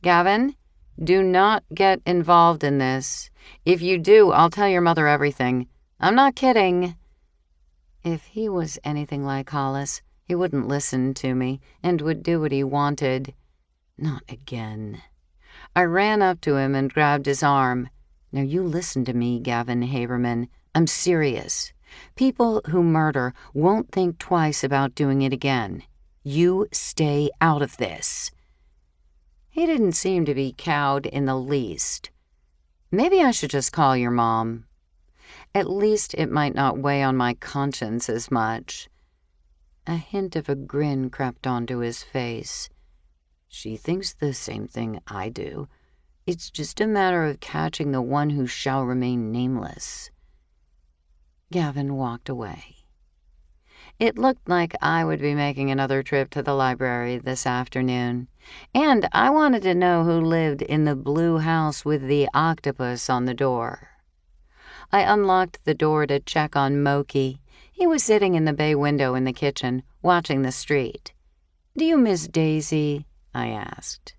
B: "Gavin, do not get involved in this. If you do, I'll tell your mother everything. I'm not kidding." If he was anything like Hollis, he wouldn't listen to me and would do what he wanted. Not again. I ran up to him and grabbed his arm. "Now you listen to me, Gavin Haberman. I'm serious. People who murder won't think twice about doing it again. You stay out of this." He didn't seem to be cowed in the least. "Maybe I should just call your mom. At least it might not weigh on my conscience as much." A hint of a grin crept onto his face.
C: "She thinks the same thing I do. It's just a matter of catching the one who shall remain nameless."
B: Gavin walked away. It looked like I would be making another trip to the library this afternoon, and I wanted to know who lived in the blue house with the octopus on the door. I unlocked the door to check on Moki. He was sitting in the bay window in the kitchen, watching the street. "Do you miss Daisy?" I asked.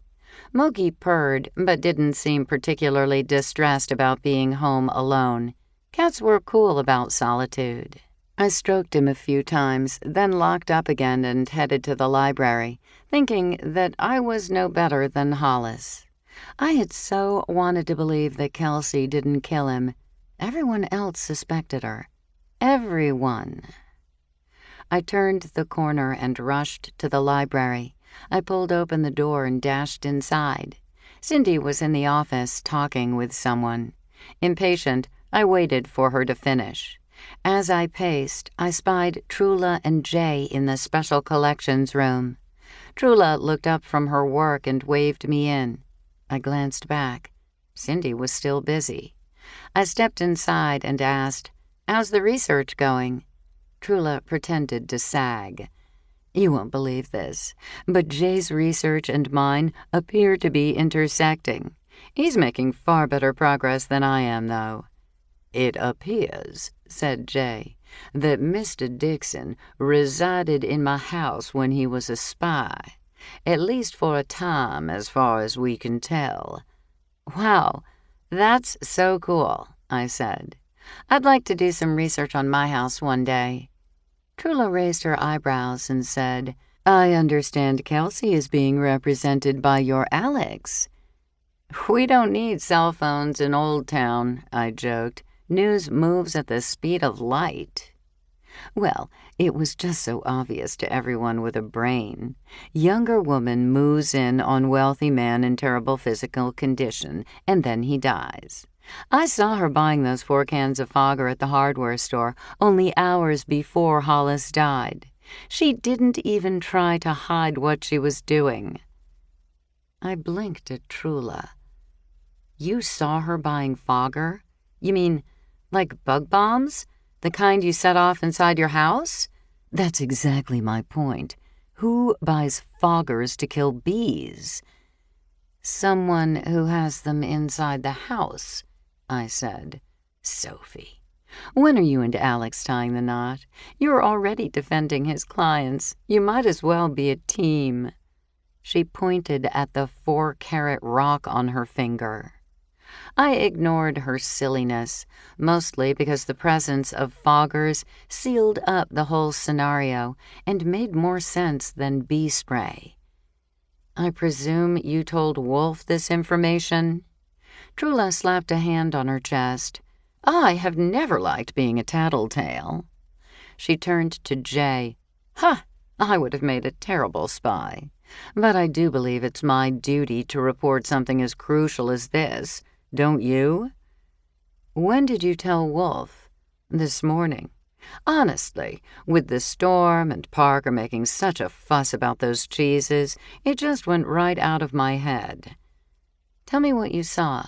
B: Moki purred, but didn't seem particularly distressed about being home alone. Cats were cool about solitude. I stroked him a few times, then locked up again and headed to the library, thinking that I was no better than Hollis. I had so wanted to believe that Kelsey didn't kill him. Everyone else suspected her. Everyone. I turned the corner and rushed to the library. I pulled open the door and dashed inside. Cindy was in the office talking with someone. Impatient, I waited for her to finish. As I paced, I spied Trula and Jay in the special collections room. Trula looked up from her work and waved me in. I glanced back. Cindy was still busy. I stepped inside and asked, "How's the research going?" Trula pretended to sag. "You won't believe this, but Jay's research and mine appear to be intersecting. He's making far better progress than I am, though."
C: "It appears," said Jay, "that Mr. Dixon resided in my house when he was a spy, at least for a time, as far as we can tell."
B: "Wow, that's so cool," I said. "I'd like to do some research on my house one day." Trula raised her eyebrows and said, "I understand Kelsey is being represented by your Alex." "We don't need cell phones in Old Town," I joked. "News moves at the speed of light." Well, it was just so obvious to everyone with a brain. Younger woman moves in on wealthy man in terrible physical condition, and then he dies. I saw her buying those 4 cans of Fogger at the hardware store only hours before Hollis died. She didn't even try to hide what she was doing. I blinked at Trula. You saw her buying Fogger? You mean, like bug bombs? The kind you set off inside your house? That's exactly my point. Who buys foggers to kill bees? Someone who has them inside the house, I said. Sophie, when are you and Alex tying the knot? You're already defending his clients. You might as well be a team. She pointed at the 4-carat rock on her finger. I ignored her silliness, mostly because the presence of foggers sealed up the whole scenario and made more sense than bee spray. I presume you told Wolf this information? Trula slapped a hand on her chest. I have never liked being a tattletale. She turned to Jay. I would have made a terrible spy. But I do believe it's my duty to report something as crucial as this. Don't you? When did you tell Wolf? This morning. Honestly, with the storm and Parker making such a fuss about those cheeses, it just went right out of my head. Tell me what you saw.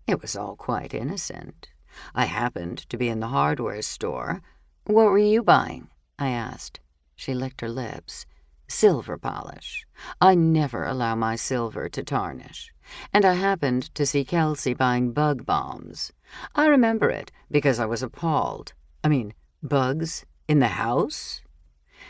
B: It was all quite innocent. I happened to be in the hardware store. What were you buying? I asked. She licked her lips. Silver polish. I never allow my silver to tarnish. And I happened to see Kelsey buying bug bombs. I remember it because I was appalled. Bugs in the house?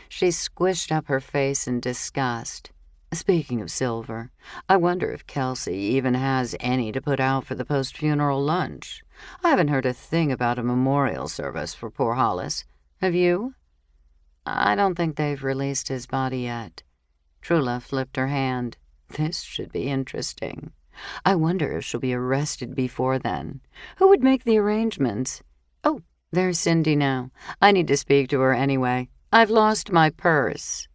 B: She squished up her face in disgust. Speaking of silver, I wonder if Kelsey even has any to put out for the post-funeral lunch. I haven't heard a thing about a memorial service for poor Hollis. Have you? I don't think they've released his body yet. Trula flipped her hand. This should be interesting. I wonder if she'll be arrested before then. Who would make the arrangements? Oh, there's Cindy now. I need to speak to her anyway. I've lost my purse.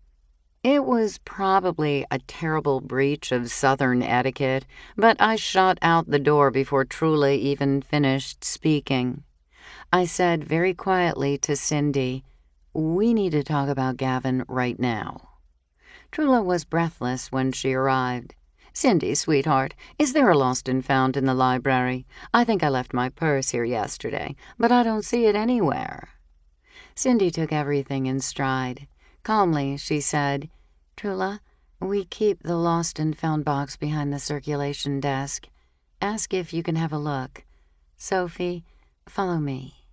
B: It was probably a terrible breach of Southern etiquette, but I shot out the door before Trula even finished speaking. I said very quietly to Cindy, "We need to talk about Gavin right now." Trula was breathless when she arrived. "Cindy, sweetheart, is there a lost and found in the library? I think I left my purse here yesterday, but I don't see it anywhere." Cindy took everything in stride. Calmly, she said, "Trula, we keep the lost and found box behind the circulation desk. Ask if you can have a look. Sophie, follow me."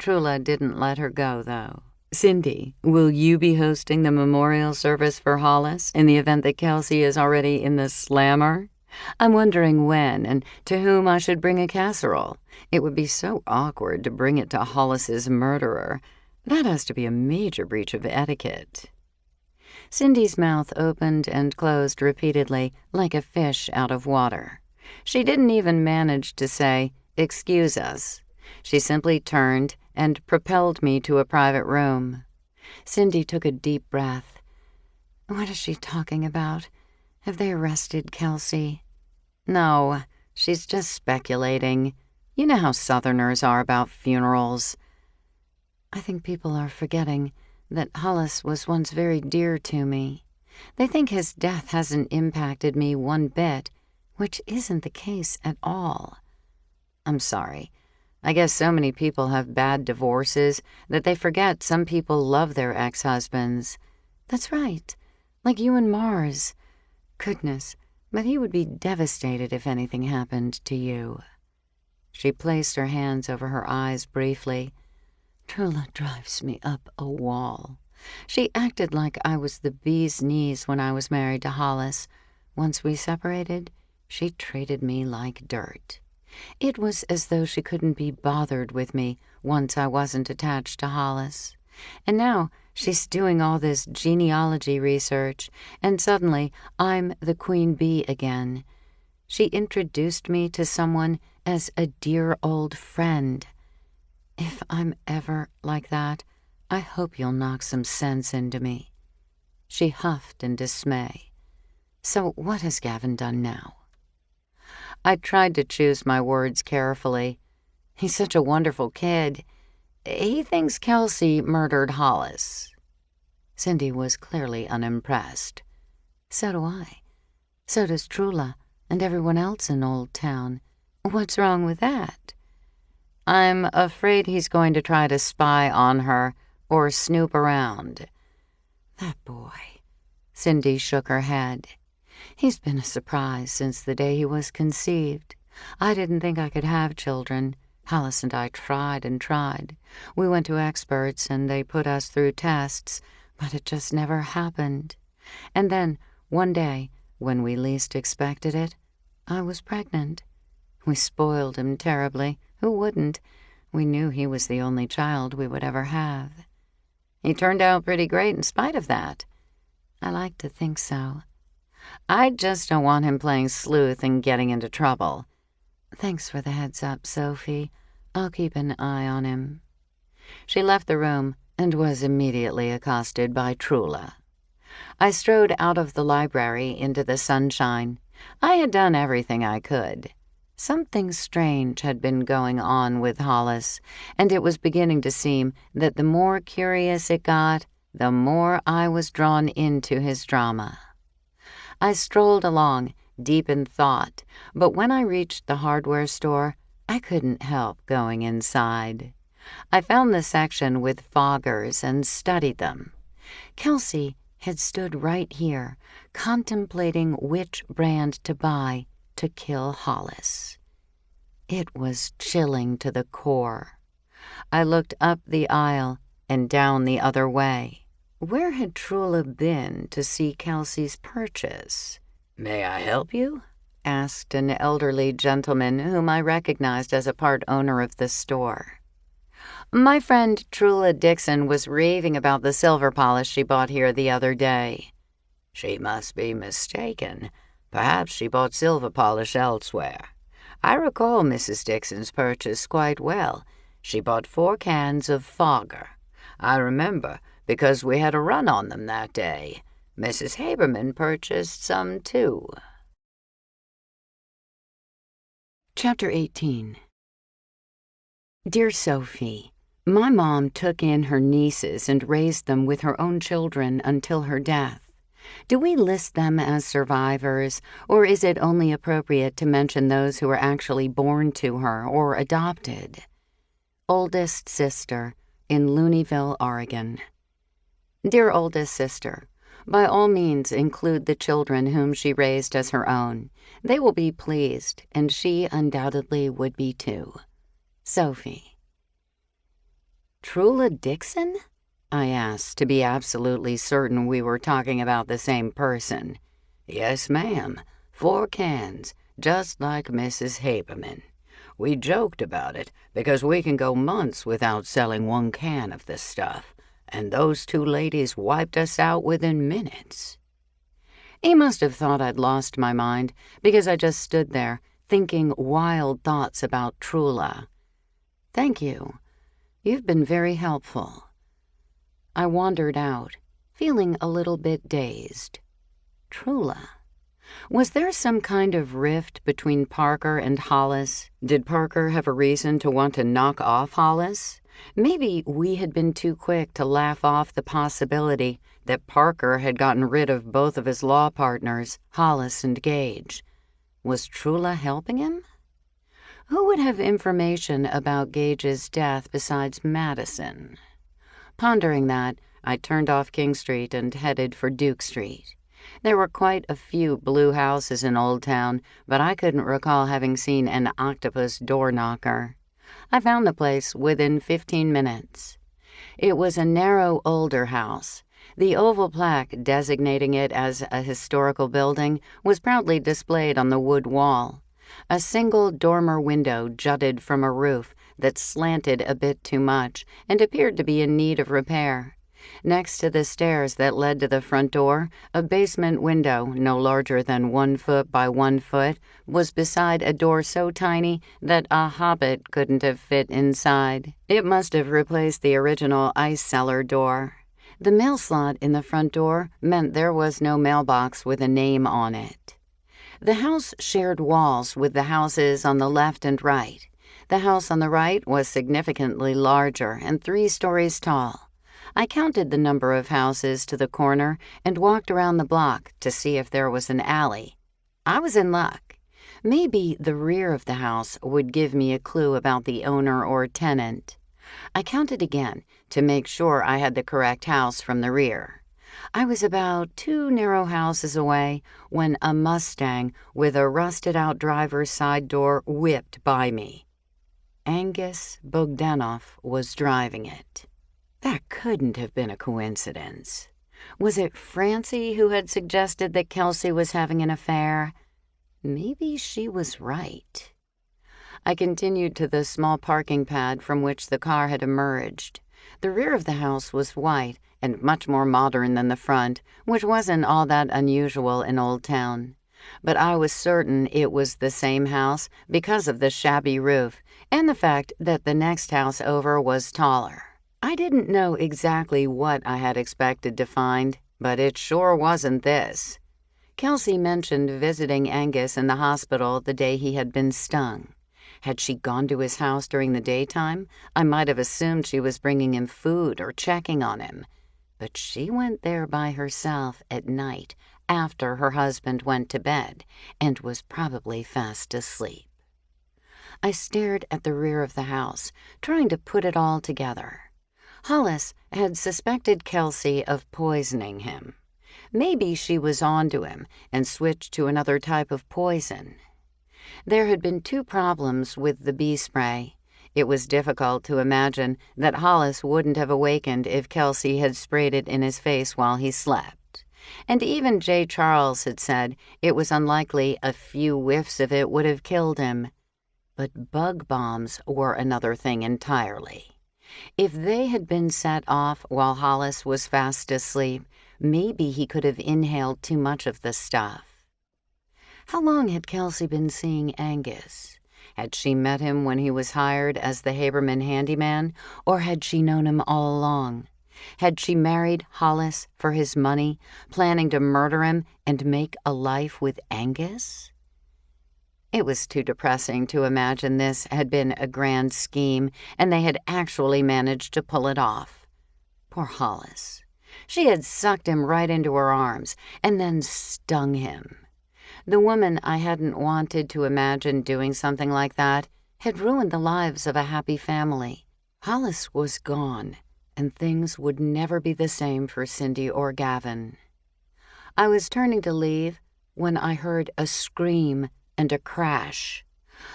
B: Trula didn't let her go, though. "Cindy, will you be hosting the memorial service for Hollis in the event that Kelsey is already in the slammer? I'm wondering when and to whom I should bring a casserole. It would be so awkward to bring it to Hollis's murderer. That has to be a major breach of etiquette." Cindy's mouth opened and closed repeatedly, like a fish out of water. She didn't even manage to say, "Excuse us." She simply turned and propelled me to a private room. Cindy took a deep breath. "What is she talking about? Have they arrested Kelsey?" "No, she's just speculating. You know how Southerners are about funerals." "I think people are forgetting that Hollis was once very dear to me. They think his death hasn't impacted me one bit, which isn't the case at all. I'm sorry. I guess so many people have bad divorces that they forget some people love their ex-husbands." "That's right. Like you and Mars. Goodness, but he would be devastated if anything happened to you." She placed her hands over her eyes briefly. "Trula drives me up a wall. She acted like I was the bee's knees when I was married to Hollis. Once we separated, she treated me like dirt. It was as though she couldn't be bothered with me once I wasn't attached to Hollis. And now she's doing all this genealogy research, and suddenly I'm the queen bee again. She introduced me to someone as a dear old friend. If I'm ever like that, I hope you'll knock some sense into me." She huffed in dismay. "So what has Gavin done now?" I tried to choose my words carefully. He's such a wonderful kid. He thinks Kelsey murdered Hollis. Cindy was clearly unimpressed. So do I. So does Trula and everyone else in Old Town. What's wrong with that? I'm afraid he's going to try to spy on her or snoop around. That boy. Cindy shook her head. He's been a surprise since the day he was conceived. I didn't think I could have children. Hollis and I tried and tried. We went to experts and they put us through tests, but it just never happened. And then, one day, when we least expected it, I was pregnant. We spoiled him terribly. Who wouldn't? We knew he was the only child we would ever have. He turned out pretty great in spite of that. I like to think so. I just don't want him playing sleuth and getting into trouble. Thanks for the heads up, Sophie. I'll keep an eye on him. She left the room and was immediately accosted by Trula. I strode out of the library into the sunshine. I had done everything I could. Something strange had been going on with Hollis, and it was beginning to seem that the more curious it got, the more I was drawn into his drama. I strolled along, deep in thought, but when I reached the hardware store, I couldn't help going inside. I found the section with foggers and studied them. Kelsey had stood right here, contemplating which brand to buy to kill Hollis. It was chilling to the core. I looked up the aisle and down the other way. Where had Trula been to see Kelsey's purchase? "May I help you?" asked an elderly gentleman whom I recognized as a part owner of the store. My friend Trula Dixon was raving about the silver polish she bought here the other day. "She must be mistaken. Perhaps she bought silver polish elsewhere. I recall Mrs. Dixon's purchase quite well. She bought 4 cans of fogger. I remember because we had a run on them that day. Mrs. Haberman purchased some too." Chapter 18. Dear Sophie, my mom took in her nieces and raised them with her own children until her death. Do we list them as survivors, or is it only appropriate to mention those who were actually born to her or adopted? Oldest sister, in Looneyville, Oregon. Dear oldest sister, by all means include the children whom she raised as her own. They will be pleased, and she undoubtedly would be too. Sophie. Trula Dixon? I asked, to be absolutely certain we were talking about the same person.
C: "Yes, ma'am. 4 cans, just like Mrs. Haberman. We joked about it because we can go months without selling 1 can of this stuff, and those 2 ladies wiped us out within minutes."
B: He must have thought I'd lost my mind, because I just stood there, thinking wild thoughts about Trula. Thank you. You've been very helpful. I wandered out, feeling a little bit dazed. Trula. Was there some kind of rift between Parker and Hollis? Did Parker have a reason to want to knock off Hollis? Maybe we had been too quick to laugh off the possibility that Parker had gotten rid of both of his law partners, Hollis and Gage. Was Trula helping him? Who would have information about Gage's death besides Madison? Pondering that, I turned off King Street and headed for Duke Street. There were quite a few blue houses in Old Town, but I couldn't recall having seen an octopus door knocker. I found the place within 15 minutes. It was a narrow, older house. The oval plaque designating it as a historical building was proudly displayed on the wood wall. A single dormer window jutted from a roof that slanted a bit too much and appeared to be in need of repair. Next to the stairs that led to the front door, a basement window, no larger than 1 foot by 1 foot, was beside a door so tiny that a hobbit couldn't have fit inside. It must have replaced the original ice cellar door. The mail slot in the front door meant there was no mailbox with a name on it. The house shared walls with the houses on the left and right. The house on the right was significantly larger and 3 stories tall. I counted the number of houses to the corner and walked around the block to see if there was an alley. I was in luck. Maybe the rear of the house would give me a clue about the owner or tenant. I counted again to make sure I had the correct house from the rear. I was about 2 narrow houses away when a Mustang with a rusted-out driver's side door whipped by me. Angus Bogdanoff was driving it. That couldn't have been a coincidence. Was it Francie who had suggested that Kelsey was having an affair? Maybe she was right. I continued to the small parking pad from which the car had emerged. The rear of the house was white and much more modern than the front, which wasn't all that unusual in Old Town. But I was certain it was the same house because of the shabby roof and the fact that the next house over was taller. I didn't know exactly what I had expected to find, but it sure wasn't this. Kelsey mentioned visiting Angus in the hospital the day he had been stung. Had she gone to his house during the daytime, I might have assumed she was bringing him food or checking on him. But she went there by herself at night after her husband went to bed and was probably fast asleep. I stared at the rear of the house, trying to put it all together. Hollis had suspected Kelsey of poisoning him. Maybe she was onto him and switched to another type of poison. There had been 2 problems with the bee spray. It was difficult to imagine that Hollis wouldn't have awakened if Kelsey had sprayed it in his face while he slept. And even J. Charles had said it was unlikely a few whiffs of it would have killed him. But bug bombs were another thing entirely. If they had been set off while Hollis was fast asleep, maybe he could have inhaled too much of the stuff. How long had Kelsey been seeing Angus? Had she met him when he was hired as the Haberman handyman, or had she known him all along? Had she married Hollis for his money, planning to murder him and make a life with Angus? It was too depressing to imagine this had been a grand scheme and they had actually managed to pull it off. Poor Hollis. She had sucked him right into her arms and then stung him. The woman I hadn't wanted to imagine doing something like that had ruined the lives of a happy family. Hollis was gone, and things would never be the same for Cindy or Gavin. I was turning to leave when I heard a scream and a crash.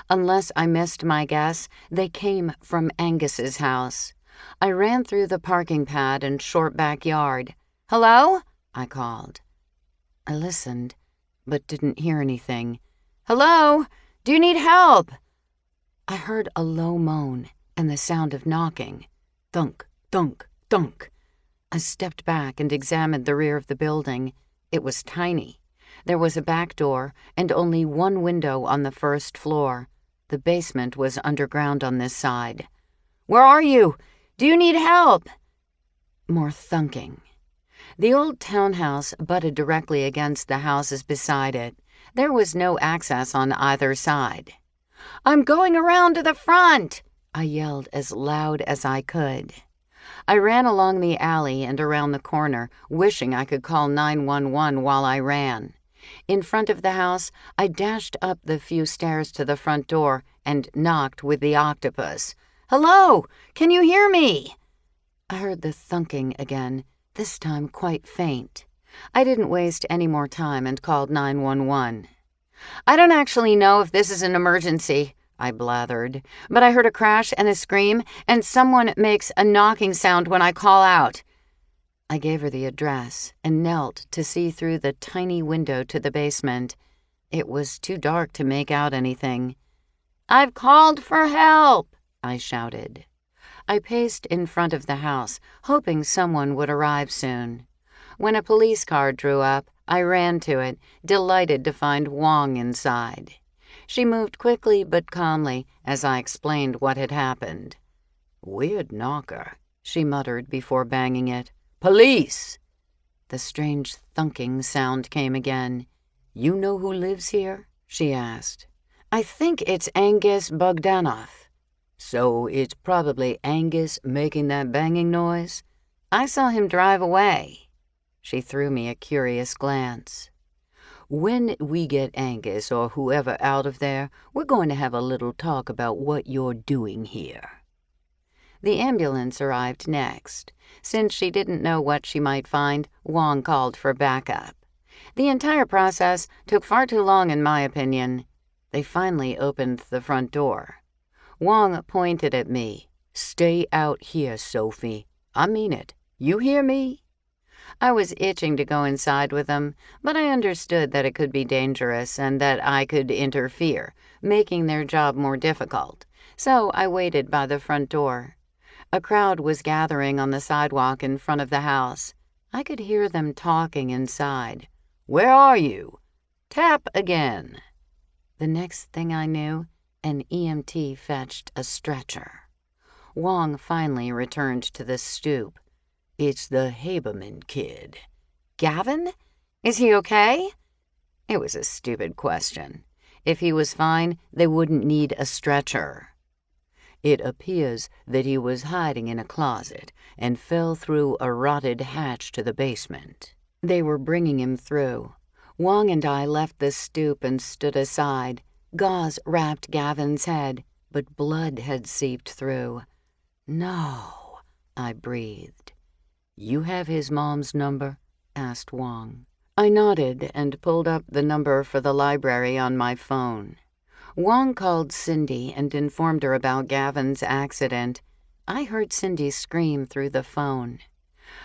B: Unless I missed my guess, they came from Angus's house. I ran through the parking pad and short backyard. "Hello?" I called. I listened, but didn't hear anything. "Hello? Do you need help?" I heard a low moan and the sound of knocking. Thunk, thunk, thunk. I stepped back and examined the rear of the building. It was tiny. There was a back door and only 1 window on the first floor. The basement was underground on this side. "Where are you? Do you need help?" More thunking. The old townhouse butted directly against the houses beside it. There was no access on either side. "I'm going around to the front," I yelled as loud as I could. I ran along the alley and around the corner, wishing I could call 911 while I ran. In front of the house, I dashed up the few stairs to the front door and knocked with the octopus. "Hello? Can you hear me?" I heard the thunking again, this time quite faint. I didn't waste any more time and called 911. "I don't actually know if this is an emergency," I blathered, "but I heard a crash and a scream, and someone makes a knocking sound when I call out." I gave her the address and knelt to see through the tiny window to the basement. It was too dark to make out anything. "I've called for help," I shouted. I paced in front of the house, hoping someone would arrive soon. When a police car drew up, I ran to it, delighted to find Wong inside. She moved quickly but calmly as I explained what had happened. "Weird knocker," she muttered before banging it. "Police!" The strange thunking sound came again. "You know who lives here?" she asked. "I think it's Angus Bogdanoff." "So it's probably Angus making that banging noise?" "I saw him drive away." She threw me a curious glance. "When we get Angus or whoever out of there, we're going to have a little talk about what you're doing here." The ambulance arrived next. Since she didn't know what she might find, Wong called for backup. The entire process took far too long, in my opinion. They finally opened the front door. Wong pointed at me. "Stay out here, Sophie. I mean it. You hear me?" I was itching to go inside with them, but I understood that it could be dangerous and that I could interfere, making their job more difficult. So I waited by the front door. A crowd was gathering on the sidewalk in front of the house. I could hear them talking inside. "Where are you?" "Tap again." The next thing I knew, an EMT fetched a stretcher. Wong finally returned to the stoop. "It's the Haberman kid." "Gavin? Is he okay?" It was a stupid question. If he was fine, they wouldn't need a stretcher. "It appears that he was hiding in a closet and fell through a rotted hatch to the basement. They were bringing him through. Wong and I left the stoop and stood aside. Gauze wrapped Gavin's head, but blood had seeped through. "No," I breathed. "You have his mom's number?" asked Wong. I nodded and pulled up the number for the library on my phone. Wong called Cindy and informed her about Gavin's accident. I heard Cindy scream through the phone.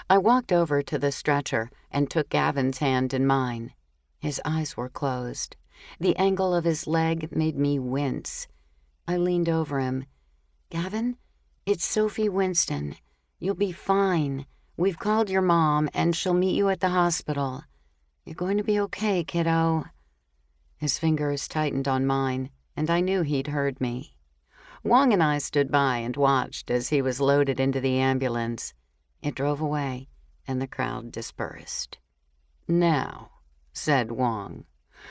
B: I walked over to the stretcher and took Gavin's hand in mine. His eyes were closed. The angle of his leg made me wince. I leaned over him. "Gavin, it's Sophie Winston. You'll be fine. We've called your mom, and she'll meet you at the hospital. You're going to be okay, kiddo." His fingers tightened on mine, and I knew he'd heard me. Wong and I stood by and watched as he was loaded into the ambulance. It drove away, and the crowd dispersed. "Now," said Wong,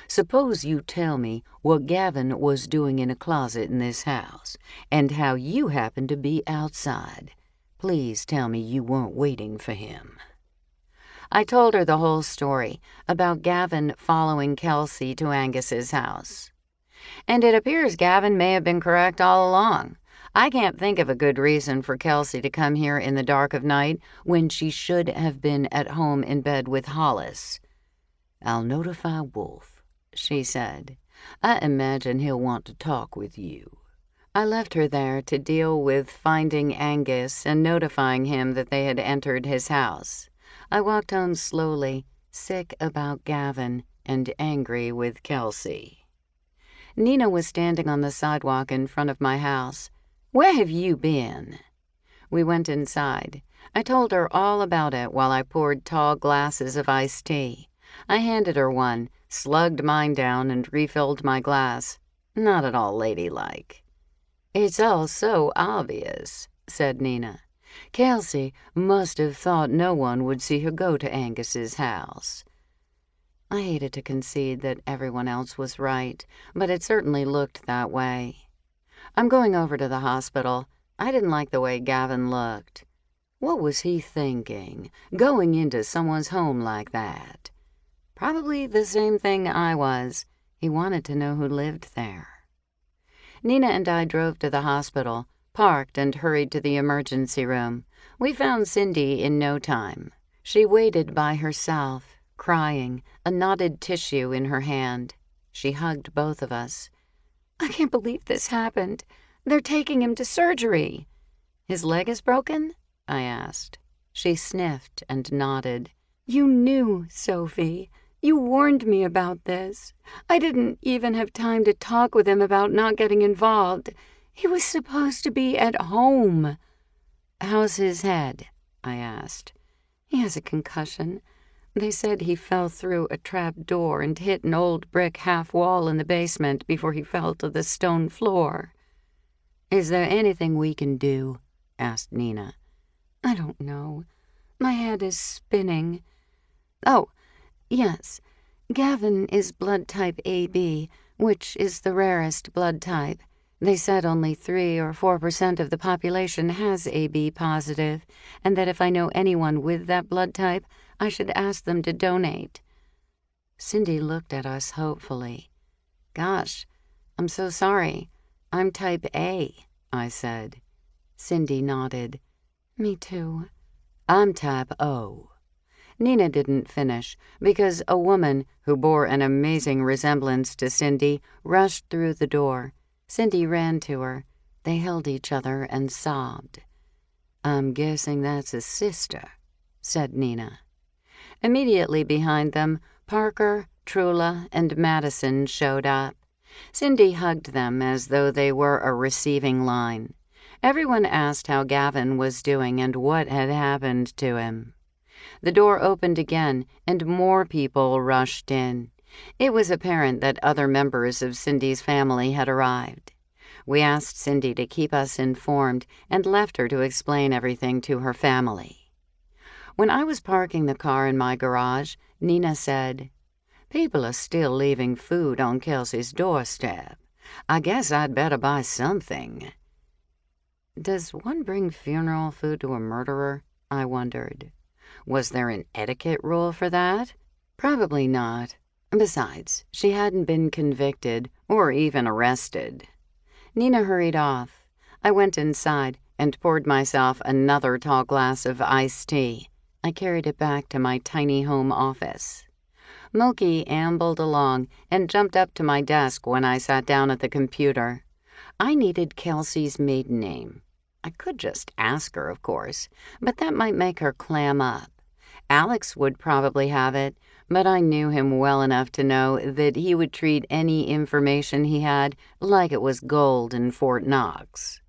B: "suppose you tell me what Gavin was doing in a closet in this house, and how you happened to be outside. Please tell me you weren't waiting for him." I told her the whole story about Gavin following Kelsey to Angus's house. And it appears Gavin may have been correct all along. I can't think of a good reason for Kelsey to come here in the dark of night when she should have been at home in bed with Hollis. "I'll notify Wolf," she said. "I imagine he'll want to talk with you." I left her there to deal with finding Angus and notifying him that they had entered his house. I walked home slowly, sick about Gavin and angry with Kelsey. Nina was standing on the sidewalk in front of my house. "Where have you been?" We went inside. I told her all about it while I poured tall glasses of iced tea. I handed her one, slugged mine down, and refilled my glass. Not at all ladylike. "It's all so obvious," said Nina. "Kelsey must have thought no one would see her go to Angus's house." I hated to concede that everyone else was right, but it certainly looked that way. "I'm going over to the hospital. I didn't like the way Gavin looked." What was he thinking, going into someone's home like that? Probably the same thing I was. He wanted to know who lived there. Nina and I drove to the hospital, parked, and hurried to the emergency room. We found Cindy in no time. She waited by herself, crying, a knotted tissue in her hand. She hugged both of us. "I can't believe this happened. They're taking him to surgery." "His leg is broken?" I asked. She sniffed and nodded. "You knew, Sophie. You warned me about this. I didn't even have time to talk with him about not getting involved. He was supposed to be at home." "How's his head?" I asked. "He has a concussion. They said he fell through a trap door and hit an old brick half wall in the basement before he fell to the stone floor." "Is there anything we can do?" asked Nina. "I don't know. My head is spinning. Oh, yes. Gavin is blood type AB, which is the rarest blood type. They said only 3 or 4% of the population has AB positive, and that if I know anyone with that blood type, I should ask them to donate. Cindy looked at us hopefully. Gosh, I'm so sorry. I'm type A, I said. Cindy nodded. Me too. I'm type O. Nina didn't finish because a woman who bore an amazing resemblance to Cindy rushed through the door. Cindy ran to her. They held each other and sobbed. I'm guessing that's a sister, said Nina. Immediately behind them, Parker, Trula, and Madison showed up. Cindy hugged them as though they were a receiving line. Everyone asked how Gavin was doing and what had happened to him. The door opened again, and more people rushed in. It was apparent that other members of Cindy's family had arrived. We asked Cindy to keep us informed and left her to explain everything to her family. When I was parking the car in my garage, Nina said, "People are still leaving food on Kelsey's doorstep. I guess I'd better buy something." Does one bring funeral food to a murderer? I wondered. Was there an etiquette rule for that? Probably not. Besides, she hadn't been convicted or even arrested. Nina hurried off. I went inside and poured myself another tall glass of iced tea. I carried it back to my tiny home office. Moki ambled along and jumped up to my desk when I sat down at the computer. I needed Kelsey's maiden name. I could just ask her, of course, but that might make her clam up. Alex would probably have it, but I knew him well enough to know that he would treat any information he had like it was gold in Fort Knox.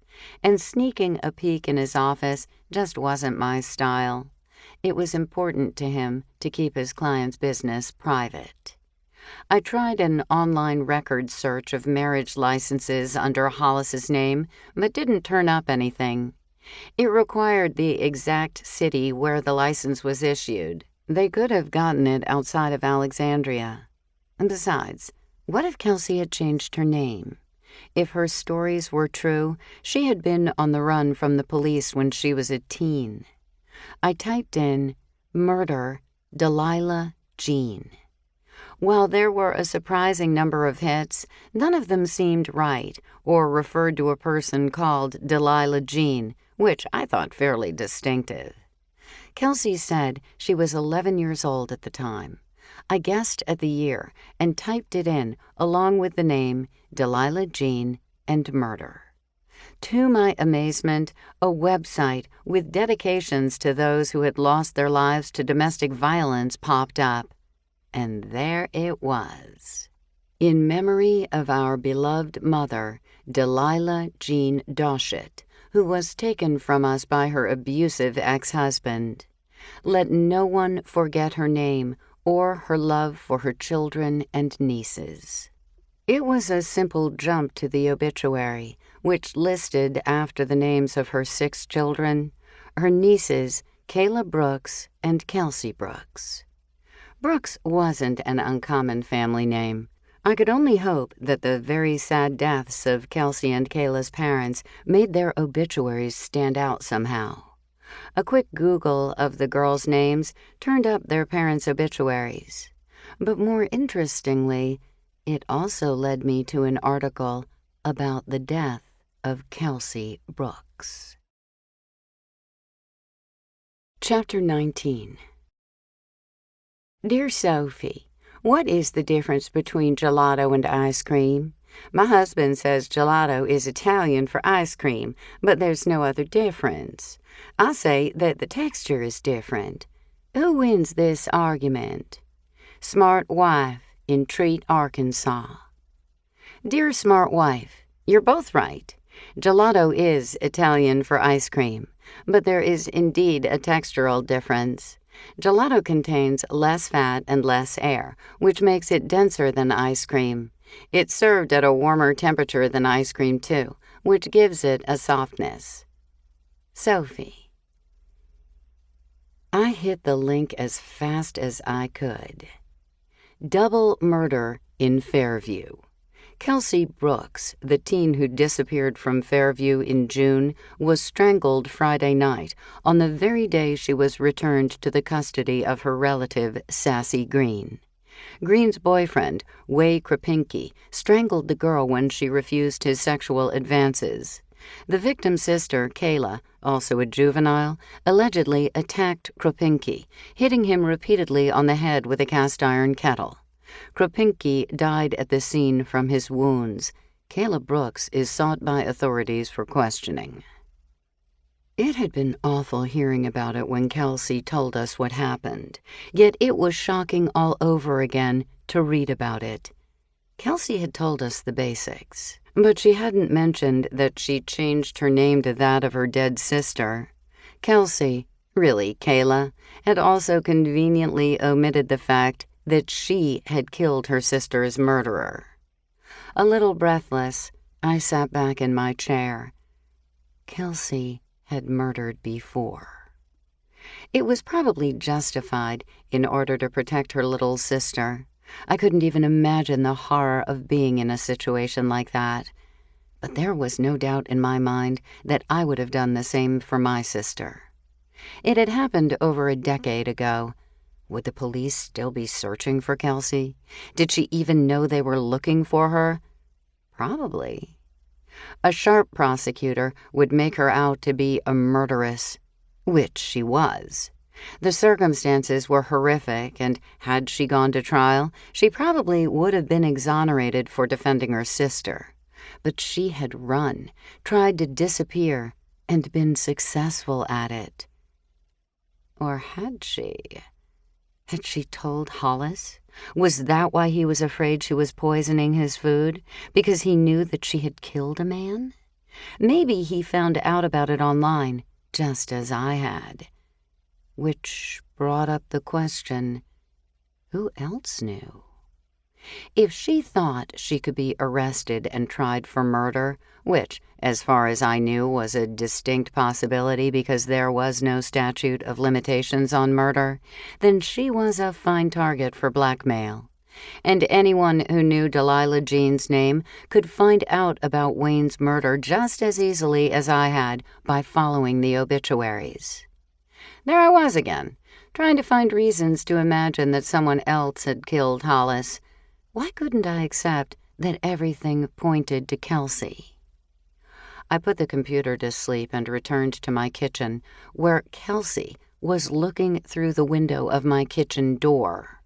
B: And sneaking a peek in his office just wasn't my style. It was important to him to keep his client's business private. I tried an online record search of marriage licenses under Hollis's name, but didn't turn up anything. It required the exact city where the license was issued. They could have gotten it outside of Alexandria. And besides, what if Kelsey had changed her name? If her stories were true, she had been on the run from the police when she was a teen. I typed in, "Murder, Delilah Jean." While there were a surprising number of hits, none of them seemed right or referred to a person called Delilah Jean, which I thought fairly distinctive. Kelsey said she was 11 years old at the time. I guessed at the year and typed it in along with the name Delilah Jean and murder. To my amazement, a website with dedications to those who had lost their lives to domestic violence popped up. And there it was. In memory of our beloved mother, Delilah Jean Doshett, who was taken from us by her abusive ex-husband. Let no one forget her name or her love for her children and nieces. It was a simple jump to the obituary, which listed after the names of her 6 children, her nieces, Kayla Brooks and Kelsey Brooks. Brooks wasn't an uncommon family name. I could only hope that the very sad deaths of Kelsey and Kayla's parents made their obituaries stand out somehow. A quick Google of the girls' names turned up their parents' obituaries. But more interestingly, it also led me to an article about the death of Kelsey Brooks. Chapter 19. Dear Sophie, what is the difference between gelato and ice cream? My husband says gelato is Italian for ice cream, but there's no other difference. I say that the texture is different. Who wins this argument? Smart Wife in Treat, Arkansas. Dear Smart Wife, you're both right. Gelato is Italian for ice cream, but there is indeed a textural difference. Gelato contains less fat and less air, which makes it denser than ice cream. It's served at a warmer temperature than ice cream, too, which gives it a softness. Sophie. I hit the link as fast as I could. Double murder in Fairview. Kelsey Brooks, the teen who disappeared from Fairview in June, was strangled Friday night, on the very day she was returned to the custody of her relative, Sassy Green. Green's boyfriend, Way Krapinski, strangled the girl when she refused his sexual advances. The victim's sister, Kayla, also a juvenile, allegedly attacked Krapinski, hitting him repeatedly on the head with a cast-iron kettle. Krapinski died at the scene from his wounds. Kayla Brooks is sought by authorities for questioning. It had been awful hearing about it when Kelsey told us what happened, yet it was shocking all over again to read about it. Kelsey had told us the basics, but she hadn't mentioned that she changed her name to that of her dead sister. Kelsey, really Kayla, had also conveniently omitted the fact that she had killed her sister's murderer. A little breathless, I sat back in my chair. Kelsey had murdered before. It was probably justified in order to protect her little sister. I couldn't even imagine the horror of being in a situation like that. But there was no doubt in my mind that I would have done the same for my sister. It had happened over a decade ago. Would the police still be searching for Kelsey? Did she even know they were looking for her? Probably. A sharp prosecutor would make her out to be a murderess, which she was. The circumstances were horrific, and had she gone to trial, she probably would have been exonerated for defending her sister. But she had run, tried to disappear, and been successful at it. Or had she? Had she told Hollis? Was that why he was afraid she was poisoning his food? Because he knew that she had killed a man? Maybe he found out about it online, just as I had. Which brought up the question, who else knew? If she thought she could be arrested and tried for murder, which, as far as I knew, was a distinct possibility because there was no statute of limitations on murder, then she was a fine target for blackmail. And anyone who knew Delilah Jean's name could find out about Wayne's murder just as easily as I had by following the obituaries. There I was again, trying to find reasons to imagine that someone else had killed Hollis. Why couldn't I accept that everything pointed to Kelsey? I put the computer to sleep and returned to my kitchen, where Kelsey was looking through the window of my kitchen door.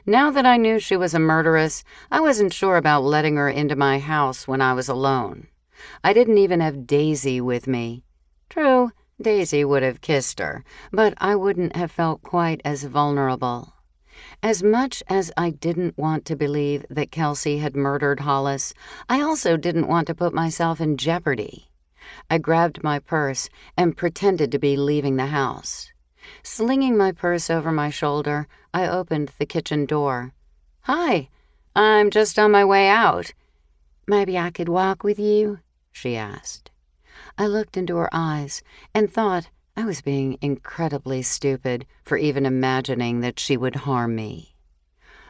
B: Now that I knew she was a murderess, I wasn't sure about letting her into my house when I was alone. I didn't even have Daisy with me. True, Daisy would have kissed her, but I wouldn't have felt quite as vulnerable. As much as I didn't want to believe that Kelsey had murdered Hollis, I also didn't want to put myself in jeopardy. I grabbed my purse and pretended to be leaving the house. Slinging my purse over my shoulder, I opened the kitchen door. "Hi, I'm just on my way out." "Maybe I could walk with you?" she asked. I looked into her eyes and thought I was being incredibly stupid for even imagining that she would harm me.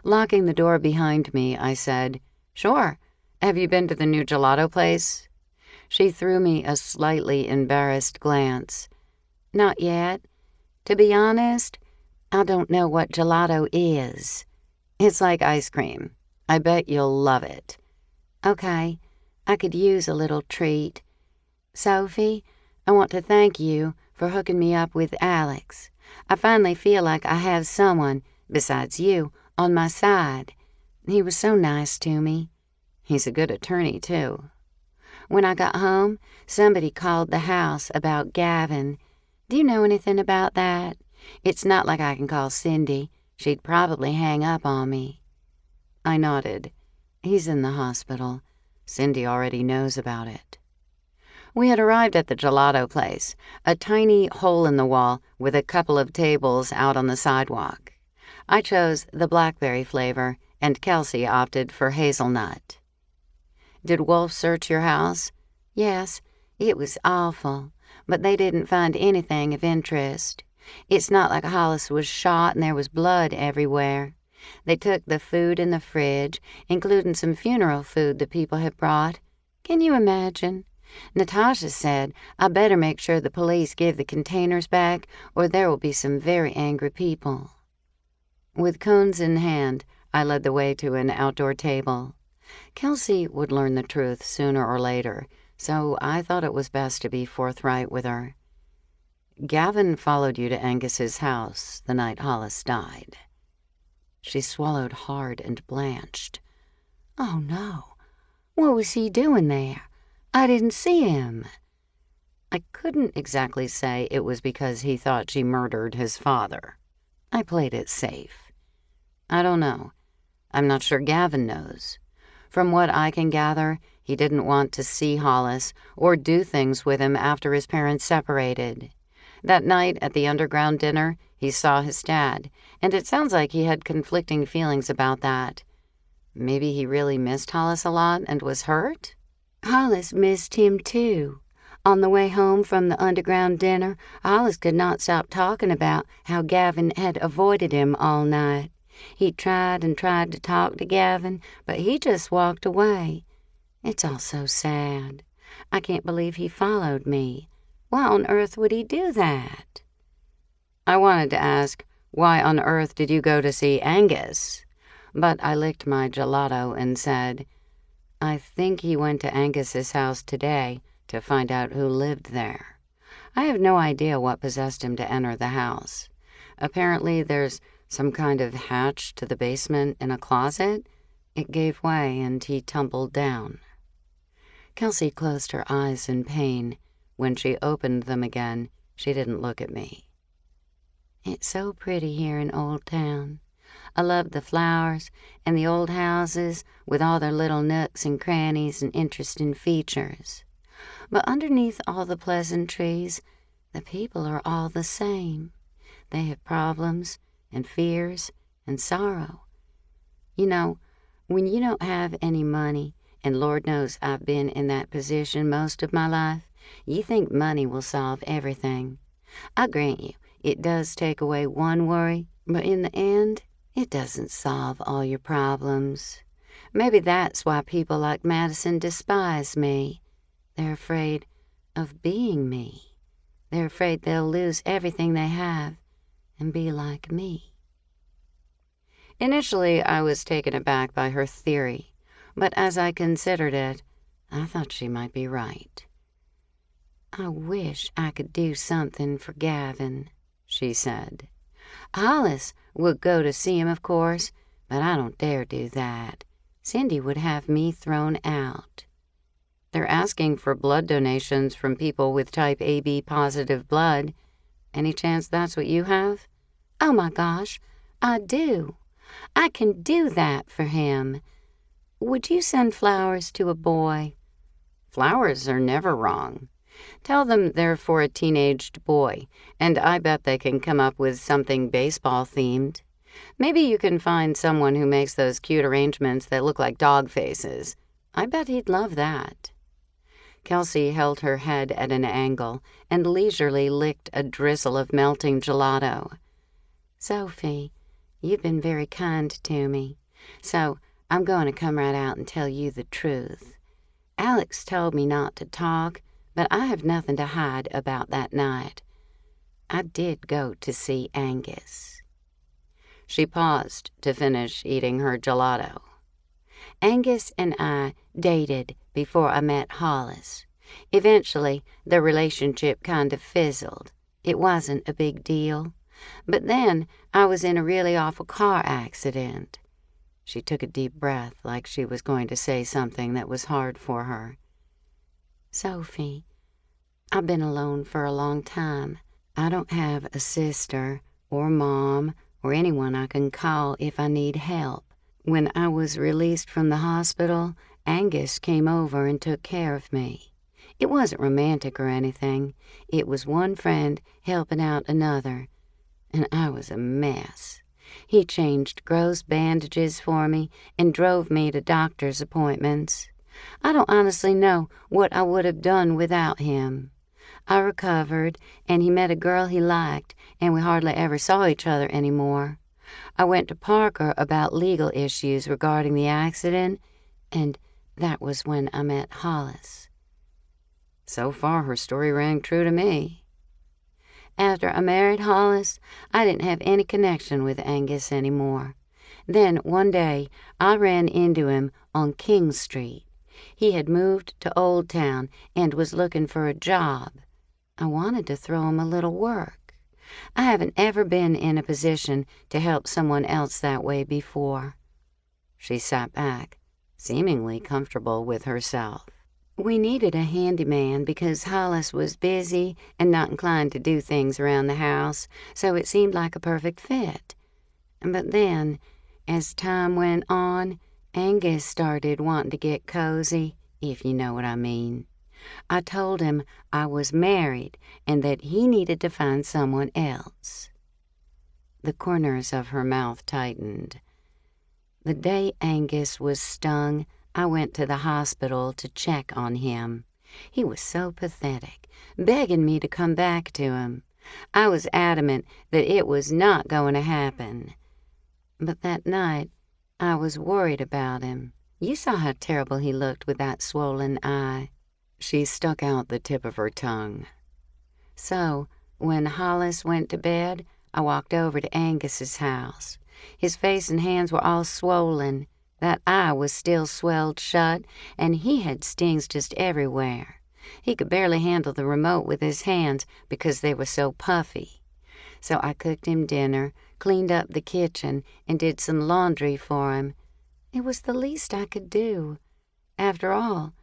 B: Locking the door behind me, I said, "Sure. Have you been to the new gelato place?" She threw me a slightly embarrassed glance. "Not yet. To be honest, I don't know what gelato is." "It's like ice cream. I bet you'll love it." "Okay, I could use a little treat. Sophie, I want to thank you for hooking me up with Alex. I finally feel like I have someone, besides you, on my side. He was so nice to me. He's a good attorney, too. When I got home, somebody called the house about Gavin. Do you know anything about that? It's not like I can call Cindy. She'd probably hang up on me." I nodded. "He's in the hospital. Cindy already knows about it." We had arrived at the gelato place, a tiny hole in the wall with a couple of tables out on the sidewalk. I chose the blackberry flavor, and Kelsey opted for hazelnut. "Did Wolf search your house?" "Yes, it was awful, but they didn't find anything of interest. It's not like Hollis was shot and there was blood everywhere. They took the food in the fridge, including some funeral food the people had brought. Can you imagine? Natasha said, I better make sure the police give the containers back, or there will be some very angry people. With cones in hand, I led the way to an outdoor table. Kelsey would learn the truth sooner or later, so I thought it was best to be forthright with her. Gavin followed you to Angus's house the night Hollis died. She swallowed hard and blanched. Oh, no. What was he doing there? I didn't see him. I couldn't exactly say it was because he thought she murdered his father. I played it safe. I don't know. I'm not sure Gavin knows. From what I can gather, he didn't want to see Hollis or do things with him after his parents separated. That night at the underground dinner, he saw his dad, and it sounds like he had conflicting feelings about that. Maybe he really missed Hollis a lot and was hurt? Hollis missed him too. On the way home from the underground dinner, Hollis could not stop talking about how Gavin had avoided him all night. He tried and tried to talk to Gavin, but he just walked away. It's all so sad. I can't believe he followed me. Why on earth would he do that? I wanted to ask, why on earth did you go to see Angus? But I licked my gelato and said, I think he went to Angus's house today to find out who lived there. I have no idea what possessed him to enter the house. Apparently there's some kind of hatch to the basement in a closet. It gave way and he tumbled down. Kelsey closed her eyes in pain. When she opened them again, she didn't look at me. It's so pretty here in Old Town. I love the flowers and the old houses with all their little nooks and crannies and interesting features. But underneath all the pleasantries, the people are all the same. They have problems and fears and sorrow. You know, when you don't have any money, and Lord knows I've been in that position most of my life, you think money will solve everything. I grant you, it does take away one worry, but in the end, it doesn't solve all your problems. Maybe that's why people like Madison despise me. They're afraid of being me. They're afraid they'll lose everything they have and be like me. Initially, I was taken aback by her theory, but as I considered it, I thought she might be right. I wish I could do something for Gavin, she said. Hollis would go to see him, of course, but I don't dare do that. Cindy would have me thrown out. They're asking for blood donations from people with type AB positive blood. Any chance that's what you have? Oh my gosh, I do. I can do that for him. Would you send flowers to a boy? Flowers are never wrong. Tell them they're for a teenaged boy, and I bet they can come up with something baseball-themed. Maybe you can find someone who makes those cute arrangements that look like dog faces. I bet he'd love that. Kelsey held her head at an angle and leisurely licked a drizzle of melting gelato. Sophie, you've been very kind to me, so I'm going to come right out and tell you the truth. Alex told me not to talk, but I have nothing to hide about that night. I did go to see Angus. She paused to finish eating her gelato. Angus and I dated before I met Hollis. Eventually, the relationship kind of fizzled. It wasn't a big deal. But then I was in a really awful car accident. She took a deep breath like she was going to say something that was hard for her. Sophie, I've been alone for a long time. I don't have a sister or mom or anyone I can call if I need help. When I was released from the hospital, Angus came over and took care of me. It wasn't romantic or anything. It was one friend helping out another, and I was a mess. He changed gross bandages for me and drove me to doctor's appointments. I don't honestly know what I would have done without him. I recovered, and he met a girl he liked, and we hardly ever saw each other anymore. I went to Parker about legal issues regarding the accident, and that was when I met Hollis. So far, her story rang true to me. After I married Hollis, I didn't have any connection with Angus anymore. Then, one day, I ran into him on King Street. He had moved to Old Town and was looking for a job. I wanted to throw him a little work. I haven't ever been in a position to help someone else that way before. She sat back, seemingly comfortable with herself. We needed a handyman because Hollis was busy and not inclined to do things around the house, so it seemed like a perfect fit. But then, as time went on, Angus started wanting to get cozy, if you know what I mean. I told him I was married and that he needed to find someone else. The corners of her mouth tightened. The day Angus was stung, I went to the hospital to check on him. He was so pathetic, begging me to come back to him. I was adamant that it was not going to happen. But that night, I was worried about him. You saw how terrible he looked with that swollen eye. She stuck out the tip of her tongue. So, when Hollis went to bed, I walked over to Angus's house. His face and hands were all swollen. That eye was still swelled shut, and he had stings just everywhere. He could barely handle the remote with his hands because they were so puffy. So I cooked him dinner, cleaned up the kitchen, and did some laundry for him. It was the least I could do. After all,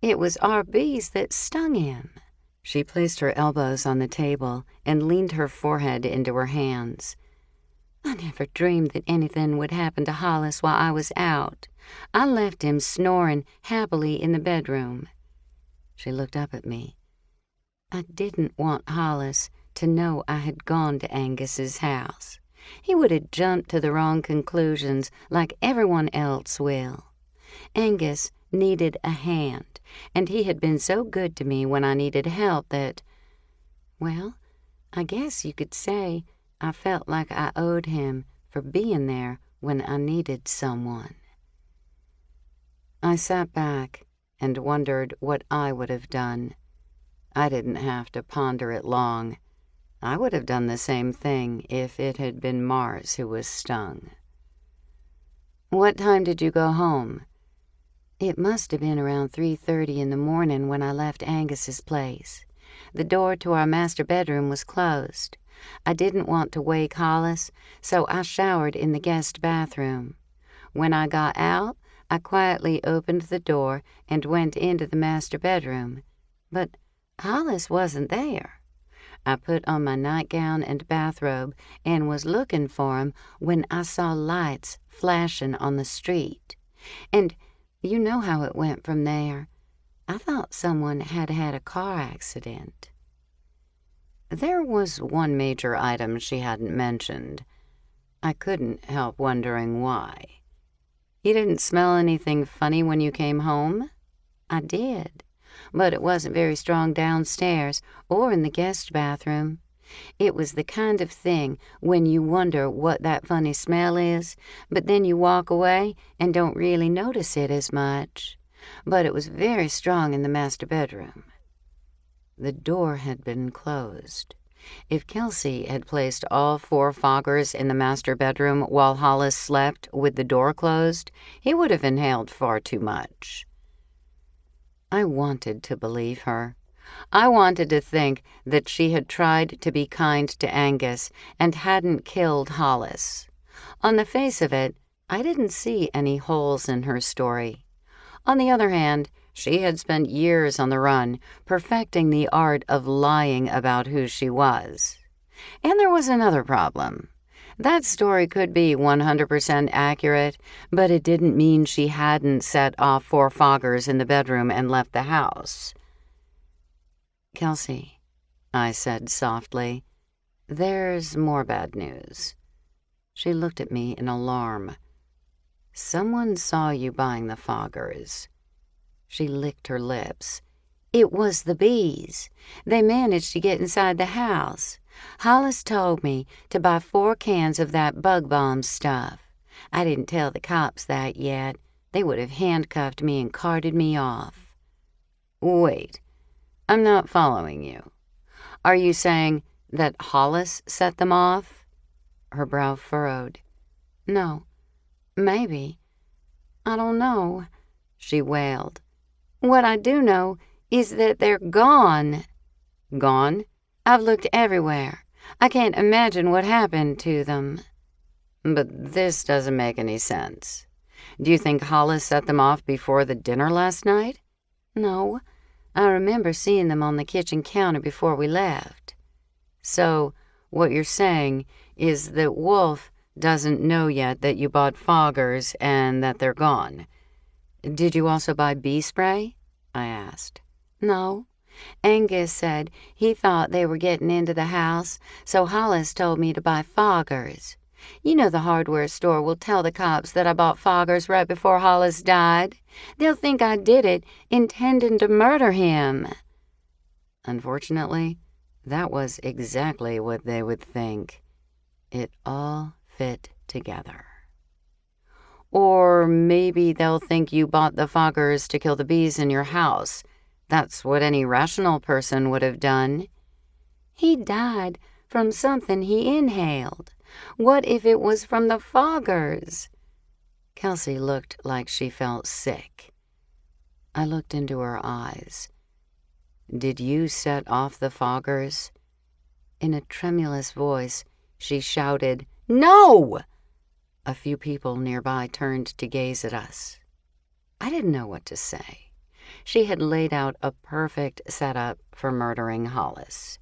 B: it was our bees that stung him. She placed her elbows on the table and leaned her forehead into her hands. I never dreamed that anything would happen to Hollis while I was out. I left him snoring happily in the bedroom. She looked up at me. I didn't want Hollis to know I had gone to Angus's house. He would have jumped to the wrong conclusions like everyone else will. Angus needed a hand, and he had been so good to me when I needed help that, well, I guess you could say I felt like I owed him for being there when I needed someone. I sat back and wondered what I would have done. I didn't have to ponder it long. I would have done the same thing if it had been Mars who was stung. What time did you go home? It must have been around 3:30 in the morning when I left Angus's place. The door to our master bedroom was closed. I didn't want to wake Hollis, so I showered in the guest bathroom. When I got out, I quietly opened the door and went into the master bedroom. But Hollis wasn't there. I put on my nightgown and bathrobe and was looking for him when I saw lights flashing on the street. And you know how it went from there. I thought someone had had a car accident. There was one major item she hadn't mentioned. I couldn't help wondering why. You didn't smell anything funny when you came home? I did, but it wasn't very strong downstairs or in the guest bathroom. It was the kind of thing when you wonder what that funny smell is, but then you walk away and don't really notice it as much. But it was very strong in the master bedroom. The door had been closed. If Kelsey had placed all 4 foggers in the master bedroom while Hollis slept with the door closed, he would have inhaled far too much. I wanted to believe her. I wanted to think that she had tried to be kind to Angus and hadn't killed Hollis. On the face of it, I didn't see any holes in her story. On the other hand, she had spent years on the run, perfecting the art of lying about who she was. And there was another problem. That story could be 100% accurate, but it didn't mean she hadn't set off 4 foggers in the bedroom and left the house. Kelsey, I said softly, there's more bad news. She looked at me in alarm. Someone saw you buying the foggers. She licked her lips. It was the bees. They managed to get inside the house.
A: Hollis told me to buy 4 cans of that bug bomb stuff. I didn't tell the cops that yet. They would have handcuffed me and carted me off."
B: "Wait, I'm not following you. Are you saying that Hollis set them off?" Her brow furrowed.
A: "No. Maybe. I don't know," she wailed. "What I do know is that they're gone."
B: "Gone?"
A: "I've looked everywhere. I can't imagine what happened to them."
B: "But this doesn't make any sense. Do you think Hollis set them off before the dinner last night?"
A: "No. I remember seeing them on the kitchen counter before we left."
B: "So, what you're saying is that Wolf doesn't know yet that you bought foggers and that they're gone. Did you also buy bee spray?" I asked.
A: "No. Angus said he thought they were getting into the house, so Hollis told me to buy foggers. You know the hardware store will tell the cops that I bought foggers right before Hollis died. They'll think I did it, intending to murder him."
B: Unfortunately, that was exactly what they would think. It all fit together. "Or maybe they'll think you bought the foggers to kill the bees in your house. That's what any rational person would have done."
A: "He died from something he inhaled. What if it was from the foggers?"
B: Kelsey looked like she felt sick. I looked into her eyes. "Did you set off the foggers?" In a tremulous voice, she shouted, "No!" A few people nearby turned to gaze at us. I didn't know what to say. She had laid out a perfect setup for murdering Hollis.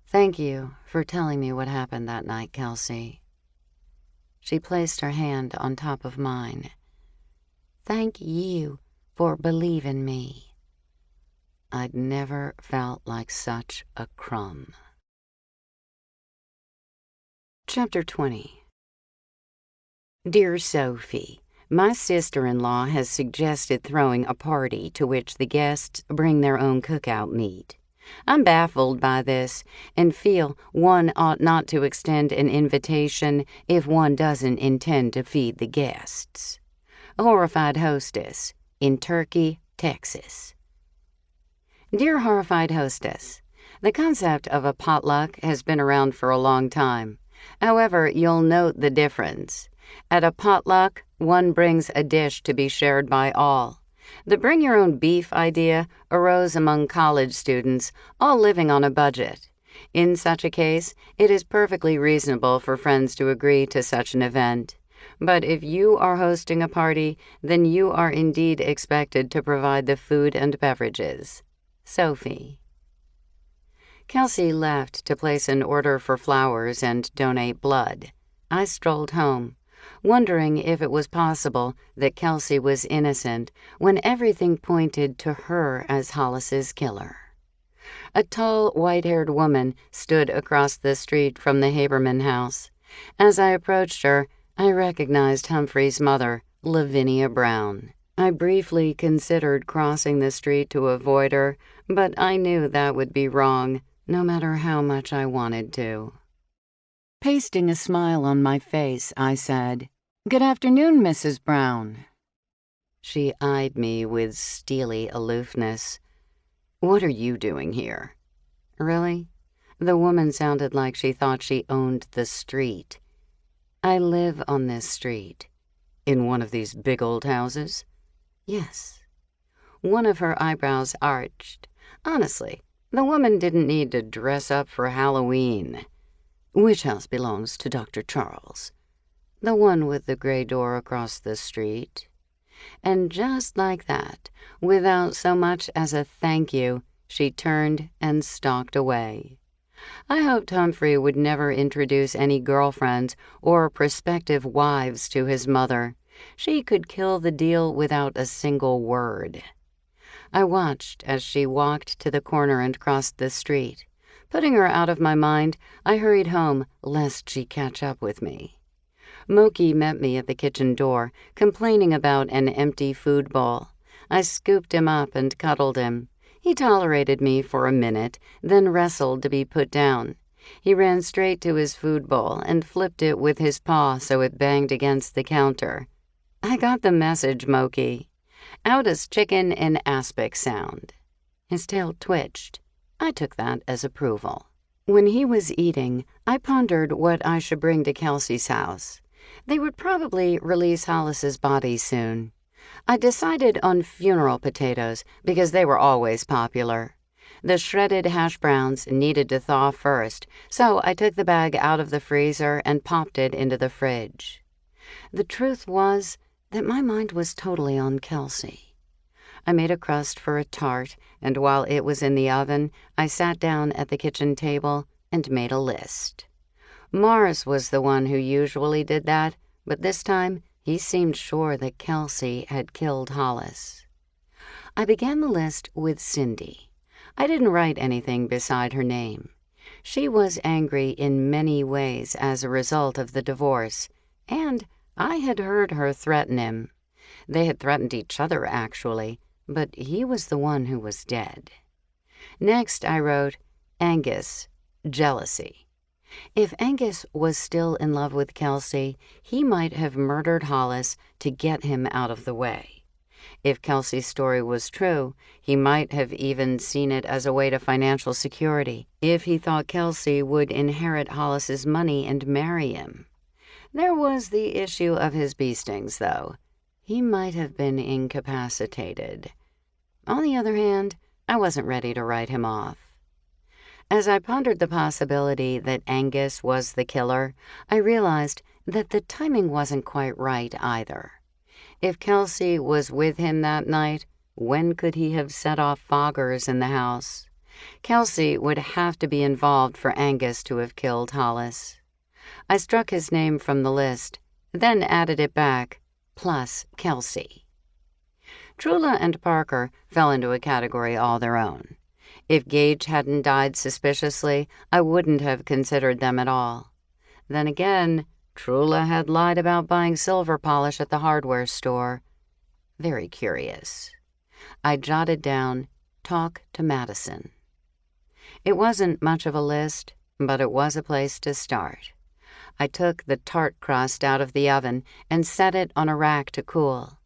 B: "Thank you for telling me what happened that night, Kelsey." She placed her hand on top of mine.
A: "Thank you for believing me."
B: I'd never felt like such a crumb. Chapter 20. Dear Sophie, my sister-in-law has suggested throwing a party to which the guests bring their own cookout meat. I'm baffled by this and feel one ought not to extend an invitation if one doesn't intend to feed the guests. Horrified Hostess, in Turkey, Texas. Dear Horrified Hostess, the concept of a potluck has been around for a long time. However, you'll note the difference. At a potluck, one brings a dish to be shared by all. The bring your own beef idea arose among college students, all living on a budget. In such a case, it is perfectly reasonable for friends to agree to such an event. But if you are hosting a party, then you are indeed expected to provide the food and beverages. Sophie. Kelsey left to place an order for flowers and donate blood. I strolled home, wondering if it was possible that Kelsey was innocent when everything pointed to her as Hollis's killer. A tall, white-haired woman stood across the street from the Haberman house. As I approached her, I recognized Humphrey's mother, Lavinia Brown. I briefly considered crossing the street to avoid her, but I knew that would be wrong, no matter how much I wanted to. Pasting a smile on my face, I said, "Good afternoon, Mrs. Brown." She eyed me with steely aloofness. "What are you doing here?" Really? The woman sounded like she thought she owned the street. "I live on this street." "In one of these big old houses?" "Yes." One of her eyebrows arched. Honestly, the woman didn't need to dress up for Halloween. "Which house belongs to Dr. Charles?" "The one with the gray door across the street." And just like that, without so much as a thank you, she turned and stalked away. I hoped Humphrey would never introduce any girlfriends or prospective wives to his mother. She could kill the deal without a single word. I watched as she walked to the corner and crossed the street. Putting her out of my mind, I hurried home lest she catch up with me. Moki met me at the kitchen door, complaining about an empty food bowl. I scooped him up and cuddled him. He tolerated me for a minute, then wrestled to be put down. He ran straight to his food bowl and flipped it with his paw so it banged against the counter. I got the message, Moki. Out as chicken and aspic sound. His tail twitched. I took that as approval. When he was eating, I pondered what I should bring to Kelsey's house. They would probably release Hollis's body soon. I decided on funeral potatoes because they were always popular. The shredded hash browns needed to thaw first, so I took the bag out of the freezer and popped it into the fridge. The truth was that my mind was totally on Kelsey. I made a crust for a tart, and while it was in the oven, I sat down at the kitchen table and made a list. Mars was the one who usually did that, but this time he seemed sure that Kelsey had killed Hollis. I began the list with Cindy. I didn't write anything beside her name. She was angry in many ways as a result of the divorce, and I had heard her threaten him. They had threatened each other, actually, but he was the one who was dead. Next, I wrote, Angus, jealousy. If Angus was still in love with Kelsey, he might have murdered Hollis to get him out of the way. If Kelsey's story was true, he might have even seen it as a way to financial security, if he thought Kelsey would inherit Hollis's money and marry him. There was the issue of his bee stings, though. He might have been incapacitated. On the other hand, I wasn't ready to write him off. As I pondered the possibility that Angus was the killer, I realized that the timing wasn't quite right either. If Kelsey was with him that night, when could he have set off foggers in the house? Kelsey would have to be involved for Angus to have killed Hollis. I struck his name from the list, then added it back, plus Kelsey. Trula and Parker fell into a category all their own. If Gage hadn't died suspiciously, I wouldn't have considered them at all. Then again, Trula had lied about buying silver polish at the hardware store. Very curious. I jotted down, talk to Madison. It wasn't much of a list, but it was a place to start. I took the tart crust out of the oven and set it on a rack to cool.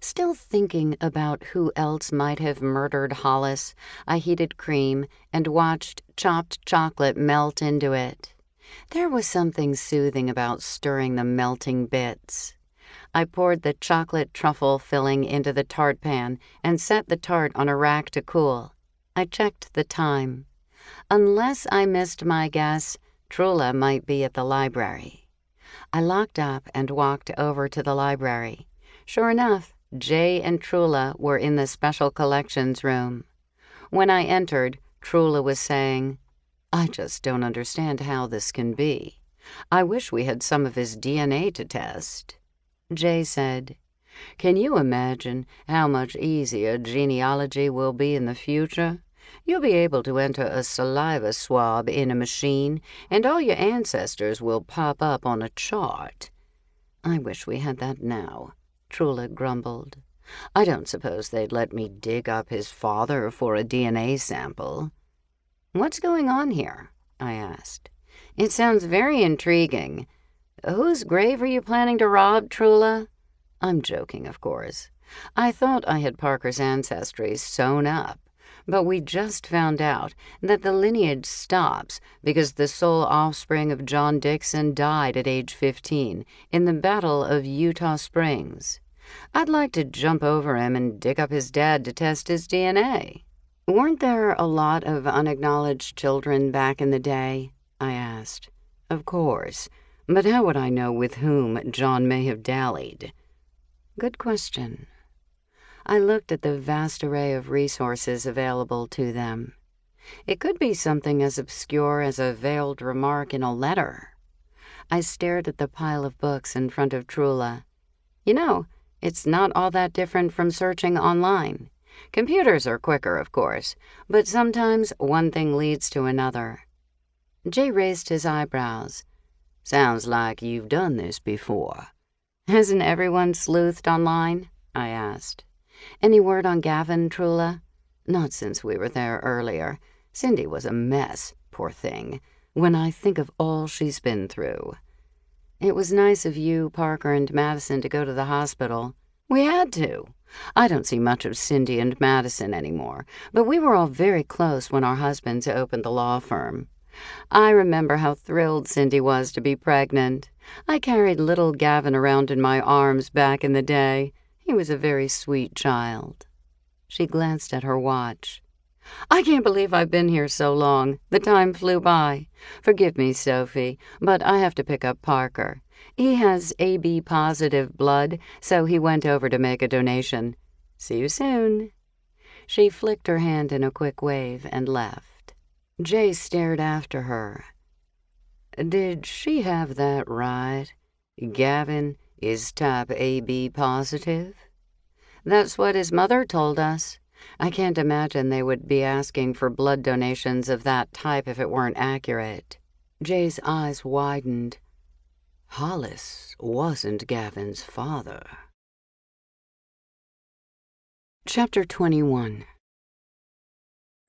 B: Still thinking about who else might have murdered Hollis, I heated cream and watched chopped chocolate melt into it. There was something soothing about stirring the melting bits. I poured the chocolate truffle filling into the tart pan and set the tart on a rack to cool. I checked the time. Unless I missed my guess, Trula might be at the library. I locked up and walked over to the library. Sure enough, Jay and Trula were in the special collections room. When I entered, Trula was saying, "I just don't understand how this can be. I wish we had some of his DNA to test." Jay said, "Can you imagine how much easier genealogy will be in the future? You'll be able to enter a saliva swab in a machine, and all your ancestors will pop up on a chart." "I wish we had that now," Trula grumbled. "I don't suppose they'd let me dig up his father for a DNA sample." "What's going on here?" I asked. "It sounds very intriguing. Whose grave are you planning to rob, Trula?" I'm joking, of course. I thought I had Parker's ancestry sewn up, but we just found out that the lineage stops because the sole offspring of John Dixon died at age 15 in the Battle of Utah Springs. I'd like to jump over him and dig up his dad to test his DNA. "Weren't there a lot of unacknowledged children back in the day?" I asked. "Of course, but how would I know with whom John may have dallied?" "Good question." I looked at the vast array of resources available to them. It could be something as obscure as a veiled remark in a letter. I stared at the pile of books in front of Trula. "You know, it's not all that different from searching online. Computers are quicker, of course, but sometimes one thing leads to another." Jay raised his eyebrows. "Sounds like you've done this before." "Hasn't everyone sleuthed online?" I asked. "Any word on Gavin, Trula?" Not since we were there earlier. Cindy was a mess, poor thing, when I think of all she's been through. It was nice of you, Parker, and Madison to go to the hospital. We had to. I don't see much of Cindy and Madison anymore, but we were all very close when our husbands opened the law firm. I remember how thrilled Cindy was to be pregnant. I carried little Gavin around in my arms back in the day. He was a very sweet child. She glanced at her watch. I can't believe I've been here so long. The time flew by. Forgive me, Sophie, but I have to pick up Parker. He has AB positive blood, so he went over to make a donation. See you soon. She flicked her hand in a quick wave and left. Jay stared after her. Did she have that right? Gavin is type AB positive? That's what his mother told us. I can't imagine they would be asking for blood donations of that type if it weren't accurate. Jay's eyes widened. Hollis wasn't Gavin's father. Chapter 21.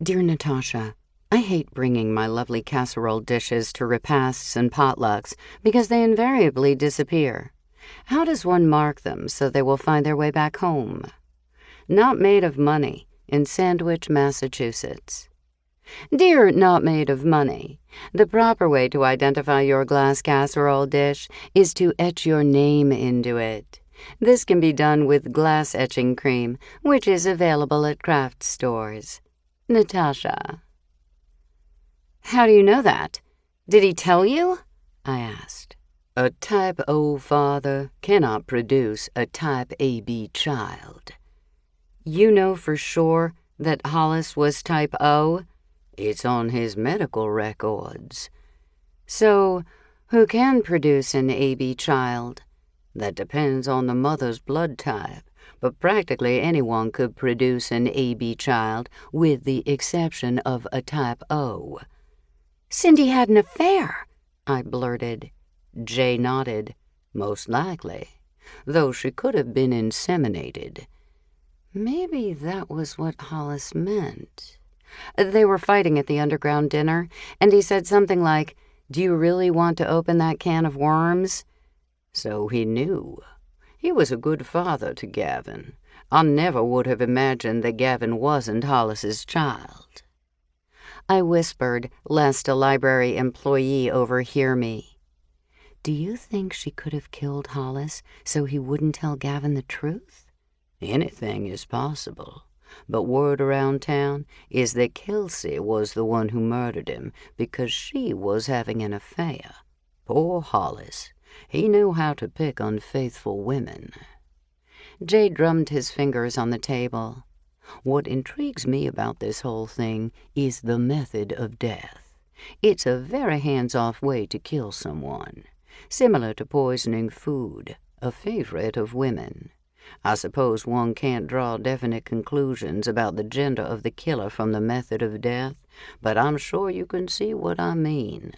B: Dear Natasha, I hate bringing my lovely casserole dishes to repasts and potlucks because they invariably disappear. How does one mark them so they will find their way back home? Not Made of Money, in Sandwich, Massachusetts. Dear Not Made of Money, the proper way to identify your glass casserole dish is to etch your name into it. This can be done with glass etching cream, which is available at craft stores. Natasha. How do you know that? Did he tell you? I asked. A type O father cannot produce a type AB child. You know for sure that Hollis was type O? It's on his medical records. So, who can produce an AB child? That depends on the mother's blood type, but practically anyone could produce an AB child, with the exception of a type O. Cindy had an affair, I blurted. Jay nodded. Most likely, though she could have been inseminated. Maybe that was what Hollis meant. They were fighting at the underground dinner, and he said something like, "Do you really want to open that can of worms?" So he knew. He was a good father to Gavin. I never would have imagined that Gavin wasn't Hollis's child. I whispered, lest a library employee overhear me. Do you think she could have killed Hollis so he wouldn't tell Gavin the truth? Anything is possible, but word around town is that Kelsey was the one who murdered him because she was having an affair. Poor Hollis. He knew how to pick unfaithful women. Jay drummed his fingers on the table. What intrigues me about this whole thing is the method of death. It's a very hands-off way to kill someone, similar to poisoning food, a favorite of women. I suppose one can't draw definite conclusions about the gender of the killer from the method of death, but I'm sure you can see what I mean.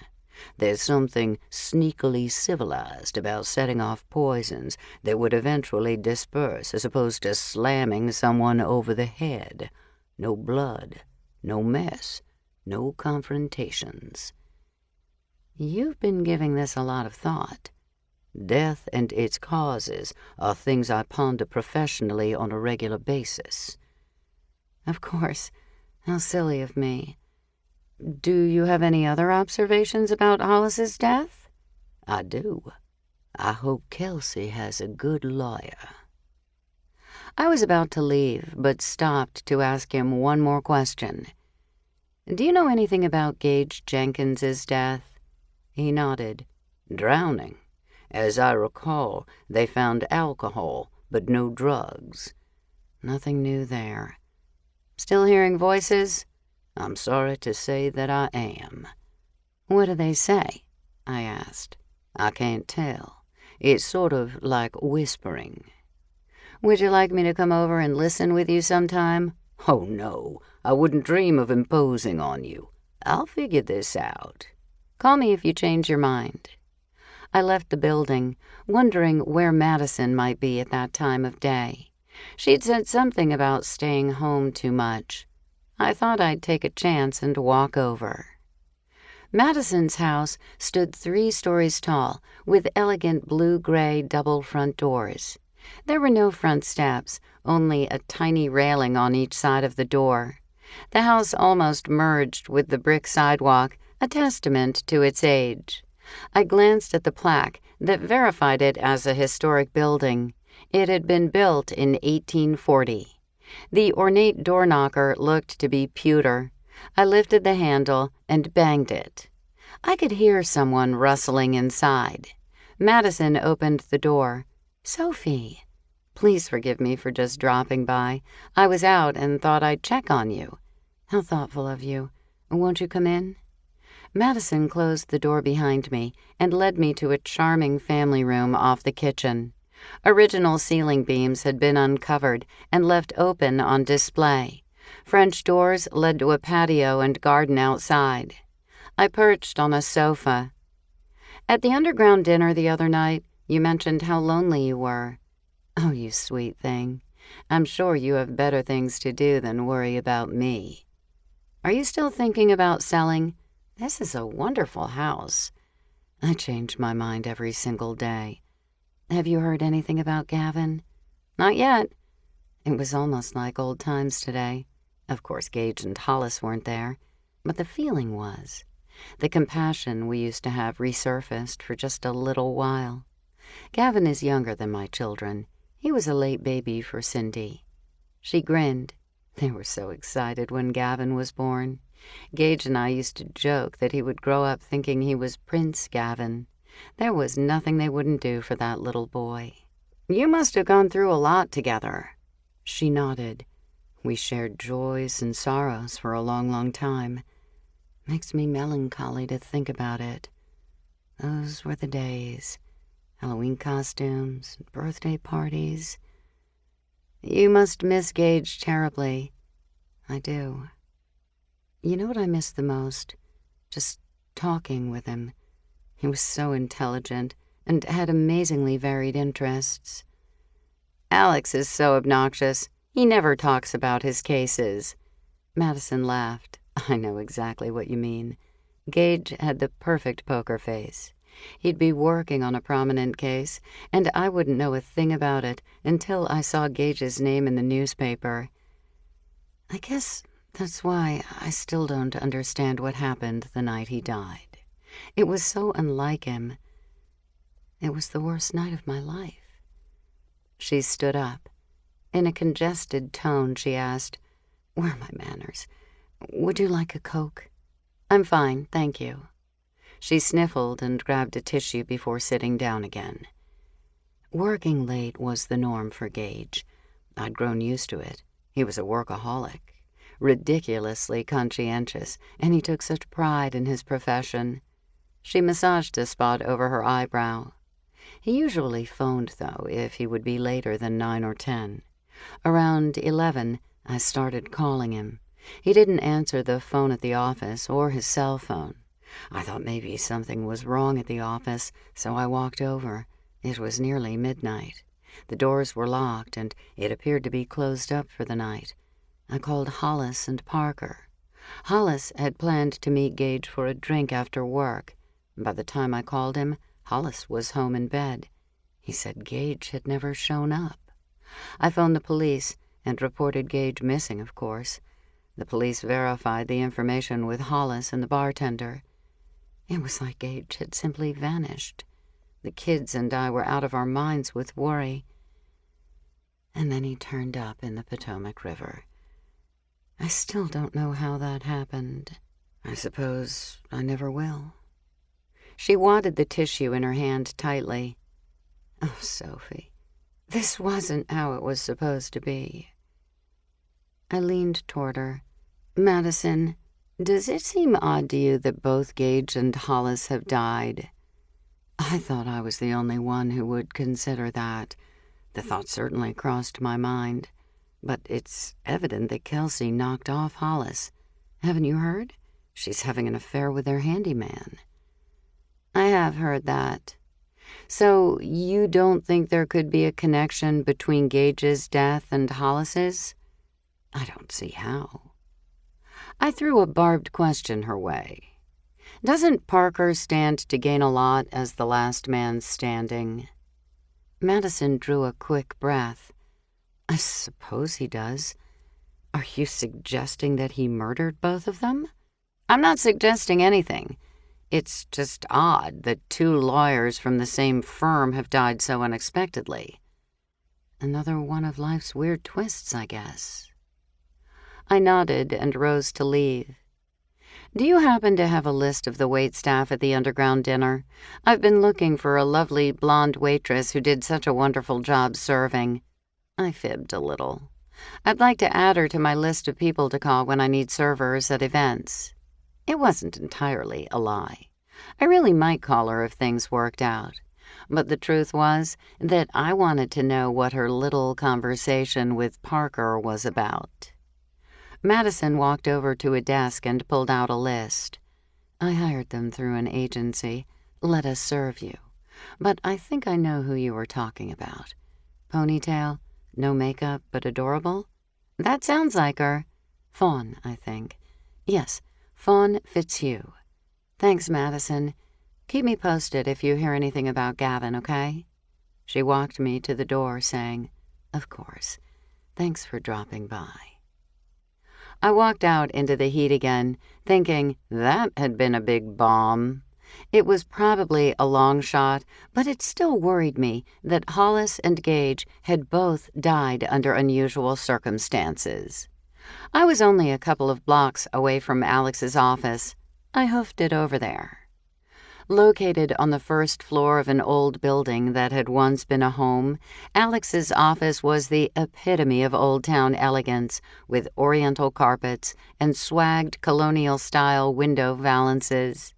B: There's something sneakily civilized about setting off poisons that would eventually disperse as opposed to slamming someone over the head. No blood, no mess, no confrontations. You've been giving this a lot of thought. Death and its causes are things I ponder professionally on a regular basis. Of course. How silly of me. Do you have any other observations about Hollis's death? I do. I hope Kelsey has a good lawyer. I was about to leave, but stopped to ask him one more question. Do you know anything about Gage Jenkins's death? He nodded. Drowning. As I recall, they found alcohol, but no drugs. Nothing new there. Still hearing voices? I'm sorry to say that I am. What do they say? I asked. I can't tell. It's sort of like whispering. Would you like me to come over and listen with you sometime? Oh, no. I wouldn't dream of imposing on you. I'll figure this out. Call me if you change your mind. I left the building, wondering where Madison might be at that time of day. She'd said something about staying home too much. I thought I'd take a chance and walk over. Madison's house stood 3 stories tall, with elegant blue-gray double front doors. There were no front steps, only a tiny railing on each side of the door. The house almost merged with the brick sidewalk, a testament to its age. I glanced at the plaque that verified it as a historic building. It had been built in 1840. The ornate door knocker looked to be pewter. I lifted the handle and banged it. I could hear someone rustling inside. Madison opened the door. "Sophie, please forgive me for just dropping by. I was out and thought I'd check on you." "How thoughtful of you. Won't you come in?" Madison closed the door behind me and led me to a charming family room off the kitchen. Original ceiling beams had been uncovered and left open on display. French doors led to a patio and garden outside. I perched on a sofa. "At the underground dinner the other night, you mentioned how lonely you were." "Oh, you sweet thing. I'm sure you have better things to do than worry about me." "Are you still thinking about selling? This is a wonderful house." "I change my mind every single day." "Have you heard anything about Gavin?" "Not yet." It was almost like old times today. Of course, Gage and Hollis weren't there, but the feeling was. The compassion we used to have resurfaced for just a little while. Gavin is younger than my children. He was a late baby for Cindy. She grinned. They were so excited when Gavin was born. Gage and I used to joke that he would grow up thinking he was Prince Gavin. There was nothing they wouldn't do for that little boy. "You must have gone through a lot together." She nodded. "We shared joys and sorrows for a long, long time. Makes me melancholy to think about it. Those were the days. Halloween costumes, birthday parties." "You must miss Gage terribly." "I do. You know what I miss the most? Just talking with him. He was so intelligent and had amazingly varied interests." "Alex is so obnoxious. He never talks about his cases." Madison laughed. "I know exactly what you mean." Gage had the perfect poker face. He'd be working on a prominent case, and I wouldn't know a thing about it until I saw Gage's name in the newspaper. I guess that's why I still don't understand what happened the night he died. It was so unlike him. It was the worst night of my life. She stood up. In a congested tone, she asked, "Where are my manners? Would you like a Coke?" "I'm fine, thank you." She sniffled and grabbed a tissue before sitting down again. Working late was the norm for Gage. I'd grown used to it. He was a workaholic, ridiculously conscientious, and he took such pride in his profession. She massaged a spot over her eyebrow. He usually phoned, though, if he would be later than 9 or 10. Around 11, I started calling him. He didn't answer the phone at the office or his cell phone. I thought maybe something was wrong at the office, so I walked over. It was nearly midnight. The doors were locked, and it appeared to be closed up for the night. I called Hollis and Parker. Hollis had planned to meet Gage for a drink after work. By the time I called him, Hollis was home in bed. He said Gage had never shown up. I phoned the police and reported Gage missing, of course. The police verified the information with Hollis and the bartender. It was like Gage had simply vanished. The kids and I were out of our minds with worry. And then he turned up in the Potomac River. I still don't know how that happened. I suppose I never will. She wadded the tissue in her hand tightly. "Oh, Sophie, this wasn't how it was supposed to be." I leaned toward her. "Madison, does it seem odd to you that both Gage and Hollis have died?" I thought I was the only one who would consider that. The thought certainly crossed my mind. But it's evident that Kelsey knocked off Hollis. Haven't you heard? She's having an affair with their handyman. "I have heard that. So you don't think there could be a connection between Gage's death and Hollis's?" "I don't see how." I threw a barbed question her way. Doesn't Parker stand to gain a lot as the last man standing? Madison drew a quick breath. I suppose he does. Are you suggesting that he murdered both of them? I'm not suggesting anything. It's just odd that two lawyers from the same firm have died so unexpectedly. Another one of life's weird twists, I guess. I nodded and rose to leave. Do you happen to have a list of the waitstaff at the underground dinner? I've been looking for a lovely blonde waitress who did such a wonderful job serving. I fibbed a little. I'd like to add her to my list of people to call when I need servers at events. It wasn't entirely a lie. I really might call her if things worked out. But the truth was that I wanted to know what her little conversation with Parker was about. Madison walked over to a desk and pulled out a list. I hired them through an agency. Let us serve you. But I think I know who you were talking about. Ponytail, no makeup, but adorable? That sounds like her. Fawn, I think. Yes, Fawn Fitzhugh. Thanks, Madison. Keep me posted if you hear anything about Gavin, okay? She walked me to the door, saying, Of course. Thanks for dropping by. I walked out into the heat again, thinking that had been a big bomb. It was probably a long shot, but it still worried me that Hollis and Gage had both died under unusual circumstances. I was only a couple of blocks away from Alex's office. I hoofed it over there. Located on the first floor of an old building that had once been a home, Alex's office was the epitome of old-town elegance, with oriental carpets and swagged colonial-style window valances.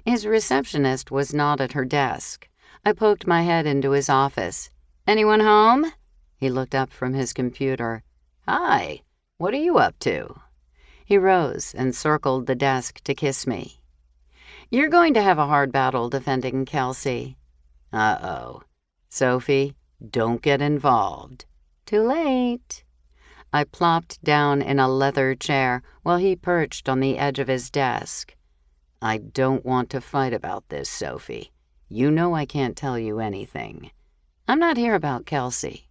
B: His receptionist was not at her desk. I poked my head into his office. "Anyone home?" He looked up from his computer. "Hi, what are you up to?" He rose and circled the desk to kiss me. "You're going to have a hard battle defending Kelsey." Uh-oh. Sophie, don't get involved. Too late. I plopped down in a leather chair while he perched on the edge of his desk. I don't want to fight about this, Sophie. You know I can't tell you anything. I'm not here about Kelsey.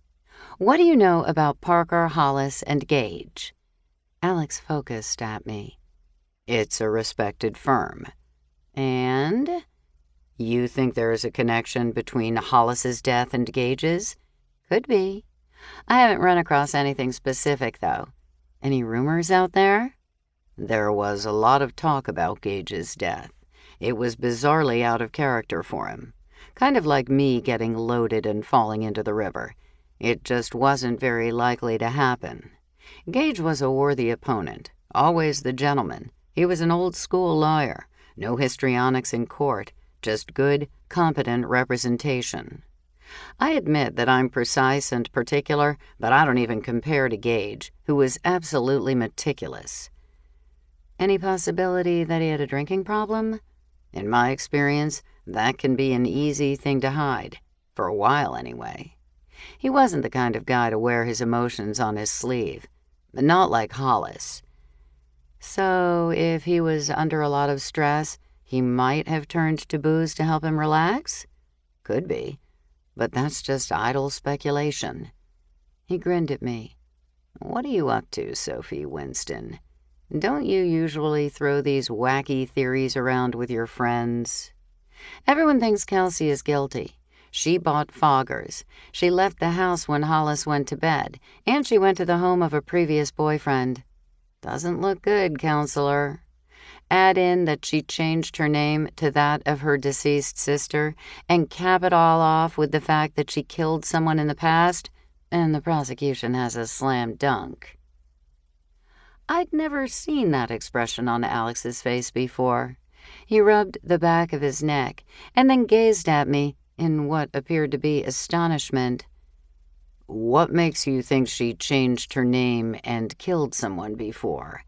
B: What do you know about Parker, Hollis, and Gage? Alex focused at me. It's a respected firm. And? You think there is a connection between Hollis's death and Gage's? Could be. I haven't run across anything specific, though. Any rumors out there? There was a lot of talk about Gage's death. It was bizarrely out of character for him. Kind of like me getting loaded and falling into the river. It just wasn't very likely to happen. Gage was a worthy opponent, always the gentleman. He was an old-school lawyer. No histrionics in court, just good, competent representation. I admit that I'm precise and particular, but I don't even compare to Gage, who was absolutely meticulous. Any possibility that he had a drinking problem? In my experience, that can be an easy thing to hide, for a while anyway. He wasn't the kind of guy to wear his emotions on his sleeve, but not like Hollis. So, if he was under a lot of stress, he might have turned to booze to help him relax? Could be, but that's just idle speculation. He grinned at me. What are you up to, Sophie Winston? Don't you usually throw these wacky theories around with your friends? Everyone thinks Kelsey is guilty. She bought foggers. She left the house when Hollis went to bed, and she went to the home of a previous boyfriend. Doesn't look good, counselor. Add in that she changed her name to that of her deceased sister, and cap it all off with the fact that she killed someone in the past, and the prosecution has a slam dunk. I'd never seen that expression on Alex's face before. He rubbed the back of his neck, and then gazed at me in what appeared to be astonishment. What makes you think she changed her name and killed someone before?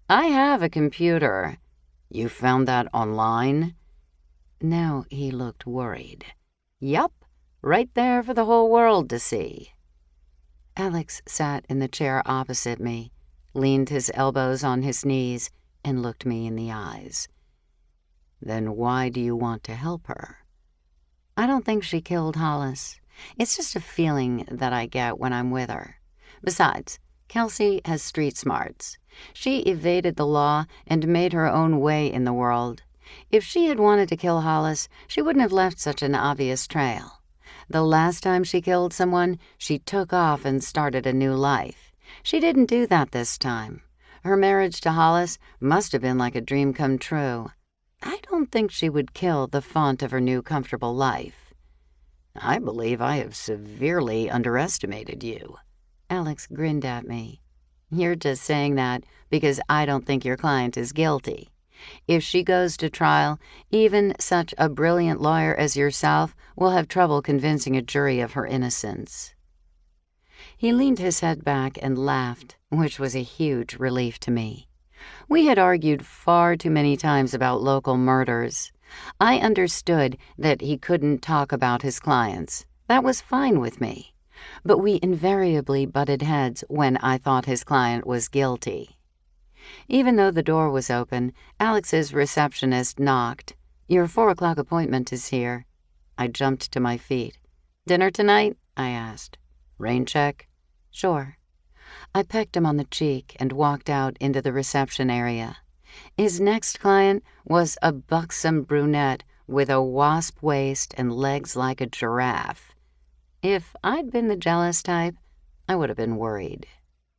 B: I have a computer. You found that online? Now he looked worried. Yup, right there for the whole world to see. Alex sat in the chair opposite me. leaned his elbows on his knees, and looked me in the eyes. "Then why do you want to help her?" "I don't think she killed Hollis. It's just a feeling that I get when I'm with her. Besides, Kelsey has street smarts. She evaded the law and made her own way in the world. If she had wanted to kill Hollis, she wouldn't have left such an obvious trail. The last time she killed someone, she took off and started a new life. She didn't do that this time. Her marriage to Hollis must have been like a dream come true. I don't think she would kill the font of her new comfortable life." "I believe I have severely underestimated you."
A: Alex grinned at me. "You're just saying that because I don't think your client is guilty. If she goes to trial, even such a brilliant lawyer as yourself will have trouble convincing a jury of her innocence." He leaned his head back and laughed, which was a huge relief to me. We had argued far too many times about local murders. I understood that he couldn't talk about his clients. That was fine with me. But we invariably butted heads when I thought his client was guilty. Even though the door was open, Alex's receptionist knocked. "Your 4 o'clock appointment is here." I jumped to my feet. "Dinner tonight?" I asked. "Rain check?" "Sure." I pecked him on the cheek and walked out into the reception area. His next client was a buxom brunette with a wasp waist and legs like a giraffe. If I'd been the jealous type, I would have been worried.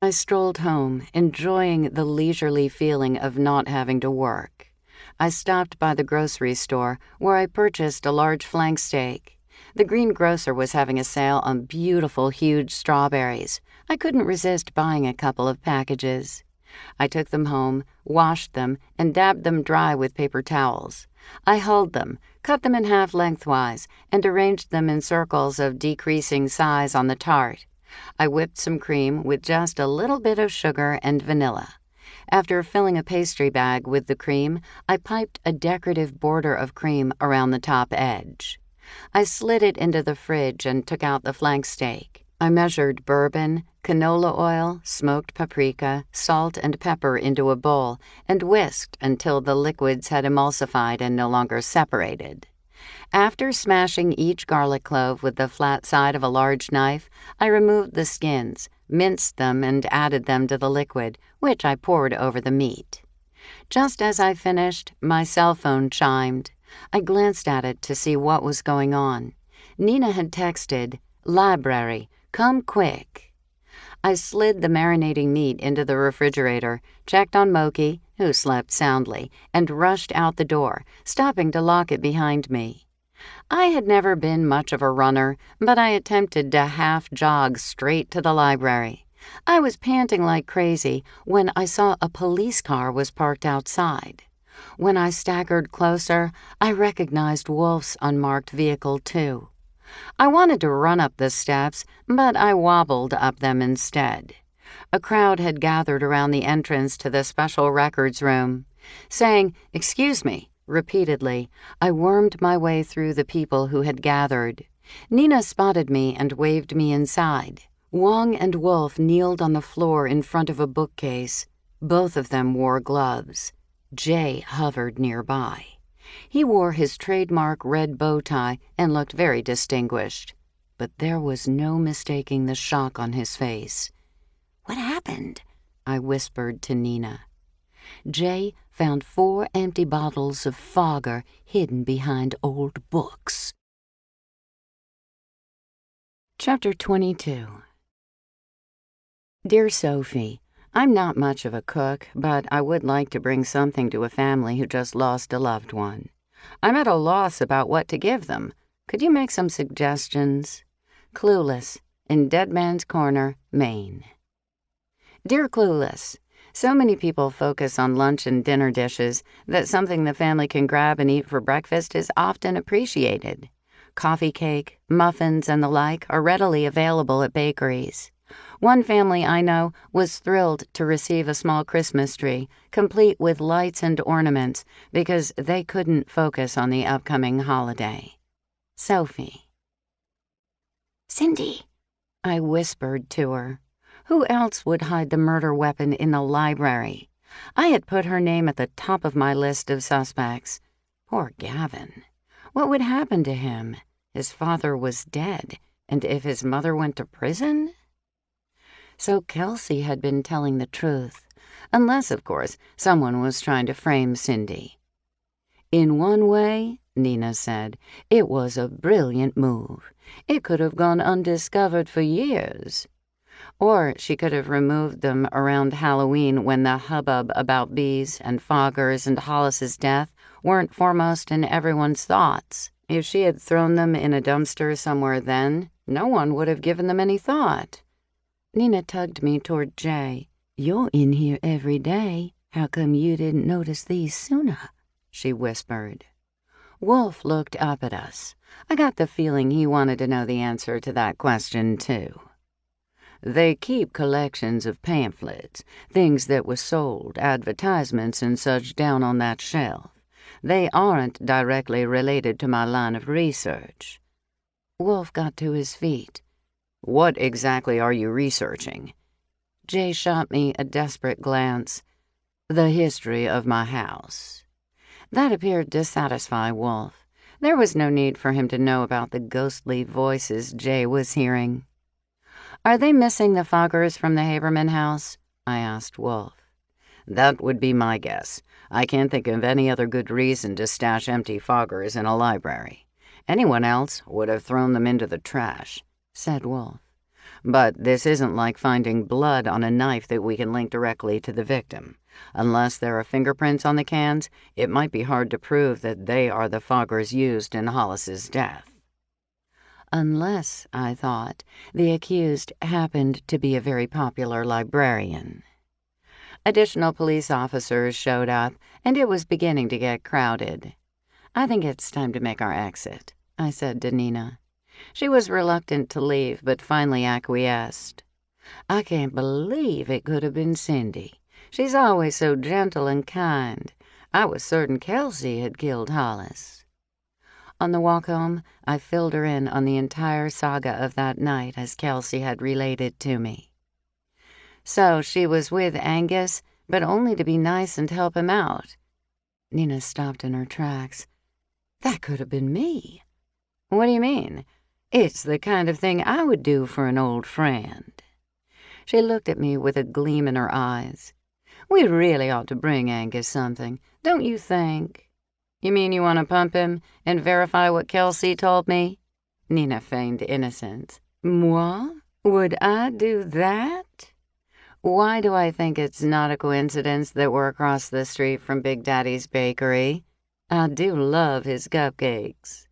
A: I strolled home, enjoying the leisurely feeling of not having to work. I stopped by the grocery store, where I purchased a large flank steak. The greengrocer was having a sale on beautiful, huge strawberries. I couldn't resist buying a couple of packages. I took them home, washed them, and dabbed them dry with paper towels. I hulled them, cut them in half lengthwise, and arranged them in circles of decreasing size on the tart. I whipped some cream with just a little bit of sugar and vanilla. After filling a pastry bag with the cream, I piped a decorative border of cream around the top edge. I slid it into the fridge and took out the flank steak. I measured bourbon, canola oil, smoked paprika, salt, and pepper into a bowl and whisked until the liquids had emulsified and no longer separated. After smashing each garlic clove with the flat side of a large knife, I removed the skins, minced them, and added them to the liquid, which I poured over the meat. Just as I finished, my cell phone chimed. I glanced at it to see what was going on. Nina had texted, "Library, come quick." I slid the marinating meat into the refrigerator, checked on Moki, who slept soundly, and rushed out the door, stopping to lock it behind me. I had never been much of a runner, but I attempted to half-jog straight to the library. I was panting like crazy when I saw a police car was parked outside. When I staggered closer, I recognized Wolf's unmarked vehicle, too. I wanted to run up the steps, but I wobbled up them instead. A crowd had gathered around the entrance to the special records room. Saying, "Excuse me," repeatedly, I wormed my way through the people who had gathered. Nina spotted me and waved me inside. Wong and Wolf kneeled on the floor in front of a bookcase. Both of them wore gloves. Jay hovered nearby. He wore his trademark red bow tie and looked very distinguished. But there was no mistaking the shock on his face. "What happened?" I whispered to Nina. Jay found 4 empty bottles of Fogger hidden behind old books. Chapter 22. Dear Sophie, I'm not much of a cook, but I would like to bring something to a family who just lost a loved one. I'm at a loss about what to give them. Could you make some suggestions? Clueless, in Dead Man's Corner, Maine. Dear Clueless, so many people focus on lunch and dinner dishes that something the family can grab and eat for breakfast is often appreciated. Coffee cake, muffins, and the like are readily available at bakeries. One family I know was thrilled to receive a small Christmas tree, complete with lights and ornaments, because they couldn't focus on the upcoming holiday. Sophie. Cindy, I whispered to her.
B: Who else would hide the murder weapon in the library? I had put her name at the top of my list of suspects. Poor Gavin. What would happen to him? His father was dead, and if his mother went to prison? So Kelsey had been telling the truth, unless, of course, someone was trying to frame Cindy. In one way, Nina said, it was a brilliant move. It could have gone undiscovered for years. Or she could have removed them around Halloween when the hubbub about bees and Foggers and Hollis's death weren't foremost in everyone's thoughts. If she had thrown them in a dumpster somewhere then, no one would have given them any thought. Nina tugged me toward Jay. "You're in here every day. How come you didn't notice these sooner?" she whispered. Wolf looked up at us. I got the feeling he wanted to know the answer to that question, too. "They keep collections of pamphlets, things that were sold, advertisements and such down on that shelf. They aren't directly related to my line of research." Wolf got to his feet. "What exactly are you researching?" Jay shot me a desperate glance. "The history of my house." That appeared to satisfy Wolf. There was no need for him to know about the ghostly voices Jay was hearing. "Are they missing the Foggers from the Haberman house?" I asked Wolf. "That would be my guess. I can't think of any other good reason to stash empty Foggers in a library. Anyone else would have thrown them into the trash," said Wolf. "But this isn't like finding blood on a knife that we can link directly to the victim. Unless there are fingerprints on the cans, it might be hard to prove that they are the Foggers used in Hollis's death." Unless, I thought, the accused happened to be a very popular librarian. Additional police officers showed up, and it was beginning to get crowded. "I think it's time to make our exit," I said to Nina. She was reluctant to leave, but finally acquiesced. "I can't believe it could have been Cindy. She's always so gentle and kind. I was certain Kelsey had killed Hollis." On the walk home, I filled her in on the entire saga of that night as Kelsey had related to me. "So she was with Angus, but only to be nice and help him out." Nina stopped in her tracks. "That could have been me." "What do you mean?" "It's the kind of thing I would do for an old friend." She looked at me with a gleam in her eyes. "We really ought to bring Angus something, don't you think?" "You mean you want to pump him and verify what Kelsey told me?" Nina feigned innocence. "Moi? Would I do that?" "Why do I think it's not a coincidence that we're across the street from Big Daddy's bakery? I do love his cupcakes."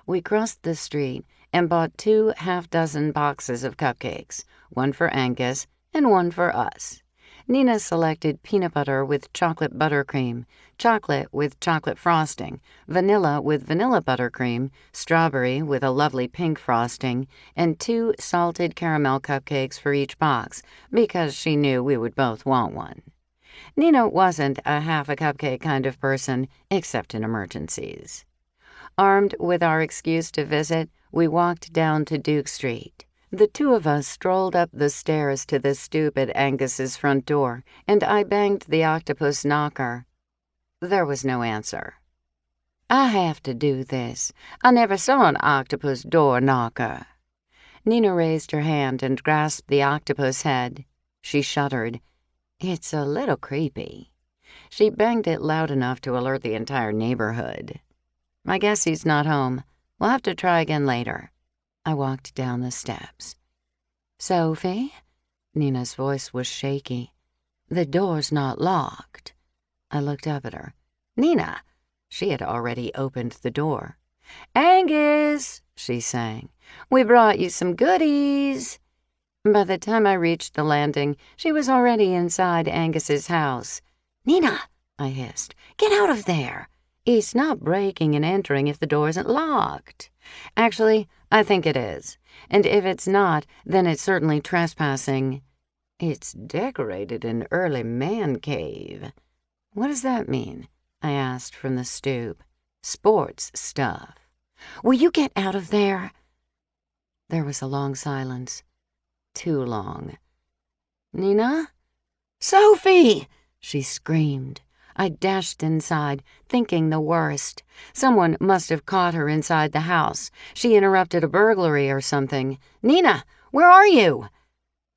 B: We crossed the street and bought 2 half-dozen boxes of cupcakes, one for Angus and one for us. Nina selected peanut butter with chocolate buttercream, chocolate with chocolate frosting, vanilla with vanilla buttercream, strawberry with a lovely pink frosting, and 2 salted caramel cupcakes for each box, because she knew we would both want one. Nina wasn't a half-a-cupcake kind of person, except in emergencies. Armed with our excuse to visit, we walked down to Duke Street. The 2 of us strolled up the stairs to the stoop at Angus's front door, and I banged the octopus knocker. There was no answer. "I have to do this. I never saw an octopus door knocker." Nina raised her hand and grasped the octopus head. She shuddered. "It's a little creepy." She banged it loud enough to alert the entire neighborhood. "I guess he's not home. We'll have to try again later." I walked down the steps. "Sophie?" Nina's voice was shaky. "The door's not locked." I looked up at her. "Nina!" She had already opened the door. "Angus!" she sang. "We brought you some goodies." By the time I reached the landing, she was already inside Angus's house. "Nina!" I hissed. "Get out of there! It's not breaking and entering if the door isn't locked." "Actually, I think it is. And if it's not, then it's certainly trespassing." "It's decorated an early man cave." "What does that mean?" I asked from the stoop. "Sports stuff." "Will you get out of there?" There was a long silence. Too long. "Nina? Sophie!" she screamed. I dashed inside, thinking the worst. Someone must have caught her inside the house. She interrupted a burglary or something. "Nina, where are you?"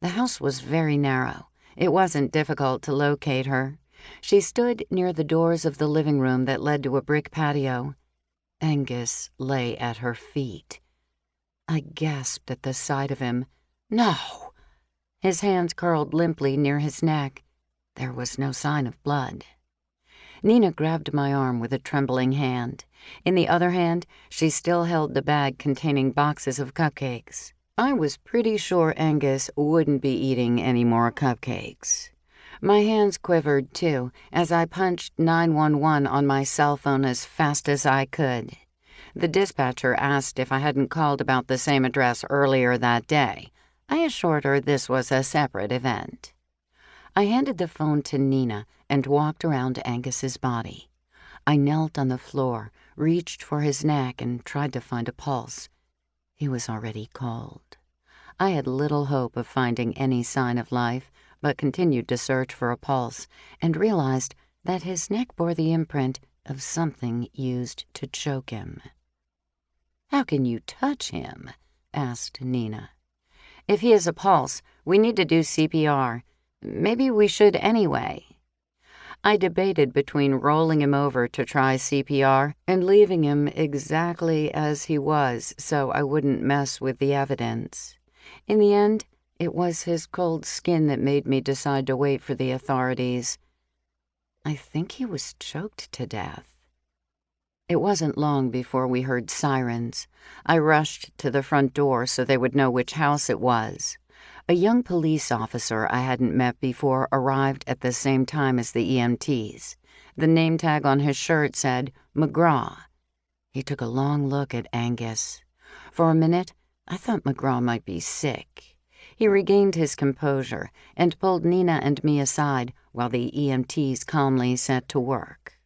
B: The house was very narrow. It wasn't difficult to locate her. She stood near the doors of the living room that led to a brick patio. Angus lay at her feet. I gasped at the sight of him. No! His hands curled limply near his neck. There was no sign of blood. Nina grabbed my arm with a trembling hand. In the other hand, she still held the bag containing boxes of cupcakes. I was pretty sure Angus wouldn't be eating any more cupcakes. My hands quivered, too, as I punched 911 on my cell phone as fast as I could. The dispatcher asked if I hadn't called about the same address earlier that day. I assured her this was a separate event. I handed the phone to Nina and walked around Angus's body. I knelt on the floor, reached for his neck, and tried to find a pulse. He was already cold. I had little hope of finding any sign of life, but continued to search for a pulse and realized that his neck bore the imprint of something used to choke him. "How can you touch him?" asked Nina. "If he has a pulse, we need to do CPR. Maybe we should anyway." I debated between rolling him over to try CPR and leaving him exactly as he was so I wouldn't mess with the evidence. In the end, it was his cold skin that made me decide to wait for the authorities. I think he was choked to death. It wasn't long before we heard sirens. I rushed to the front door so they would know which house it was. A young police officer I hadn't met before arrived at the same time as the EMTs. The name tag on his shirt said McGraw. He took a long look at Angus. For a minute, I thought McGraw might be sick. He regained his composure and pulled Nina and me aside while the EMTs calmly set to work.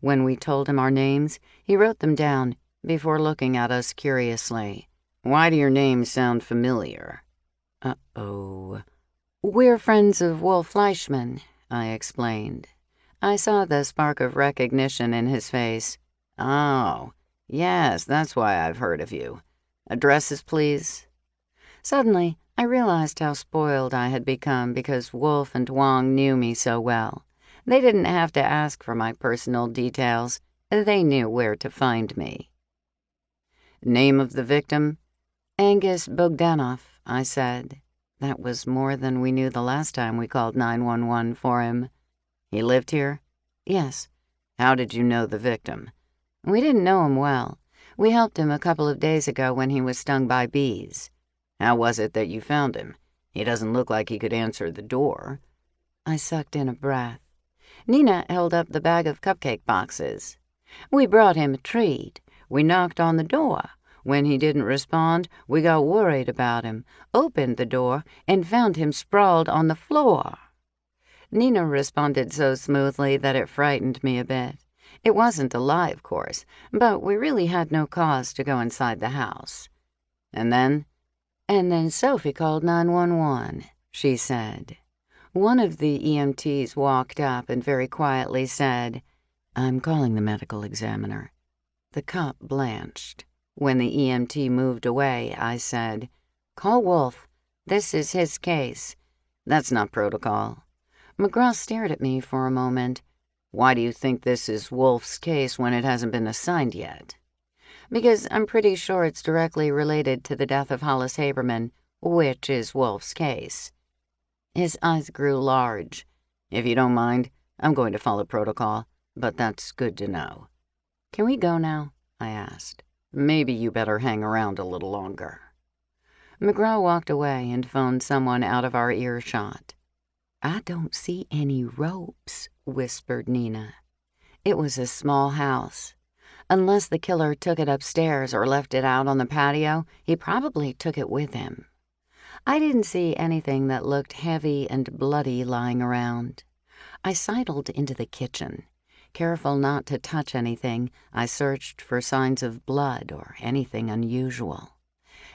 B: When we told him our names, he wrote them down before looking at us curiously. "Why do your names sound familiar?" Uh-oh. "We're friends of Wolf Fleischman," I explained. I saw the spark of recognition in his face. "Oh, yes, that's why I've heard of you. Addresses, please." Suddenly, I realized how spoiled I had become because Wolf and Wong knew me so well. They didn't have to ask for my personal details. They knew where to find me. "Name of the victim?" "Angus Bogdanov," I said. That was more than we knew the last time we called 911 for him. "He lived here?" "Yes." "How did you know the victim?" "We didn't know him well. We helped him a couple of days ago when he was stung by bees." "How was it that you found him? He doesn't look like he could answer the door." I sucked in a breath. Nina held up the bag of cupcake boxes. "We brought him a treat. We knocked on the door. When he didn't respond, we got worried about him, opened the door, and found him sprawled on the floor." Nina responded so smoothly that it frightened me a bit. It wasn't a lie, of course, but we really had no cause to go inside the house. "And then?" "And then Sophie called 911, she said. One of the EMTs walked up and very quietly said, "I'm calling the medical examiner." The cop blanched. When the EMT moved away, I said, "Call Wolf. This is his case." "That's not protocol." McGraw stared at me for a moment. "Why do you think this is Wolf's case when it hasn't been assigned yet?" "Because I'm pretty sure it's directly related to the death of Hollis Haberman, which is Wolf's case." His eyes grew large. "If you don't mind, I'm going to follow protocol, but that's good to know." "Can we go now?" I asked. "Maybe you better hang around a little longer." McGraw walked away and phoned someone out of our earshot. "I don't see any ropes," whispered Nina. It was a small house. Unless the killer took it upstairs or left it out on the patio, he probably took it with him. I didn't see anything that looked heavy and bloody lying around. I sidled into the kitchen. Careful not to touch anything, I searched for signs of blood or anything unusual.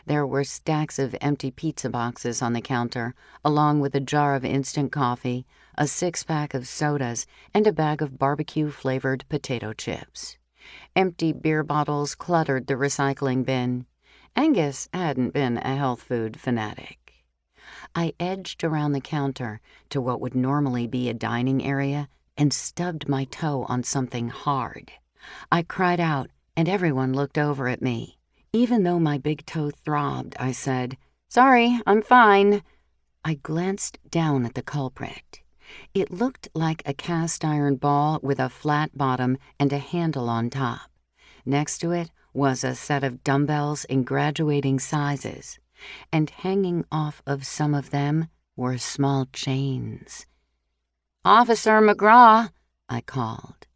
B: There were stacks of empty pizza boxes on the counter, along with a jar of instant coffee, a six-pack of sodas, and a bag of barbecue-flavored potato chips. Empty beer bottles cluttered the recycling bin. Angus hadn't been a health food fanatic. I edged around the counter to what would normally be a dining area and stubbed my toe on something hard. I cried out, and everyone looked over at me. Even though my big toe throbbed, I said, "Sorry, I'm fine." I glanced down at the culprit. It looked like a cast-iron ball with a flat bottom and a handle on top. Next to it was a set of dumbbells in graduating sizes, and hanging off of some of them were small chains. "Officer McGraw," I called.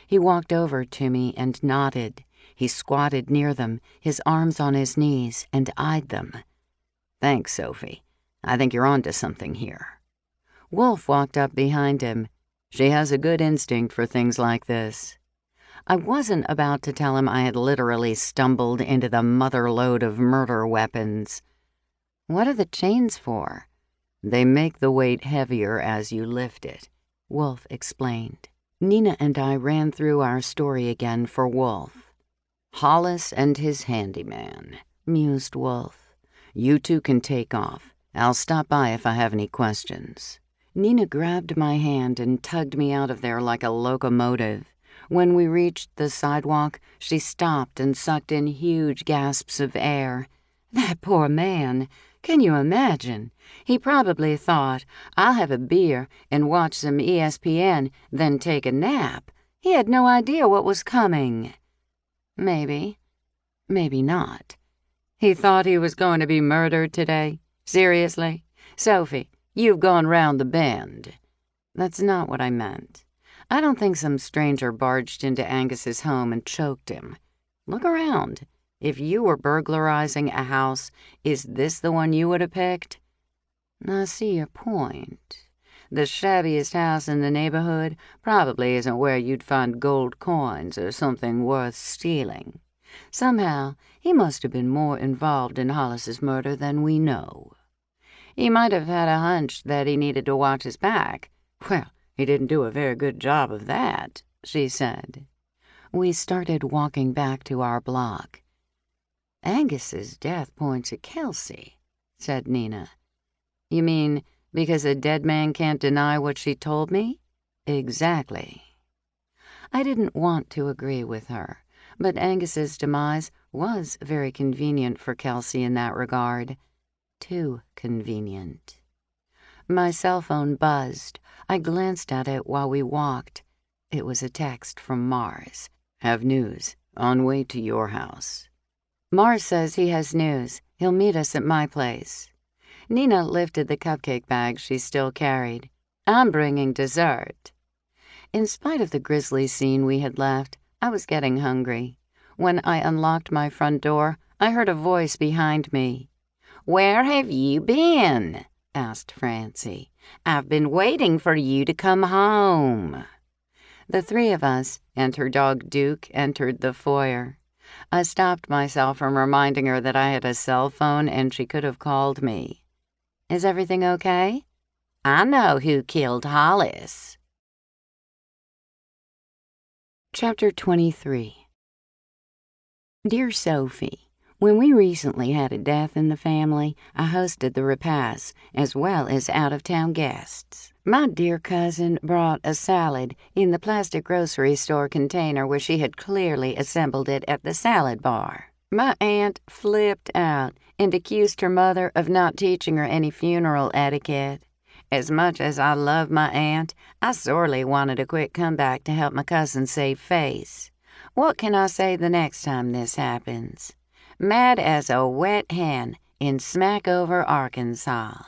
B: He walked over to me and nodded. He squatted near them, his arms on his knees, and eyed them. "Thanks, Sophie. I think you're onto something here." Wolf walked up behind him. "She has a good instinct for things like this." I wasn't about to tell him I had literally stumbled into the mother lode of murder weapons. "What are the chains for?" "They make the weight heavier as you lift it," Wolf explained. Nina and I ran through our story again for Wolf. "Hollis and his handyman," mused Wolf. "You two can take off. I'll stop by if I have any questions." Nina grabbed my hand and tugged me out of there like a locomotive. When we reached the sidewalk, she stopped and sucked in huge gasps of air. That poor man. Can you imagine? He probably thought, "I'll have a beer and watch some ESPN, then take a nap." He had no idea what was coming. Maybe. Maybe not. He thought he was going to be murdered today? Seriously? Sophie, you've gone round the bend. That's not what I meant. I don't think some stranger barged into Angus's home and choked him. Look around. If you were burglarizing a house, is this the one you would have picked? I see your point. The shabbiest house in the neighborhood probably isn't where you'd find gold coins or something worth stealing. Somehow, he must have been more involved in Hollis's murder than we know. He might have had a hunch that he needed to watch his back. Well, he didn't do a very good job of that, she said. We started walking back to our block. Angus's death points at Kelsey, said Nina. You mean because a dead man can't deny what she told me? Exactly. I didn't want to agree with her, but Angus's demise was very convenient for Kelsey in that regard. Too convenient. My cell phone buzzed. I glanced at it while we walked. It was a text from Mars. Have news. On way to your house. Mars says he has news. He'll meet us at my place. Nina lifted the cupcake bag she still carried. I'm bringing dessert. In spite of the grisly scene we had left, I was getting hungry. When I unlocked my front door, I heard a voice behind me. Where have you been? Asked Francie. I've been waiting for you to come home. The three of us, and her dog Duke, entered the foyer. I stopped myself from reminding her that I had a cell phone and she could have called me. Is everything okay? I know who killed Hollis. Chapter 23. Dear Sophie, when we recently had a death in the family, I hosted the repast, as well as out-of-town guests. My dear cousin brought a salad in the plastic grocery store container where she had clearly assembled it at the salad bar. My aunt flipped out and accused her mother of not teaching her any funeral etiquette. As much as I love my aunt, I sorely wanted a quick comeback to help my cousin save face. What can I say the next time this happens? Mad as a wet hen in Smackover, Arkansas.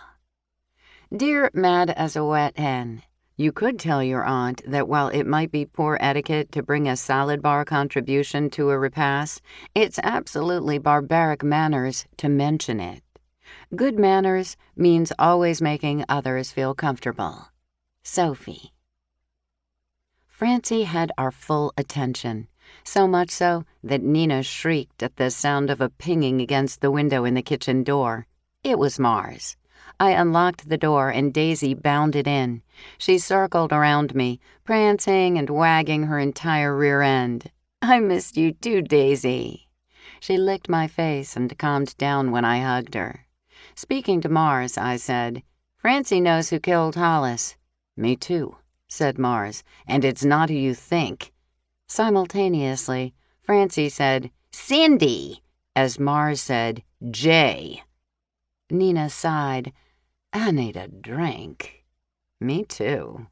B: Dear Mad as a Wet Hen, you could tell your aunt that while it might be poor etiquette to bring a salad bar contribution to a repast, it's absolutely barbaric manners to mention it. Good manners means always making others feel comfortable. Sophie. Francie had our full attention. so much so that Nina shrieked at the sound of a pinging against the window in the kitchen door. It was Mars. I unlocked the door and Daisy bounded in. She circled around me, prancing and wagging her entire rear end. "I missed you too, Daisy." She licked my face and calmed down when I hugged her. Speaking to Mars, I said, "Francie knows who killed Hollis." "Me too," said Mars, "and it's not who you think." Simultaneously, Francie said, "Cindy," as Mars said, "Jay." Nina sighed. "I need a drink." Me too.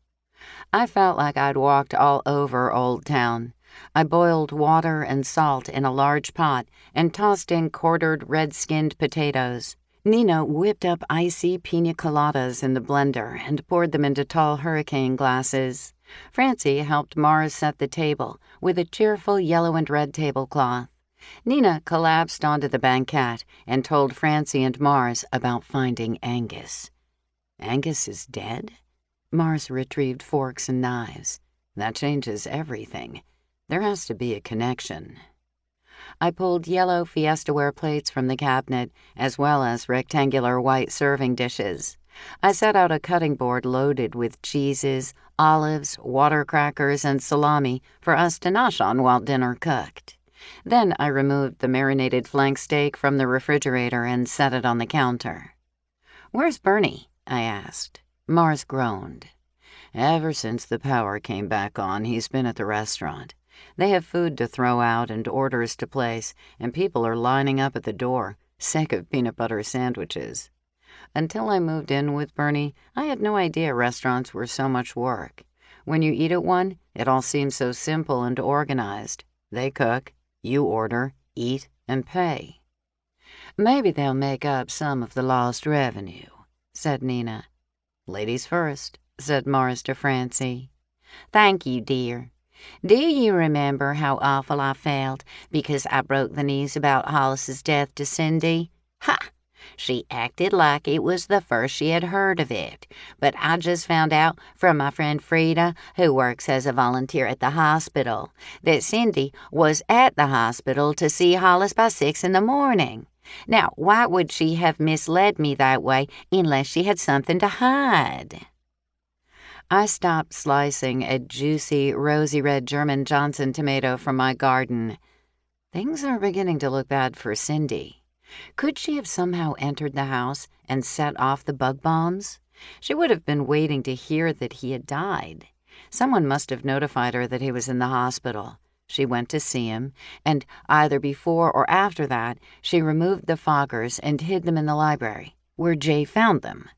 B: I felt like I'd walked all over Old Town. I boiled water and salt in a large pot and tossed in quartered red-skinned potatoes. Nina whipped up icy pina coladas in the blender and poured them into tall hurricane glasses. Francie helped Mars set the table with a cheerful yellow and red tablecloth. Nina collapsed onto the banquette and told Francie and Mars about finding Angus. "Angus is dead?" Mars retrieved forks and knives. "That changes everything. There has to be a connection." I pulled yellow Fiesta-ware plates from the cabinet, as well as rectangular white serving dishes. I set out a cutting board loaded with cheeses, olives, water crackers, and salami for us to nosh on while dinner cooked. Then I removed the marinated flank steak from the refrigerator and set it on the counter. "Where's Bernie?" I asked. Mars groaned. "Ever since the power came back on, he's been at the restaurant. They have food to throw out and orders to place, and people are lining up at the door, sick of peanut butter sandwiches. Until I moved in with Bernie, I had no idea restaurants were so much work. When you eat at one, it all seems so simple and organized. They cook, you order, eat, and pay." "Maybe they'll make up some of the lost revenue," said Nina. "Ladies first," said Mars to Francie. "Thank you, dear. Do you remember how awful I felt because I broke the news about Hollis's death to Cindy? Ha! She acted like it was the first she had heard of it, but I just found out from my friend Frida, who works as a volunteer at the hospital, that Cindy was at the hospital to see Hollis by 6 in the morning. Now, why would she have misled me that way unless she had something to hide?" I stopped slicing a juicy, rosy red German Johnson tomato from my garden. Things are beginning to look bad for Cindy. Could she have somehow entered the house and set off the bug bombs? She would have been waiting to hear that he had died. Someone must have notified her that he was in the hospital. She went to see him, and either before or after that, she removed the foggers and hid them in the library, where Jay found them.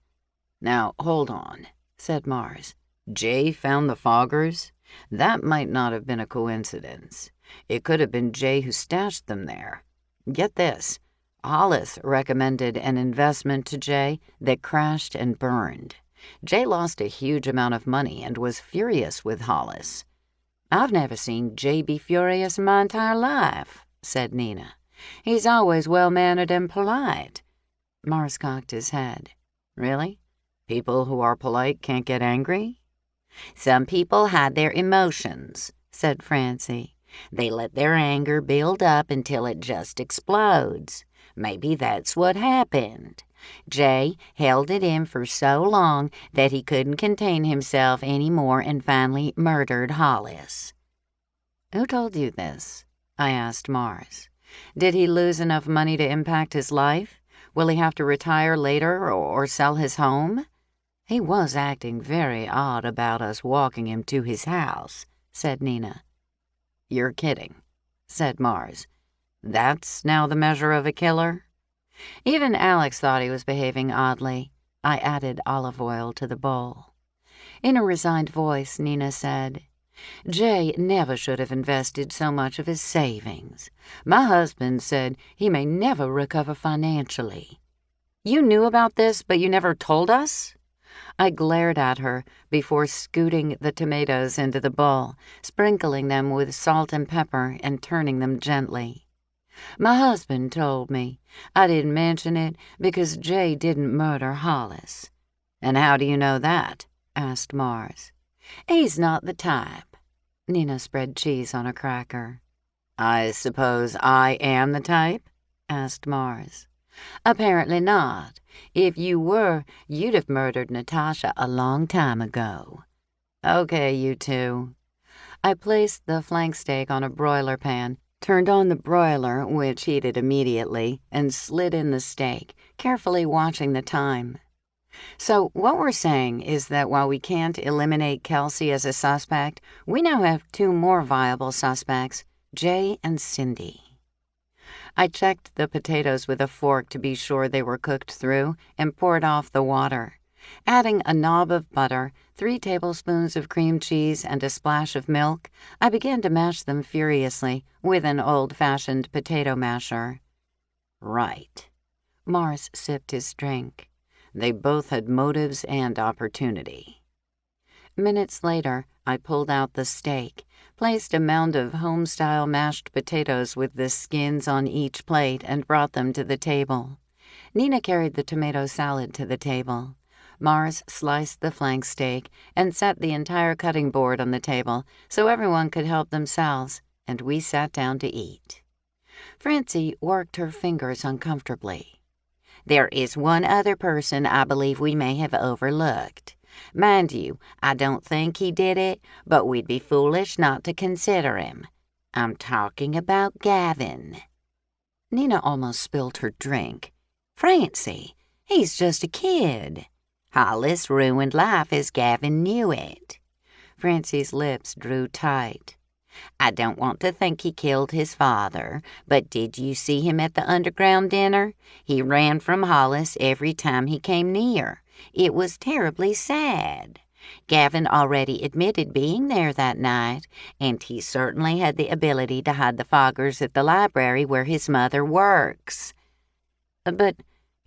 B: "Now, hold on," said Mars. "Jay found the foggers? That might not have been a coincidence. It could have been Jay who stashed them there. Get this. Hollis recommended an investment to Jay that crashed and burned. Jay lost a huge amount of money and was furious with Hollis." "I've never seen Jay be furious in my entire life," said Nina. "He's always well-mannered and polite." Mars cocked his head. "Really? People who are polite can't get angry?" "Some people hide their emotions," said Francie. "They let their anger build up until it just explodes. Maybe that's what happened. Jay held it in for so long that he couldn't contain himself anymore and finally murdered Hollis." "Who told you this?" I asked Mars. "Did he lose enough money to impact his life? Will he have to retire later or sell his home?" "He was acting very odd about us walking him to his house," said Nina. "You're kidding," said Mars. "That's now the measure of a killer?" Even Alex thought he was behaving oddly. I added olive oil to the bowl. In a resigned voice, Nina said, "Jay never should have invested so much of his savings. My husband said he may never recover financially." "You knew about this, but you never told us?" I glared at her before scooting the tomatoes into the bowl, sprinkling them with salt and pepper and turning them gently. "My husband told me. I didn't mention it because Jay didn't murder Hollis." "And how do you know that?" asked Mars. "He's not the type." Nina spread cheese on a cracker. I suppose I am the type? Asked Mars. Apparently not. If you were, you'd have murdered Natasha a long time ago. Okay, you two. I placed the flank steak on a broiler pan, turned on the broiler, which heated immediately, and slid in the steak, carefully watching the time. So what we're saying is that while we can't eliminate Kelsey as a suspect, we now have two more viable suspects, Jay and Cindy. I checked the potatoes with a fork to be sure they were cooked through and poured off the water. Adding a knob of butter, 3 tablespoons of cream cheese, and a splash of milk, I began to mash them furiously with an old-fashioned potato masher. Right. Mars sipped his drink. They both had motives and opportunity. Minutes later, I pulled out the steak, placed a mound of home-style mashed potatoes with the skins on each plate, and brought them to the table. Nina carried the tomato salad to the table. Mars sliced the flank steak and set the entire cutting board on the table so everyone could help themselves, and we sat down to eat. Francie worked her fingers uncomfortably. There is one other person I believe we may have overlooked. Mind you, I don't think he did it, but we'd be foolish not to consider him. I'm talking about Gavin. Nina almost spilled her drink. Francie, he's just a kid. Hollis ruined life as Gavin knew it. Francie's lips drew tight. I don't want to think he killed his father, but did you see him at the underground dinner? He ran from Hollis every time he came near. It was terribly sad. Gavin already admitted being there that night, and he certainly had the ability to hide the foggers at the library where his mother works. But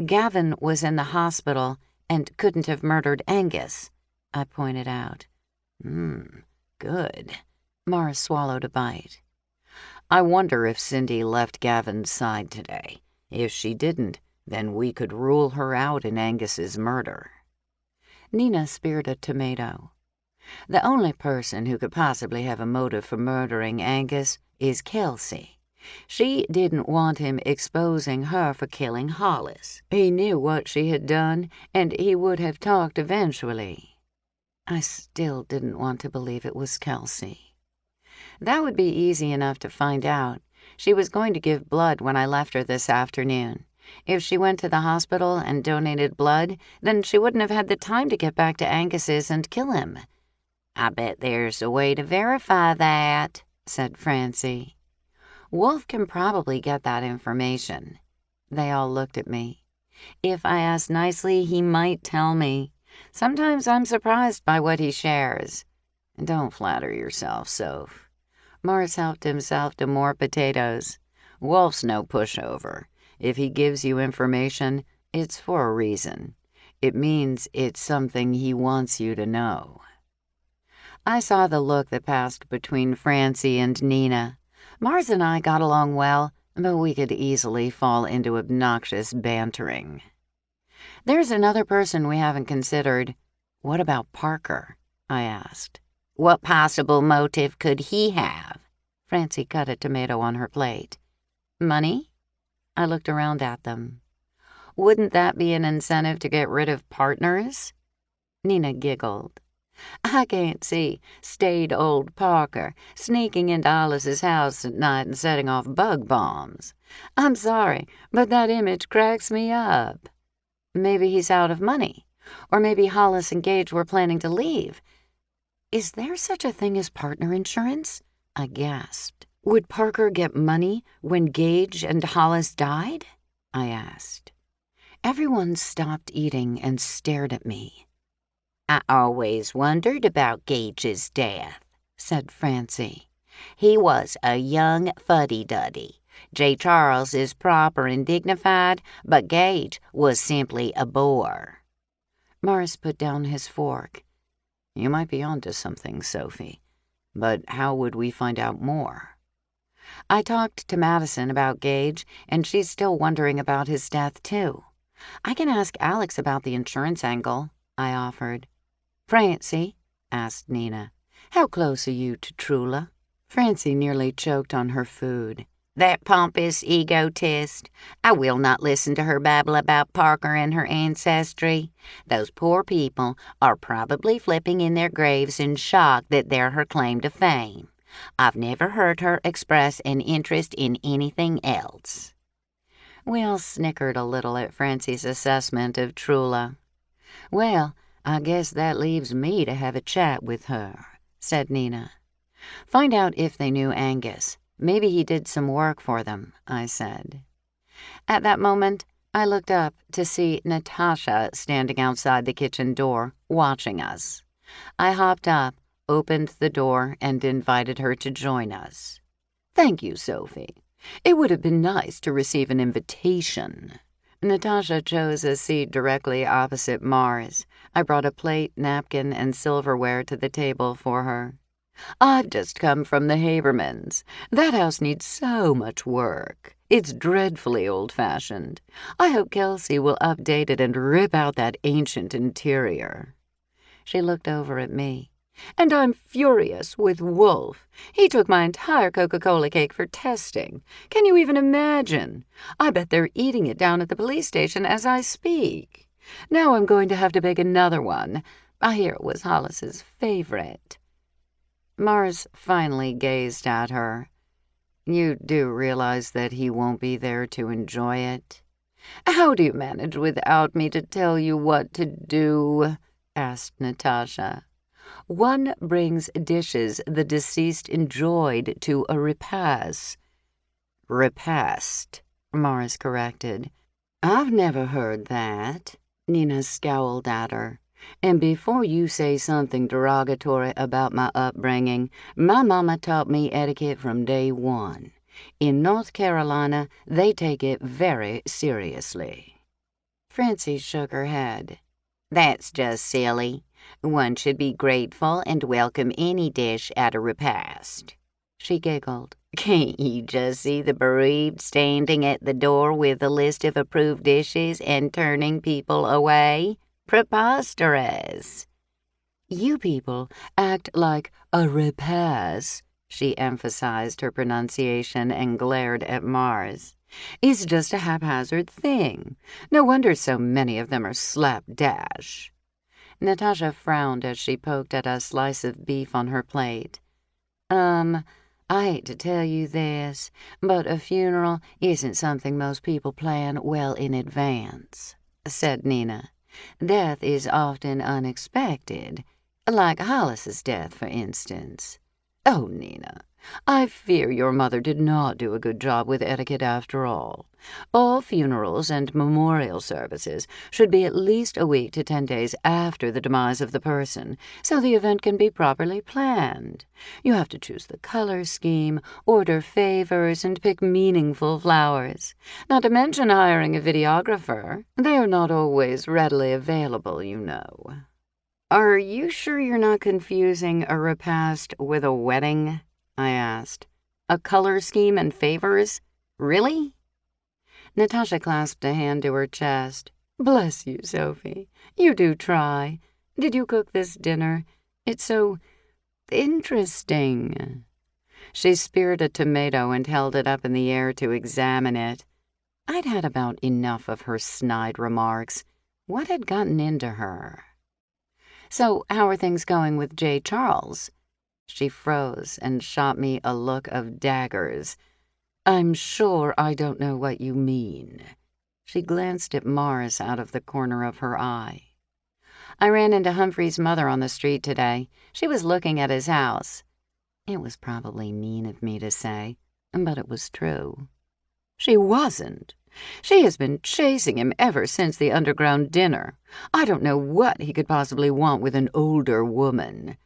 B: Gavin was in the hospital and couldn't have murdered Angus, I pointed out. Good. Mars swallowed a bite. I wonder if Cindy left Gavin's side today. If she didn't, then we could rule her out in Angus's murder. Nina speared a tomato. The only person who could possibly have a motive for murdering Angus is Kelsey. She didn't want him exposing her for killing Hollis. He knew what she had done, and he would have talked eventually. I still didn't want to believe it was Kelsey. That would be easy enough to find out. She was going to give blood when I left her this afternoon. If she went to the hospital and donated blood, then she wouldn't have had the time to get back to Angus's and kill him. I bet there's a way to verify that, said Francie. Wolf can probably get that information. They all looked at me. If I asked nicely, he might tell me. Sometimes I'm surprised by what he shares. Don't flatter yourself, Soph. Mars helped himself to more potatoes. Wolf's no pushover. If he gives you information, it's for a reason. It means it's something he wants you to know. I saw the look that passed between Francie and Nina. Mars and I got along well, but we could easily fall into obnoxious bantering. There's another person we haven't considered. What about Parker? I asked. What possible motive could he have? Francie cut a tomato on her plate. Money? I looked around at them. Wouldn't that be an incentive to get rid of partners? Nina giggled. I can't see staid old Parker sneaking into Hollis's house at night and setting off bug bombs. I'm sorry, but that image cracks me up. Maybe he's out of money. Or maybe Hollis and Gage were planning to leave. Is there such a thing as partner insurance? I gasped. Would Parker get money when Gage and Hollis died? I asked. Everyone stopped eating and stared at me. I always wondered about Gage's death, said Francie. He was a young fuddy-duddy. J. Charles is proper and dignified, but Gage was simply a bore. Mars put down his fork. You might be onto something, Sophie. But how would we find out more? I talked to Madison about Gage, and she's still wondering about his death, too. I can ask Alex about the insurance angle, I offered. Francie, asked Nina, how close are you to Trula? Francie nearly choked on her food.
A: That pompous egotist. I will not listen to her babble about Parker and her ancestry. Those poor people are probably flipping in their graves in shock that they're her claim to fame. I've never heard her express an interest in anything else.
B: Will snickered a little at Francie's assessment of Trula. Well, I guess that leaves me to have a chat with her, said Nina. Find out if they knew Angus. Maybe he did some work for them, I said. At that moment, I looked up to see Natasha standing outside the kitchen door, watching us. I hopped up, opened the door, and invited her to join us. Thank you, Sophie. It would have been nice to receive an invitation. Natasha chose a seat directly opposite Mars. I brought a plate, napkin, and silverware to the table for her. I've just come from the Habermans. That house needs so much work. It's dreadfully old-fashioned. I hope Kelsey will update it and rip out that ancient interior. She looked over at me. And I'm furious with Wolf. He took my entire Coca-Cola cake for testing. Can you even imagine? I bet they're eating it down at the police station as I speak. Now I'm going to have to bake another one. I hear it was Hollis's favorite. Mars finally gazed at her. You do realize that he won't be there to enjoy it? How do you manage without me to tell you what to do? Asked Natasha. One brings dishes the deceased enjoyed to a repast. Repast, Mars corrected. I've never heard that. Nina scowled at her. And before you say something derogatory about my upbringing, my mama taught me etiquette from day one. In North Carolina, they take it very seriously. Francie shook her head.
A: That's just silly. One should be grateful and welcome any dish at a repast.
B: She giggled.
A: Can't you just see the bereaved standing at the door with a list of approved dishes and turning people away? Preposterous.
B: You people act like a repast, she emphasized her pronunciation and glared at Mars. It's just a haphazard thing. No wonder so many of them are slapdash. Natasha frowned as she poked at a slice of beef on her plate. I hate to tell you this, but a funeral isn't something most people plan well in advance, said Nina. Death is often unexpected, like Hollis's death, for instance. Oh, Nina, I fear your mother did not do a good job with etiquette after all. All funerals and memorial services should be at least a week to 10 days after the demise of the person, so the event can be properly planned. You have to choose the color scheme, order favors, and pick meaningful flowers. Not to mention hiring a videographer. They are not always readily available, you know. Are you sure you're not confusing a repast with a wedding? I asked. A color scheme and favors? Really? Natasha clasped a hand to her chest. Bless you, Sophie. You do try. Did you cook this dinner? It's so interesting. She speared a tomato and held it up in the air to examine it. I'd had about enough of her snide remarks. What had gotten into her? So, how are things going with J. Charles? She froze and shot me a look of daggers. I'm sure I don't know what you mean. She glanced at Mars out of the corner of her eye. I ran into Humphrey's mother on the street today. She was looking at his house. It was probably mean of me to say, but it was true. She wasn't. She has been chasing him ever since the underground dinner. I don't know what he could possibly want with an older woman.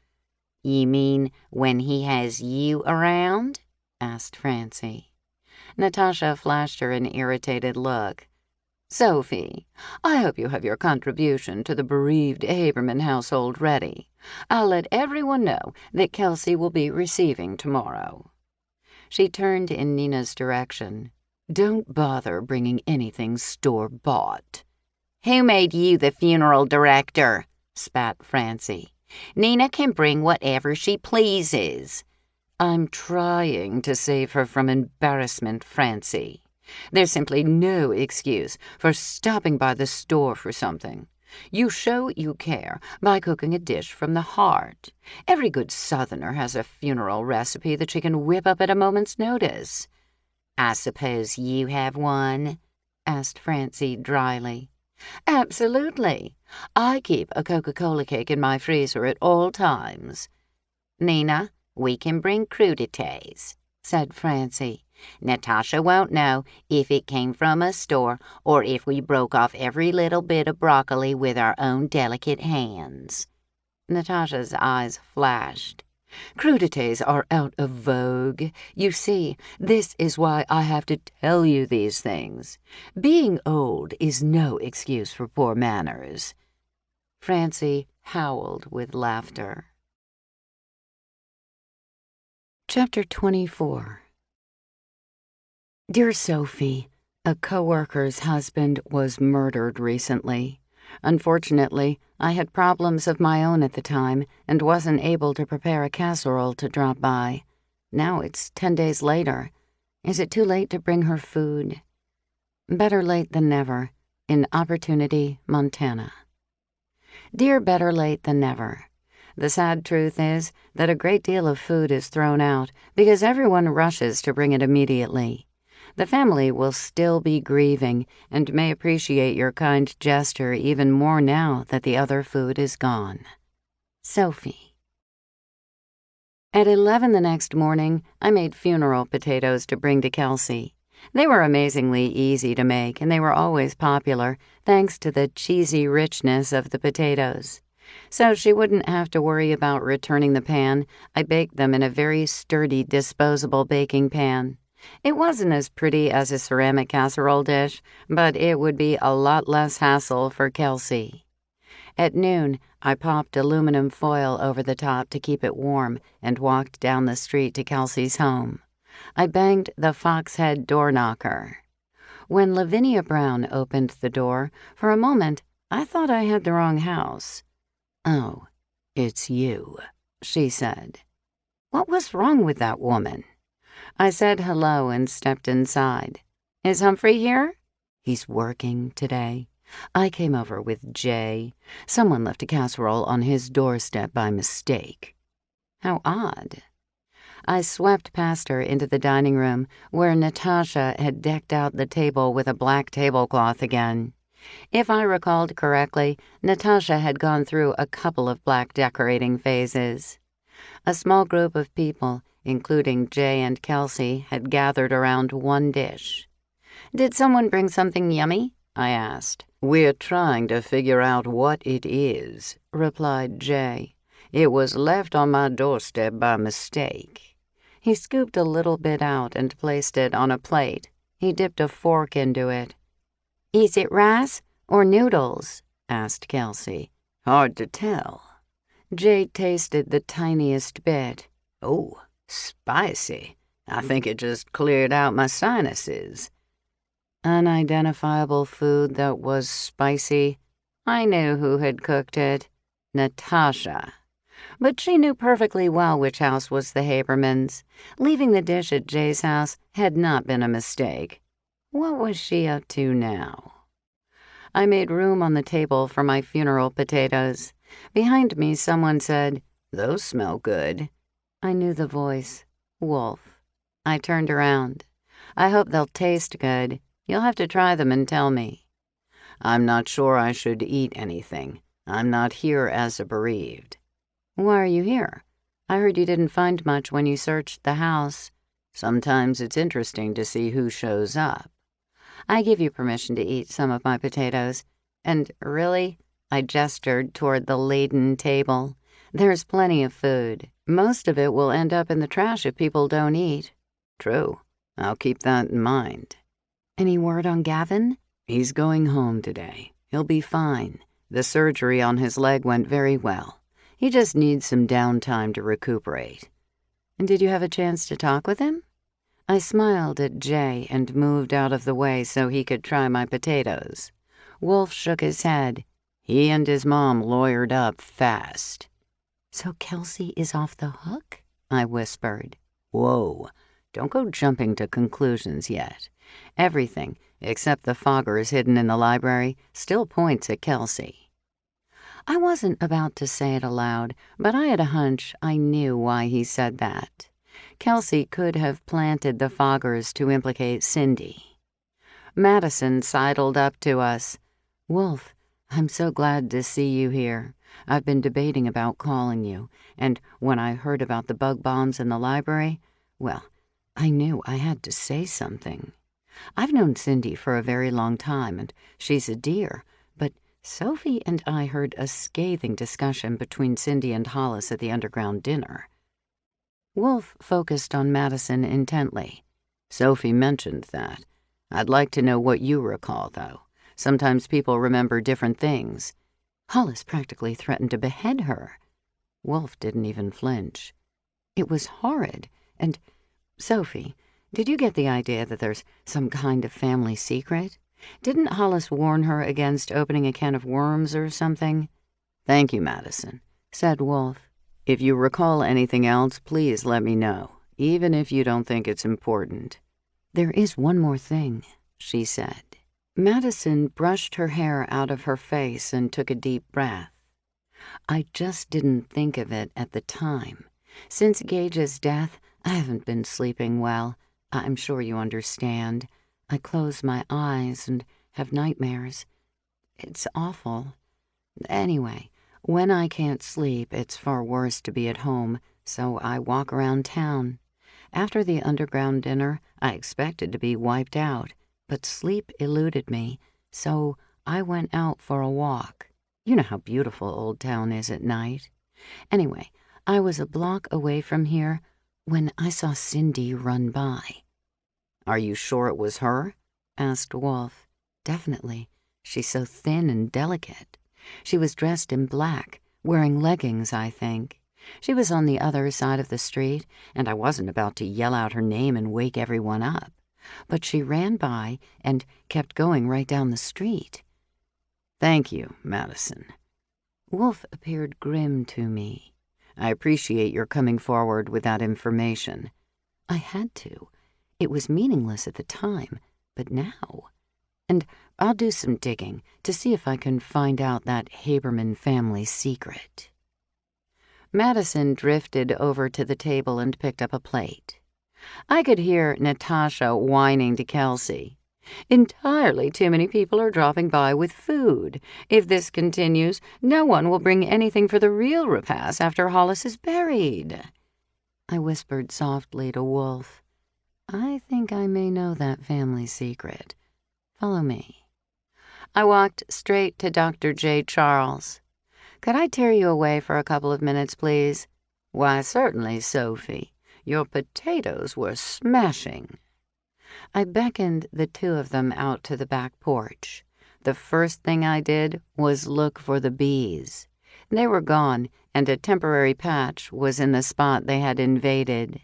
A: You mean when he has you around? Asked Francie.
B: Natasha flashed her an irritated look. Sophie, I hope you have your contribution to the bereaved Haberman household ready. I'll let everyone know that Kelsey will be receiving tomorrow. She turned in Nina's direction. Don't bother bringing anything store-bought.
A: Who made you the funeral director? Spat Francie. Nina can bring whatever she pleases.
B: I'm trying to save her from embarrassment, Francie. There's simply no excuse for stopping by the store for something. You show you care by cooking a dish from the heart. Every good Southerner has a funeral recipe that she can whip up at a moment's notice. I suppose you have one? Asked Francie dryly. Absolutely. I keep a Coca-Cola cake in my freezer at all times. Nina, we can bring crudités, said Francie. Natasha won't know if it came from a store or if we broke off every little bit of broccoli with our own delicate hands. Natasha's eyes flashed. Crudités are out of vogue. You see, this is why I have to tell you these things. Being old is no excuse for poor manners. Francie howled with laughter. Chapter 24. Dear Sophie, a coworker's husband was murdered recently. Unfortunately, I had problems of my own at the time and wasn't able to prepare a casserole to drop by. Now it's 10 days later. Is it too late to bring her food? Better late than never. In Opportunity, Montana. Dear Better Late Than Never. The sad truth is that a great deal of food is thrown out because everyone rushes to bring it immediately. The family will still be grieving and may appreciate your kind gesture even more now that the other food is gone. Sophie. At 11 the next morning, I made funeral potatoes to bring to Kelsey. They were amazingly easy to make, and they were always popular, thanks to the cheesy richness of the potatoes. So she wouldn't have to worry about returning the pan. I baked them in a very sturdy disposable baking pan. It wasn't as pretty as a ceramic casserole dish, but it would be a lot less hassle for Kelsey. At noon, I popped aluminum foil over the top to keep it warm and walked down the street to Kelsey's home. I banged the Foxhead door knocker. When Lavinia Brown opened the door, for a moment, I thought I had the wrong house. "Oh, it's you," she said. What was wrong with that woman? I said hello and stepped inside. Is Humphrey here? He's working today. I came over with Jay. Someone left a casserole on his doorstep by mistake. How odd. I swept past her into the dining room, where Natasha had decked out the table with a black tablecloth again. If I recalled correctly, Natasha had gone through a couple of black decorating phases. A small group of people, including Jay and Kelsey, had gathered around one dish. Did someone bring something yummy? I asked. We're trying to figure out what it is, replied Jay. It was left on my doorstep by mistake. He scooped a little bit out and placed it on a plate. He dipped a fork into it. Is it rice or noodles? Asked Kelsey. Hard to tell. Jay tasted the tiniest bit. Oh, spicy. I think it just cleared out my sinuses. Unidentifiable food that was spicy. I knew who had cooked it. Natasha. But she knew perfectly well which house was the Habermans. Leaving the dish at Jay's house had not been a mistake. What was she up to now? I made room on the table for my funeral potatoes. Behind me, someone said, "Those smell good." I knew the voice. Wolf. I turned around. I hope they'll taste good. You'll have to try them and tell me. I'm not sure I should eat anything. I'm not here as a bereaved. Why are you here? I heard you didn't find much when you searched the house. Sometimes it's interesting to see who shows up. I give you permission to eat some of my potatoes. And really, I gestured toward the laden table. There's plenty of food. Most of it will end up in the trash if people don't eat. True. I'll keep that in mind. Any word on Gavin? He's going home today. He'll be fine. The surgery on his leg went very well. He just needs some downtime to recuperate. And did you have a chance to talk with him? I smiled at Jay and moved out of the way so he could try my potatoes. Wolf shook his head. He and his mom lawyered up fast. So Kelsey is off the hook? I whispered. Whoa, don't go jumping to conclusions yet. Everything, except the foggers hidden in the library, still points at Kelsey. I wasn't about to say it aloud, but I had a hunch I knew why he said that. Kelsey could have planted the foggers to implicate Cindy. Madison sidled up to us. "Wolf, I'm so glad to see you here. I've been debating about calling you, and when I heard about the bug bombs in the library, well, I knew I had to say something. I've known Cindy for a very long time, and she's a dear, but Sophie and I heard a scathing discussion between Cindy and Hollis at the underground dinner." Wolf focused on Madison intently. "Sophie mentioned that. I'd like to know what you recall, though. Sometimes people remember different things. Hollis practically threatened to behead her." Wolf didn't even flinch. "It was horrid, and, Sophie, did you get the idea that there's some kind of family secret? Didn't Hollis warn her against opening a can of worms or something?" "Thank you, Madison," said Wolf. "If you recall anything else, please let me know, even if you don't think it's important." "There is one more thing," she said. Madison brushed her hair out of her face and took a deep breath. "I just didn't think of it at the time. Since Gage's death, I haven't been sleeping well. I'm sure you understand. I close my eyes and have nightmares. It's awful. Anyway, when I can't sleep, it's far worse to be at home, so I walk around town. After the underground dinner, I expected to be wiped out, but sleep eluded me, so I went out for a walk. You know how beautiful Old Town is at night. Anyway, I was a block away from here when I saw Cindy run by." "Are you sure it was her?" asked Wolf. "Definitely. She's so thin and delicate. She was dressed in black, wearing leggings, I think. She was on the other side of the street, and I wasn't about to yell out her name and wake everyone up. But she ran by and kept going right down the street." "Thank you, Madison." Wolf appeared grim to me. "I appreciate your coming forward with that information." "I had to. It was meaningless at the time, but now. And I'll do some digging to see if I can find out that Haberman family secret." Madison drifted over to the table and picked up a plate. I could hear Natasha whining to Kelsey. "Entirely too many people are dropping by with food. If this continues, no one will bring anything for the real repast after Hollis is buried." I whispered softly to Wolf, "I think I may know that family secret. Follow me." I walked straight to Dr. J. Charles. "Could I tear you away for a couple of minutes, please?" "Why, certainly, Sophie. Your potatoes were smashing." I beckoned the two of them out to the back porch. The first thing I did was look for the bees. They were gone, and a temporary patch was in the spot they had invaded.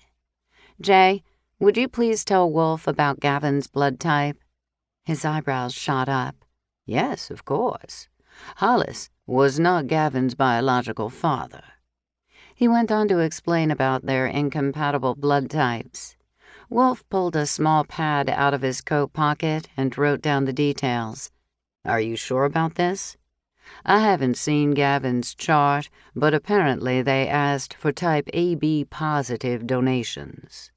B: "Jay, would you please tell Wolf about Gavin's blood type?" His eyebrows shot up. "Yes, of course. Hollis was not Gavin's biological father." He went on to explain about their incompatible blood types. Wolf pulled a small pad out of his coat pocket and wrote down the details. "Are you sure about this?" "I haven't seen Gavin's chart, but apparently they asked for type AB positive donations."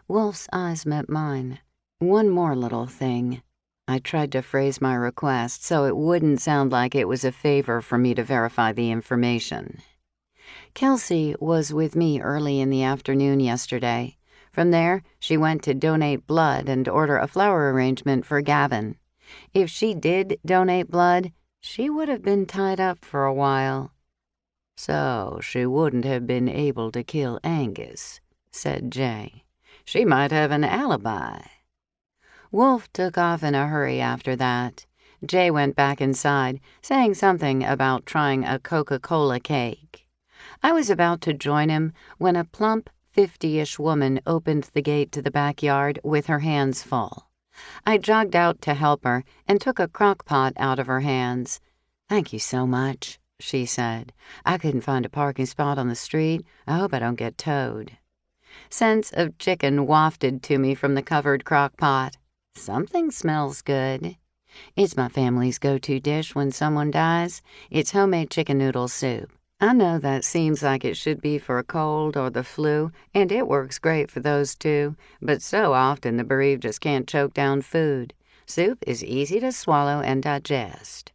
B: Wolf's eyes met mine. "One more little thing." I tried to phrase my request so it wouldn't sound like it was a favor for me to verify the information. Kelsey was with me early in the afternoon yesterday. From there, she went to donate blood and order a flower arrangement for Gavin. If she did donate blood, she would have been tied up for a while. "So she wouldn't have been able to kill Angus," said Jay. "She might have an alibi." Wolf took off in a hurry after that. Jay went back inside, saying something about trying a Coca-Cola cake. I was about to join him when a plump, 50-ish woman opened the gate to the backyard with her hands full. I jogged out to help her and took a crock pot out of her hands. "Thank you so much," she said. "I couldn't find a parking spot on the street. I hope I don't get towed." Scents of chicken wafted to me from the covered crock pot. Something smells good. It's my family's go-to dish when someone dies. It's homemade chicken noodle soup. I know that seems like it should be for a cold or the flu, and it works great for those too, but so often the bereaved just can't choke down food. Soup is easy to swallow and digest.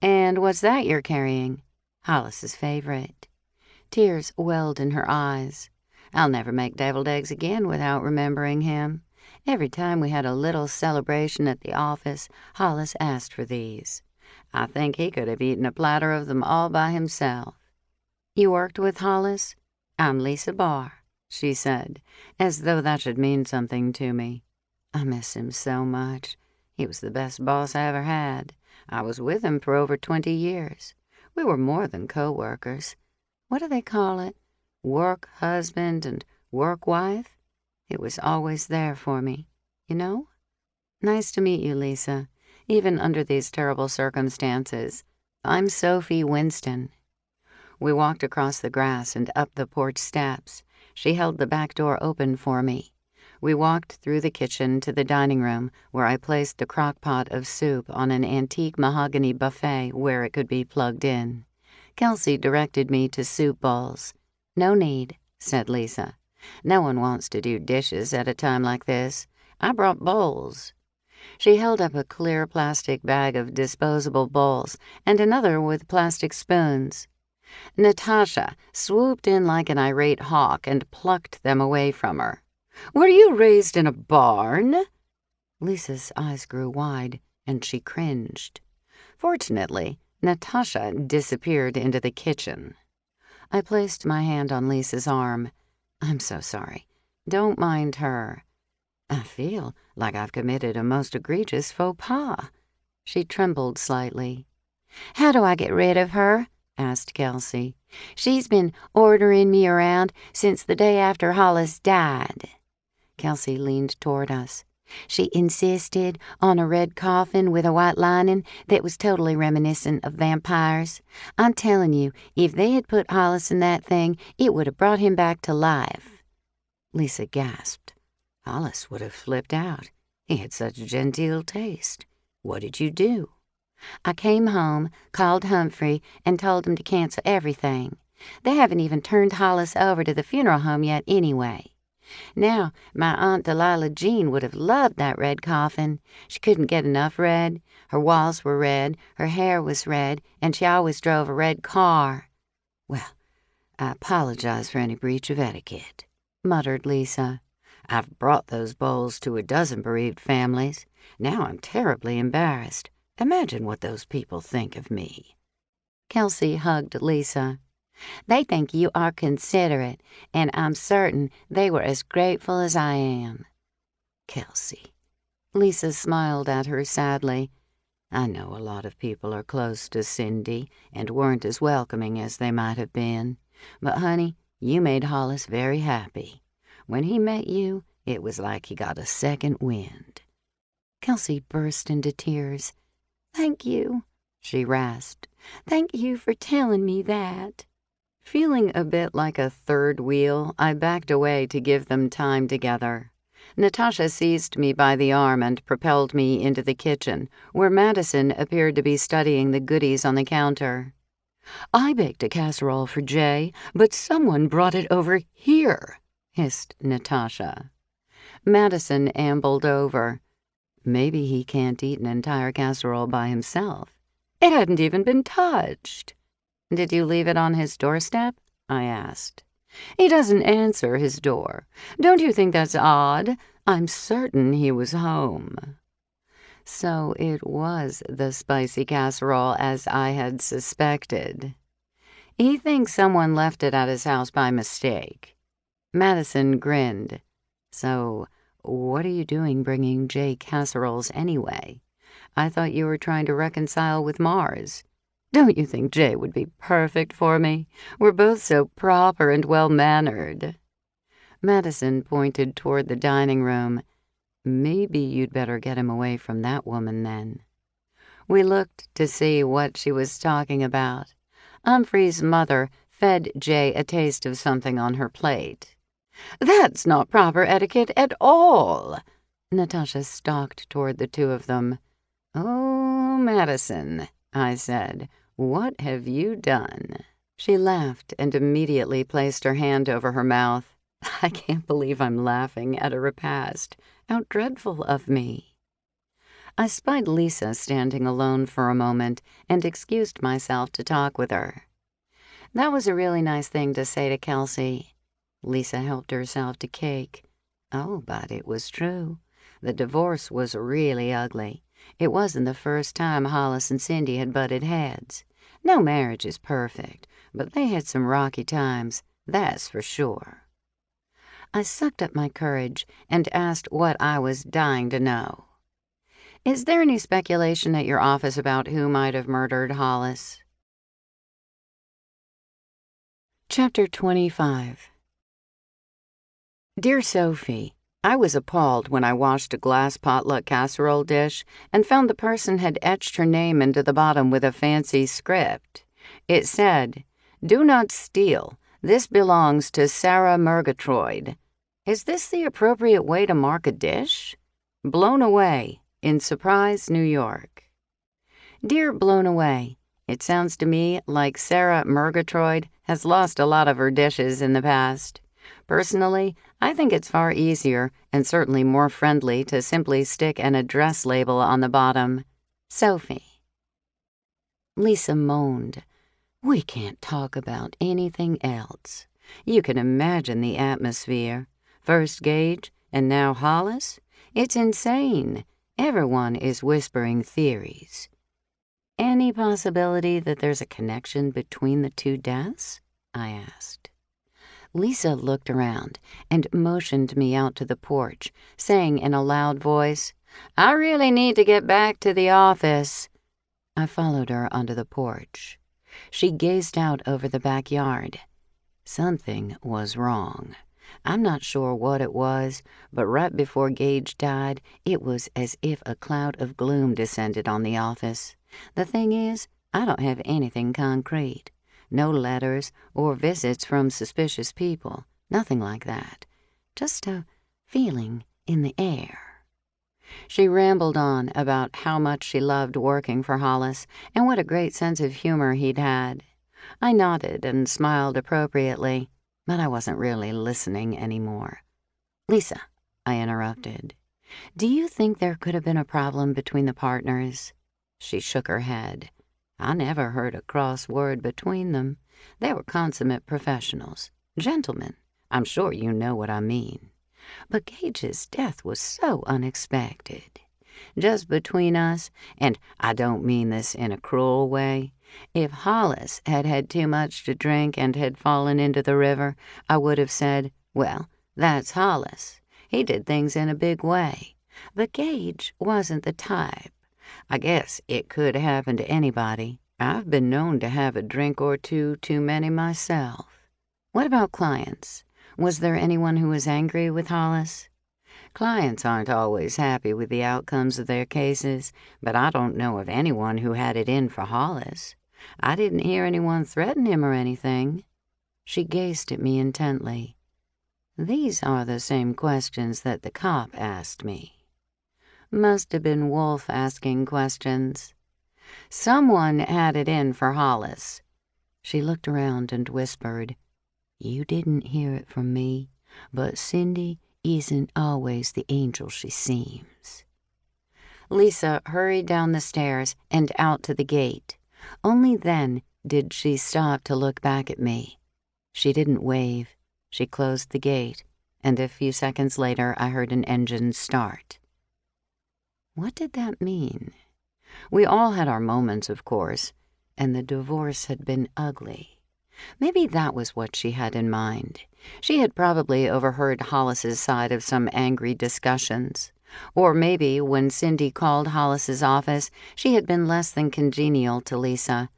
B: And what's that you're carrying? Hollis's favorite. Tears welled in her eyes. I'll never make deviled eggs again without remembering him. Every time we had a little celebration at the office, Hollis asked for these. I think he could have eaten a platter of them all by himself. You worked with Hollis? I'm Lisa Barr, she said, as though that should mean something to me. I miss him so much. He was the best boss I ever had. I was with him for over 20 years. We were more than co-workers. What do they call it? Work husband and work wife? It was always there for me, you know? Nice to meet you, Lisa, even under these terrible circumstances. I'm Sophie Winston. We walked across the grass and up the porch steps. She held the back door open for me. We walked through the kitchen to the dining room, where I placed the crock pot of soup on an antique mahogany buffet where it could be plugged in. Kelsey directed me to soup bowls. No need, said Lisa. No one wants to do dishes at a time like this. I brought bowls. She held up a clear plastic bag of disposable bowls and another with plastic spoons. Natasha swooped in like an irate hawk and plucked them away from her. Were you raised in a barn? Lisa's eyes grew wide, and she cringed. Fortunately, Natasha disappeared into the kitchen. I placed my hand on Lisa's arm. I'm so sorry. Don't mind her. I feel like I've committed a most egregious faux pas. She trembled slightly. How do I get rid of her? Asked Kelsey. She's been ordering me around since the day after Hollis died. Kelsey leaned toward us. She insisted on a red coffin with a white lining that was totally reminiscent of vampires. I'm telling you, if they had put Hollis in that thing, it would have brought him back to life. Lisa gasped. Hollis would have flipped out. He had such genteel taste. What did you do? I came home, called Humphrey, and told him to cancel everything. They haven't even turned Hollis over to the funeral home yet anyway. Now, my Aunt Delilah Jean would have loved that red coffin. She couldn't get enough red. Her walls were red, her hair was red, and she always drove a red car. Well, I apologize for any breach of etiquette, muttered Lisa. I've brought those bowls to a dozen bereaved families. Now I'm terribly embarrassed. Imagine what those people think of me. Kelsey hugged Lisa. They think you are considerate, and I'm certain they were as grateful as I am. Kelsey. Lisa smiled at her sadly. I know a lot of people are close to Cindy and weren't as welcoming as they might have been. But, honey, you made Hollis very happy. When he met you, it was like he got a second wind. Kelsey burst into tears. Thank you, she rasped. Thank you for telling me that. Feeling a bit like a third wheel, I backed away to give them time together. Natasha seized me by the arm and propelled me into the kitchen, where Madison appeared to be studying the goodies on the counter. I baked a casserole for Jay, but someone brought it over here, hissed Natasha. Madison ambled over. Maybe he can't eat an entire casserole by himself. It hadn't even been touched. Did you leave it on his doorstep? I asked. He doesn't answer his door. Don't you think that's odd? I'm certain he was home. So it was the spicy casserole as I had suspected. He thinks someone left it at his house by mistake. Madison grinned. So, what are you doing bringing Jay casseroles anyway? I thought you were trying to reconcile with Mars. Don't you think Jay would be perfect for me? We're both so proper and well-mannered. Madison pointed toward the dining room. Maybe you'd better get him away from that woman then. We looked to see what she was talking about. Humphrey's mother fed Jay a taste of something on her plate. "That's not proper etiquette at all." Natasha stalked toward the two of them. "Oh, Madison," I said, "what have you done?" She laughed and immediately placed her hand over her mouth. I can't believe I'm laughing at a repast. How dreadful of me. I spied Lisa standing alone for a moment and excused myself to talk with her. "That was a really nice thing to say to Kelsey." Lisa helped herself to cake. Oh, but it was true. The divorce was really ugly. It wasn't the first time Hollis and Cindy had butted heads. No marriage is perfect, but they had some rocky times, that's for sure. I sucked up my courage and asked what I was dying to know. "Is there any speculation at your office about who might have murdered Hollis?" Chapter 25. Dear Sophie, I was appalled when I washed a glass potluck casserole dish and found the person had etched her name into the bottom with a fancy script. It said, "Do not steal. This belongs to Sarah Murgatroyd." Is this the appropriate way to mark a dish? Blown Away, in Surprise, New York. Dear Blown Away, it sounds to me like Sarah Murgatroyd has lost a lot of her dishes in the past. Personally, I think it's far easier and certainly more friendly to simply stick an address label on the bottom. Sophie. Lisa moaned. "We can't talk about anything else. You can imagine the atmosphere. First Gage, and now Hollis. It's insane. Everyone is whispering theories." "Any possibility that there's a connection between the two deaths?" I asked. Lisa looked around and motioned me out to the porch, saying in a loud voice, "I really need to get back to the office." I followed her onto the porch. She gazed out over the backyard. Something was wrong. I'm not sure what it was, but right before Gage died, it was as if a cloud of gloom descended on the office. The thing is, I don't have anything concrete. No letters or visits from suspicious people. Nothing like that. Just a feeling in the air. She rambled on about how much she loved working for Hollis and what a great sense of humor he'd had. I nodded and smiled appropriately, but I wasn't really listening anymore. "Lisa," I interrupted, "do you think there could have been a problem between the partners?" She shook her head. "I never heard a cross word between them. They were consummate professionals. Gentlemen. I'm sure you know what I mean. But Gage's death was so unexpected. Just between us, and I don't mean this in a cruel way, if Hollis had had too much to drink and had fallen into the river, I would have said, well, that's Hollis. He did things in a big way. But Gage wasn't the type. I guess it could happen to anybody. I've been known to have a drink or two too many myself." "What about clients? Was there anyone who was angry with Hollis?" "Clients aren't always happy with the outcomes of their cases, but I don't know of anyone who had it in for Hollis. I didn't hear anyone threaten him or anything." She gazed at me intently. "These are the same questions that the cop asked me." Must have been Wolf asking questions. "Someone had it in for Hollis." She looked around and whispered, "You didn't hear it from me, but Cindy isn't always the angel she seems." Lisa hurried down the stairs and out to the gate. Only then did she stop to look back at me. She didn't wave. She closed the gate, and a few seconds later I heard an engine start. What did that mean? We all had our moments, of course, and the divorce had been ugly. Maybe that was what she had in mind. She had probably overheard Hollis's side of some angry discussions. Or maybe when Cindy called Hollis's office, she had been less than congenial to Lisa.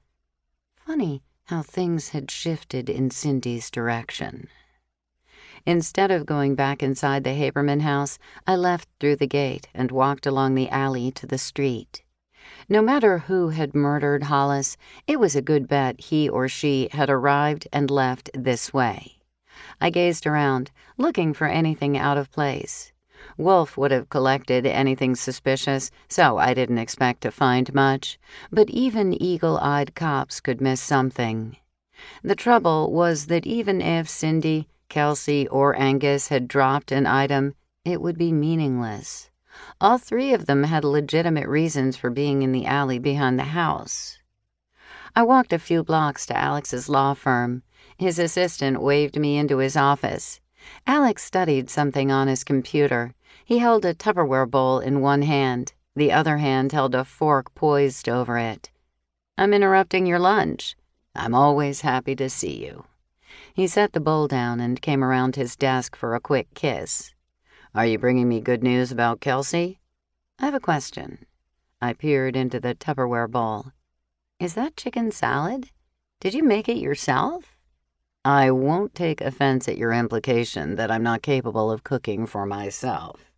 B: Funny how things had shifted in Cindy's direction. Instead of going back inside the Haberman house, I left through the gate and walked along the alley to the street. No matter who had murdered Hollis, it was a good bet he or she had arrived and left this way. I gazed around, looking for anything out of place. Wolf would have collected anything suspicious, so I didn't expect to find much, but even eagle-eyed cops could miss something. The trouble was that even if Cindy, Kelsey, or Angus had dropped an item, it would be meaningless. All three of them had legitimate reasons for being in the alley behind the house. I walked a few blocks to Alex's law firm. His assistant waved me into his office. Alex studied something on his computer. He held a Tupperware bowl in one hand. The other hand held a fork poised over it. "I'm interrupting your lunch. I'm always happy to see you." He set the bowl down and came around his desk for a quick kiss. "Are you bringing me good news about Kelsey?" "I have a question." I peered into the Tupperware bowl. "Is that chicken salad? Did you make it yourself?" "I won't take offense at your implication that I'm not capable of cooking for myself.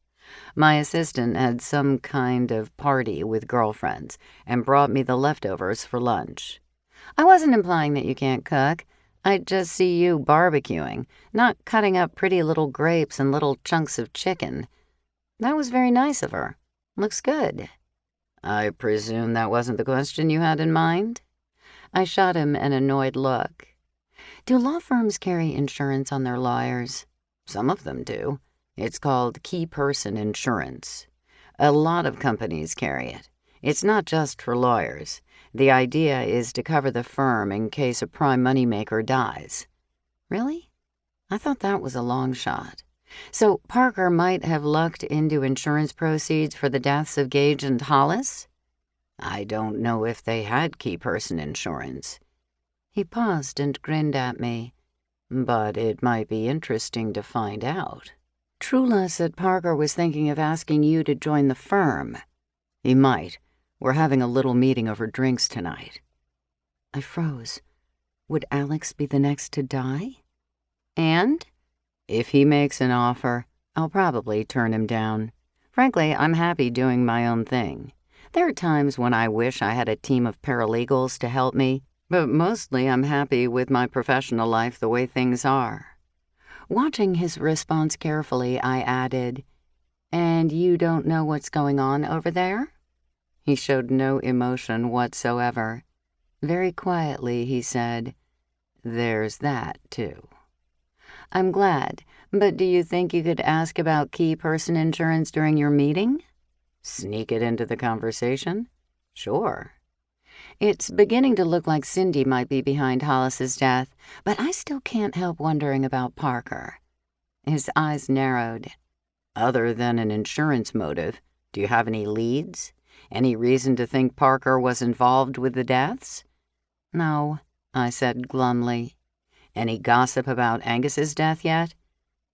B: My assistant had some kind of party with girlfriends and brought me the leftovers for lunch." "I wasn't implying that you can't cook. I just see you barbecuing, not cutting up pretty little grapes and little chunks of chicken. That was very nice of her. Looks good." "I presume that wasn't the question you had in mind?" I shot him an annoyed look. "Do law firms carry insurance on their lawyers?" "Some of them do. It's called key person insurance. A lot of companies carry it. It's not just for lawyers. The idea is to cover the firm in case a prime moneymaker dies." "Really? I thought that was a long shot. So Parker might have lucked into insurance proceeds for the deaths of Gage and Hollis?" "I don't know if they had key person insurance." He paused and grinned at me. "But it might be interesting to find out." "Trula said Parker was thinking of asking you to join the firm." "He might. We're having a little meeting over drinks tonight." I froze. Would Alex be the next to die? "And?" "If he makes an offer, I'll probably turn him down. Frankly, I'm happy doing my own thing. There are times when I wish I had a team of paralegals to help me, but mostly I'm happy with my professional life the way things are." Watching his response carefully, I added, "And you don't know what's going on over there?" He showed no emotion whatsoever. Very quietly, he said, "There's that, too." "I'm glad, but do you think you could ask about key person insurance during your meeting?" "Sneak it into the conversation? Sure." It's beginning to look like Cindy might be behind Hollis's death, but I still can't help wondering about Parker. His eyes narrowed. "Other than an insurance motive, do you have any leads? Any reason to think Parker was involved with the deaths?" "No," I said glumly. "Any gossip about Angus's death yet?"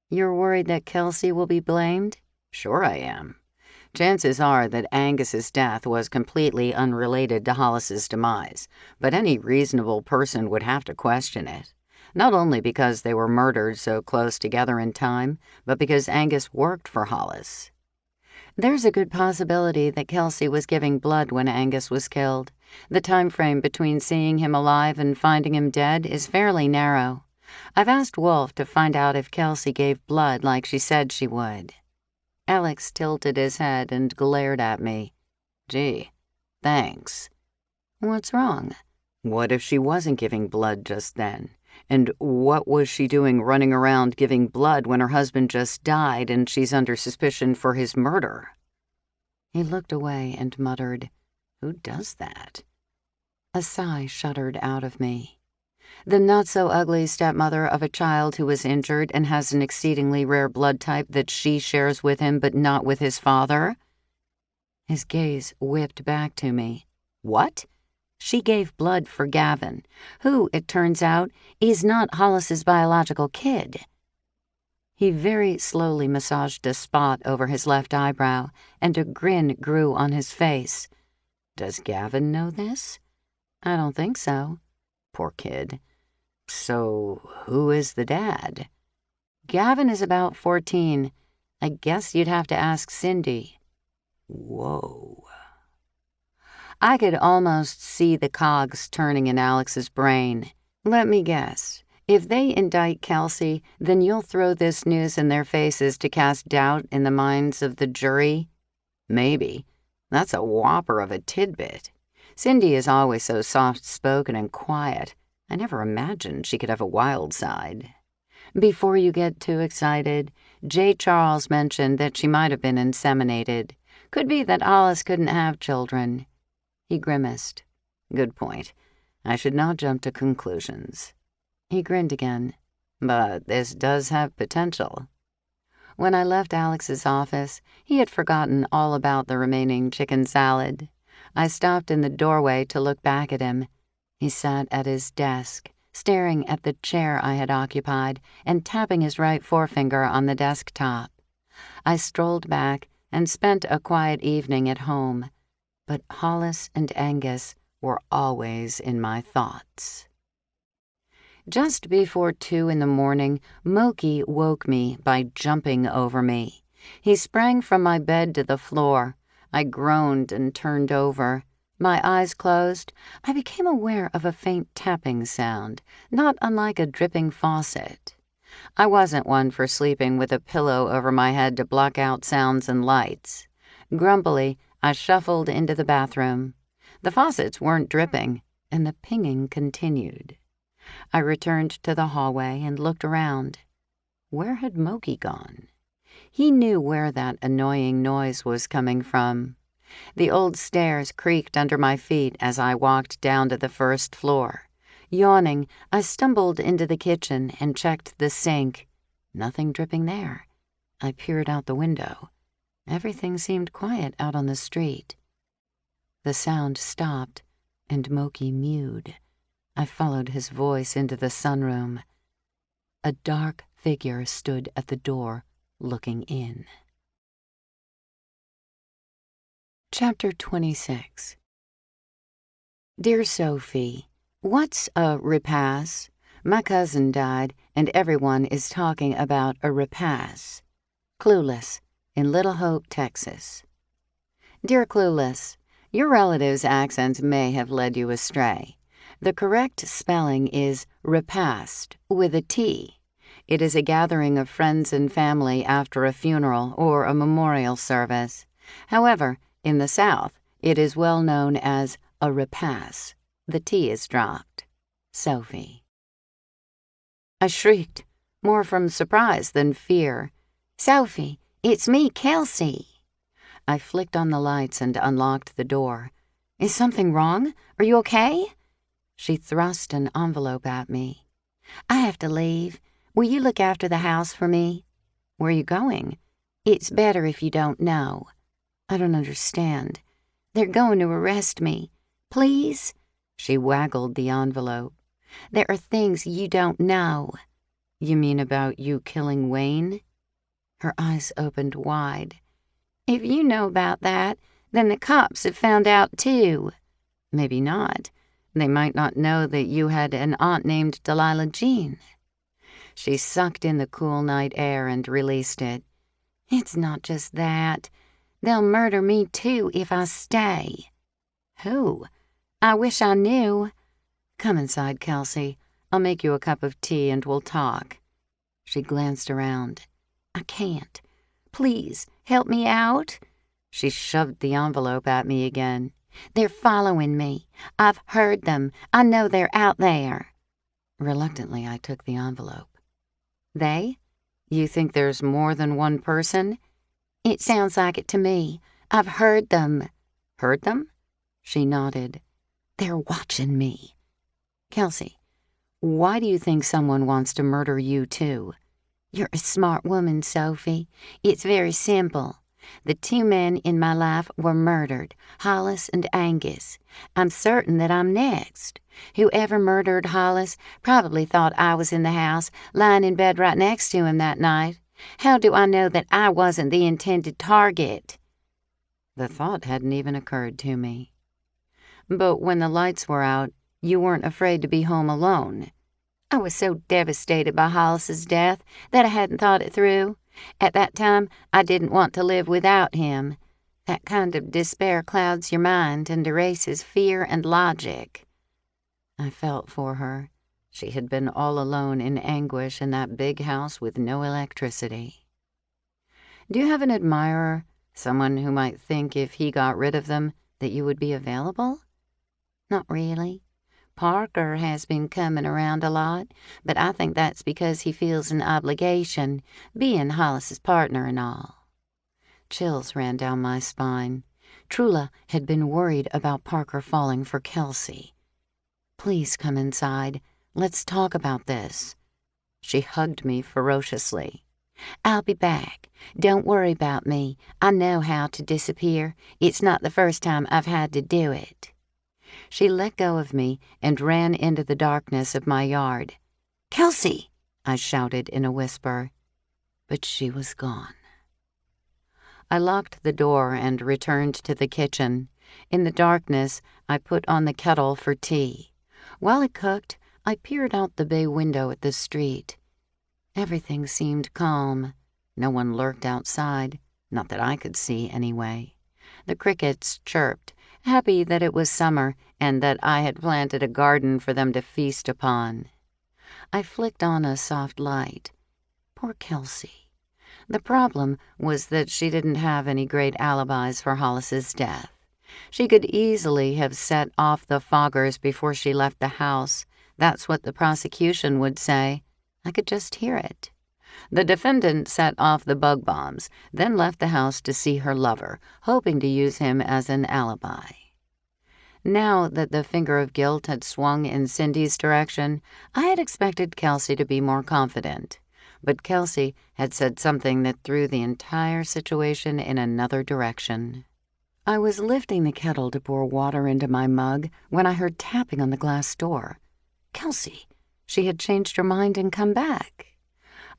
B: "You're worried that Kelsey will be blamed?" "Sure I am. Chances are that Angus's death was completely unrelated to Hollis's demise, but any reasonable person would have to question it. Not only because they were murdered so close together in time, but because Angus worked for Hollis." "There's a good possibility that Kelsey was giving blood when Angus was killed. The time frame between seeing him alive and finding him dead is fairly narrow. I've asked Wolf to find out if Kelsey gave blood like she said she would." Alex tilted his head and glared at me. "Gee, thanks." "What's wrong?" "What if she wasn't giving blood just then? And what was she doing running around giving blood when her husband just died and she's under suspicion for his murder?" He looked away and muttered, "Who does that?" A sigh shuddered out of me. "The not-so-ugly stepmother of a child who was injured and has an exceedingly rare blood type that she shares with him but not with his father?" His gaze whipped back to me. "What?" "She gave blood for Gavin, who, it turns out, is not Hollis's biological kid." He very slowly massaged a spot over his left eyebrow, and a grin grew on his face. "Does Gavin know this?" "I don't think so." "Poor kid. So, who is the dad?" "Gavin is about 14. I guess you'd have to ask Cindy." Whoa. I could almost see the cogs turning in Alex's brain. "Let me guess. If they indict Kelsey, then you'll throw this news in their faces to cast doubt in the minds of the jury? Maybe. That's a whopper of a tidbit. Cindy is always so soft-spoken and quiet. I never imagined she could have a wild side. Before you get too excited, J. Charles mentioned that she might have been inseminated. Could be that Alice couldn't have children. He grimaced. Good point. I should not jump to conclusions. He grinned again. But this does have potential. When I left Alex's office, he had forgotten all about the remaining chicken salad. I stopped in the doorway to look back at him. He sat at his desk, staring at the chair I had occupied and tapping his right forefinger on the desktop. I strolled back and spent a quiet evening at home, but Hollis and Angus were always in my thoughts. Just before 2 in the morning, Moki woke me by jumping over me. He sprang from my bed to the floor. I groaned and turned over. My eyes closed, I became aware of a faint tapping sound, not unlike a dripping faucet. I wasn't one for sleeping with a pillow over my head to block out sounds and lights. Grumpily, I shuffled into the bathroom. The faucets weren't dripping, and the pinging continued. I returned to the hallway and looked around. Where had Moki gone? He knew where that annoying noise was coming from. The old stairs creaked under my feet as I walked down to the first floor. Yawning, I stumbled into the kitchen and checked the sink. Nothing dripping there. I peered out the window. Everything seemed quiet out on the street. The sound stopped, and Moki mewed. I followed his voice into the sunroom. A dark figure stood at the door, looking in. Chapter 26. Dear Sophie, what's a repass? My cousin died, and everyone is talking about a repass. Clueless, in Little Hope, Texas. Dear Clueless, your relatives' accents may have led you astray. The correct spelling is repast, with a T. It is a gathering of friends and family after a funeral or a memorial service. However, in the South, it is well known as a repass. The T is dropped. Sophie. I shrieked, more from surprise than fear. Sophie, it's me, Kelsey. I flicked on the lights and unlocked the door. Is something wrong? Are you okay? She thrust an envelope at me. I have to leave. Will you look after the house for me? Where are you going? It's better if you don't know. I don't understand. They're going to arrest me. Please? She waggled the envelope. There are things you don't know. You mean about you killing Wayne? Her eyes opened wide. If you know about that, then the cops have found out too. Maybe not. They might not know that you had an aunt named Delilah Jean. She sucked in the cool night air and released it. It's not just that. They'll murder me too if I stay. Who? I wish I knew. Come inside, Kelsey. I'll make you a cup of tea and we'll talk. She glanced around. I can't. Please, help me out. She shoved the envelope at me again. They're following me. I've heard them. I know they're out there. Reluctantly, I took the envelope. They? You think there's more than one person? It sounds like it to me. I've heard them. Heard them? She nodded. They're watching me. Kelsey, why do you think someone wants to murder you too? You're a smart woman, Sophie. It's very simple. The 2 men in my life were murdered, Hollis and Angus. I'm certain that I'm next. Whoever murdered Hollis probably thought I was in the house, lying in bed right next to him that night. How do I know that I wasn't the intended target? The thought hadn't even occurred to me. But when the lights were out, you weren't afraid to be home alone. I was so devastated by Hollis's death that I hadn't thought it through. At that time, I didn't want to live without him. That kind of despair clouds your mind and erases fear and logic. I felt for her. She had been all alone in anguish in that big house with no electricity. "Do you have an admirer, someone who might think if he got rid of them that you would be available?"
A: "Not really. Parker has been coming around a lot, but I think that's because he feels an obligation, being Hollis's partner and all."
B: Chills ran down my spine. Trula had been worried about Parker falling for Kelsey. "Please come inside. Let's talk about this." She hugged me ferociously.
A: "I'll be back. Don't worry about me. I know how to disappear. It's not the first time I've had to do it."
B: She let go of me and ran into the darkness of my yard.
A: "Kelsey!"
B: I shouted in a whisper, but she was gone. I locked the door and returned to the kitchen. In the darkness, I put on the kettle for tea. While it cooked, I peered out the bay window at the street. Everything seemed calm. No one lurked outside, not that I could see anyway. The crickets chirped, happy that it was summer and that I had planted a garden for them to feast upon. I flicked on a soft light. Poor Kelsey. The problem was that she didn't have any great alibis for Hollis's death. She could easily have set off the foggers before she left the house. That's what the prosecution would say. I could just hear it. The defendant set off the bug bombs, then left the house to see her lover, hoping to use him as an alibi. Now that the finger of guilt had swung in Cindy's direction, I had expected Kelsey to be more confident. But Kelsey had said something that threw the entire situation in another direction. I was lifting the kettle to pour water into my mug when I heard tapping on the glass door. Kelsey! She had changed her mind and come back.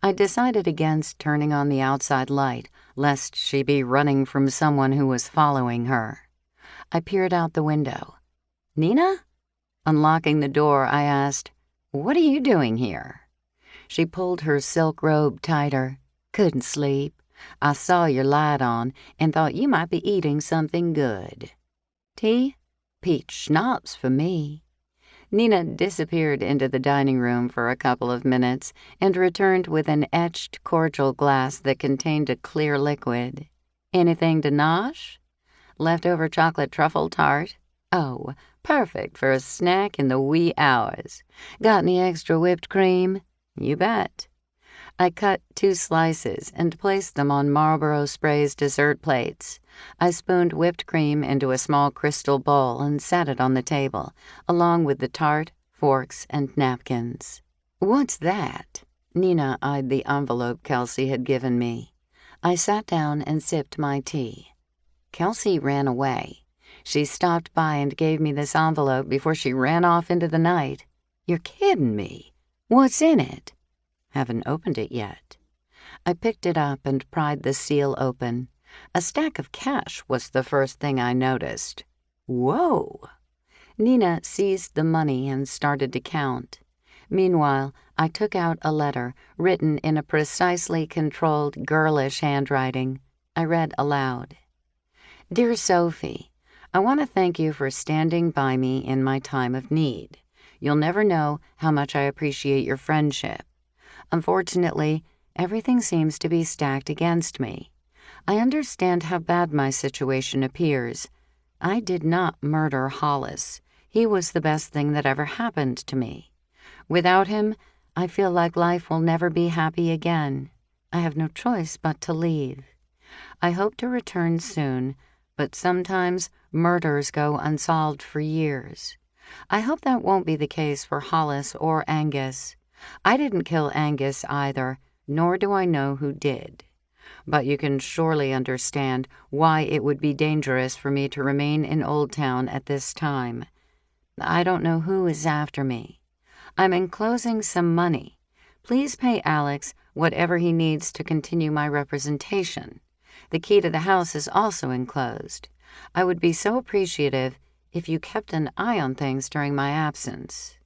B: I decided against turning on the outside light, lest she be running from someone who was following her. I peered out the window. "Nina?" Unlocking the door, I asked, "What are you doing here?" She pulled her silk robe tighter. "Couldn't sleep. I saw your light on and thought you might be eating something good." "Tea? Peach schnapps for me." Nina disappeared into the dining room for a couple of minutes and returned with an etched cordial glass that contained a clear liquid. "Anything to nosh? Leftover chocolate truffle tart? Oh, perfect for a snack in the wee hours. Got any extra whipped cream?" "You bet." I cut 2 slices and placed them on Marlboro Spray's dessert plates. I spooned whipped cream into a small crystal bowl and set it on the table, along with the tart, forks, and napkins. "What's that?" Nina eyed the envelope Kelsey had given me. I sat down and sipped my tea. "Kelsey ran away. She stopped by and gave me this envelope before she ran off into the night." "You're kidding me. What's in it?" "Haven't opened it yet." I picked it up and pried the seal open. A stack of cash was the first thing I noticed. "Whoa!" Nina seized the money and started to count. Meanwhile, I took out a letter written in a precisely controlled, girlish handwriting. I read aloud. "Dear Sophie, I want to thank you for standing by me in my time of need. You'll never know how much I appreciate your friendship. Unfortunately, everything seems to be stacked against me. I understand how bad my situation appears. I did not murder Hollis. He was the best thing that ever happened to me. Without him, I feel like life will never be happy again. I have no choice but to leave. I hope to return soon, but sometimes murders go unsolved for years. I hope that won't be the case for Hollis or Angus. I didn't kill Angus either, nor do I know who did. But you can surely understand why it would be dangerous for me to remain in Old Town at this time. I don't know who is after me. I'm enclosing some money. Please pay Alex whatever he needs to continue my representation. The key to the house is also enclosed. I would be so appreciative if you kept an eye on things during my absence.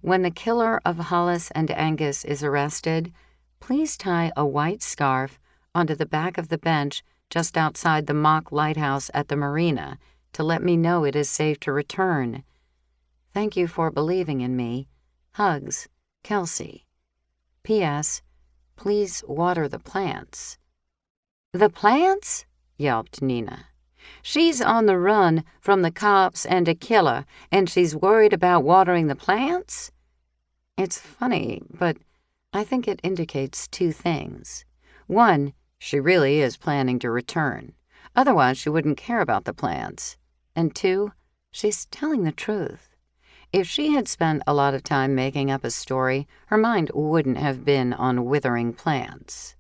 B: When the killer of Hollis and Angus is arrested, please tie a white scarf onto the back of the bench just outside the mock lighthouse at the marina to let me know it is safe to return. Thank you for believing in me. Hugs, Kelsey. P.S. Please water the plants. The plants? Yelped Nina. She's on the run from the cops and a killer, and she's worried about watering the plants? It's funny, but I think it indicates two things. One, she really is planning to return. Otherwise, she wouldn't care about the plants. And two, she's telling the truth. If she had spent a lot of time making up a story, her mind wouldn't have been on withering plants.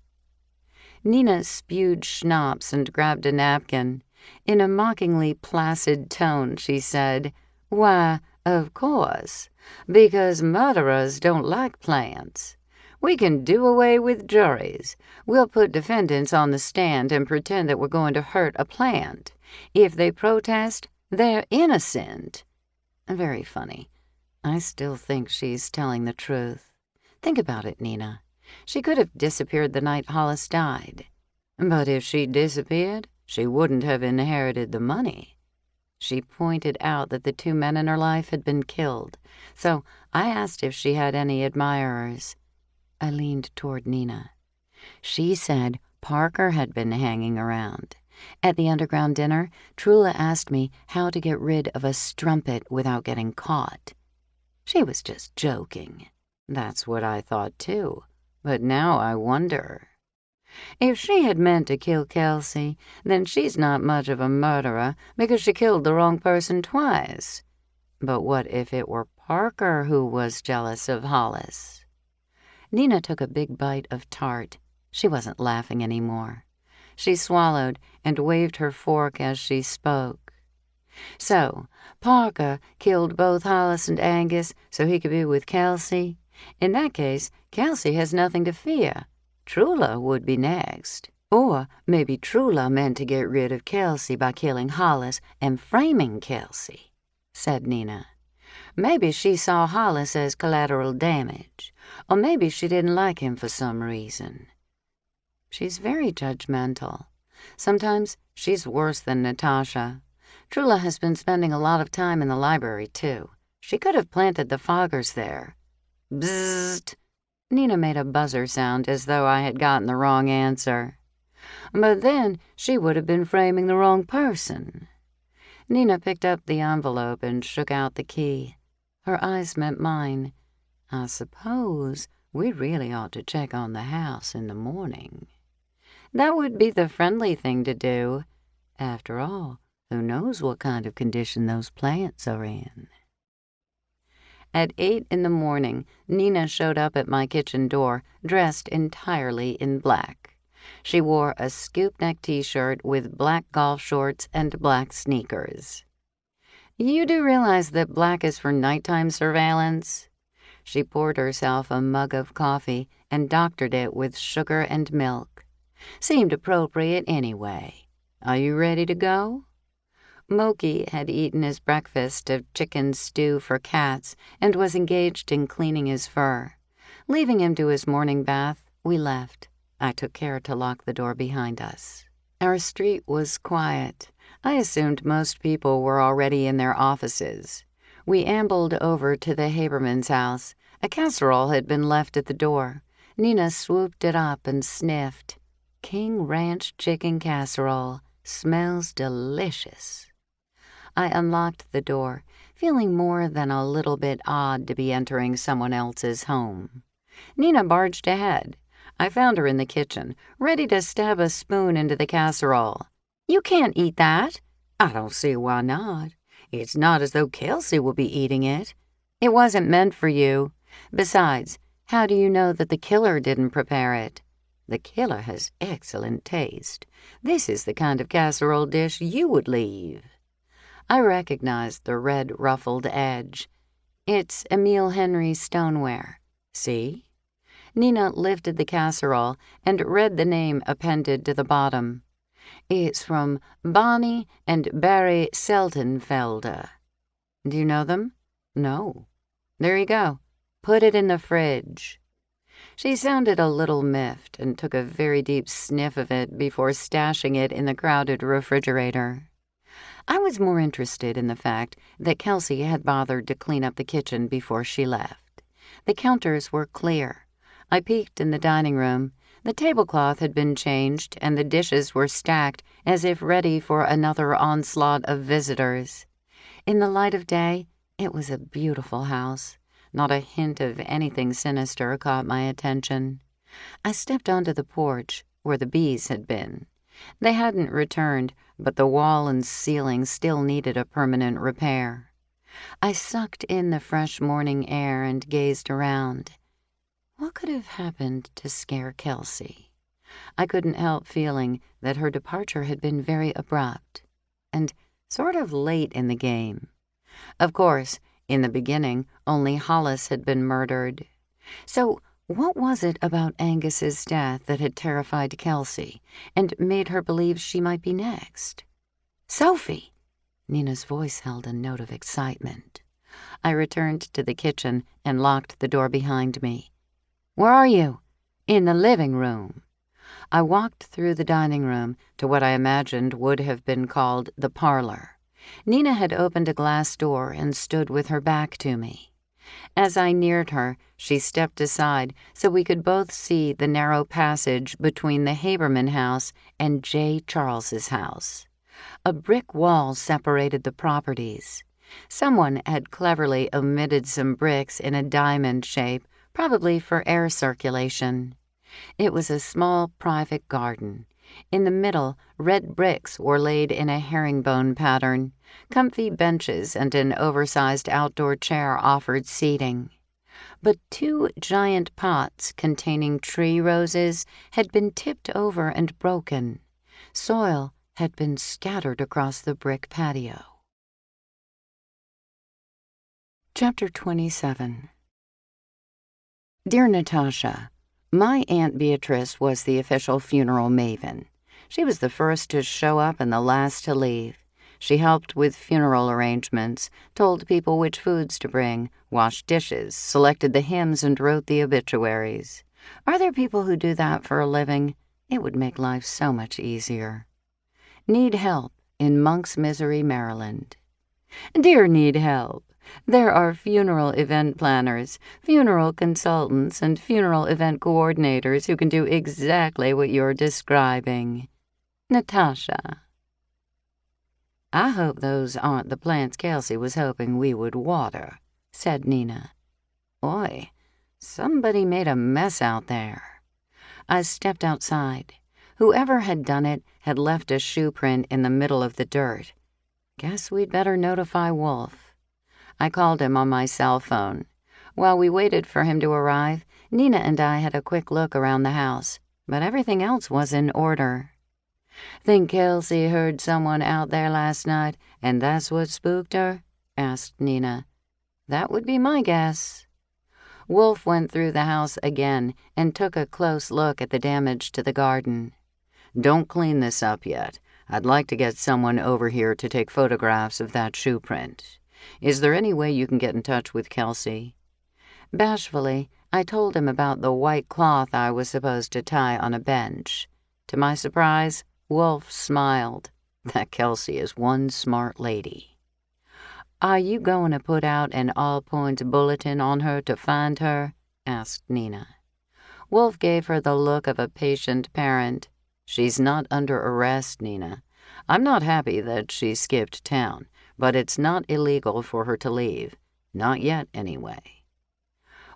B: Nina spewed schnapps and grabbed a napkin. In a mockingly placid tone, she said, "Why, of course, because murderers don't like plants. We can do away with juries. We'll put defendants on the stand and pretend that we're going to hurt a plant. If they protest, they're innocent." Very funny. I still think she's telling the truth. Think about it, Nina. She could have disappeared the night Hollis died. But if she disappeared, she wouldn't have inherited the money. She pointed out that the two men in her life had been killed, so I asked if she had any admirers. I leaned toward Nina. She said Parker had been hanging around. At the underground dinner, Trula asked me how to get rid of a strumpet without getting caught. She was just joking. That's what I thought too, but now I wonder. If she had meant to kill Kelsey, then she's not much of a murderer because she killed the wrong person twice. But what if it were Parker who was jealous of Hollis? Nina took a big bite of tart. She wasn't laughing anymore. She swallowed and waved her fork as she spoke. So, Parker killed both Hollis and Angus so he could be with Kelsey. In that case, Kelsey has nothing to fear. Trula would be next. Or maybe Trula meant to get rid of Kelsey by killing Hollis and framing Kelsey, said Nina. Maybe she saw Hollis as collateral damage, or maybe she didn't like him for some reason. She's very judgmental. Sometimes she's worse than Natasha. Trula has been spending a lot of time in the library, too. She could have planted the foggers there. Bzzzt. Nina made a buzzer sound as though I had gotten the wrong answer. But then she would have been framing the wrong person. Nina picked up the envelope and shook out the key. Her eyes met mine. I suppose we really ought to check on the house in the morning. That would be the friendly thing to do. After all, who knows what kind of condition those plants are in? At 8 in the morning, Nina showed up at my kitchen door, dressed entirely in black. She wore a scoop-neck t-shirt with black golf shorts and black sneakers. You do realize that black is for nighttime surveillance? She poured herself a mug of coffee and doctored it with sugar and milk. Seemed appropriate anyway. Are you ready to go? Moki had eaten his breakfast of chicken stew for cats and was engaged in cleaning his fur. Leaving him to his morning bath, we left. I took care to lock the door behind us. Our street was quiet. I assumed most people were already in their offices. We ambled over to the Haberman's house. A casserole had been left at the door. Nina swooped it up and sniffed. King Ranch chicken casserole. Smells delicious. I unlocked the door, feeling more than a little bit odd to be entering someone else's home. Nina barged ahead. I found her in the kitchen, ready to stab a spoon into the casserole. You can't eat that. I don't see why not. It's not as though Kelsey will be eating it. It wasn't meant for you. Besides, how do you know that the killer didn't prepare it? The killer has excellent taste. This is the kind of casserole dish you would leave. I recognized the red ruffled edge. It's Emile Henry's stoneware. See? Nina lifted the casserole and read the name appended to the bottom. It's from Bonnie and Barry Seltenfelder. Do you know them? No. There you go. Put it in the fridge. She sounded a little miffed and took a very deep sniff of it before stashing it in the crowded refrigerator. I was more interested in the fact that Kelsey had bothered to clean up the kitchen before she left. The counters were clear. I peeked in the dining room. The tablecloth had been changed, and the dishes were stacked as if ready for another onslaught of visitors. In the light of day, it was a beautiful house. Not a hint of anything sinister caught my attention. I stepped onto the porch, where the bees had been. They hadn't returned, but the wall and ceiling still needed a permanent repair. I sucked in the fresh morning air and gazed around. What could have happened to scare Kelsey? I couldn't help feeling that her departure had been very abrupt and sort of late in the game. Of course, in the beginning, only Hollis had been murdered. So what was it about Angus's death that had terrified Kelsey and made her believe she might be next? "Sophie!" Nina's voice held a note of excitement. I returned to the kitchen and locked the door behind me. "Where are you?" "In the living room." I walked through the dining room to what I imagined would have been called the parlor. Nina had opened a glass door and stood with her back to me. As I neared her, she stepped aside so we could both see the narrow passage between the Haberman house and J. Charles's house. A brick wall separated the properties. Someone had cleverly omitted some bricks in a diamond shape, probably for air circulation. It was a small private garden. In the middle, red bricks were laid in a herringbone pattern. Comfy benches and an oversized outdoor chair offered seating. But 2 giant pots containing tree roses had been tipped over and broken. Soil had been scattered across the brick patio. Chapter 27. Dear Natasha, my Aunt Beatrice was the official funeral maven. She was the first to show up and the last to leave. She helped with funeral arrangements, told people which foods to bring, washed dishes, selected the hymns, and wrote the obituaries. Are there people who do that for a living? It would make life so much easier. Need help in Monk's Misery, Maryland. Dear Need Help, there are funeral event planners, funeral consultants, and funeral event coordinators who can do exactly what you're describing. Natasha. I hope those aren't the plants Kelsey was hoping we would water, said Nina. Boy, somebody made a mess out there. I stepped outside. Whoever had done it had left a shoe print in the middle of the dirt. Guess we'd better notify Wolf. I called him on my cell phone. While we waited for him to arrive, Nina and I had a quick look around the house, but everything else was in order. Think Kelsey heard someone out there last night, and that's what spooked her? Asked Nina. That would be my guess. Wolf went through the house again and took a close look at the damage to the garden. Don't clean this up yet. I'd like to get someone over here to take photographs of that shoe print. Is there any way you can get in touch with Kelsey? Bashfully, I told him about the white cloth I was supposed to tie on a bench. To my surprise, Wolf smiled. That Kelsey is one smart lady. Are you going to put out an all-points bulletin on her to find her? Asked Nina. Wolf gave her the look of a patient parent. She's not under arrest, Nina. I'm not happy that she skipped town, but it's not illegal for her to leave. Not yet, anyway.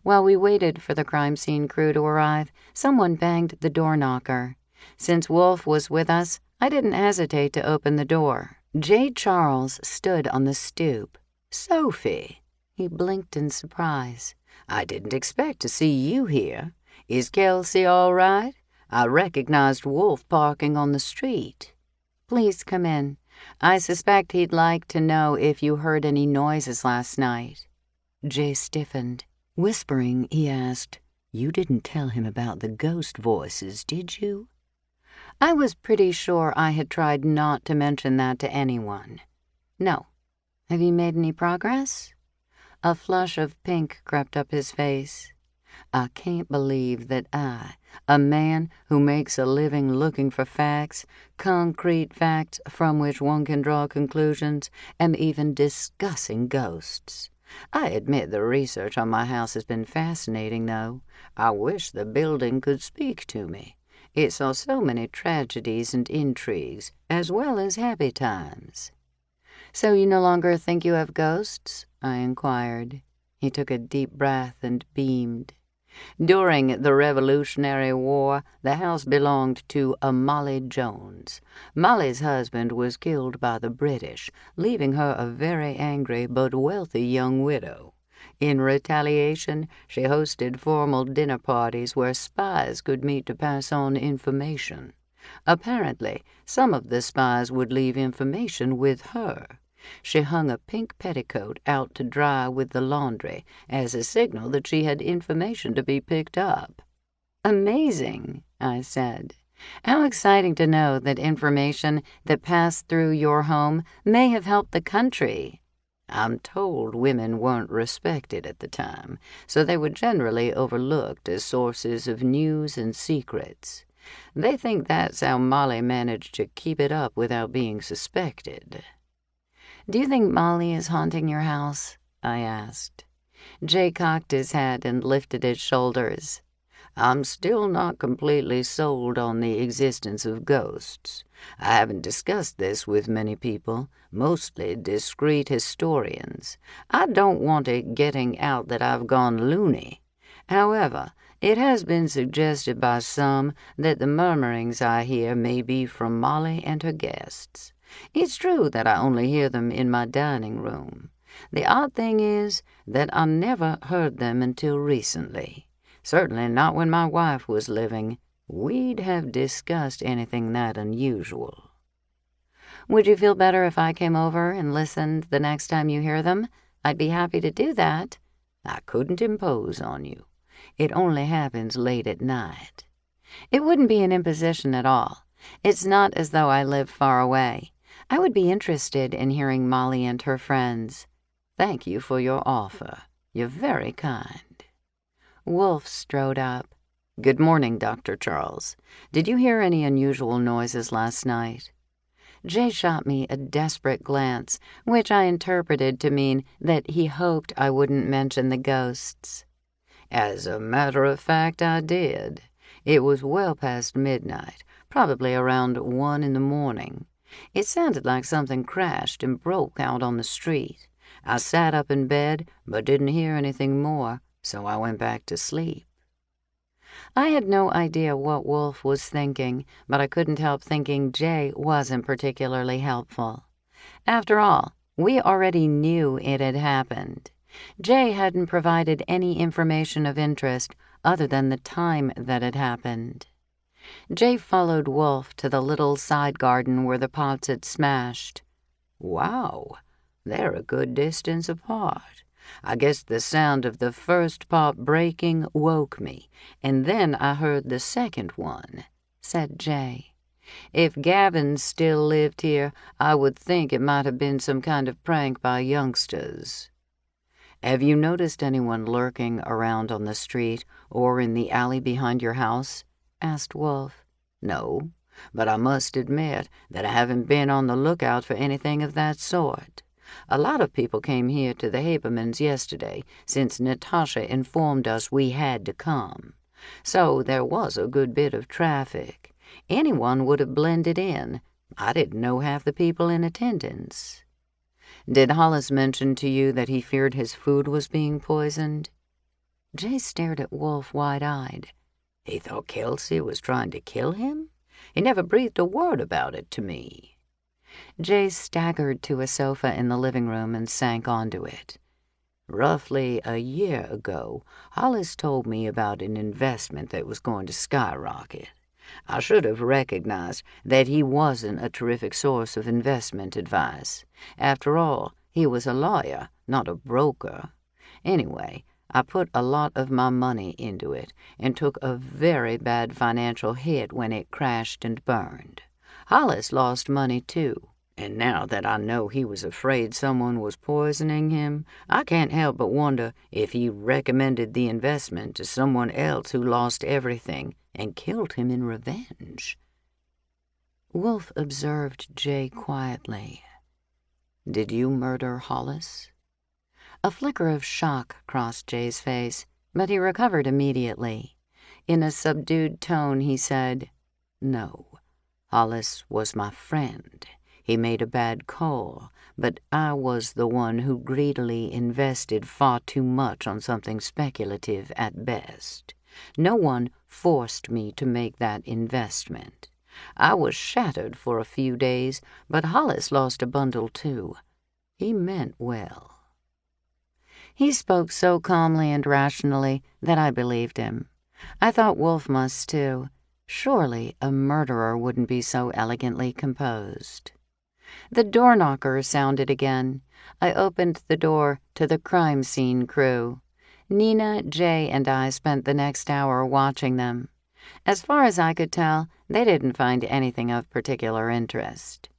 B: While we waited for the crime scene crew to arrive, someone banged the door knocker. Since Wolf was with us, I didn't hesitate to open the door. J. Charles stood on the stoop. Sophie. He blinked in surprise. I didn't expect to see you here. Is Kelsey all right? I recognized Wolf parking on the street. Please come in. I suspect he'd like to know if you heard any noises last night. Jay stiffened. Whispering, he asked, You didn't tell him about the ghost voices, did you? I was pretty sure I had tried not to mention that to anyone. No. Have you made any progress? A flush of pink crept up his face. I can't believe that I, a man who makes a living looking for facts, concrete facts from which one can draw conclusions, am even discussing ghosts.
A: I admit the research on my house has been fascinating, though. I wish the building could speak to me. It saw so many tragedies and intrigues, as well as happy times." "So you no longer think you have ghosts?" I inquired. He took a deep breath and beamed. "During the Revolutionary War, the house belonged to a Molly Jones. Molly's husband was killed by the British, leaving her a very angry but wealthy young widow. In retaliation, she hosted formal dinner parties where spies could meet to pass on information. Apparently, some of the spies would leave information with her. She hung a pink petticoat out to dry with the laundry as a signal that she had information to be picked up." "Amazing," I said. "How exciting to know that information that passed through your home may have helped the country." "I'm told women weren't respected at the time, so they were generally overlooked as sources of news and secrets. They think that's how Molly managed to keep it up without being suspected." "Do you think Molly is haunting your house?" I asked. Jay cocked his head and lifted his shoulders. "I'm still not completely sold on the existence of ghosts. I haven't discussed this with many people, mostly discreet historians. I don't want it getting out that I've gone loony. However, it has been suggested by some that the murmurings I hear may be from Molly and her guests. It's true that I only hear them in my dining room. The odd thing is that I never heard them until recently. Certainly not when my wife was living. We'd have discussed anything that unusual." "Would you feel better if I came over and listened the next time you hear them? I'd be happy to do that." "I couldn't impose on you. It only happens late at night." "It wouldn't be an imposition at all. It's not as though I live far away. I would be interested in hearing Molly and her friends." "Thank you for your offer. You're very kind." Wolf strode up. "Good morning, Dr. Charles. Did you hear any unusual noises last night?" Jay shot me a desperate glance, which I interpreted to mean that he hoped I wouldn't mention the ghosts. "As a matter of fact, I did. It was well past midnight, probably around 1 in the morning. It sounded like something crashed and broke out on the street. I sat up in bed, but didn't hear anything more, so I went back to sleep." I had no idea what Wolf was thinking, but I couldn't help thinking Jay wasn't particularly helpful. After all, we already knew it had happened. Jay hadn't provided any information of interest other than the time that it happened. Jay followed Wolf to the little side garden where the pots had smashed. "Wow, they're a good distance apart. I guess the sound of the first pot breaking woke me, and then I heard the second one," said Jay. "If Gavin still lived here, I would think it might have been some kind of prank by youngsters." "Have you noticed anyone lurking around on the street or in the alley behind your house?" asked Wolf. "No, but I must admit that I haven't been on the lookout for anything of that sort. A lot of people came here to the Habermans yesterday, since Natasha informed us we had to come. So there was a good bit of traffic. Anyone would have blended in. I didn't know half the people in attendance." "Did Hollis mention to you that he feared his food was being poisoned?" Jay stared at Wolf wide-eyed. "He thought Kelsey was trying to kill him? He never breathed a word about it to me." Jay staggered to a sofa in the living room and sank onto it. "Roughly a year ago, Hollis told me about an investment that was going to skyrocket. I should have recognized that he wasn't a terrific source of investment advice. After all, he was a lawyer, not a broker. Anyway, I put a lot of my money into it and took a very bad financial hit when it crashed and burned. Hollis lost money too, and now that I know he was afraid someone was poisoning him, I can't help but wonder if he recommended the investment to someone else who lost everything and killed him in revenge." Wolf observed Jay quietly. "Did you murder Hollis?"
B: A flicker of shock crossed Jay's face, but he recovered immediately. In a subdued tone, he said, "No, Hollis was my friend. He made a bad call, but I was the one who greedily invested far too much on something speculative at best. No one forced me to make that investment. I was shattered for a few days, but Hollis lost a bundle too. He meant well." He spoke so calmly and rationally that I believed him. I thought Wolf must too. Surely a murderer wouldn't be so elegantly composed. The door knocker sounded again. I opened the door to the crime scene crew. Nina, Jay, and I spent the next hour watching them. As far as I could tell, they didn't find anything of particular interest.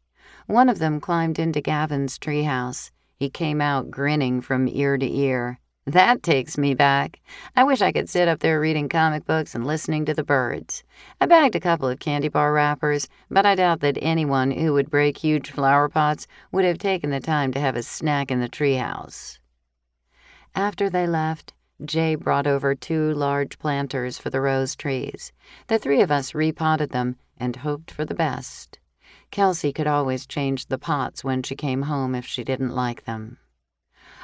B: One of them climbed into Gavin's treehouse. He came out grinning from ear to ear. That takes me back. I wish I could sit up there reading comic books and listening to the birds. I bagged a couple of candy bar wrappers, but I doubt that anyone who would break huge flower pots would have taken the time to have a snack in the treehouse. After they left, Jay brought over 2 large planters for the rose trees. The 3 of us repotted them and hoped for the best. Kelsey could always change the pots when she came home if she didn't like them.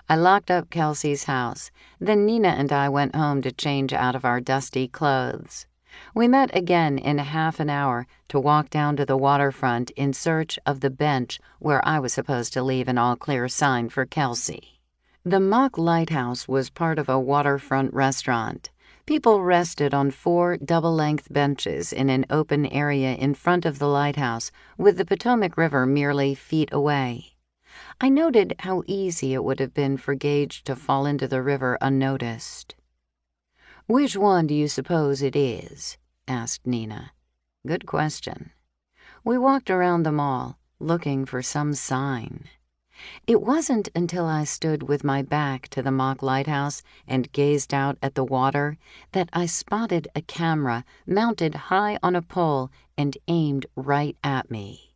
B: I locked up Kelsey's house. Then Nina and I went home to change out of our dusty clothes. We met again in half an hour to walk down to the waterfront in search of the bench where I was supposed to leave an all-clear sign for Kelsey. The Mock Lighthouse was part of a waterfront restaurant. People rested on 4 double-length benches in an open area in front of the lighthouse, with the Potomac River merely feet away. I noted how easy it would have been for Gage to fall into the river unnoticed. "Which one do you suppose it is?" asked Nina. Good question. We walked around the mall, looking for some sign. It wasn't until I stood with my back to the Mock Lighthouse and gazed out at the water that I spotted a camera mounted high on a pole and aimed right at me.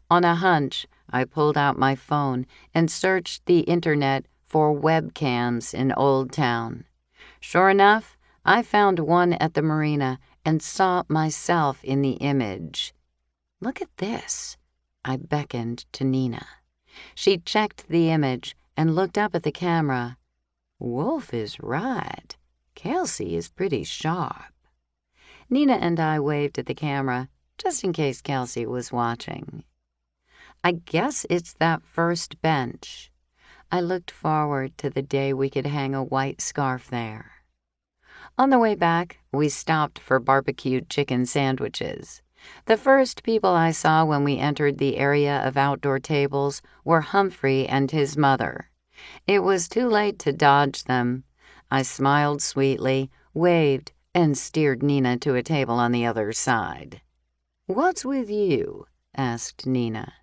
B: On a hunch, I pulled out my phone and searched the internet for webcams in Old Town. Sure enough, I found one at the marina and saw myself in the image. "Look at this," I beckoned to Nina. She checked the image and looked up at the camera. Wolf is right. Kelsey is pretty sharp. Nina and I waved at the camera, just in case Kelsey was watching. "I guess it's that first bench." I looked forward to the day we could hang a white scarf there. On the way back, we stopped for barbecued chicken sandwiches. The first people I saw when we entered the area of outdoor tables were Humphrey and his mother. It was too late to dodge them. I smiled sweetly, waved, and steered Nina to a table on the other side. "What's with you?" asked Nina.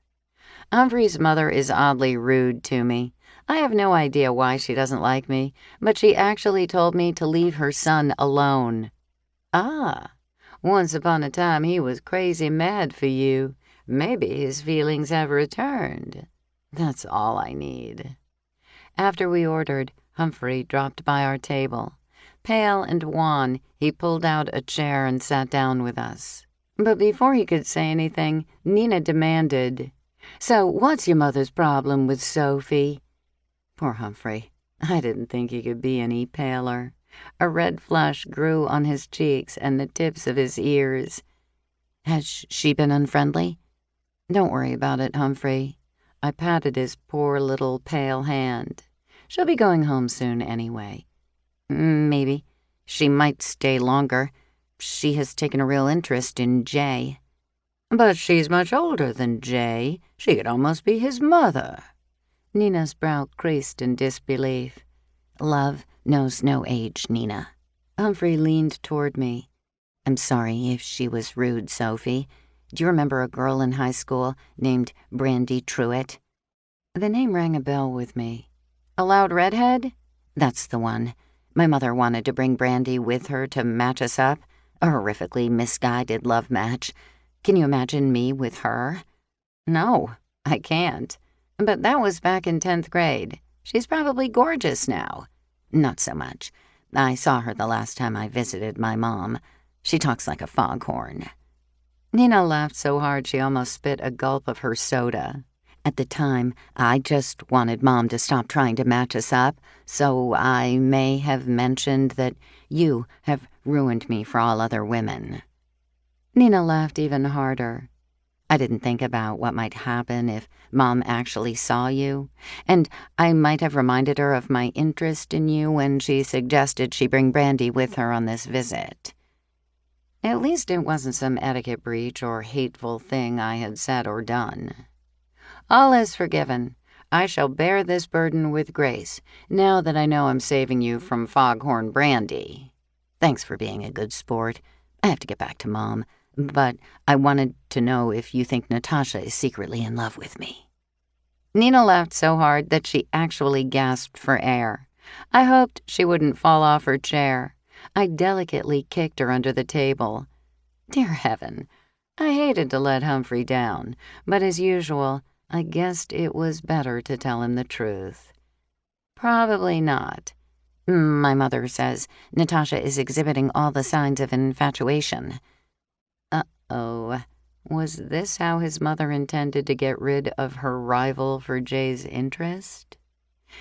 B: Humphrey's mother is oddly rude to me. I have no idea why she doesn't like me, but she actually told me to leave her son alone. "Ah, once upon a time he was crazy mad for you. Maybe his feelings have returned." That's all I need. After we ordered, Humphrey dropped by our table. Pale and wan, he pulled out a chair and sat down with us. But before he could say anything, Nina demanded, "So what's your mother's problem with Sophie?" Poor Humphrey. I didn't think he could be any paler. A red flush grew on his cheeks and the tips of his ears. "Has she been unfriendly?" "Don't worry about it, Humphrey." I patted his poor little pale hand. "She'll be going home soon anyway." "Maybe. She might stay longer. She has taken a real interest in Jay." "But she's much older than Jay. She could almost be his mother." Nina's brow creased in disbelief. "Love knows no age, Nina." Humphrey leaned toward me. "I'm sorry if she was rude, Sophie. Do you remember a girl in high school named Brandy Truitt?" The name rang a bell with me. "A loud redhead?" "That's the one. My mother wanted to bring Brandy with her to match us up. A horrifically misguided love match. Can you imagine me with her?" "No, I can't. But that was back in 10th grade.
A: She's probably gorgeous now. Not so much. I saw her the last time I visited my mom. She talks like a foghorn." Nina laughed so hard she almost spit a gulp of her soda. "At the time, I just wanted Mom to stop trying to match us up, so I may have mentioned that you have ruined me for all other women." Nina laughed even harder. "I didn't think about what might happen if Mom actually saw you, and I might have reminded her of my interest in you when she suggested she bring Brandy with her on this visit. At least it wasn't some etiquette breach or hateful thing I had said or done. All is forgiven. I shall bear this burden with grace, now that I know I'm saving you from foghorn Brandy. Thanks for being a good sport. I have to get back to Mom, but I wanted to know if you think Natasha is secretly in love with me." Nina laughed so hard that she actually gasped for air. I hoped she wouldn't fall off her chair. I delicately kicked her under the table. Dear heaven, I hated to let Humphrey down, but as usual, I guessed it was better to tell him the truth. "Probably not. My mother says Natasha is exhibiting all the signs of infatuation." Uh-oh. Was this how his mother intended to get rid of her rival for Jay's interest?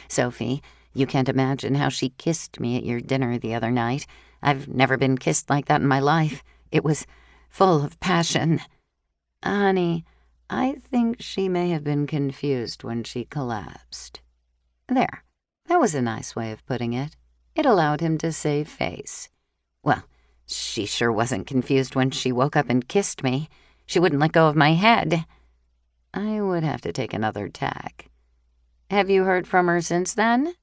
A: "Sophie, you can't imagine how she kissed me at your dinner the other night. I've never been kissed like that in my life. It was full of passion." "Honey, I think she may have been confused when she collapsed." There, that was a nice way of putting it. It allowed him to save face. "Well, she sure wasn't confused when she woke up and kissed me. She wouldn't let go of my head." I would have to take another tack. "Have you heard from her since then?"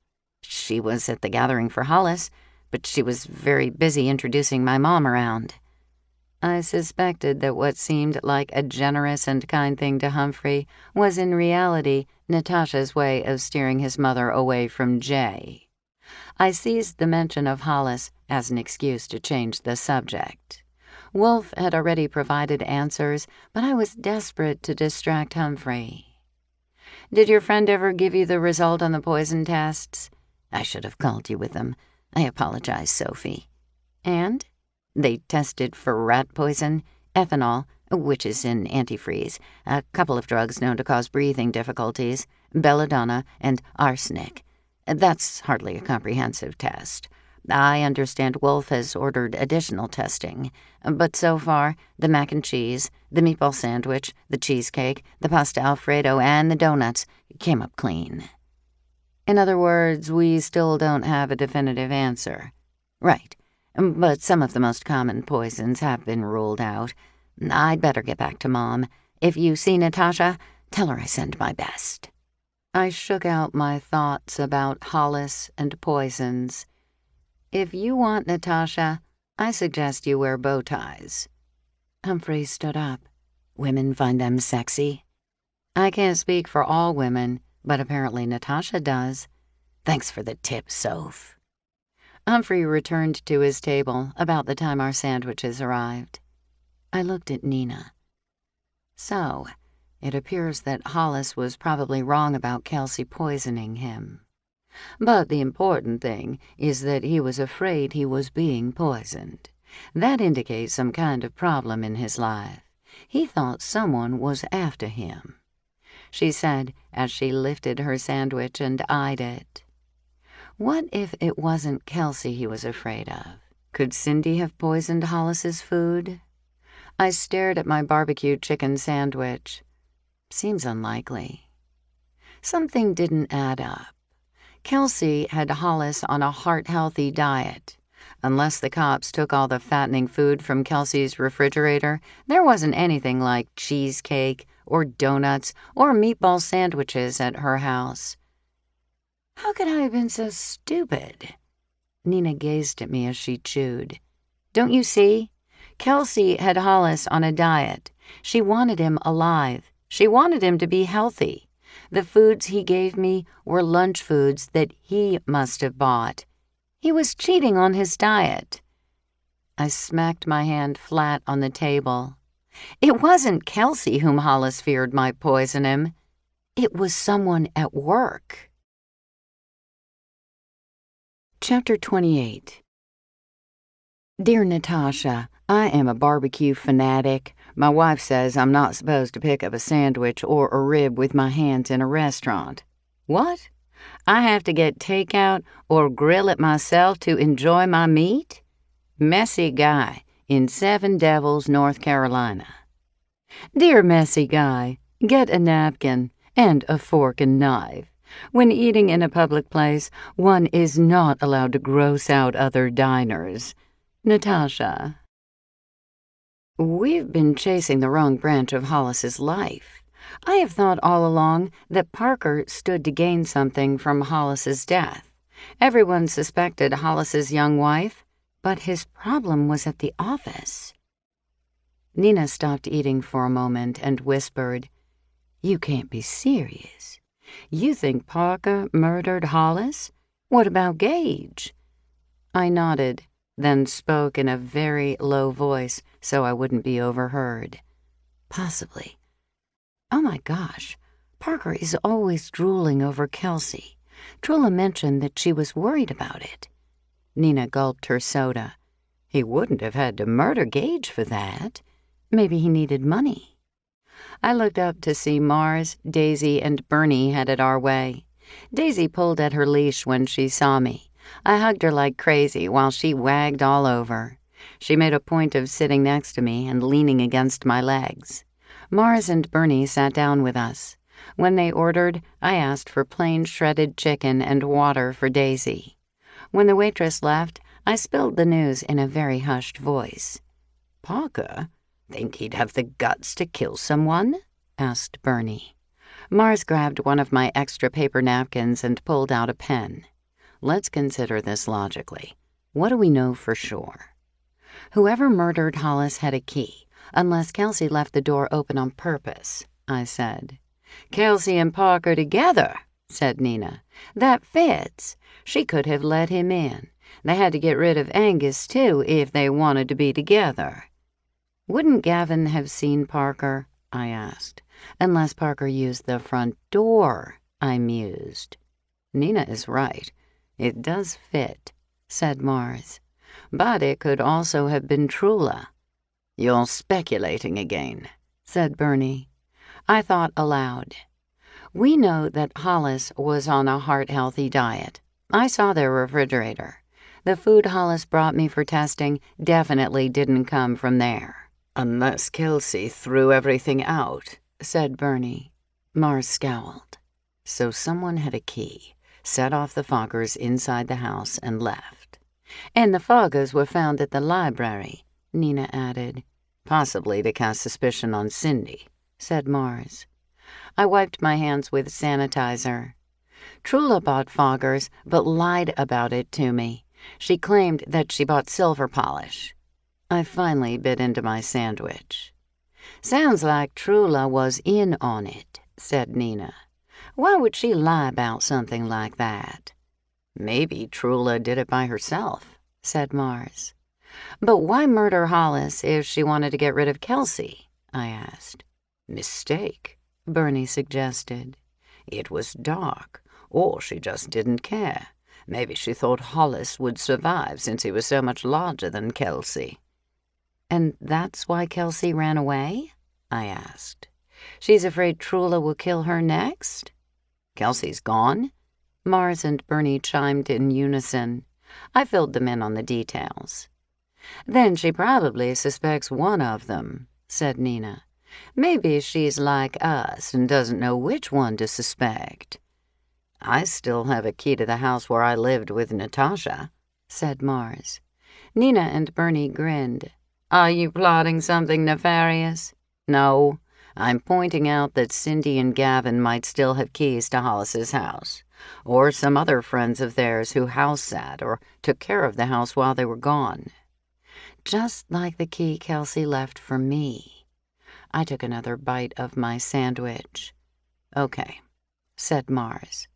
A: "She was at the gathering for Hollis, but she was very busy introducing my mom around." I suspected that what seemed like a generous and kind thing to Humphrey was in reality Natasha's way of steering his mother away from Jay. I seized the mention of Hollis as an excuse to change the subject. Wolf had already provided answers, but I was desperate to distract Humphrey. "Did your friend ever give you the result on the poison tests?" "I should have called you with them. I apologize, Sophie." "And?" "They tested for rat poison, ethanol, which is in antifreeze, a couple of drugs known to cause breathing difficulties, belladonna, and arsenic. That's hardly a comprehensive test. I understand Wolf has ordered additional testing, but so far, the mac and cheese, the meatball sandwich, the cheesecake, the pasta Alfredo, and the donuts came up clean." "In other words, we still don't have a definitive answer." "Right. But some of the most common poisons have been ruled out. I'd better get back to Mom. If you see Natasha, tell her I send my best." I shook out my thoughts about Hollis and poisons. "If you want Natasha, I suggest you wear bow ties." Humphrey stood up. "Women find them sexy?" "I can't speak for all women, but apparently Natasha does." "Thanks for the tip, Soph." Humphrey returned to his table about the time our sandwiches arrived. I looked at Nina. So, it appears that Hollis was probably wrong about Kelsey poisoning him. But the important thing is that he was afraid he was being poisoned. That indicates some kind of problem in his life. He thought someone was after him. She said as she lifted her sandwich and eyed it. What if it wasn't Kelsey he was afraid of? Could Cindy have poisoned Hollis's food? I stared at my barbecued chicken sandwich. Seems unlikely. Something didn't add up. Kelsey had Hollis on a heart-healthy diet. Unless the cops took all the fattening food from Kelsey's refrigerator, there wasn't anything like cheesecake or donuts or meatball sandwiches at her house. How could I have been so stupid? Nina gazed at me as she chewed. Don't you see? Kelsey had Hollis on a diet. She wanted him alive. She wanted him to be healthy. The foods he gave me were lunch foods that he must have bought. He was cheating on his diet. I smacked my hand flat on the table. It wasn't Kelsey whom Hollis feared might poison him. It was someone at work.
B: Chapter 28. Dear Natasha, I am a barbecue fanatic. My wife says I'm not supposed to pick up a sandwich or a rib with my hands in a restaurant. What? I have to get takeout or grill it myself to enjoy my meat? Messy Guy in Seven Devils, North Carolina. Dear Messy Guy, get a napkin and a fork and knife. When eating in a public place, one is not allowed to gross out other diners. Natasha. We've been chasing the wrong branch of Hollis's life. I have thought all along that Parker stood to gain something from Hollis's death. Everyone suspected Hollis's young wife, but his problem was at the office. Nina stopped eating for a moment and whispered, "You can't be serious. You think Parker murdered Hollis? What about Gage?" I nodded, then spoke in a very low voice so I wouldn't be overheard. Possibly. Oh my gosh, Parker is always drooling over Kelsey. Trula mentioned that she was worried about it. Nina gulped her soda. He wouldn't have had to murder Gage for that. Maybe he needed money. I looked up to see Mars, Daisy, and Bernie headed our way. Daisy pulled at her leash when she saw me. I hugged her like crazy while she wagged all over. She made a point of sitting next to me and leaning against my legs. Mars and Bernie sat down with us. When they ordered, I asked for plain shredded chicken and water for Daisy. When the waitress left, I spilled the news in a very hushed voice. "Parker? Think he'd have the guts to kill someone?" asked Bernie. Mars grabbed one of my extra paper napkins and pulled out a pen. Let's consider this logically. What do we know for sure? Whoever murdered Hollis had a key, unless Kelsey left the door open on purpose, I said. Kelsey and Parker together, said Nina. That fits. She could have let him in. They had to get rid of Angus, too, if they wanted to be together. Wouldn't Gavin have seen Parker? I asked. Unless Parker used the front door, I mused. Nina is right. It does fit, said Mars. But it could also have been Trula. You're speculating again, said Bernie. I thought aloud. We know that Hollis was on a heart-healthy diet. I saw their refrigerator. The food Hollis brought me for testing definitely didn't come from there. Unless Kelsey threw everything out, said Bernie. Mars scowled. So someone had a key, set off the Foggers inside the house, and left. And the Foggers were found at the library, Nina added. Possibly to cast suspicion on Cindy, said Mars. I wiped my hands with sanitizer. Trula bought Foggers, but lied about it to me. She claimed that she bought silver polish. I finally bit into my sandwich. Sounds like Trula was in on it, said Nina. Why would she lie about something like that? Maybe Trula did it by herself, said Mars. But why murder Hollis if she wanted to get rid of Kelsey? I asked. Mistake, Bernie suggested. It was dark, or she just didn't care. Maybe she thought Hollis would survive since he was so much larger than Kelsey. And that's why Kelsey ran away? I asked. She's afraid Trula will kill her next? Kelsey's gone? Mars and Bernie chimed in unison. I filled them in on the details. Then she probably suspects one of them, said Nina. Maybe she's like us and doesn't know which one to suspect. I still have a key to the house where I lived with Natasha, said Mars. Nina and Bernie grinned. Are you plotting something nefarious? No, I'm pointing out that Cindy and Gavin might still have keys to Hollis's house, or some other friends of theirs who house-sat or took care of the house while they were gone. Just like the key Kelsey left for me. I took another bite of my sandwich. Okay, said Mars.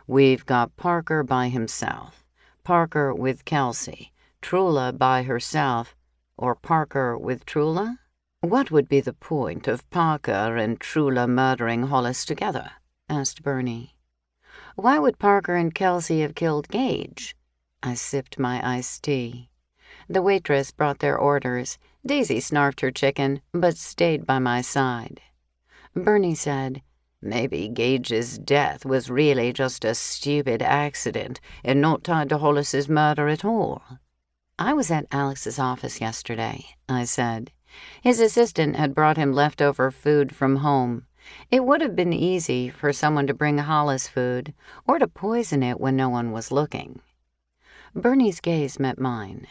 B: We've got Parker by himself, Parker with Kelsey, Trula by herself, or Parker with Trula? What would be the point of Parker and Trula murdering Hollis together? Asked Bernie. Why would Parker and Kelsey have killed Gage? I sipped my iced tea. The waitress brought their orders. Daisy snarfed her chicken, but stayed by my side. Bernie said, "Maybe Gage's death was really just a stupid accident and not tied to Hollis's murder at all." "I was at Alex's office yesterday," I said. His assistant had brought him leftover food from home. It would have been easy for someone to bring Hollis food or to poison it when no one was looking. Bernie's gaze met mine.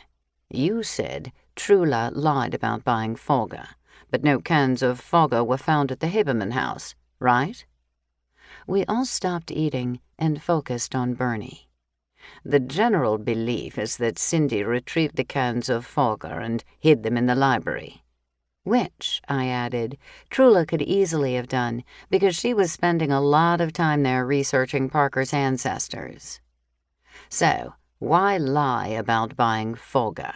B: "You said Trula lied about buying Fogger, but no cans of Fogger were found at the Haberman house, right?" We all stopped eating and focused on Bernie. "The general belief is that Cindy retrieved the cans of Fogger and hid them in the library." Which, I added, Trula could easily have done because she was spending a lot of time there researching Parker's ancestors. "So, why lie about buying Fogger?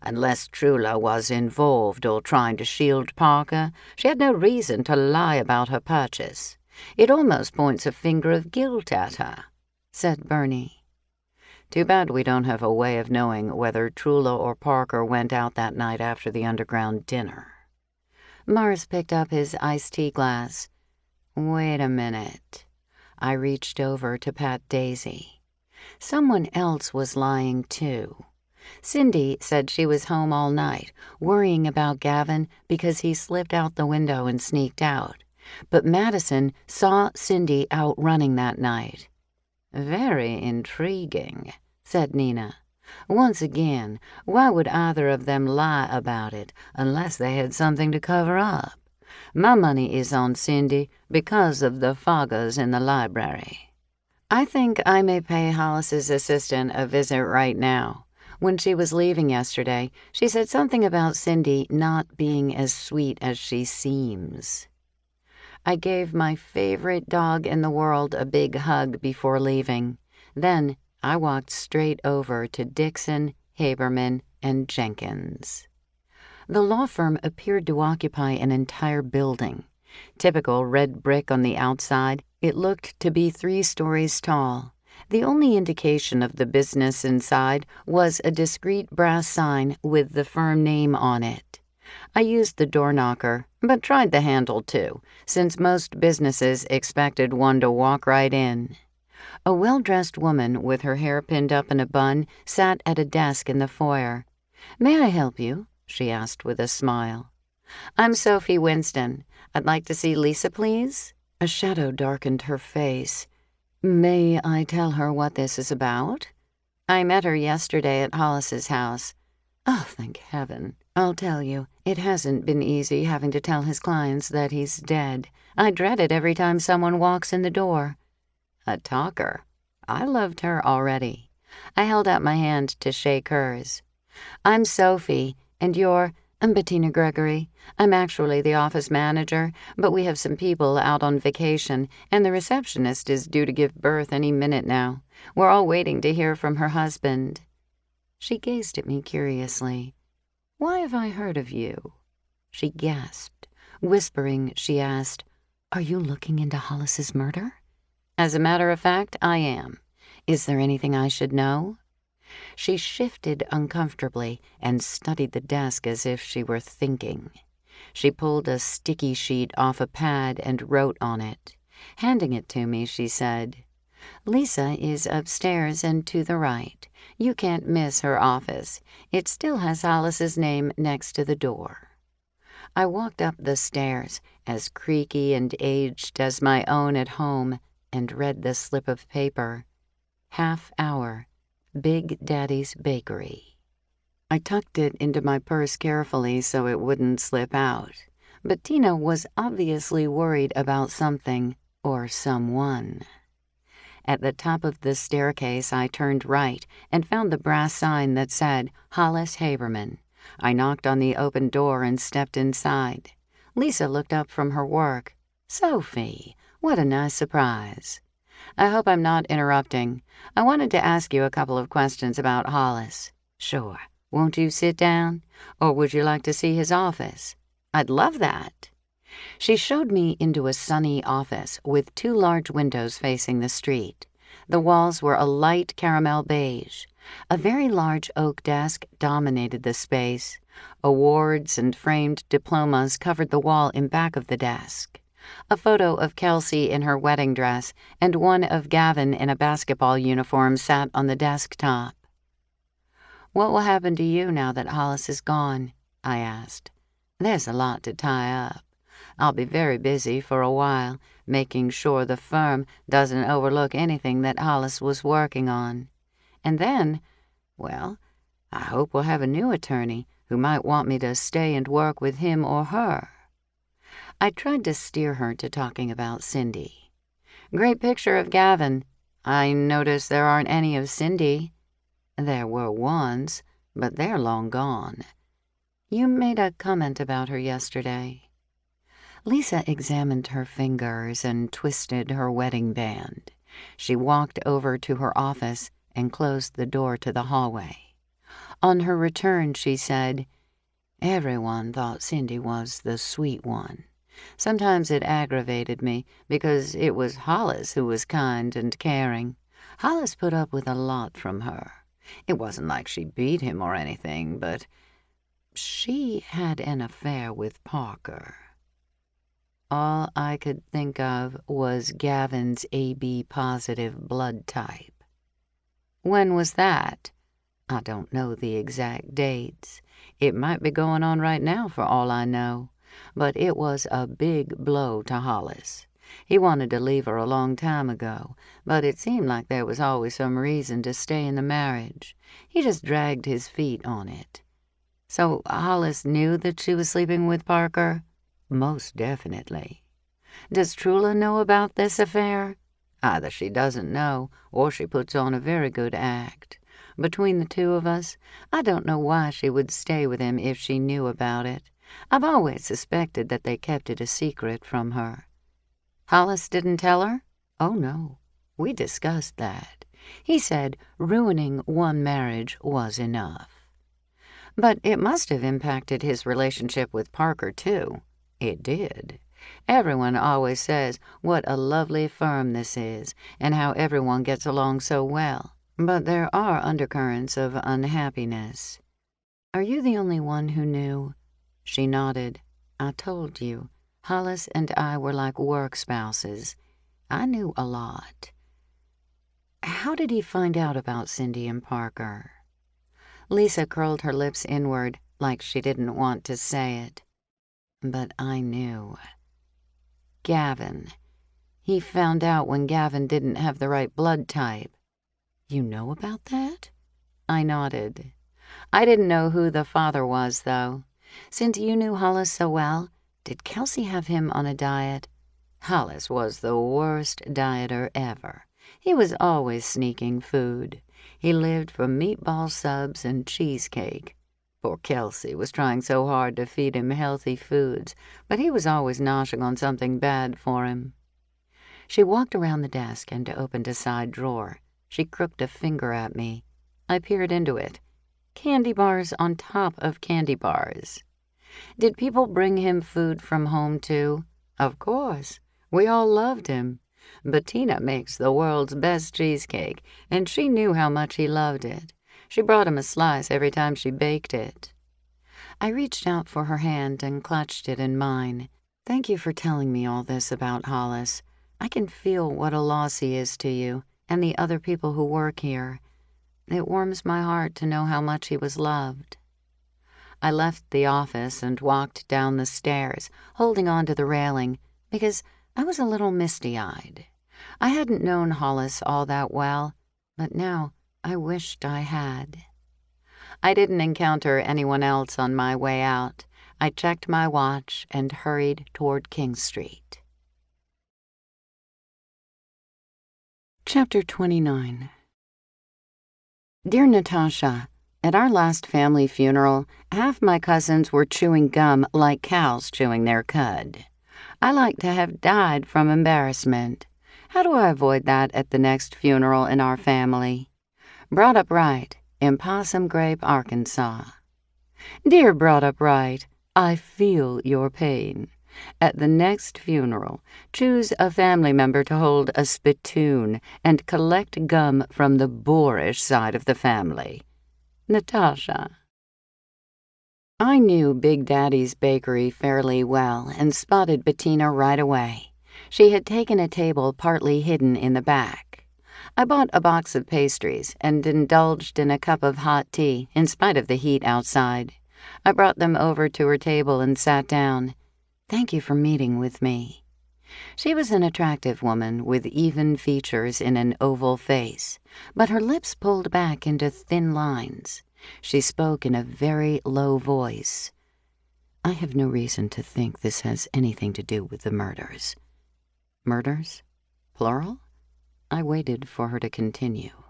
B: Unless Trula was involved or trying to shield Parker, she had no reason to lie about her purchase. It almost points a finger of guilt at her," said Bernie. "Too bad we don't have a way of knowing whether Trula or Parker went out that night after the underground dinner." Mars picked up his iced tea glass. "Wait a minute." I reached over to pat Daisy. Someone else was lying, too. Cindy said she was home all night, worrying about Gavin because he slipped out the window and sneaked out. But Madison saw Cindy out running that night. "Very intriguing," said Nina. "Once again, why would either of them lie about it unless they had something to cover up? My money is on Cindy because of the Foggers in the library." I think I may pay Hollis's assistant a visit right now. When she was leaving yesterday, she said something about Cindy not being as sweet as she seems. I gave my favorite dog in the world a big hug before leaving. Then I walked straight over to Dixon, Haberman, and Jenkins. The law firm appeared to occupy an entire building. Typical red brick on the outside, it looked to be 3 stories tall. The only indication of the business inside was a discreet brass sign with the firm name on it. I used the door knocker, but tried the handle too, since most businesses expected one to walk right in. A well-dressed woman with her hair pinned up in a bun sat at a desk in the foyer. "May I help you?" she asked with a smile. "I'm Sophie Winston. I'd like to see Lisa, please." A shadow darkened her face. "May I tell her what this is about?" "I met her yesterday at Hollis's house." "Oh, thank heaven. I'll tell you, it hasn't been easy having to tell his clients that he's dead. I dread it every time someone walks in the door." A talker. I loved her already. I held out my hand to shake hers. "I'm Sophie, and I'm Bettina Gregory. I'm actually the office manager, but we have some people out on vacation, and the receptionist is due to give birth any minute now. We're all waiting to hear from her husband." She gazed at me curiously. "Why have I heard of you?" She gasped. Whispering, she asked, "Are you looking into Hollis's murder?" "As a matter of fact, I am. Is there anything I should know?" She shifted uncomfortably and studied the desk as if she were thinking. She pulled a sticky sheet off a pad and wrote on it. Handing it to me, she said, "Lisa is upstairs and to the right. You can't miss her office. It still has Hollis's name next to the door." I walked up the stairs, as creaky and aged as my own at home, and read the slip of paper. Half hour. Big Daddy's Bakery. I tucked it into my purse carefully so it wouldn't slip out. But Tina was obviously worried about something or someone. At the top of the staircase, I turned right and found the brass sign that said Hollis Haberman. I knocked on the open door and stepped inside. Lisa looked up from her work. "Sophie, what a nice surprise." "I hope I'm not interrupting. I wanted to ask you a couple of questions about Hollis." "Sure. Won't you sit down? Or would you like to see his office?" "I'd love that." She showed me into a sunny office with 2 large windows facing the street. The walls were a light caramel beige. A very large oak desk dominated the space. Awards and framed diplomas covered the wall in back of the desk. A photo of Kelsey in her wedding dress and one of Gavin in a basketball uniform sat on the desktop. "What will happen to you now that Hollis is gone?" I asked. "There's a lot to tie up. I'll be very busy for a while, making sure the firm doesn't overlook anything that Hollis was working on. And then, well, I hope we'll have a new attorney who might want me to stay and work with him or her." I tried to steer her to talking about Cindy. "Great picture of Gavin. I notice there aren't any of Cindy." "There were once, but they're long gone." "You made a comment about her yesterday." Lisa examined her fingers and twisted her wedding band. She walked over to her office and closed the door to the hallway. On her return, she said, "Everyone thought Cindy was the sweet one. Sometimes it aggravated me because it was Hollis who was kind and caring. Hollis put up with a lot from her. It wasn't like she beat him or anything, but she had an affair with Parker." All I could think of was Gavin's AB positive blood type. "When was that?" "I don't know the exact dates. It might be going on right now for all I know. But it was a big blow to Hollis. He wanted to leave her a long time ago, but it seemed like there was always some reason to stay in the marriage. He just dragged his feet on it." "So Hollis knew that she was sleeping with Parker?" "Most definitely." "Does Trula know about this affair?" "Either she doesn't know, or she puts on a very good act. Between the two of us, I don't know why she would stay with him if she knew about it. I've always suspected that they kept it a secret from her." "Hollis didn't tell her?" "Oh, no. We discussed that. He said ruining one marriage was enough." "But it must have impacted his relationship with Parker, too." "It did. Everyone always says what a lovely firm this is and how everyone gets along so well. But there are undercurrents of unhappiness." "Are you the only one who knew?" She nodded. "I told you, Hollis and I were like work spouses. I knew a lot." "How did he find out about Cindy and Parker?" Lisa curled her lips inward like she didn't want to say it. "But I knew. Gavin. He found out when Gavin didn't have the right blood type." "You know about that?" I nodded. "I didn't know who the father was, though. Since you knew Hollis so well, did Kelsey have him on a diet?" "Hollis was the worst dieter ever. He was always sneaking food. He lived for meatball subs and cheesecake. Poor Kelsey was trying so hard to feed him healthy foods, but he was always noshing on something bad for him." She walked around the desk and opened a side drawer. She crooked a finger at me. I peered into it. Candy bars on top of candy bars. "Did people bring him food from home, too?" "Of course. We all loved him. Bettina makes the world's best cheesecake, and she knew how much he loved it. She brought him a slice every time she baked it." I reached out for her hand and clutched it in mine. "Thank you for telling me all this about Hollis. I can feel what a loss he is to you and the other people who work here. It warms my heart to know how much he was loved." I left the office and walked down the stairs, holding on to the railing, because I was a little misty-eyed. I hadn't known Hollis all that well, but now I wished I had. I didn't encounter anyone else on my way out. I checked my watch and hurried toward King Street. Chapter 29. Dear Natasha, at our last family funeral, half my cousins were chewing gum like cows chewing their cud. I like to have died from embarrassment. How do I avoid that at the next funeral in our family? Brought Up Right, in Possum Grape, Arkansas. Dear Brought Up Right, I feel your pain. At the next funeral, choose a family member to hold a spittoon and collect gum from the boorish side of the family. Natasha. I knew Big Daddy's bakery fairly well and spotted Bettina right away. She had taken a table partly hidden in the back. I bought a box of pastries and indulged in a cup of hot tea in spite of the heat outside. I brought them over to her table and sat down. "Thank you for meeting with me." She was an attractive woman with even features in an oval face, but her lips pulled back into thin lines. She spoke in a very low voice. "I have no reason to think this has anything to do with the murders." "Murders? Plural?" I waited for her to continue.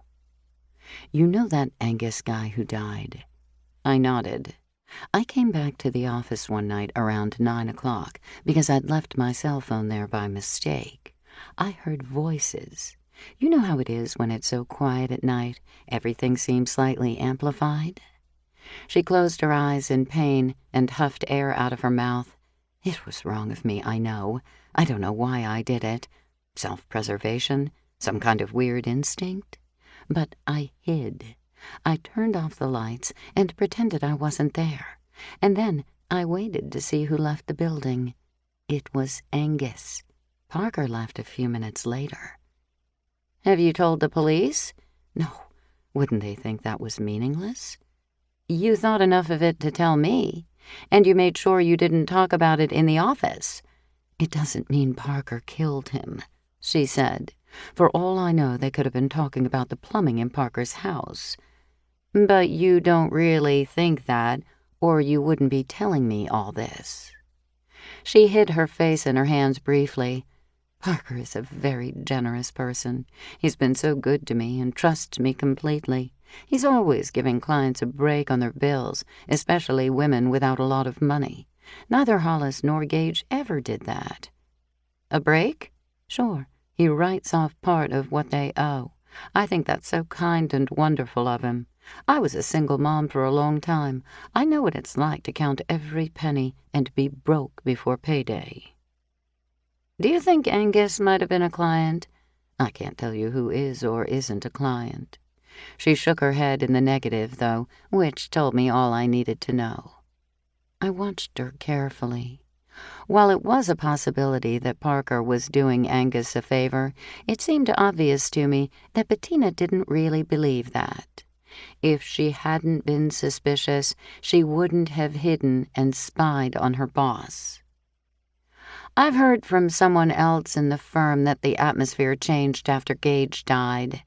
B: "You know that Angus guy who died?" I nodded. I came back to the office one night around 9 o'clock because I'd left my cell phone there by mistake. I heard voices. You know how it is when it's so quiet at night, everything seems slightly amplified? She closed her eyes in pain and huffed air out of her mouth. It was wrong of me, I know. I don't know why I did it. Self-preservation? Some kind of weird instinct? But I hid. I turned off the lights and pretended I wasn't there. And then I waited to see who left the building. It was Angus. Parker left a few minutes later. "Have you told the police?" "No. Wouldn't they think that was meaningless?" "You thought enough of it to tell me, and you made sure you didn't talk about it in the office." "It doesn't mean Parker killed him," she said. "For all I know, they could have been talking about the plumbing in Parker's house." "But you don't really think that, or you wouldn't be telling me all this." She hid her face in her hands briefly. "Parker is a very generous person. He's been so good to me and trusts me completely. He's always giving clients a break on their bills, especially women without a lot of money. Neither Hollis nor Gage ever did that." "A break?" "Sure. He writes off part of what they owe. I think that's so kind and wonderful of him. I was a single mom for a long time. I know what it's like to count every penny and be broke before payday." "Do you think Angus might have been a client?" "I can't tell you who is or isn't a client." She shook her head in the negative, though, which told me all I needed to know. I watched her carefully. While it was a possibility that Parker was doing Angus a favor, it seemed obvious to me that Bettina didn't really believe that. If she hadn't been suspicious, she wouldn't have hidden and spied on her boss. "I've heard from someone else in the firm that the atmosphere changed after Gage died.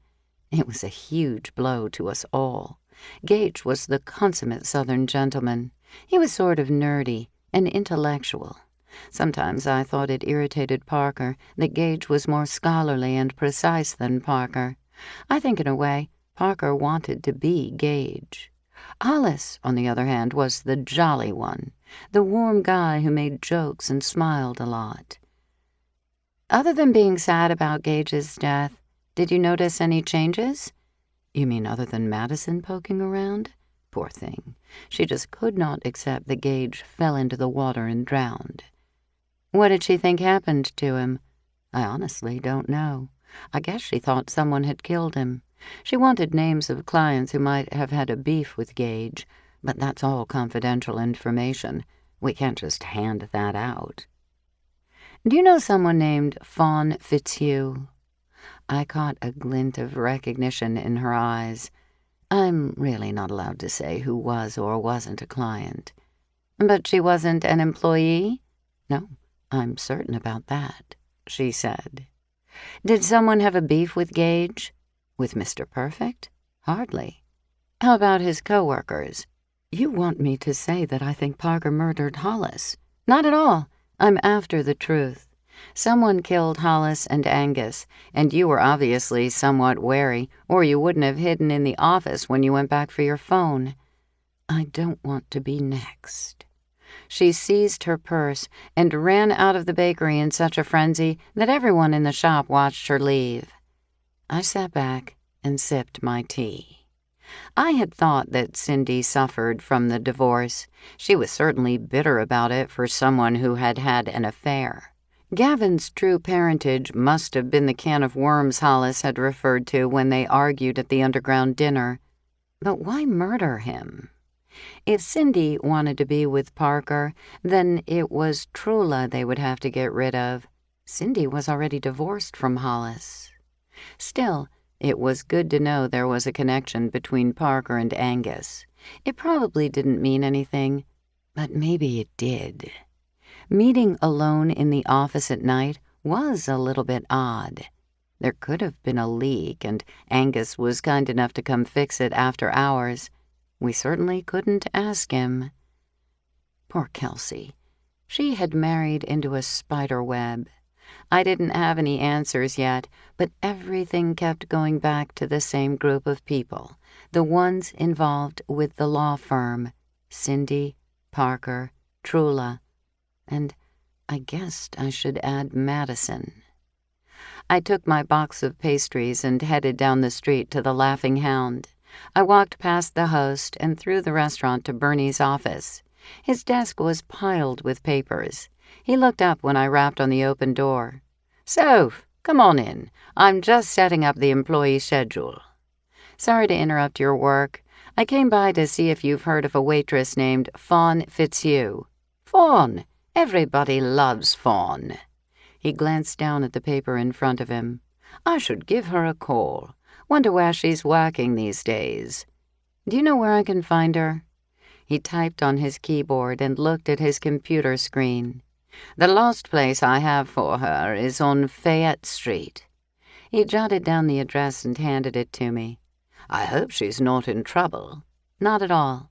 B: It was a huge blow to us all. Gage was the consummate Southern gentleman. He was sort of nerdy and intellectual. Sometimes I thought it irritated Parker that Gage was more scholarly and precise than Parker. I think in a way, Parker wanted to be Gage. Hollis, on the other hand, was the jolly one, the warm guy who made jokes and smiled a lot. Other than being sad about Gage's death, did you notice any changes?" "You mean other than Madison poking around? Poor thing. She just could not accept that Gage fell into the water and drowned." "What did she think happened to him?" "I honestly don't know. I guess she thought someone had killed him. She wanted names of clients who might have had a beef with Gage, but that's all confidential information. We can't just hand that out." "Do you know someone named Fawn Fitzhugh?" I caught a glint of recognition in her eyes. I'm really not allowed to say who was or wasn't a client. "But she wasn't an employee?" "No, I'm certain about that," she said. "Did someone have a beef with Gage?" "With Mr. Perfect? Hardly." "How about his coworkers?" "You want me to say that I think Parker murdered Hollis?" "Not at all. I'm after the truth. Someone killed Hollis and Angus, and you were obviously somewhat wary, or you wouldn't have hidden in the office when you went back for your phone." "I don't want to be next." She seized her purse and ran out of the bakery in such a frenzy that everyone in the shop watched her leave. I sat back and sipped my tea. I had thought that Cindy suffered from the divorce. She was certainly bitter about it for someone who had had an affair. Gavin's true parentage must have been the can of worms Hollis had referred to when they argued at the underground dinner. But why murder him? If Cindy wanted to be with Parker, then it was Trula they would have to get rid of. Cindy was already divorced from Hollis. Still, it was good to know there was a connection between Parker and Angus. It probably didn't mean anything, but maybe it did. Meeting alone in the office at night was a little bit odd. There could have been a leak, and Angus was kind enough to come fix it after hours. We certainly couldn't ask him. Poor Kelsey. She had married into a spider web. I didn't have any answers yet, but everything kept going back to the same group of people, the ones involved with the law firm: Cindy, Parker, Trula, and I guessed I should add Madison. I took my box of pastries and headed down the street to the Laughing Hound. I walked past the host and through the restaurant to Bernie's office. His desk was piled with papers. He looked up when I rapped on the open door. "Soph, come on in. I'm just setting up the employee schedule." "Sorry to interrupt your work. I came by to see if you've heard of a waitress named Fawn Fitzhugh." "Fawn? Everybody loves Fawn." He glanced down at the paper in front of him. "I should give her a call. Wonder where she's working these days." "Do you know where I can find her?" He typed on his keyboard and looked at his computer screen. "The last place I have for her is on Fayette Street." He jotted down the address and handed it to me. "I hope she's not in trouble." "Not at all.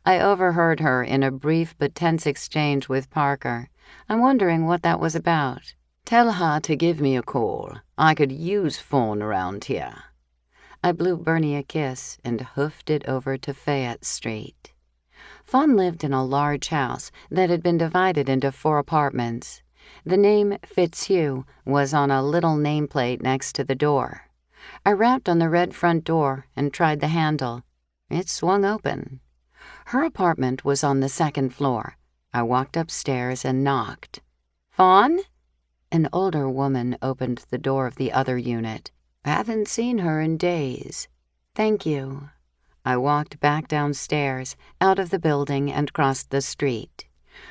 B: I overheard her in a brief but tense exchange with Parker. I'm wondering what that was about." "Tell her to give me a call. I could use Fawn around here." I blew Bernie a kiss and hoofed it over to Fayette Street. Fawn lived in a large house that had been divided into 4 apartments. The name Fitzhugh was on a little nameplate next to the door. I rapped on the red front door and tried the handle. It swung open. Her apartment was on the 2nd floor. I walked upstairs and knocked. "Fawn?" An older woman opened the door of the other unit. "Haven't seen her in days." "Thank you." I walked back downstairs, out of the building, and crossed the street.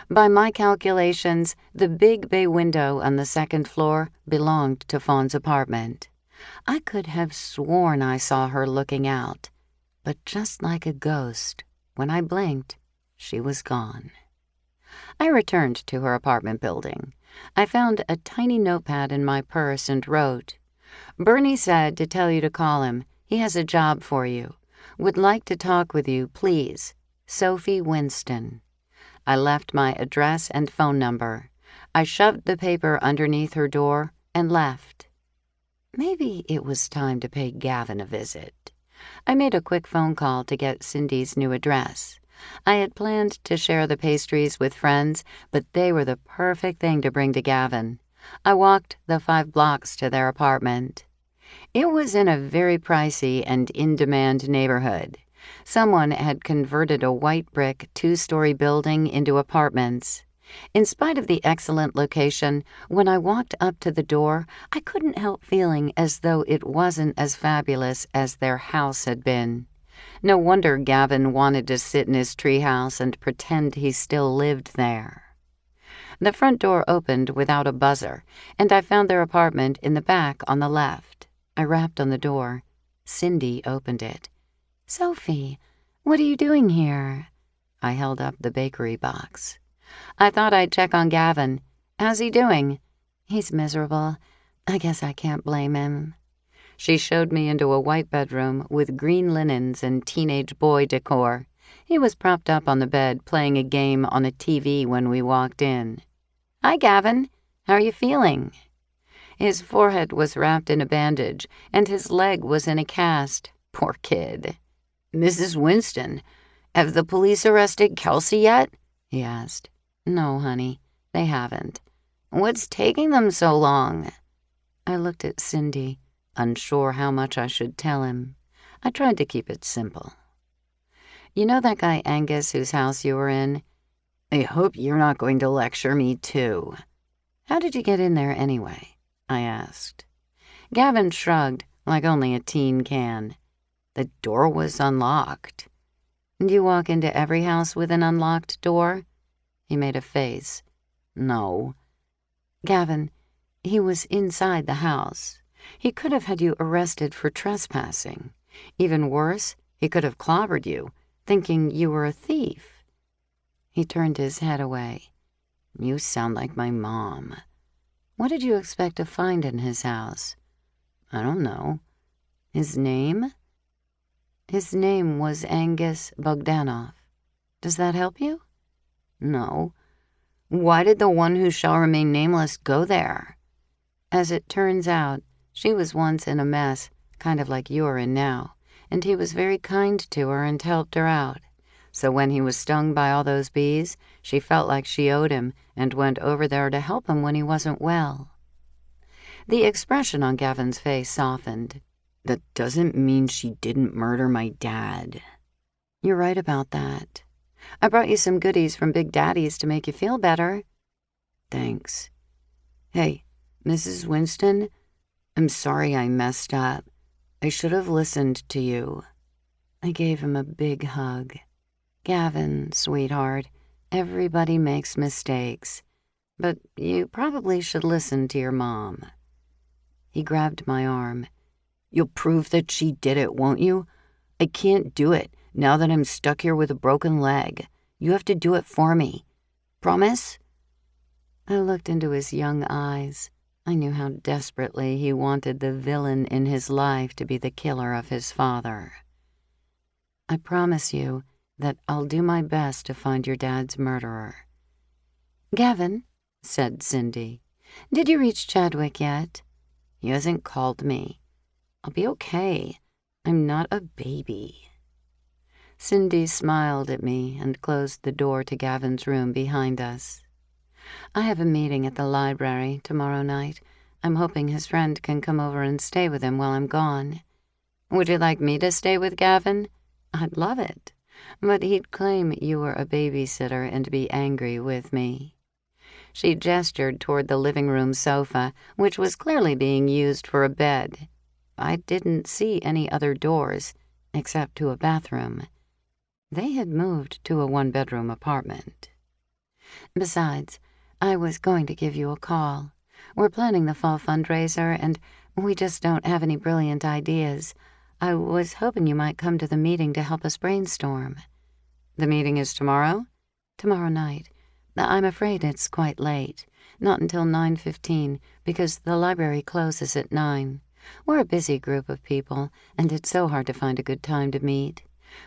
B: By my calculations, the big bay window on the 2nd floor belonged to Fawn's apartment. I could have sworn I saw her looking out, but just like a ghost, when I blinked, she was gone. I returned to her apartment building. I found a tiny notepad in my purse and wrote, "Bernie said to tell you to call him. He has a job for you. Would like to talk with you, please. Sophie Winston." I left my address and phone number. I shoved the paper underneath her door and left. Maybe it was time to pay Gavin a visit. I made a quick phone call to get Cindy's new address. I had planned to share the pastries with friends, but they were the perfect thing to bring to Gavin. I walked the 5 blocks to their apartment. It was in a very pricey and in-demand neighborhood. Someone had converted a white brick 2-story building into apartments. In spite of the excellent location, when I walked up to the door, I couldn't help feeling as though it wasn't as fabulous as their house had been. No wonder Gavin wanted to sit in his treehouse and pretend he still lived there. The front door opened without a buzzer, and I found their apartment in the back on the left. I rapped on the door. Cindy opened it. "Sophie, what are you doing here?" I held up the bakery box. "I thought I'd check on Gavin. How's he doing?" "He's miserable. I guess I can't blame him." She showed me into a white bedroom with green linens and teenage boy decor. He was propped up on the bed playing a game on a TV when we walked in. "Hi, Gavin. How are you feeling?" His forehead was wrapped in a bandage, and his leg was in a cast. Poor kid. "Mrs. Winston, have the police arrested Kelsey yet?" he asked. "No, honey, they haven't." "What's taking them so long?" I looked at Cindy, unsure how much I should tell him. I tried to keep it simple. You know that guy Angus whose house you were in? I hope you're not going to lecture me, too. How did you get in there anyway? I asked. Gavin shrugged, like only a teen can. The door was unlocked. Do you walk into every house with an unlocked door? He made a face. No. Gavin, he was inside the house. He could have had you arrested for trespassing. Even worse, he could have clobbered you, thinking you were a thief. He turned his head away. You sound like my mom. What did you expect to find in his house? I don't know. His name? His name was Angus Bogdanov. Does that help you? No. Why did the one who shall remain nameless go there? As it turns out, she was once in a mess, kind of like you're in now, and he was very kind to her and helped her out. So when he was stung by all those bees, she felt like she owed him and went over there to help him when he wasn't well. The expression on Gavin's face softened. That doesn't mean she didn't murder my dad. You're right about that. I brought you some goodies from Big Daddy's to make you feel better. Thanks. Hey, Mrs. Winston, I'm sorry I messed up. I should have listened to you. I gave him a big hug. Gavin, sweetheart, everybody makes mistakes, but you probably should listen to your mom. He grabbed my arm. You'll prove that she did it, won't you? I can't do it now that I'm stuck here with a broken leg. You have to do it for me. Promise? I looked into his young eyes. I knew how desperately he wanted the villain in his life to be the killer of his father. I promise you that I'll do my best to find your dad's murderer. Gavin, said Cindy, did you reach Chadwick yet? He hasn't called me. I'll be okay. I'm not a baby. Cindy smiled at me and closed the door to Gavin's room behind us. I have a meeting at the library tomorrow night. I'm hoping his friend can come over and stay with him while I'm gone. Would you like me to stay with Gavin? I'd love it. But he'd claim you were a babysitter and be angry with me. She gestured toward the living room sofa, which was clearly being used for a bed. I didn't see any other doors, except to a bathroom. They had moved to a one-bedroom apartment. Besides, I was going to give you a call. We're planning the fall fundraiser, and we just don't have any brilliant ideas. I was hoping you might come to the meeting to help us brainstorm. The meeting is tomorrow? Tomorrow night. I'm afraid it's quite late. Not until 9:15, because the library closes at 9. We're a busy group of people, and it's so hard to find a good time to meet.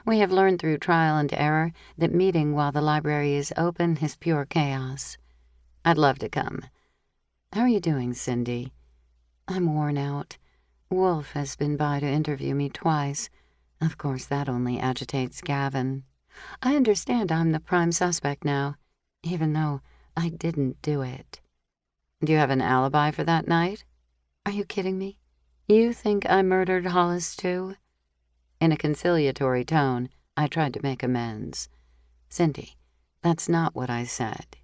B: We have learned through trial and error that meeting while the library is open is pure chaos. I'd love to come. How are you doing, Cindy? I'm worn out. Wolf has been by to interview me twice. Of course, that only agitates Gavin. I understand I'm the prime suspect now, even though I didn't do it. Do you have an alibi for that night? Are you kidding me? You think I murdered Hollis, too? In a conciliatory tone, I tried to make amends. Cindy, that's not what I said.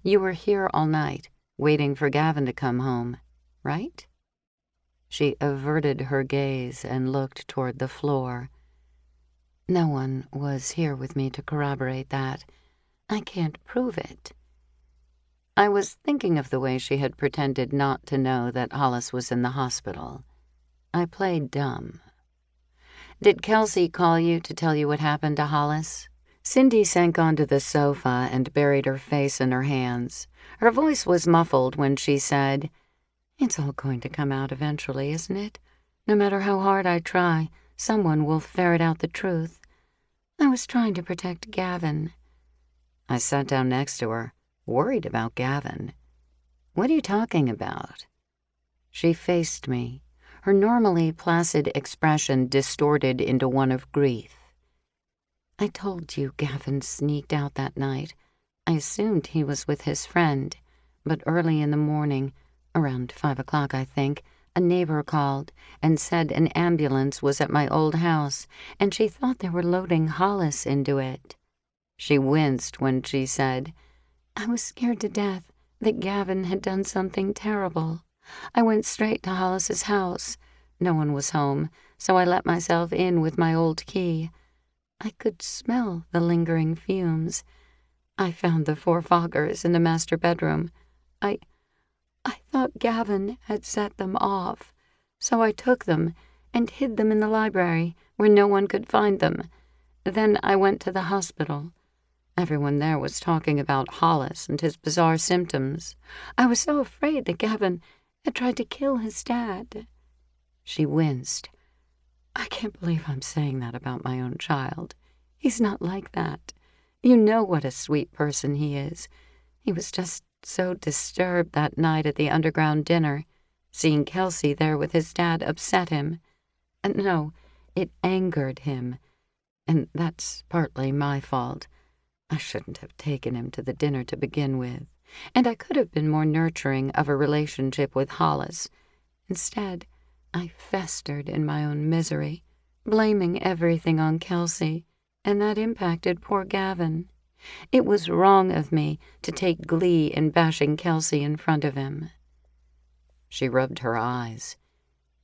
B: You were here all night, waiting for Gavin to come home, right? She averted her gaze and looked toward the floor. No one was here with me to corroborate that. I can't prove it. I was thinking of the way she had pretended not to know that Hollis was in the hospital. I played dumb. Did Kelsey call you to tell you what happened to Hollis? Cindy sank onto the sofa and buried her face in her hands. Her voice was muffled when she said, It's all going to come out eventually, isn't it? No matter how hard I try, someone will ferret out the truth. I was trying to protect Gavin. I sat down next to her, worried about Gavin. What are you talking about? She faced me, her normally placid expression distorted into one of grief. I told you Gavin sneaked out that night. I assumed he was with his friend, but early in the morning, around 5 o'clock, I think, A neighbor called and said an ambulance was at my old house, and she thought they were loading Hollis into it. She winced when she said, "I was scared to death that Gavin had done something terrible. I went straight to Hollis's house. No one was home, so I let myself in with my old key. I could smell the lingering fumes. I found the 4 foggers in the master bedroom. I thought Gavin had set them off, so I took them and hid them in the library where no one could find them. Then I went to the hospital. Everyone there was talking about Hollis and his bizarre symptoms. I was so afraid that Gavin had tried to kill his dad." She winced. "I can't believe I'm saying that about my own child. He's not like that. You know what a sweet person he is. He was just so disturbed that night at the underground dinner. Seeing Kelsey there with his dad upset him. And no, it angered him. And that's partly my fault. I shouldn't have taken him to the dinner to begin with. And I could have been more nurturing of a relationship with Hollis. Instead, I festered in my own misery, blaming everything on Kelsey, and that impacted poor Gavin. It was wrong of me to take glee in bashing Kelsey in front of him." She rubbed her eyes.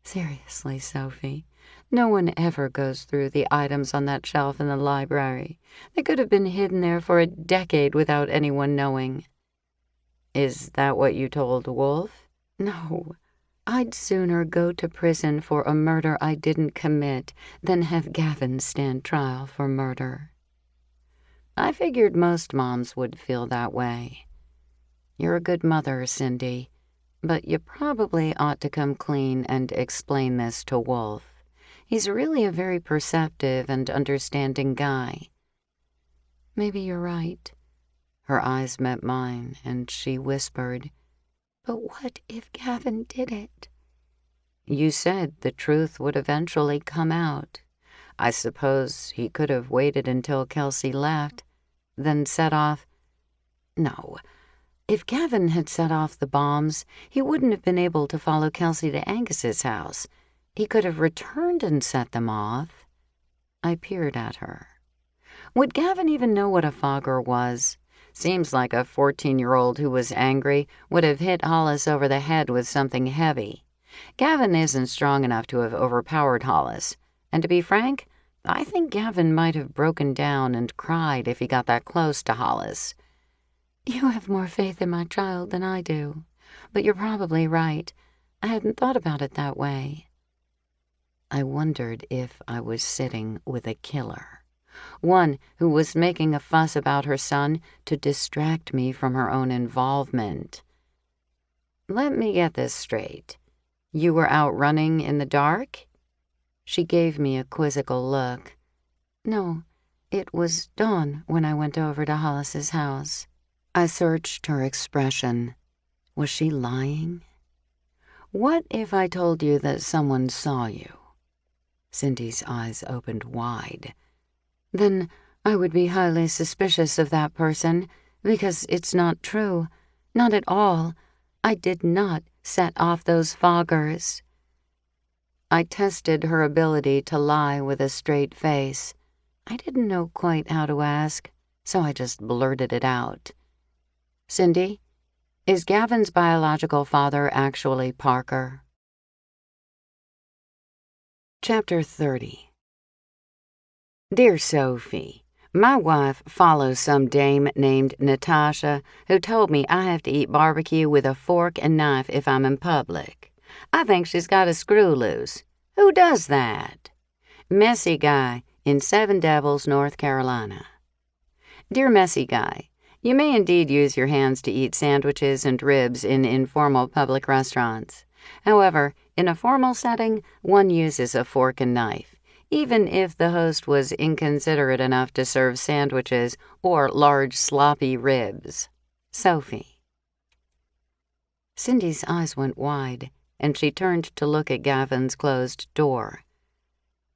B: "Seriously, Sophie, no one ever goes through the items on that shelf in the library. They could have been hidden there for a decade without anyone knowing." "Is that what you told Wolf?" "No. I'd sooner go to prison for a murder I didn't commit than have Gavin stand trial for murder." "I figured most moms would feel that way. You're a good mother, Cindy, but you probably ought to come clean and explain this to Wolf. He's really a very perceptive and understanding guy." "Maybe you're right." Her eyes met mine, and she whispered, "But what if Gavin did it?" "You said the truth would eventually come out. I suppose he could have waited until Kelsey left, then set off—" "No. If Gavin had set off the bombs, he wouldn't have been able to follow Kelsey to Angus's house. He could have returned and set them off." I peered at her. Would Gavin even know what a fogger was? Seems like a 14-year-old who was angry would have hit Hollis over the head with something heavy. Gavin isn't strong enough to have overpowered Hollis, and to be frank, I think Gavin might have broken down and cried if he got that close to Hollis. "You have more faith in my child than I do, but you're probably right. I hadn't thought about it that way." I wondered if I was sitting with a killer, one who was making a fuss about her son to distract me from her own involvement. "Let me get this straight. You were out running in the dark?" She gave me a quizzical look. "No, it was dawn when I went over to Hollis's house." I searched her expression. Was she lying? "What if I told you that someone saw you?" Cindy's eyes opened wide. "Then I would be highly suspicious of that person, because it's not true. Not at all. I did not set off those foggers." I tested her ability to lie with a straight face. I didn't know quite how to ask, so I just blurted it out. "Cindy, is Gavin's biological father actually Parker?" Chapter 30. Dear Sophie, my wife follows some dame named Natasha who told me I have to eat barbecue with a fork and knife if I'm in public. I think she's got a screw loose. Who does that? Messy Guy in Seven Devils, North Carolina. Dear Messy Guy, you may indeed use your hands to eat sandwiches and ribs in informal public restaurants. However, in a formal setting, one uses a fork and knife, even if the host was inconsiderate enough to serve sandwiches or large sloppy ribs. Sophie. Cindy's eyes went wide, and she turned to look at Gavin's closed door.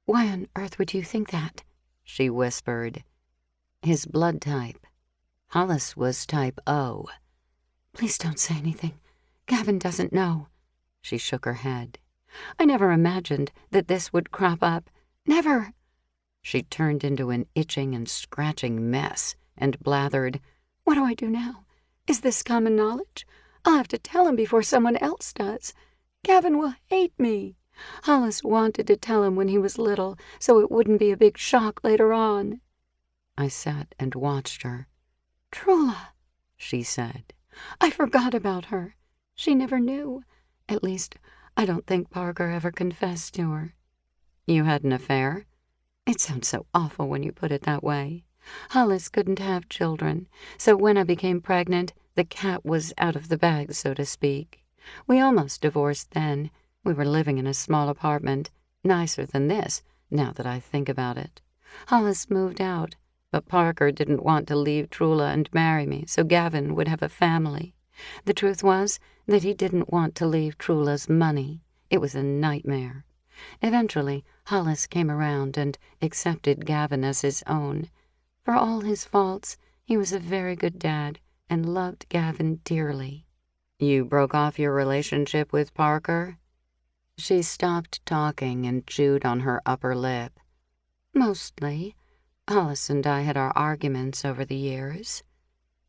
B: "Why on earth would you think that?" she whispered. "His blood type. Hollis was type O." "Please don't say anything. Gavin doesn't know." She shook her head. I never imagined that this would crop up. Never. She turned into an itching and scratching mess and blathered, "What do I do now? Is this common knowledge? I'll have to tell him before someone else does. Gavin will hate me. Hollis wanted to tell him when he was little, so it wouldn't be a big shock later on." I sat and watched her. "Trula," she said. "I forgot about her. She never knew. At least, I don't think Parker ever confessed to her." "You had an affair?" "It sounds so awful when you put it that way. Hollis couldn't have children, so when I became pregnant, the cat was out of the bag, so to speak. We almost divorced then. We were living in a small apartment, nicer than this, now that I think about it. Hollis moved out, but Parker didn't want to leave Trula and marry me, so Gavin would have a family. The truth was that he didn't want to leave Trula's money. It was a nightmare. Eventually, Hollis came around and accepted Gavin as his own. For all his faults, he was a very good dad and loved Gavin dearly." "You broke off your relationship with Parker?" She stopped talking and chewed on her upper lip. "Mostly. Hollis and I had our arguments over the years."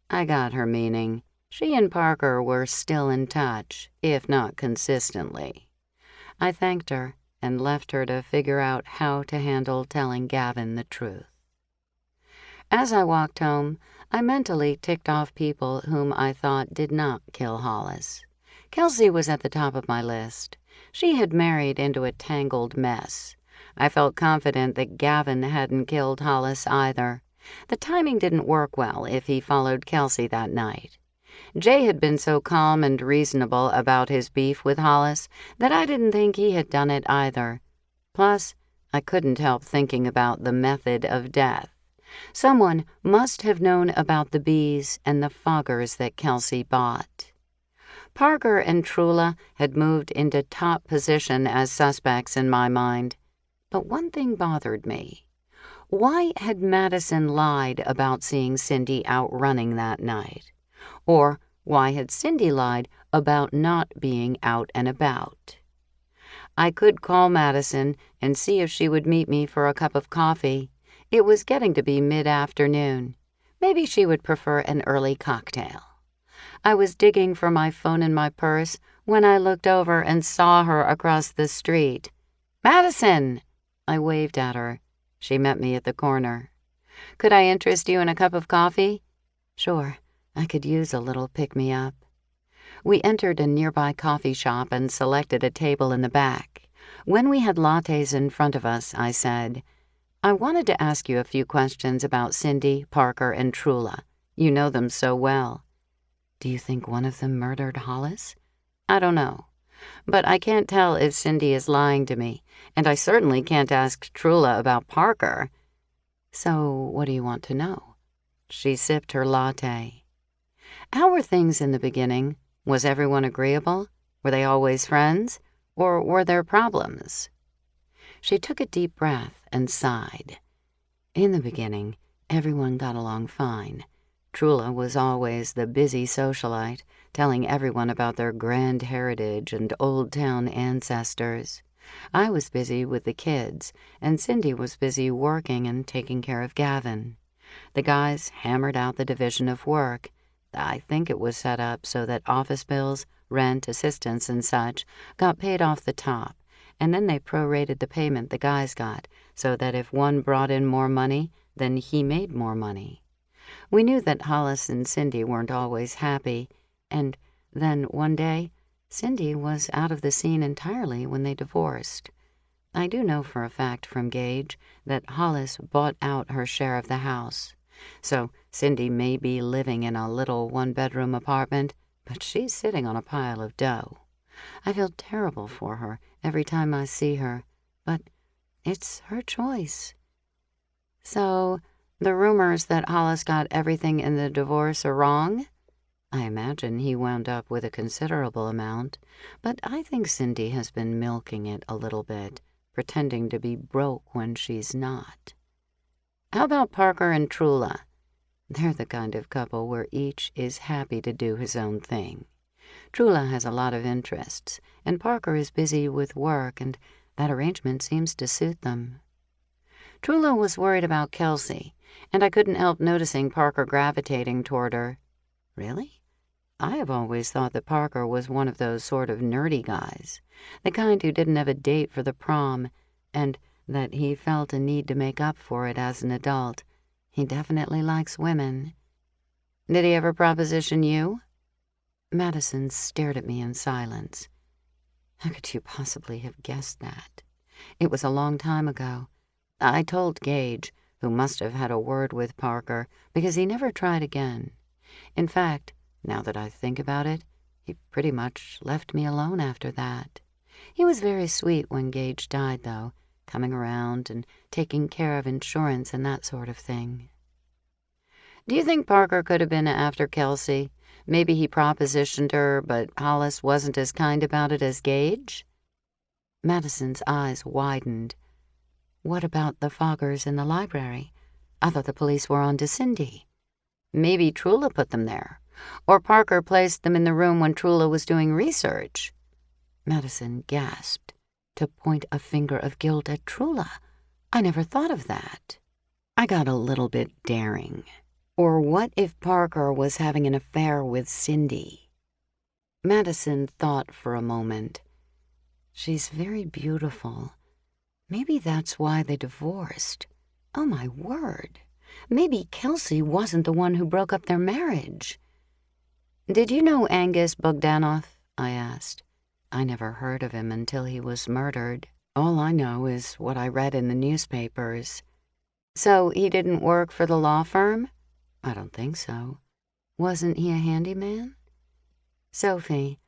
B: I got her meaning. She and Parker were still in touch, if not consistently. I thanked her and left her to figure out how to handle telling Gavin the truth. As I walked home, I mentally ticked off people whom I thought did not kill Hollis. Kelsey was at the top of my list. She had married into a tangled mess. I felt confident that Gavin hadn't killed Hollis either. The timing didn't work well if he followed Kelsey that night. Jay had been so calm and reasonable about his beef with Hollis that I didn't think he had done it either. Plus, I couldn't help thinking about the method of death. Someone must have known about the bees and the foggers that Kelsey bought. Parker and Trula had moved into top position as suspects in my mind. But one thing bothered me. Why had Madison lied about seeing Cindy out running that night? Or why had Cindy lied about not being out and about? I could call Madison and see if she would meet me for a cup of coffee. It was getting to be mid-afternoon. Maybe she would prefer an early cocktail. I was digging for my phone in my purse when I looked over and saw her across the street. "Madison!" I waved at her. She met me at the corner. "Could I interest you in a cup of coffee?" "Sure, I could use a little pick-me-up." We entered a nearby coffee shop and selected a table in the back. When we had lattes in front of us, I said, "I wanted to ask you a few questions about Cindy, Parker, and Trula. You know them so well." "Do you think one of them murdered Hollis?" "I don't know. But I can't tell if Cindy is lying to me, and I certainly can't ask Trula about Parker." "So what do you want to know?" She sipped her latte. "How were things in the beginning? Was everyone agreeable? Were they always friends? Or were there problems?" She took a deep breath and sighed. "In the beginning, everyone got along fine. Trula was always the busy socialite, telling everyone about their grand heritage and old-town ancestors. I was busy with the kids, and Cindy was busy working and taking care of Gavin. The guys hammered out the division of work. I think it was set up so that office bills, rent, assistance, and such got paid off the top, and then they prorated the payment the guys got, so that if one brought in more money, then he made more money. We knew that Hollis and Cindy weren't always happy, and then one day, Cindy was out of the scene entirely when they divorced. I do know for a fact from Gage that Hollis bought out her share of the house. So Cindy may be living in a little one-bedroom apartment, but she's sitting on a pile of dough. I feel terrible for her every time I see her, but it's her choice." "So, the rumors that Hollis got everything in the divorce are wrong?" "I imagine he wound up with a considerable amount, but I think Cindy has been milking it a little bit, pretending to be broke when she's not." "How about Parker and Trula?" "They're the kind of couple where each is happy to do his own thing. Trula has a lot of interests, and Parker is busy with work, and that arrangement seems to suit them. Trula was worried about Kelsey, and I couldn't help noticing Parker gravitating toward her. Really? I have always thought that Parker was one of those sort of nerdy guys, the kind who didn't have a date for the prom, and that he felt a need to make up for it as an adult. He definitely likes women. Did he ever proposition you? Madison stared at me in silence. How could you possibly have guessed that? It was a long time ago. I told Gage, who must have had a word with Parker, because he never tried again. In fact, now that I think about it, he pretty much left me alone after that. He was very sweet when Gage died, though, coming around and taking care of insurance and that sort of thing. Do you think Parker could have been after Kelsey? Maybe he propositioned her, but Hollis wasn't as kind about it as Gage? Madison's eyes widened. What about the Foggers in the library? I thought the police were on to Cindy. Maybe Trula put them there. Or Parker placed them in the room when Trula was doing research. Madison gasped, to point a finger of guilt at Trula. I never thought of that. I got a little bit daring. Or what if Parker was having an affair with Cindy? Madison thought for a moment. She's very beautiful. Maybe that's why they divorced. Oh, my word. Maybe Kelsey wasn't the one who broke up their marriage. Did you know Angus Bogdanoff? I asked. I never heard of him until he was murdered. All I know is what I read in the newspapers. So he didn't work for the law firm? I don't think so. Wasn't he a handyman? Sophie,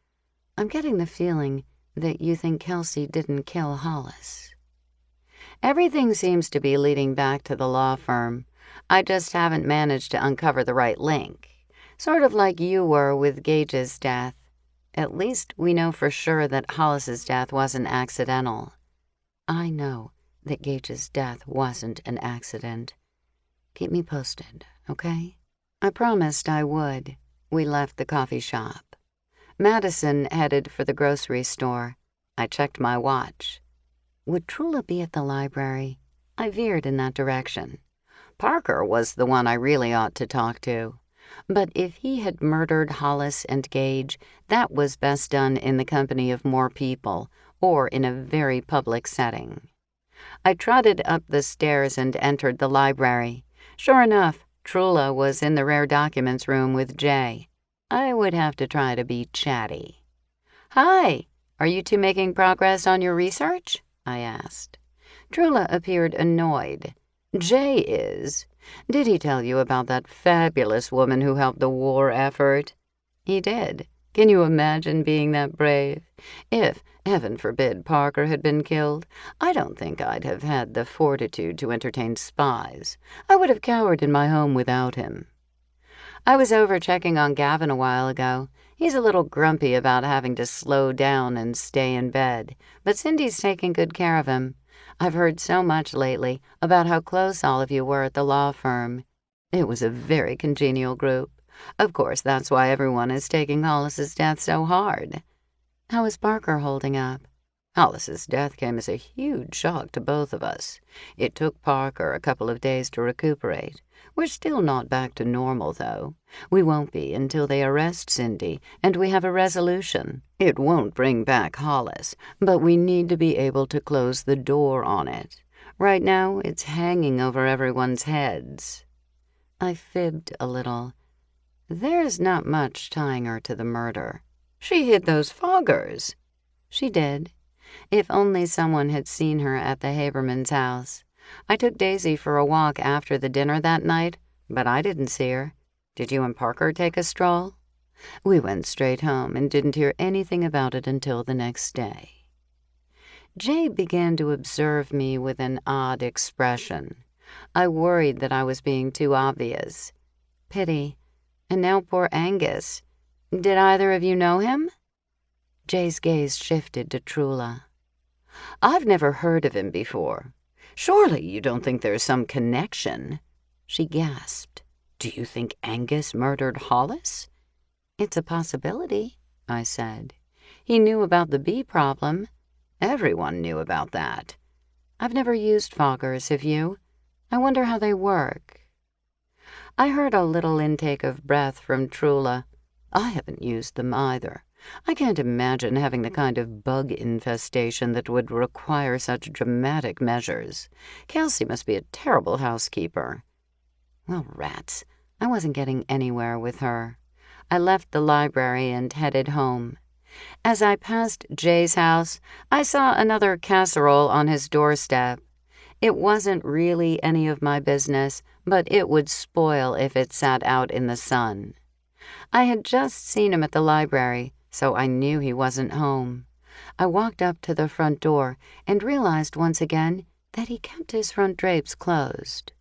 B: I'm getting the feeling that you think Kelsey didn't kill Hollis. Everything seems to be leading back to the law firm. I just haven't managed to uncover the right link. Sort of like you were with Gage's death. At least we know for sure that Hollis's death wasn't accidental. I know that Gage's death wasn't an accident. Keep me posted, okay? I promised I would. We left the coffee shop. Madison headed for the grocery store. I checked my watch. Would Trula be at the library? I veered in that direction. Parker was the one I really ought to talk to. But if he had murdered Hollis and Gage, that was best done in the company of more people, or in a very public setting. I trotted up the stairs and entered the library. Sure enough, Trula was in the rare documents room with Jay. I would have to try to be chatty. Hi, are you two making progress on your research? I asked. Trula appeared annoyed. Jay is. Did he tell you about that fabulous woman who helped the war effort? He did. Can you imagine being that brave? If, heaven forbid, Parker had been killed, I don't think I'd have had the fortitude to entertain spies. I would have cowered in my home without him. I was over checking on Gavin a while ago. He's a little grumpy about having to slow down and stay in bed, but Cindy's taking good care of him. I've heard so much lately about how close all of you were at the law firm. It was a very congenial group. Of course, that's why everyone is taking Hollis's death so hard. How is Parker holding up? Hollis's death came as a huge shock to both of us. It took Parker a couple of days to recuperate. We're still not back to normal, though. We won't be until they arrest Cindy, and we have a resolution. It won't bring back Hollis, but we need to be able to close the door on it. Right now, it's hanging over everyone's heads. I fibbed a little. There's not much tying her to the murder. She hid those Foggers. She did. If only someone had seen her at the Habermans' house. I took Daisy for a walk after the dinner that night, but I didn't see her. Did you and Parker take a stroll? We went straight home and didn't hear anything about it until the next day. Jay began to observe me with an odd expression. I worried that I was being too obvious. Pity. And now poor Angus. Did either of you know him? Jay's gaze shifted to Trula. I've never heard of him before. Surely you don't think there's some connection? She gasped. Do you think Angus murdered Hollis? It's a possibility. I said. He knew about the bee problem. Everyone knew about that. I've never used foggers, have you? I wonder how they work. I heard a little intake of breath from Trula. I haven't used them either. I can't imagine having the kind of bug infestation that would require such dramatic measures. Kelsey must be a terrible housekeeper. Well, rats. I wasn't getting anywhere with her. I left the library and headed home. As I passed Jay's house, I saw another casserole on his doorstep. It wasn't really any of my business, but it would spoil if it sat out in the sun. I had just seen him at the library, so I knew he wasn't home. I walked up to the front door and realized once again that he kept his front drapes closed.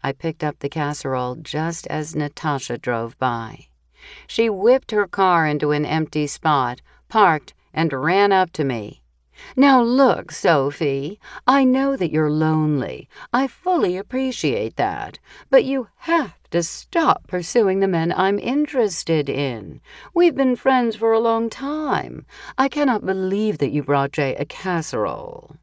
B: I picked up the casserole just as Natasha drove by. She whipped her car into an empty spot, parked, and ran up to me. "Now look, Sophie, I know that you're lonely. I fully appreciate that. But you have to stop pursuing the men I'm interested in. We've been friends for a long time. I cannot believe that you brought Jay a casserole."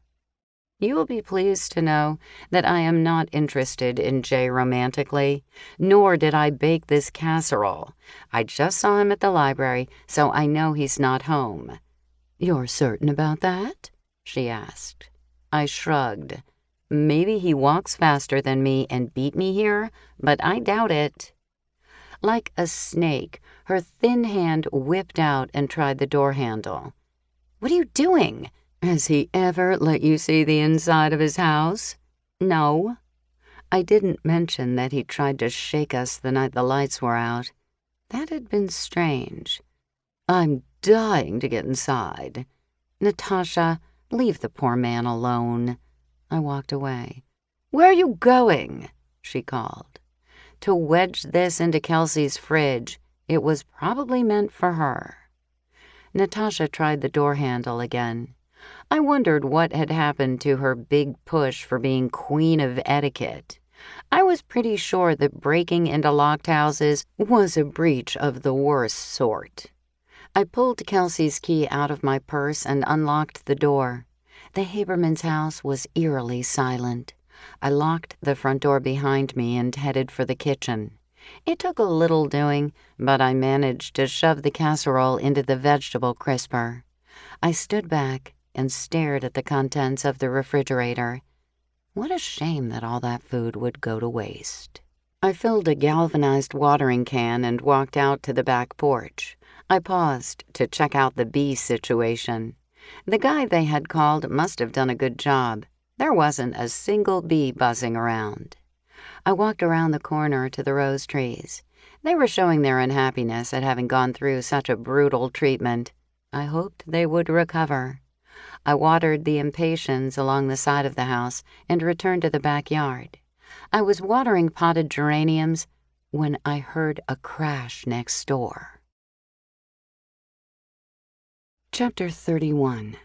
B: You will be pleased to know that I am not interested in Jay romantically, nor did I bake this casserole. I just saw him at the library, so I know he's not home. "You're certain about that?" she asked. I shrugged. Maybe he walks faster than me and beat me here, but I doubt it. Like a snake, her thin hand whipped out and tried the door handle. "What are you doing? Has he ever let you see the inside of his house?" "No." I didn't mention that he tried to shake us the night the lights were out. That had been strange. "I'm dying to get inside." "Natasha, leave the poor man alone." I walked away. "Where are you going?" she called. To wedge this into Kelsey's fridge. It was probably meant for her. Natasha tried the door handle again. I wondered what had happened to her big push for being queen of etiquette. I was pretty sure that breaking into locked houses was a breach of the worst sort. I pulled Kelsey's key out of my purse and unlocked the door. The Haberman's house was eerily silent. I locked the front door behind me and headed for the kitchen. It took a little doing, but I managed to shove the casserole into the vegetable crisper. I stood back and stared at the contents of the refrigerator. What a shame that all that food would go to waste. I filled a galvanized watering can and walked out to the back porch. I paused to check out the bee situation. The guy they had called must have done a good job. There wasn't a single bee buzzing around. I walked around the corner to the rose trees. They were showing their unhappiness at having gone through such a brutal treatment. I hoped they would recover. I watered the impatiens along the side of the house and returned to the backyard. I was watering potted geraniums when I heard a crash next door. Chapter 31.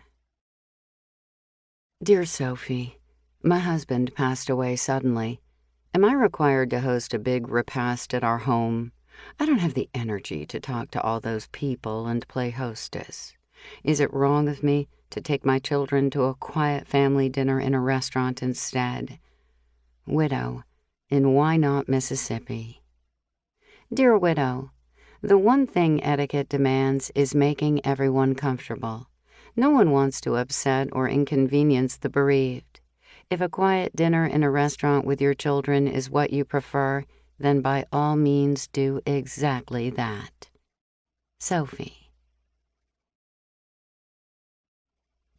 B: Dear Sophie, my husband passed away suddenly. Am I required to host a big repast at our home? I don't have the energy to talk to all those people and play hostess. Is it wrong of me to take my children to a quiet family dinner in a restaurant instead? Widow, in Why Not, Mississippi. Dear Widow, the one thing etiquette demands is making everyone comfortable. No one wants to upset or inconvenience the bereaved. If a quiet dinner in a restaurant with your children is what you prefer, then by all means do exactly that. Sophie.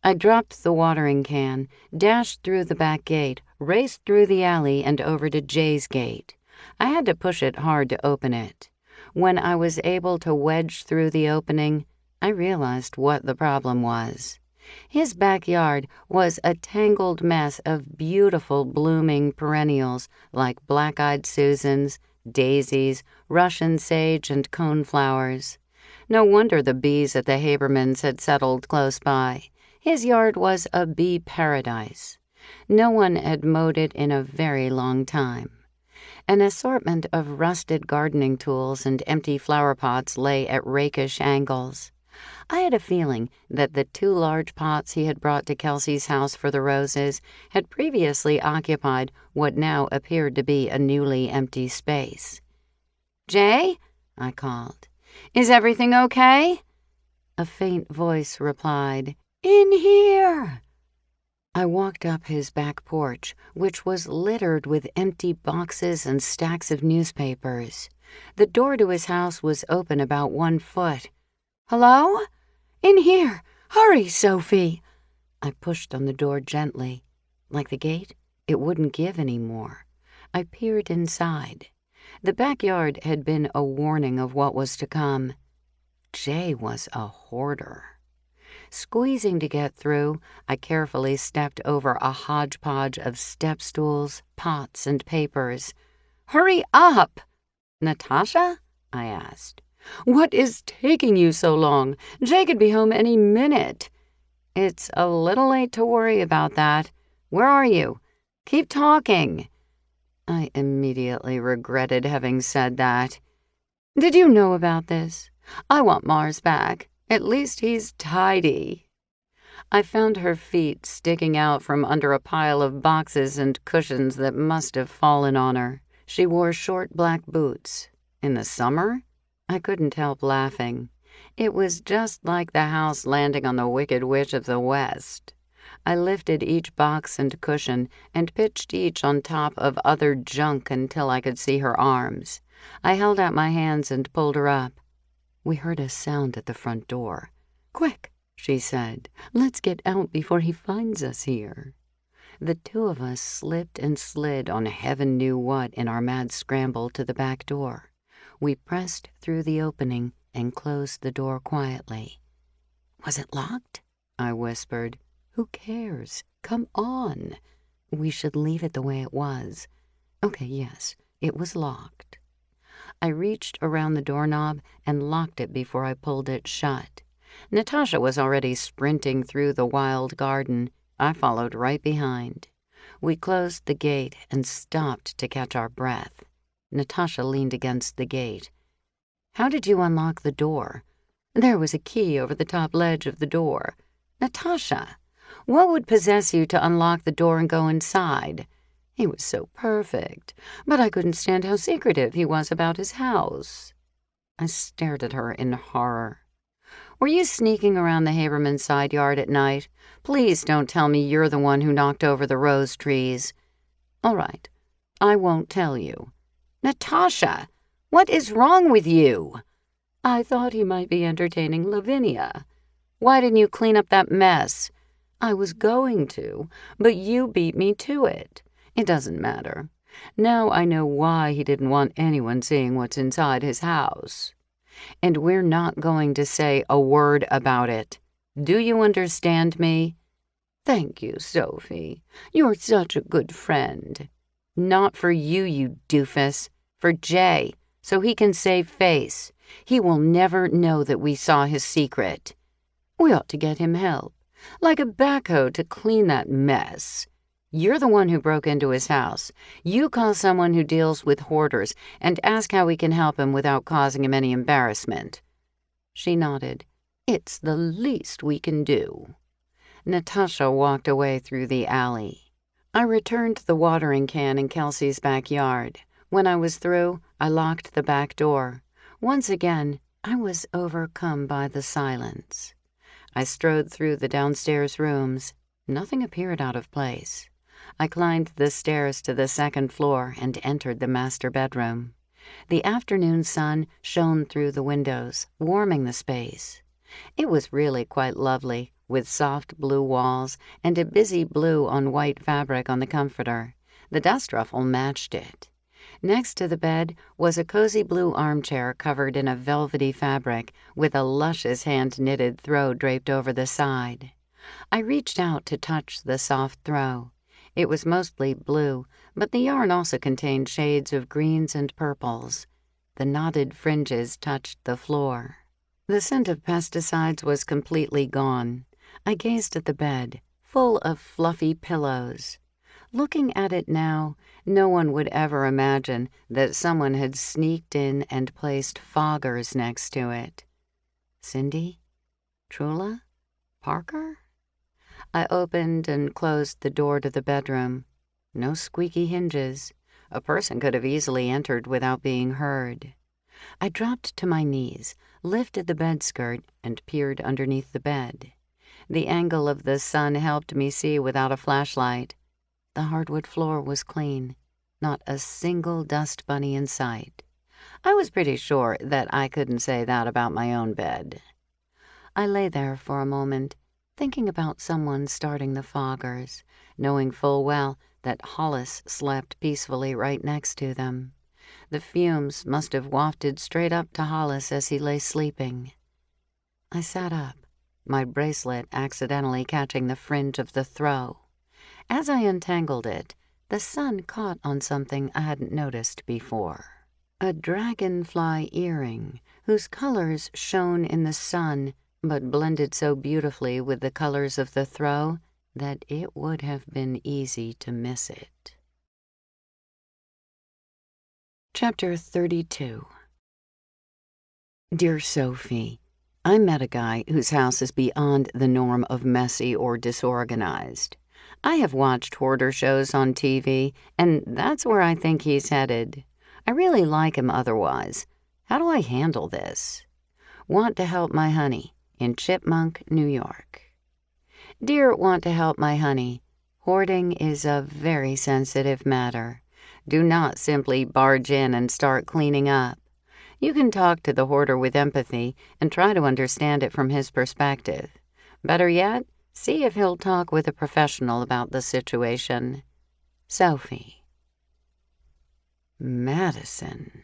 B: I dropped the watering can, dashed through the back gate, raced through the alley and over to Jay's gate. I had to push it hard to open it. When I was able to wedge through the opening, I realized what the problem was. His backyard was a tangled mess of beautiful blooming perennials like black-eyed Susans, daisies, Russian sage, and coneflowers. No wonder the bees at the Habermans had settled close by. His yard was a bee paradise. No one had mowed it in a very long time. An assortment of rusted gardening tools and empty flower pots lay at rakish angles. I had a feeling that the 2 large pots he had brought to Kelsey's house for the roses had previously occupied what now appeared to be a newly empty space. "Jay?" I called. "Is everything okay?" A faint voice replied, "In here." I walked up his back porch, which was littered with empty boxes and stacks of newspapers. The door to his house was open about 1 foot. "Hello? In here! Hurry, Sophie!" I pushed on the door gently. Like the gate, it wouldn't give any more. I peered inside. The backyard had been a warning of what was to come. Jay was a hoarder. Squeezing to get through, I carefully stepped over a hodgepodge of step stools, pots, and papers. "Hurry up!" "Natasha?" I asked. "What is taking you so long? Jay could be home any minute." "It's a little late to worry about that. Where are you? Keep talking." I immediately regretted having said that. "Did you know about this? I want Mars back. At least he's tidy." I found her feet sticking out from under a pile of boxes and cushions that must have fallen on her. She wore short black boots. In the summer? I couldn't help laughing. It was just like the house landing on the Wicked Witch of the West. I lifted each box and cushion and pitched each on top of other junk until I could see her arms. I held out my hands and pulled her up. We heard a sound at the front door. "Quick," she said. "Let's get out before he finds us here." The 2 of us slipped and slid on heaven knew what in our mad scramble to the back door. We pressed through the opening and closed the door quietly. "Was it locked?" I whispered. "Who cares? Come on." "We should leave it the way it was." "Okay, yes, it was locked." I reached around the doorknob and locked it before I pulled it shut. Natasha was already sprinting through the wild garden. I followed right behind. We closed the gate and stopped to catch our breath. Natasha leaned against the gate. "How did you unlock the door?" "There was a key over the top ledge of the door." "Natasha, what would possess you to unlock the door and go inside?" "He was so perfect, but I couldn't stand how secretive he was about his house." I stared at her in horror. "Were you sneaking around the Haberman side yard at night? Please don't tell me you're the one who knocked over the rose trees." "All right, I won't tell you." "Natasha, what is wrong with you?" "I thought he might be entertaining Lavinia." "Why didn't you clean up that mess?" "I was going to, but you beat me to it. It doesn't matter. Now I know why he didn't want anyone seeing what's inside his house. And we're not going to say a word about it. Do you understand me?" "Thank you, Sophie. You're such a good friend." "Not for you, you doofus. For Jay, so he can save face. He will never know that we saw his secret." "We ought to get him help, like a backhoe to clean that mess." "You're the one who broke into his house. You call someone who deals with hoarders and ask how we can help him without causing him any embarrassment." She nodded. "It's the least we can do." Natasha walked away through the alley. I returned the watering can in Kelsey's backyard. When I was through, I locked the back door. Once again, I was overcome by the silence. I strode through the downstairs rooms. Nothing appeared out of place. I climbed the stairs to the 2nd floor and entered the master bedroom. The afternoon sun shone through the windows, warming the space. It was really quite lovely, with soft blue walls and a busy blue on white fabric on the comforter. The dust ruffle matched it. Next to the bed was a cozy blue armchair covered in a velvety fabric with a luscious hand-knitted throw draped over the side. I reached out to touch the soft throw. It was mostly blue, but the yarn also contained shades of greens and purples. The knotted fringes touched the floor. The scent of pesticides was completely gone. I gazed at the bed, full of fluffy pillows. Looking at it now, no one would ever imagine that someone had sneaked in and placed foggers next to it. "Cindy, Trula? Parker? I opened and closed the door to the bedroom. No squeaky hinges. A person could have easily entered without being heard. I dropped to my knees, lifted the bedskirt, and peered underneath the bed. The angle of the sun helped me see without a flashlight. The hardwood floor was clean. Not a single dust bunny in sight. I was pretty sure that I couldn't say that about my own bed. I lay there for a moment, thinking about someone starting the foggers, knowing full well that Hollis slept peacefully right next to them. The fumes must have wafted straight up to Hollis as he lay sleeping. I sat up, my bracelet accidentally catching the fringe of the throw. As I untangled it, the sun caught on something I hadn't noticed before. A dragonfly earring, whose colors shone in the sun but blended so beautifully with the colors of the throw that it would have been easy to miss it. Chapter 32. Dear Sophie, I met a guy whose house is beyond the norm of messy or disorganized. I have watched hoarder shows on TV, and that's where I think he's headed. I really like him otherwise. How do I handle this? Want to help my honey, in Chipmunk, New York. Dear Want to Help My Honey, hoarding is a very sensitive matter. Do not simply barge in and start cleaning up. You can talk to the hoarder with empathy and try to understand it from his perspective. Better yet, see if he'll talk with a professional about the situation. Sophie. Madison.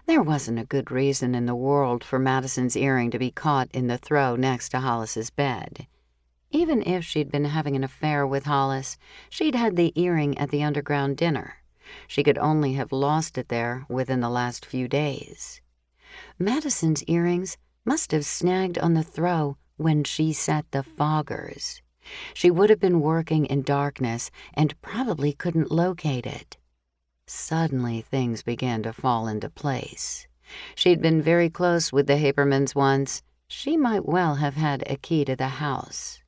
B: There wasn't a good reason in the world for Madison's earring to be caught in the throw next to Hollis's bed. Even if she'd been having an affair with Hollis, she'd had the earring at the underground dinner. She could only have lost it there within the last few days. Madison's earrings must have snagged on the throw when she set the foggers. She would have been working in darkness and probably couldn't locate it. Suddenly, things began to fall into place. She'd been very close with the Habermans once. She might well have had a key to the house.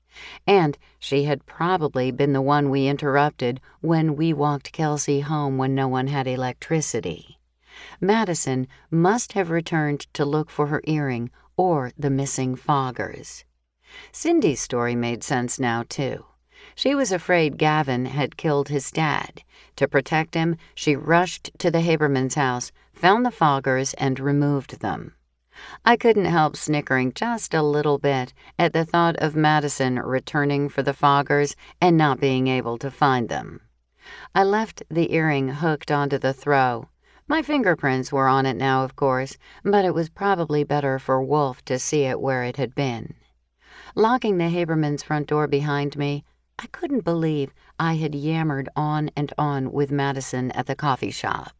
B: And she had probably been the one we interrupted when we walked Kelsey home when no one had electricity. Madison must have returned to look for her earring or the missing foggers. Cindy's story made sense now, too. She was afraid Gavin had killed his dad. To protect him, she rushed to the Habermans' house, found the foggers, and removed them. I couldn't help snickering just a little bit at the thought of Madison returning for the foggers and not being able to find them. I left the earring hooked onto the throw. My fingerprints were on it now, of course, but it was probably better for Wolf to see it where it had been. Locking the Habermans' front door behind me, I couldn't believe I had yammered on and on with Madison at the coffee shop.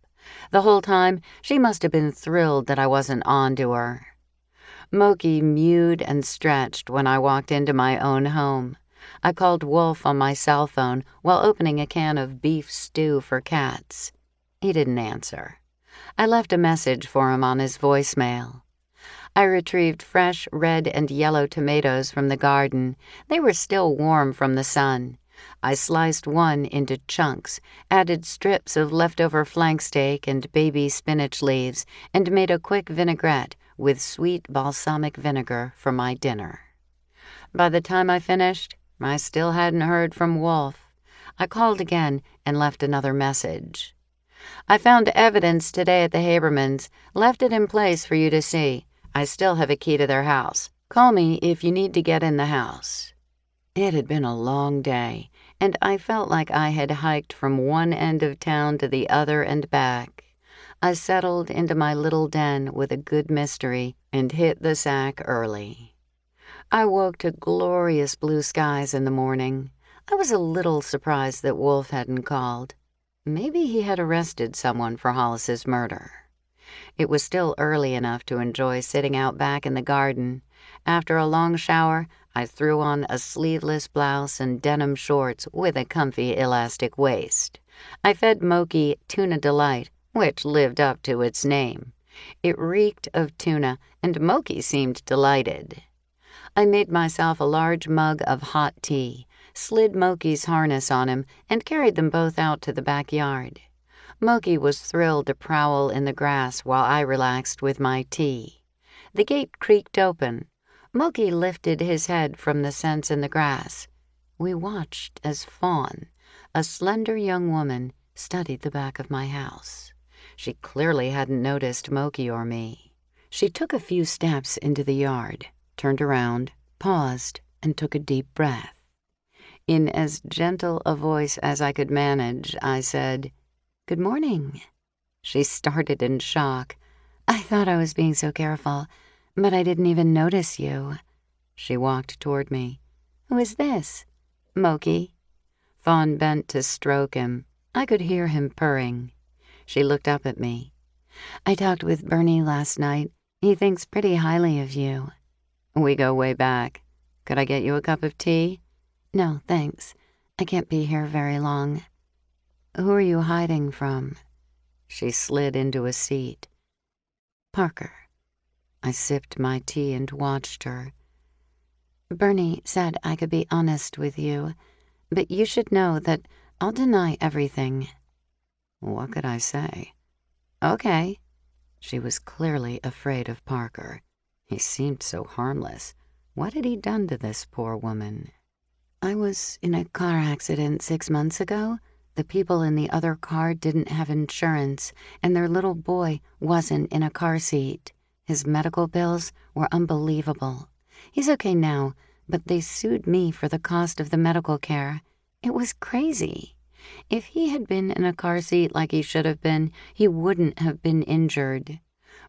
B: The whole time, she must have been thrilled that I wasn't on to her. Moki mewed and stretched when I walked into my own home. I called Wolf on my cell phone while opening a can of beef stew for cats. He didn't answer. I left a message for him on his voicemail. I retrieved fresh red and yellow tomatoes from the garden. They were still warm from the sun. I sliced one into chunks, added strips of leftover flank steak and baby spinach leaves, and made a quick vinaigrette with sweet balsamic vinegar for my dinner. By the time I finished, I still hadn't heard from Wolf. I called again and left another message. I found evidence today at the Habermans, left it in place for you to see. I still have a key to their house. Call me if you need to get in the house. It had been a long day, and I felt like I had hiked from one end of town to the other and back. I settled into my little den with a good mystery and hit the sack early. I woke to glorious blue skies in the morning. I was a little surprised that Wolf hadn't called. Maybe he had arrested someone for Hollis's murder. It was still early enough to enjoy sitting out back in the garden. After a long shower, I threw on a sleeveless blouse and denim shorts with a comfy elastic waist. I fed Moki Tuna Delight, which lived up to its name. It reeked of tuna, and Moki seemed delighted. I made myself a large mug of hot tea, slid Moki's harness on him, and carried them both out to the backyard. Moki was thrilled to prowl in the grass while I relaxed with my tea. The gate creaked open. Moki lifted his head from the scents in the grass. We watched as Fawn, a slender young woman, studied the back of my house. She clearly hadn't noticed Moki or me. She took a few steps into the yard, turned around, paused, and took a deep breath. In as gentle a voice as I could manage, I said, "Good morning." She started in shock. "I thought I was being so careful, but I didn't even notice you." She walked toward me. "Who is this?" "Moki." Fawn bent to stroke him. I could hear him purring. She looked up at me. "I talked with Bernie last night. He thinks pretty highly of you." "We go way back. Could I get you a cup of tea?" "No, thanks. I can't be here very long." "Who are you hiding from?" She slid into a seat. "Parker." I sipped my tea and watched her. "Bernie said I could be honest with you, but you should know that I'll deny everything." What could I say? "Okay." She was clearly afraid of Parker. He seemed so harmless. What had he done to this poor woman? "I was in a car accident 6 months ago. The people in the other car didn't have insurance, and their little boy wasn't in a car seat. His medical bills were unbelievable. He's okay now, but they sued me for the cost of the medical care. It was crazy. If he had been in a car seat like he should have been, he wouldn't have been injured.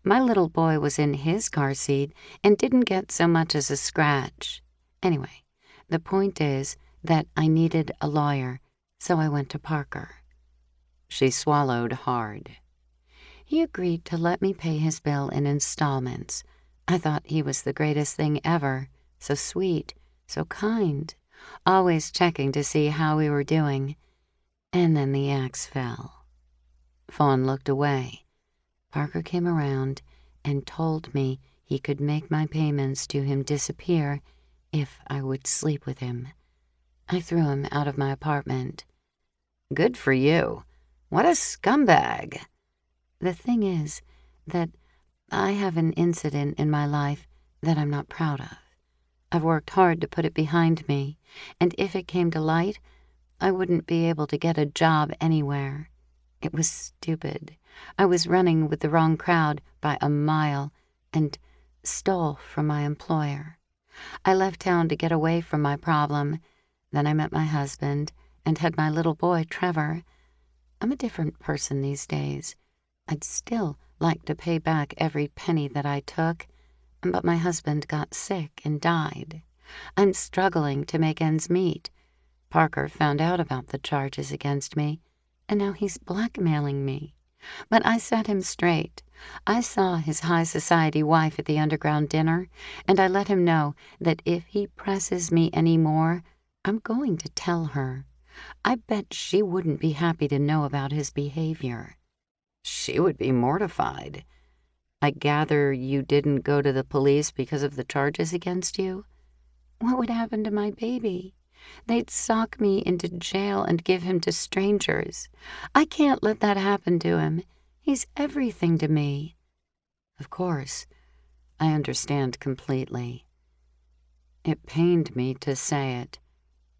B: My little boy was in his car seat and didn't get so much as a scratch. Anyway, the point is that I needed a lawyer, so I went to Parker." She swallowed hard. "He agreed to let me pay his bill in installments. I thought he was the greatest thing ever, so sweet, so kind, always checking to see how we were doing. And then the axe fell." Fawn looked away. Parker came around and told me he could make my payments to him disappear if I would sleep with him. I threw him out of my apartment. "Good for you. What a scumbag." The thing is that I have an incident in my life that I'm not proud of. I've worked hard to put it behind me, and if it came to light, I wouldn't be able to get a job anywhere. It was stupid. I was running with the wrong crowd by a mile and stole from my employer. I left town to get away from my problem. Then I met my husband and had my little boy, Trevor. I'm a different person these days. I'd still like to pay back every penny that I took, but my husband got sick and died. I'm struggling to make ends meet. Parker found out about the charges against me, and now he's blackmailing me. But I set him straight. I saw his high society wife at the underground dinner, and I let him know that if he presses me any more, I'm going to tell her. I bet she wouldn't be happy to know about his behavior." "She would be mortified. I gather you didn't go to the police because of the charges against you?" "What would happen to my baby? They'd sock me into jail and give him to strangers. I can't let that happen to him. He's everything to me." "Of course. I understand completely." It pained me to say it.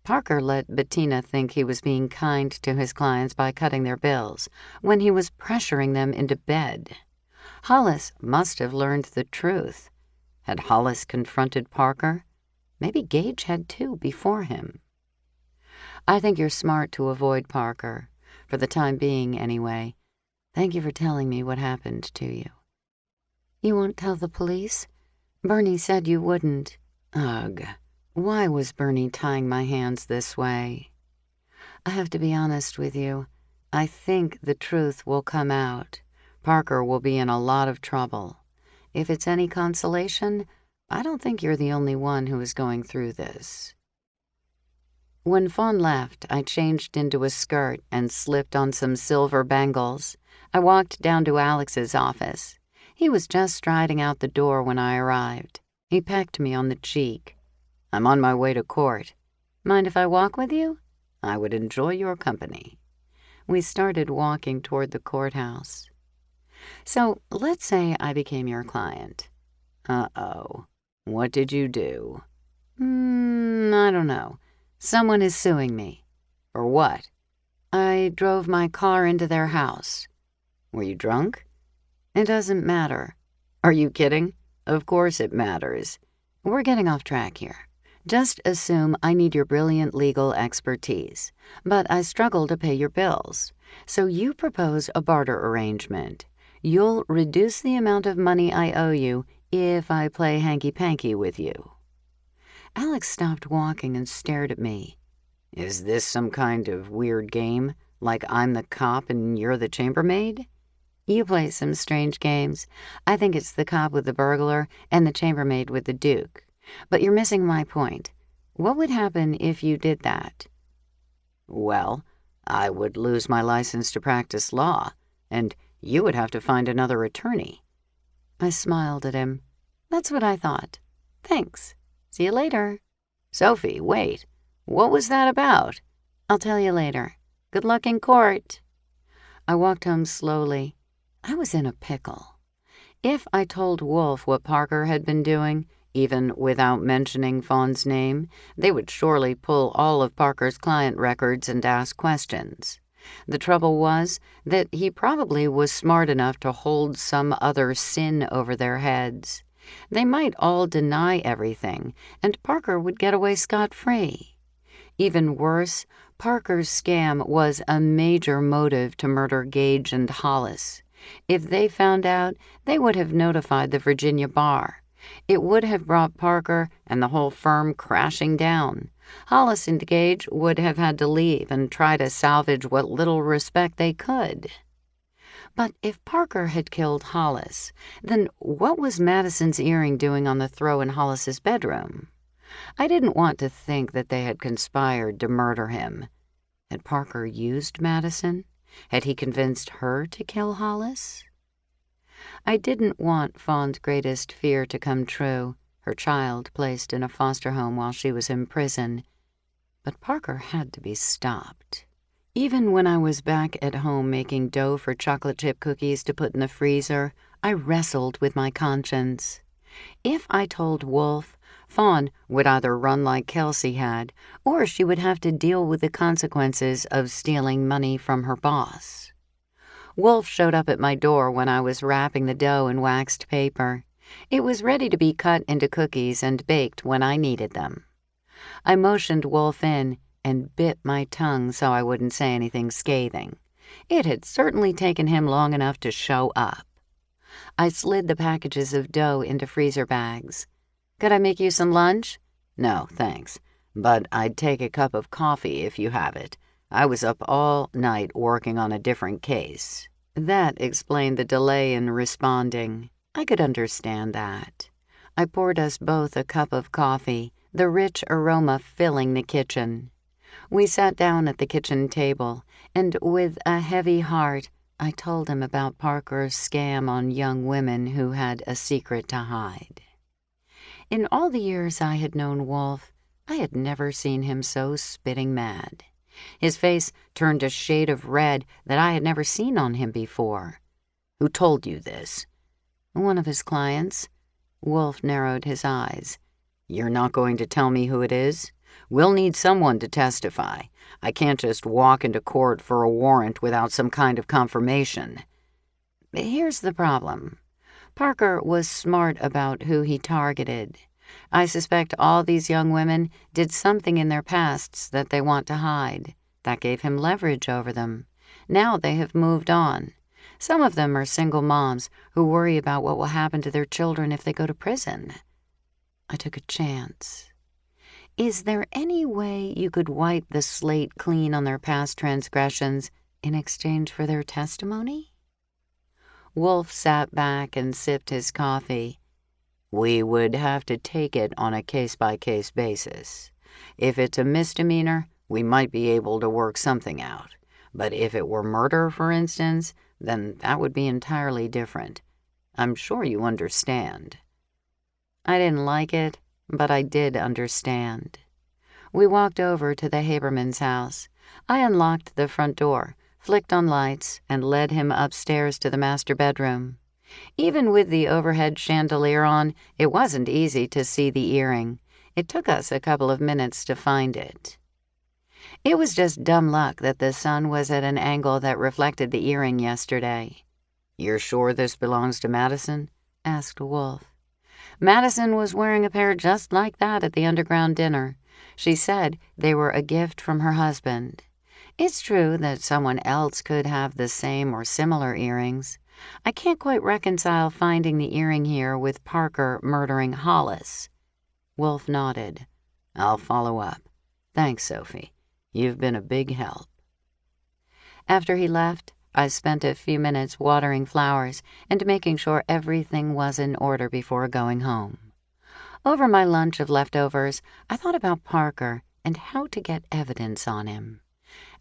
B: Parker let Bettina think he was being kind to his clients by cutting their bills, when he was pressuring them into bed. Hollis must have learned the truth. Had Hollis confronted Parker? Maybe Gage had too before him. "I think you're smart to avoid Parker, for the time being anyway. Thank you for telling me what happened to you." "You won't tell the police? Bernie said you wouldn't." Ugh. Why was Bernie tying my hands this way? "I have to be honest with you. I think the truth will come out. Parker will be in a lot of trouble. If it's any consolation, I don't think you're the only one who is going through this." When Fawn left, I changed into a skirt and slipped on some silver bangles. I walked down to Alex's office. He was just striding out the door when I arrived. He pecked me on the cheek. I'm on my way to court. Mind if I walk with you? I would enjoy your company. We started walking toward the courthouse. So let's say I became your client. Uh-oh. What did you do? I don't know. Someone is suing me. For what? I drove my car into their house. Were you drunk? It doesn't matter. Are you kidding? Of course it matters. We're getting off track here. Just assume I need your brilliant legal expertise, but I struggle to pay your bills. So you propose a barter arrangement. You'll reduce the amount of money I owe you if I play hanky-panky with you. Alex stopped walking and stared at me. Is this some kind of weird game, like I'm the cop and you're the chambermaid? You play some strange games. I think it's the cop with the burglar and the chambermaid with the duke. But you're missing my point. What would happen if you did that? Well, I would lose my license to practice law, and you would have to find another attorney. I smiled at him. That's what I thought. Thanks. See you later. Sophie, wait. What was that about? I'll tell you later. Good luck in court. I walked home slowly. I was in a pickle. If I told Wolf what Parker had been doing, even without mentioning Fawn's name, they would surely pull all of Parker's client records and ask questions. The trouble was that he probably was smart enough to hold some other sin over their heads. They might all deny everything, and Parker would get away scot-free. Even worse, Parker's scam was a major motive to murder Gage and Hollis. If they found out, they would have notified the Virginia bar. It would have brought Parker and the whole firm crashing down. Hollis and Gage would have had to leave and try to salvage what little respect they could. But if Parker had killed Hollis, then what was Madison's earring doing on the throw in Hollis's bedroom? I didn't want to think that they had conspired to murder him. Had Parker used Madison? Had he convinced her to kill Hollis? I didn't want Fawn's greatest fear to come true, her child placed in a foster home while she was in prison. But Parker had to be stopped. Even when I was back at home making dough for chocolate chip cookies to put in the freezer, I wrestled with my conscience. If I told Wolf, Fawn would either run like Kelsey had, or she would have to deal with the consequences of stealing money from her boss. Wolf showed up at my door when I was wrapping the dough in waxed paper. It was ready to be cut into cookies and baked when I needed them. I motioned Wolf in and bit my tongue so I wouldn't say anything scathing. It had certainly taken him long enough to show up. I slid the packages of dough into freezer bags. Could I make you some lunch? No, thanks. But I'd take a cup of coffee if you have it. I was up all night working on a different case. That explained the delay in responding. I could understand that. I poured us both a cup of coffee, the rich aroma filling the kitchen. We sat down at the kitchen table, and with a heavy heart, I told him about Parker's scam on young women who had a secret to hide. In all the years I had known Wolf, I had never seen him so spitting mad. His face turned a shade of red that I had never seen on him before. Who told you this? One of his clients. Wolf narrowed his eyes. You're not going to tell me who it is? We'll need someone to testify. I can't just walk into court for a warrant without some kind of confirmation. Here's the problem. Parker was smart about who he targeted. I suspect all these young women did something in their pasts that they want to hide. That gave him leverage over them. Now they have moved on. Some of them are single moms who worry about what will happen to their children if they go to prison. I took a chance. Is there any way you could wipe the slate clean on their past transgressions in exchange for their testimony? Wolf sat back and sipped his coffee. We would have to take it on a case-by-case basis. If it's a misdemeanor, we might be able to work something out. But if it were murder, for instance, then that would be entirely different. I'm sure you understand. I didn't like it, but I did understand. We walked over to the Haberman's house. I unlocked the front door, flicked on lights, and led him upstairs to the master bedroom. Even with the overhead chandelier on, it wasn't easy to see the earring. It took us a couple of minutes to find it. It was just dumb luck that the sun was at an angle that reflected the earring yesterday. "You're sure this belongs to Madison?" asked Wolf. Madison was wearing a pair just like that at the underground dinner. She said they were a gift from her husband. It's true that someone else could have the same or similar earrings. I can't quite reconcile finding the earring here with Parker murdering Hollis. Wolf nodded. "I'll follow up. Thanks, Sophie. You've been a big help." After he left, I spent a few minutes watering flowers and making sure everything was in order before going home. Over my lunch of leftovers, I thought about Parker and how to get evidence on him.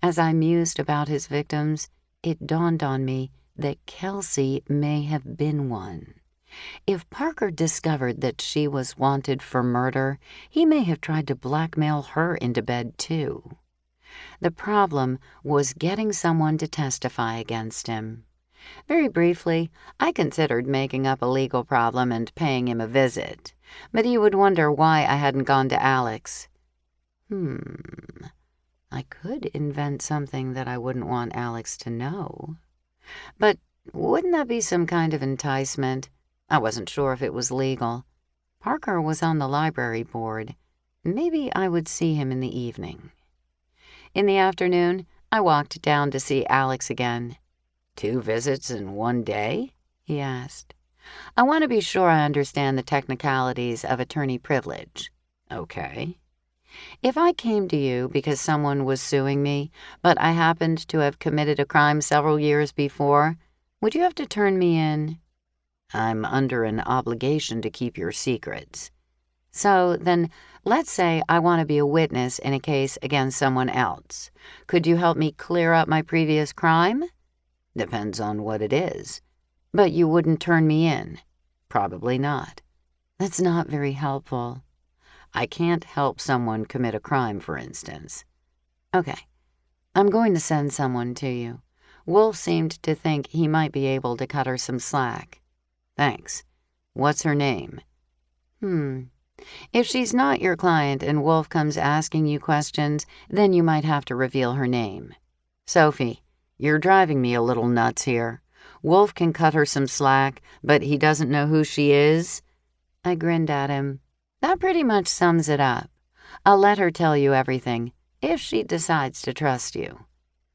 B: As I mused about his victims, it dawned on me that Kelsey may have been one. If Parker discovered that she was wanted for murder, he may have tried to blackmail her into bed, too. The problem was getting someone to testify against him. Very briefly, I considered making up a legal problem and paying him a visit, but he would wonder why I hadn't gone to Alex. I could invent something that I wouldn't want Alex to know. But wouldn't that be some kind of enticement? I wasn't sure if it was legal. Parker was on the library board. Maybe I would see him in the evening. In the afternoon, I walked down to see Alex again. "2 visits in one day?" he asked. "I want to be sure I understand the technicalities of attorney privilege." "Okay." "If I came to you because someone was suing me, but I happened to have committed a crime several years before, would you have to turn me in?" "I'm under an obligation to keep your secrets." "So then, let's say I want to be a witness in a case against someone else. Could you help me clear up my previous crime?" "Depends on what it is." "But you wouldn't turn me in?" "Probably not." "That's not very helpful." "I can't help someone commit a crime, for instance." "Okay. I'm going to send someone to you." Wolf seemed to think he might be able to cut her some slack. "Thanks. What's her name?" If she's not your client and Wolf comes asking you questions, then you might have to reveal her name." "Sophie, you're driving me a little nuts here. Wolf can cut her some slack, but he doesn't know who she is?" I grinned at him. "That pretty much sums it up. I'll let her tell you everything, if she decides to trust you."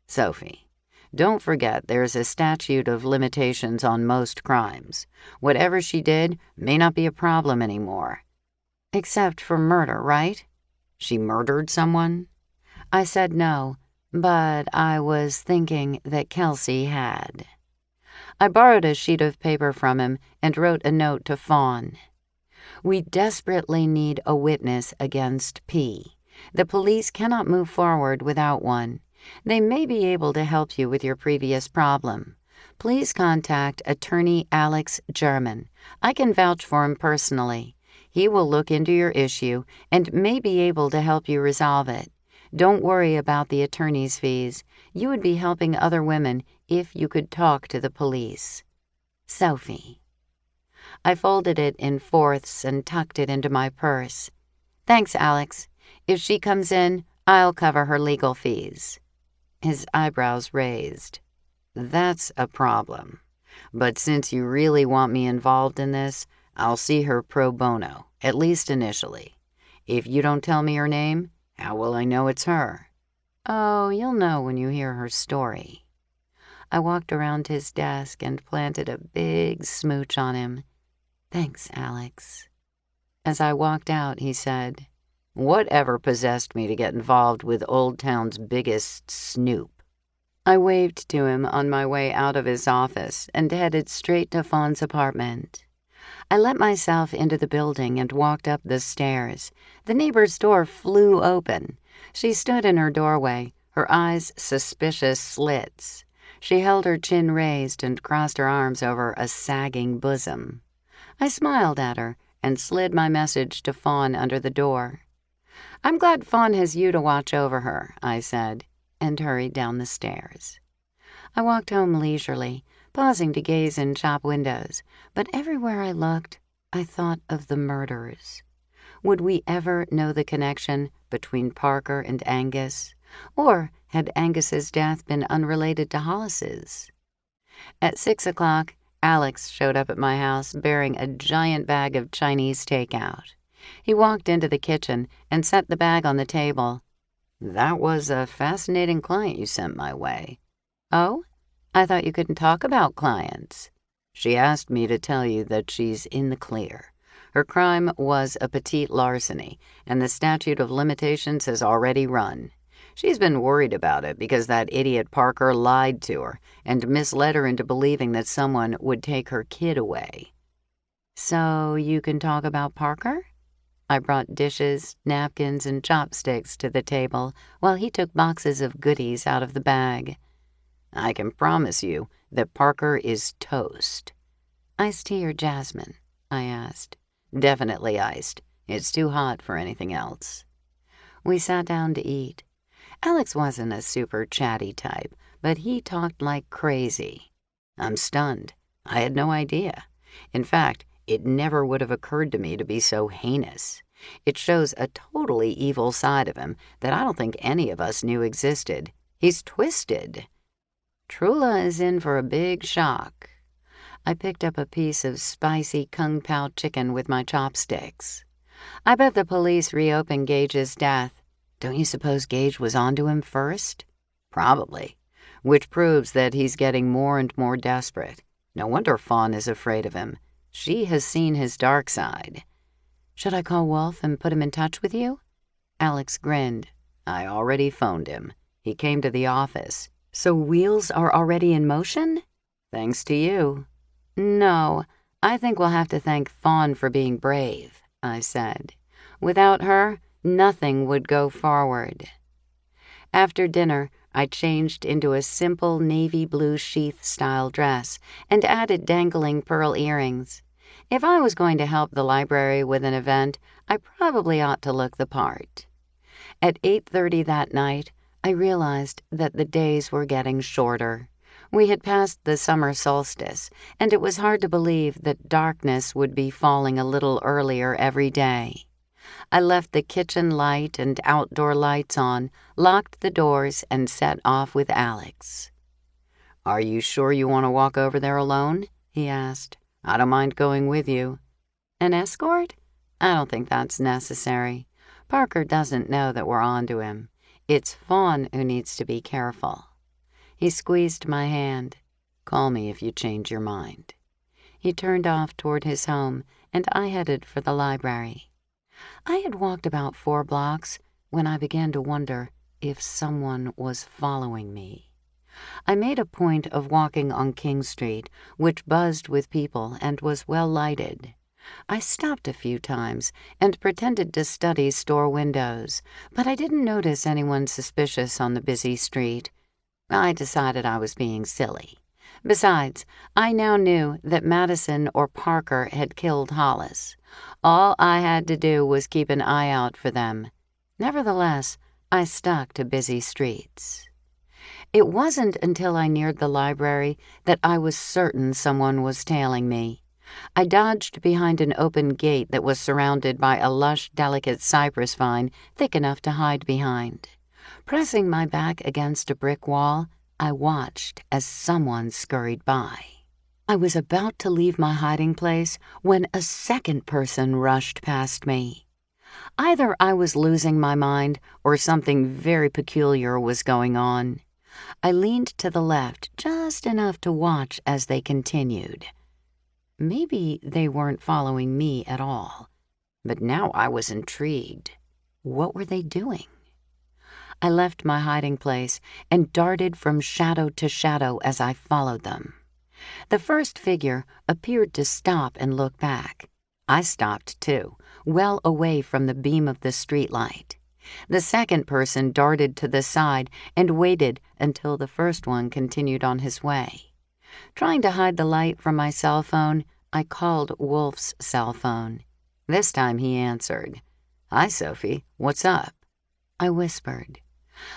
B: "Sophie, don't forget there's a statute of limitations on most crimes. Whatever she did may not be a problem anymore." "Except for murder, right?" "She murdered someone?" I said no, but I was thinking that Kelsey had. I borrowed a sheet of paper from him and wrote a note to Fawn. "We desperately need a witness against P. The police cannot move forward without one. They may be able to help you with your previous problem. Please contact attorney Alex German. I can vouch for him personally. He will look into your issue and may be able to help you resolve it. Don't worry about the attorney's fees. You would be helping other women if you could talk to the police. Sophie." I folded it in fourths and tucked it into my purse. "Thanks, Alex. If she comes in, I'll cover her legal fees." His eyebrows raised. "That's a problem. But since you really want me involved in this, I'll see her pro bono, at least initially. If you don't tell me her name, how will I know it's her?" "Oh, you'll know when you hear her story." I walked around his desk and planted a big smooch on him. "Thanks, Alex." As I walked out, he said, "Whatever possessed me to get involved with Old Town's biggest snoop?" I waved to him on my way out of his office and headed straight to Fawn's apartment. I let myself into the building and walked up the stairs. The neighbor's door flew open. She stood in her doorway, her eyes suspicious slits. She held her chin raised and crossed her arms over a sagging bosom. I smiled at her and slid my message to Fawn under the door. "I'm glad Fawn has you to watch over her," I said, and hurried down the stairs. I walked home leisurely, pausing to gaze in shop windows, but everywhere I looked, I thought of the murders. Would we ever know the connection between Parker and Angus? Or had Angus's death been unrelated to Hollis's? At 6 o'clock, Alex showed up at my house bearing a giant bag of Chinese takeout. He walked into the kitchen and set the bag on the table. "That was a fascinating client you sent my way." "Oh? I thought you couldn't talk about clients." "She asked me to tell you that she's in the clear. Her crime was a petite larceny, and the statute of limitations has already run. She's been worried about it because that idiot Parker lied to her and misled her into believing that someone would take her kid away." "So you can talk about Parker?" I brought dishes, napkins, and chopsticks to the table while he took boxes of goodies out of the bag. "I can promise you that Parker is toast." "Iced tea or jasmine?" I asked. "Definitely iced. It's too hot for anything else." We sat down to eat. Alex wasn't a super chatty type, but he talked like crazy. I'm stunned. I had no idea. In fact, it never would have occurred to me to be so heinous. It shows a totally evil side of him that I don't think any of us knew existed. He's twisted. Trula is in for a big shock. I picked up a piece of spicy kung pao chicken with my chopsticks. "I bet the police reopened Gage's death. Don't you suppose Gage was onto him first?" "Probably, which proves that he's getting more and more desperate. No wonder Fawn is afraid of him. She has seen his dark side." "Should I call Wolf and put him in touch with you?" Alex grinned. "I already phoned him. He came to the office." "So wheels are already in motion?" "Thanks to you." "No, I think we'll have to thank Fawn for being brave," I said. "Without her, nothing would go forward." After dinner, I changed into a simple navy blue sheath-style dress and added dangling pearl earrings. If I was going to help the library with an event, I probably ought to look the part. At 8:30 that night, I realized that the days were getting shorter. We had passed the summer solstice, and it was hard to believe that darkness would be falling a little earlier every day. I left the kitchen light and outdoor lights on, locked the doors, and set off with Alex. "Are you sure you want to walk over there alone?" he asked. "I don't mind going with you." "An escort? I don't think that's necessary. Parker doesn't know that we're onto him. It's Fawn who needs to be careful." He squeezed my hand. "Call me if you change your mind." He turned off toward his home, and I headed for the library. I had walked about 4 blocks when I began to wonder if someone was following me. I made a point of walking on King Street, which buzzed with people and was well lighted. I stopped a few times and pretended to study store windows, but I didn't notice anyone suspicious on the busy street. I decided I was being silly. Besides, I now knew that Madison or Parker had killed Hollis. All I had to do was keep an eye out for them. Nevertheless, I stuck to busy streets. It wasn't until I neared the library that I was certain someone was tailing me. I dodged behind an open gate that was surrounded by a lush, delicate cypress vine thick enough to hide behind. Pressing my back against a brick wall, I watched as someone scurried by. I was about to leave my hiding place when a second person rushed past me. Either I was losing my mind or something very peculiar was going on. I leaned to the left just enough to watch as they continued. Maybe they weren't following me at all, but now I was intrigued. What were they doing? I left my hiding place and darted from shadow to shadow as I followed them. The first figure appeared to stop and look back. I stopped too, well away from the beam of the streetlight. The second person darted to the side and waited until the first one continued on his way. Trying to hide the light from my cell phone, I called Wolf's cell phone. This time he answered. "Hi, Sophie. What's up?" I whispered.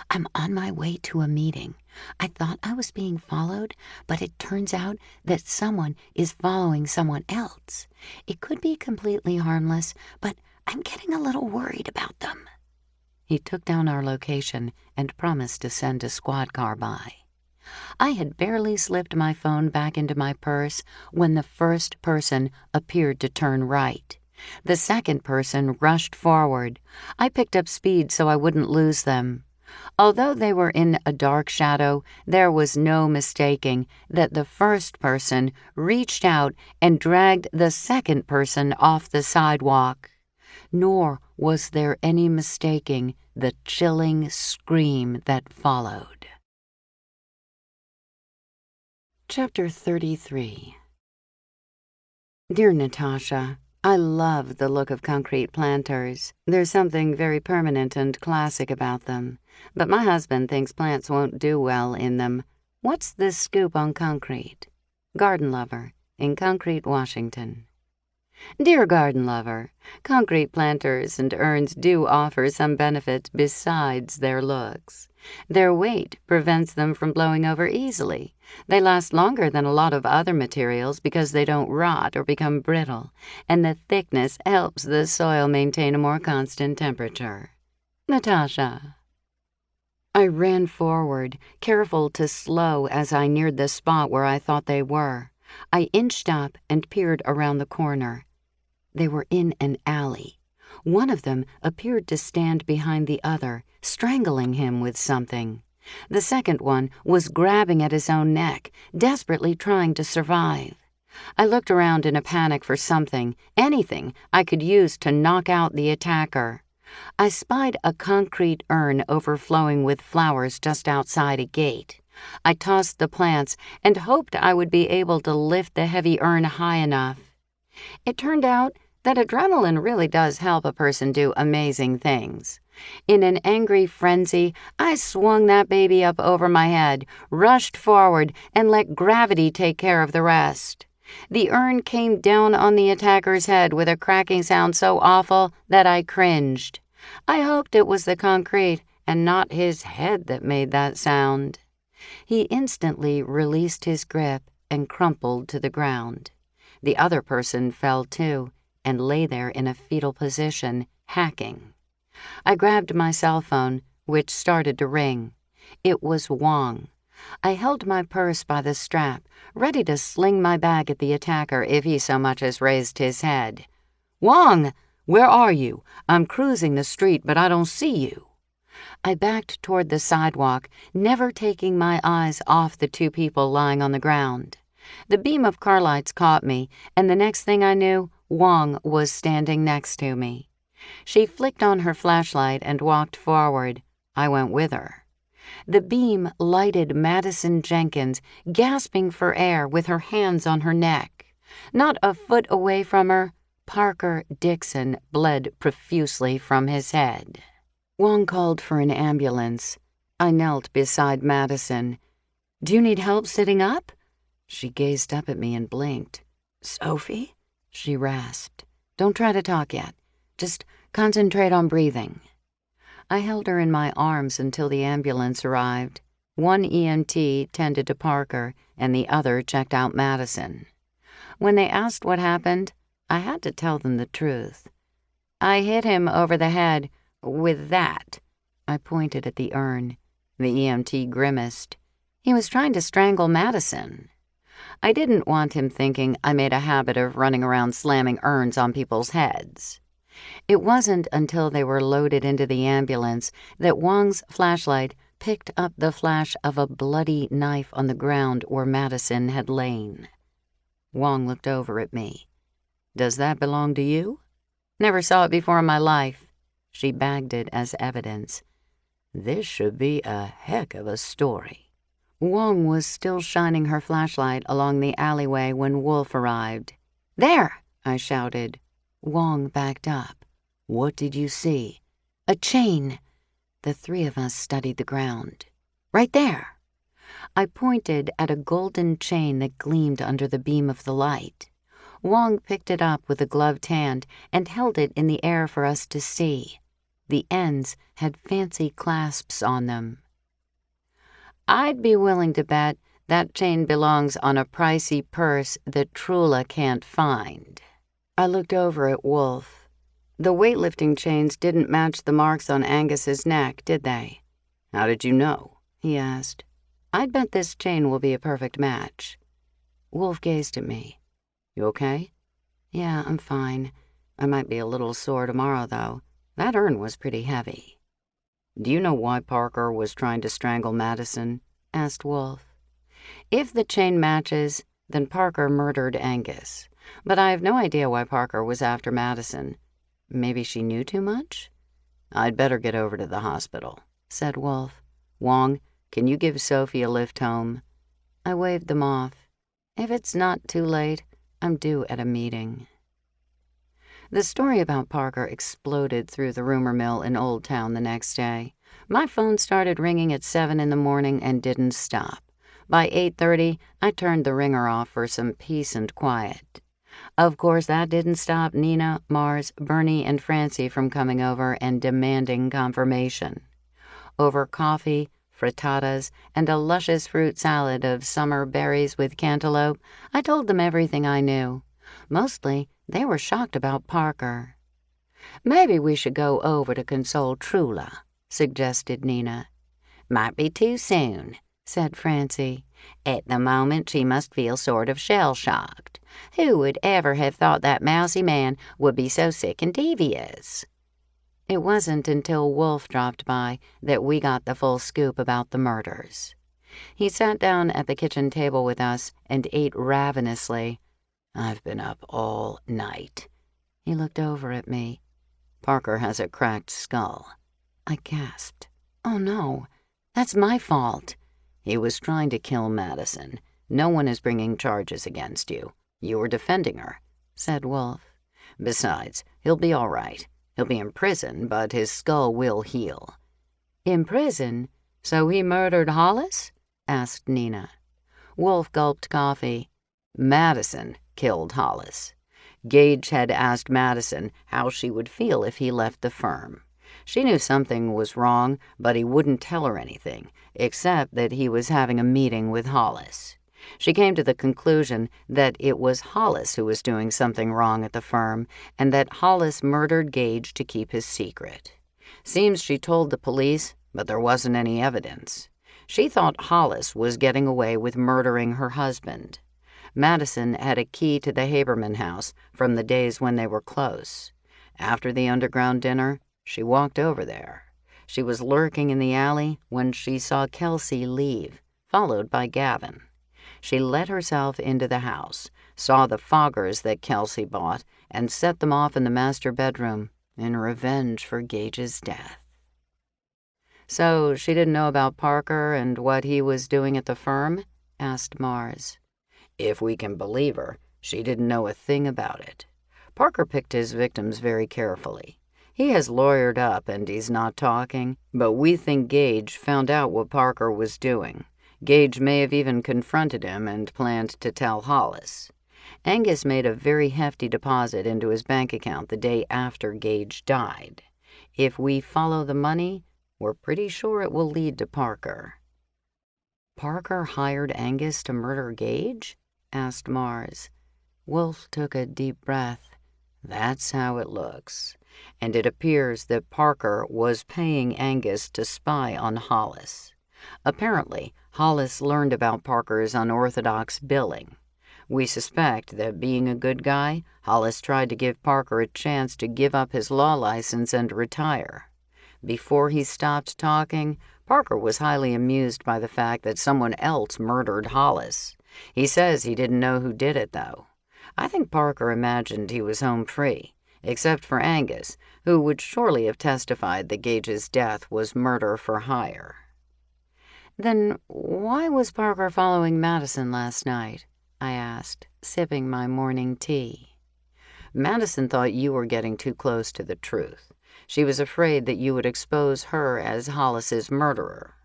B: "I'm on my way to a meeting. I thought I was being followed, but it turns out that someone is following someone else. It could be completely harmless, but I'm getting a little worried about them." He took down our location and promised to send a squad car by. I had barely slipped my phone back into my purse when the first person appeared to turn right. The second person rushed forward. I picked up speed so I wouldn't lose them. Although they were in a dark shadow, there was no mistaking that the first person reached out and dragged the second person off the sidewalk. Nor was there any mistaking the chilling scream that followed. Chapter 33. Dear Natasha, I love the look of concrete planters. There's something very permanent and classic about them. But my husband thinks plants won't do well in them. What's this scoop on concrete? Garden Lover, in Concrete, Washington. Dear Garden Lover, concrete planters and urns do offer some benefit besides their looks. Their weight prevents them from blowing over easily. They last longer than a lot of other materials because they don't rot or become brittle, and the thickness helps the soil maintain a more constant temperature. Natasha. I ran forward, careful to slow as I neared the spot where I thought they were. I inched up and peered around the corner. They were in an alley. One of them appeared to stand behind the other, strangling him with something. The second one was grabbing at his own neck, desperately trying to survive. I looked around in a panic for something, anything I could use to knock out the attacker. I spied a concrete urn overflowing with flowers just outside a gate. I tossed the plants and hoped I would be able to lift the heavy urn high enough. It turned out that adrenaline really does help a person do amazing things. In an angry frenzy, I swung that baby up over my head, rushed forward, and let gravity take care of the rest. The urn came down on the attacker's head with a cracking sound so awful that I cringed. I hoped it was the concrete and not his head that made that sound. He instantly released his grip and crumpled to the ground. The other person fell too and lay there in a fetal position, hacking. I grabbed my cell phone, which started to ring. It was Wong. I held my purse by the strap, ready to sling my bag at the attacker if he so much as raised his head. "Wong, where are you? I'm cruising the street, but I don't see you." I backed toward the sidewalk, never taking my eyes off the two people lying on the ground. The beam of car lights caught me, and the next thing I knew, Wong was standing next to me. She flicked on her flashlight and walked forward. I went with her. The beam lighted Madison Jenkins, gasping for air with her hands on her neck. Not a foot away from her, Parker Dixon bled profusely from his head. Wong called for an ambulance. I knelt beside Madison. "Do you need help sitting up?" She gazed up at me and blinked. "Sophie?" she rasped. "Don't try to talk yet. Just concentrate on breathing." I held her in my arms until the ambulance arrived. One EMT tended to Parker, and the other checked out Madison. When they asked what happened, I had to tell them the truth. "I hit him over the head with that." I pointed at the urn. The EMT grimaced. "He was trying to strangle Madison." I didn't want him thinking I made a habit of running around slamming urns on people's heads. It wasn't until they were loaded into the ambulance that Wong's flashlight picked up the flash of a bloody knife on the ground where Madison had lain. Wong looked over at me. "Does that belong to you?" "Never saw it before in my life." She bagged it as evidence. "This should be a heck of a story." Wong was still shining her flashlight along the alleyway when Wolf arrived. "There!" I shouted. Wong backed up. "What did you see?" "A chain." The three of us studied the ground. "Right there." I pointed at a golden chain that gleamed under the beam of the light. Wong picked it up with a gloved hand and held it in the air for us to see. The ends had fancy clasps on them. "I'd be willing to bet that chain belongs on a pricey purse that Trula can't find." I looked over at Wolf. The weightlifting chains didn't match the marks on Angus's neck, did they? "How did you know?" he asked. "I'd bet this chain will be a perfect match." Wolf gazed at me. "You okay?" "Yeah, I'm fine. I might be a little sore tomorrow, though. That urn was pretty heavy." "Do you know why Parker was trying to strangle Madison?" asked Wolf. "If the chain matches, then Parker murdered Angus. But I have no idea why Parker was after Madison. Maybe she knew too much?" "I'd better get over to the hospital," said Wolf. "Wong, can you give Sophie a lift home?" I waved them off. If it's not too late, I'm due at a meeting. The story about Parker exploded through the rumor mill in Old Town the next day. My phone started ringing at 7 in the morning and didn't stop. By 8:30, I turned the ringer off for some peace and quiet. Of course, that didn't stop Nina, Mars, Bernie, and Francie from coming over and demanding confirmation. Over coffee, frittatas, and a luscious fruit salad of summer berries with cantaloupe, I told them everything I knew. Mostly, they were shocked about Parker. "Maybe we should go over to console Trula," suggested Nina. "Might be too soon," said Francie. "At the moment, she must feel sort of shell-shocked. Who would ever have thought that mousy man would be so sick and devious?" It wasn't until Wolf dropped by that we got the full scoop about the murders. He sat down at the kitchen table with us and ate ravenously. "I've been up all night." He looked over at me. "Parker has a cracked skull." I gasped. "Oh no, that's my fault." "He was trying to kill Madison. No one is bringing charges against you. You were defending her," said Wolf. "Besides, he'll be all right. He'll be in prison, but his skull will heal." "In prison? So he murdered Hollis?" asked Nina. Wolf gulped coffee. "Madison killed Hollis. Gage had asked Madison how she would feel if he left the firm. She knew something was wrong, but he wouldn't tell her anything, except that he was having a meeting with Hollis. She came to the conclusion that it was Hollis who was doing something wrong at the firm, and that Hollis murdered Gage to keep his secret. Seems she told the police, but there wasn't any evidence. She thought Hollis was getting away with murdering her husband. Madison had a key to the Haberman house from the days when they were close. After the underground dinner, she walked over there. She was lurking in the alley when she saw Kelsey leave, followed by Gavin. She let herself into the house, saw the foggers that Kelsey bought, and set them off in the master bedroom in revenge for Gage's death. "So she didn't know about Parker and what he was doing at the firm?" asked Mars. "If we can believe her, she didn't know a thing about it. Parker picked his victims very carefully. He has lawyered up and he's not talking, but we think Gage found out what Parker was doing. Gage may have even confronted him and planned to tell Hollis. Angus made a very hefty deposit into his bank account the day after Gage died. If we follow the money, we're pretty sure it will lead to Parker." "Parker hired Angus to murder Gage?" asked Mars. Wolf took a deep breath. "That's how it looks. And it appears that Parker was paying Angus to spy on Hollis. Apparently, Hollis learned about Parker's unorthodox billing. We suspect that, being a good guy, Hollis tried to give Parker a chance to give up his law license and retire. Before he stopped talking, Parker was highly amused by the fact that someone else murdered Hollis. He says he didn't know who did it, though. I think Parker imagined he was home free, except for Angus, who would surely have testified that Gage's death was murder for hire." "Then why was Parker following Madison last night?" I asked, sipping my morning tea. "Madison thought you were getting too close to the truth. She was afraid that you would expose her as Hollis's murderer.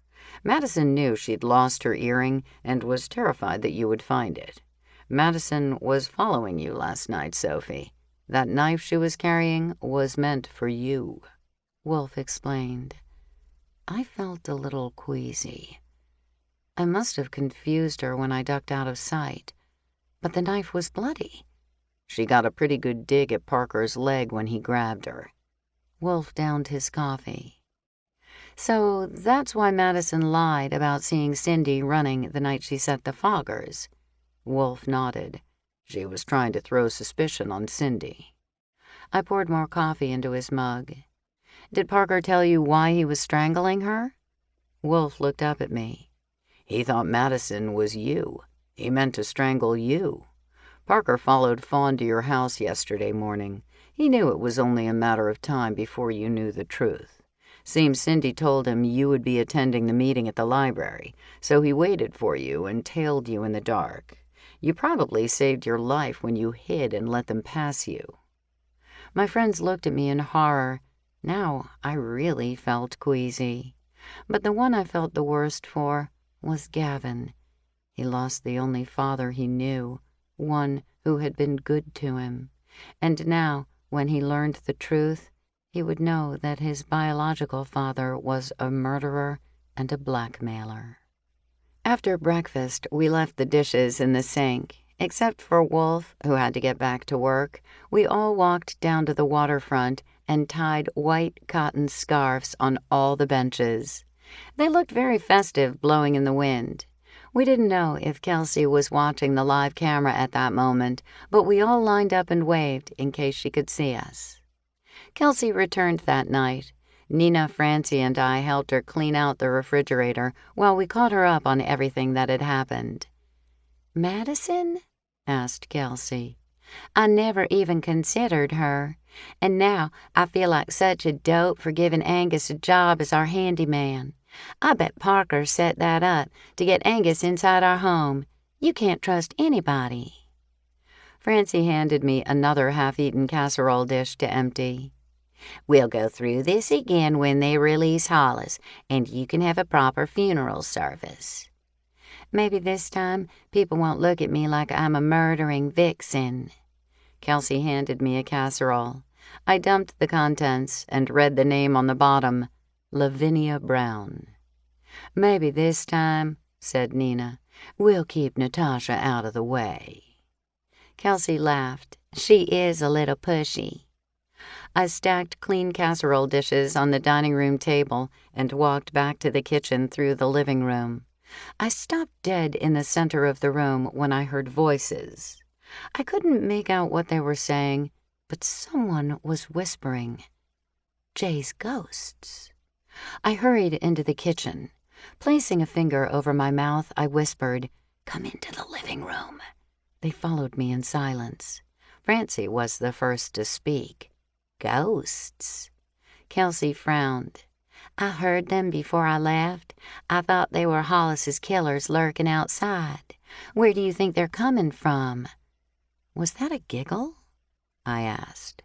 B: Madison knew she'd lost her earring and was terrified that you would find it. Madison was following you last night, Sophie. That knife she was carrying was meant for you," Wolf explained. I felt a little queasy. I must have confused her when I ducked out of sight, but the knife was bloody. She got a pretty good dig at Parker's leg when he grabbed her. Wolf downed his coffee. "So that's why Madison lied about seeing Cindy running the night she set the foggers." Wolf nodded. "She was trying to throw suspicion on Cindy." I poured more coffee into his mug. "Did Parker tell you why he was strangling her?" Wolf looked up at me. "He thought Madison was you. He meant to strangle you. Parker followed Fawn to your house yesterday morning. He knew it was only a matter of time before you knew the truth. Seems Cindy told him you would be attending the meeting at the library, so he waited for you and tailed you in the dark. You probably saved your life when you hid and let them pass you." My friends looked at me in horror. Now I really felt queasy. But the one I felt the worst for was Gavin. He lost the only father he knew, one who had been good to him. And now, when he learned the truth, he would know that his biological father was a murderer and a blackmailer. After breakfast, we left the dishes in the sink. Except for Wolf, who had to get back to work, we all walked down to the waterfront and tied white cotton scarves on all the benches. They looked very festive blowing in the wind. We didn't know if Kelsey was watching the live camera at that moment, but we all lined up and waved in case she could see us. Kelsey returned that night. Nina, Francie, and I helped her clean out the refrigerator while we caught her up on everything that had happened.
A: "Madison?" asked Kelsey. "I never even considered her. And now I feel like such a dope for giving Angus a job as our handyman. I bet Parker set that up to get Angus inside our home. You can't trust anybody."
B: Francie handed me another half-eaten casserole dish to empty.
A: "We'll go through this again when they release Hollis, and you can have a proper funeral service. Maybe this time people won't look at me like I'm a murdering vixen."
B: Kelsey handed me a casserole. I dumped the contents and read the name on the bottom, Lavinia Brown. "Maybe this time," said Nina, "we'll keep Natasha out of the way."
A: Kelsey laughed. "She is a little pushy."
B: I stacked clean casserole dishes on the dining room table and walked back to the kitchen through the living room. I stopped dead in the center of the room when I heard voices. I couldn't make out what they were saying, but someone was whispering. Jay's ghosts. I hurried into the kitchen. Placing a finger over my mouth, I whispered, "Come into the living room." They followed me in silence. Francie was the first to speak.
A: "Ghosts?"
B: Kelsey frowned.
A: "I heard them before I left. I thought they were Hollis's killers lurking outside. Where do you think they're coming from?"
B: "Was that a giggle?" I asked.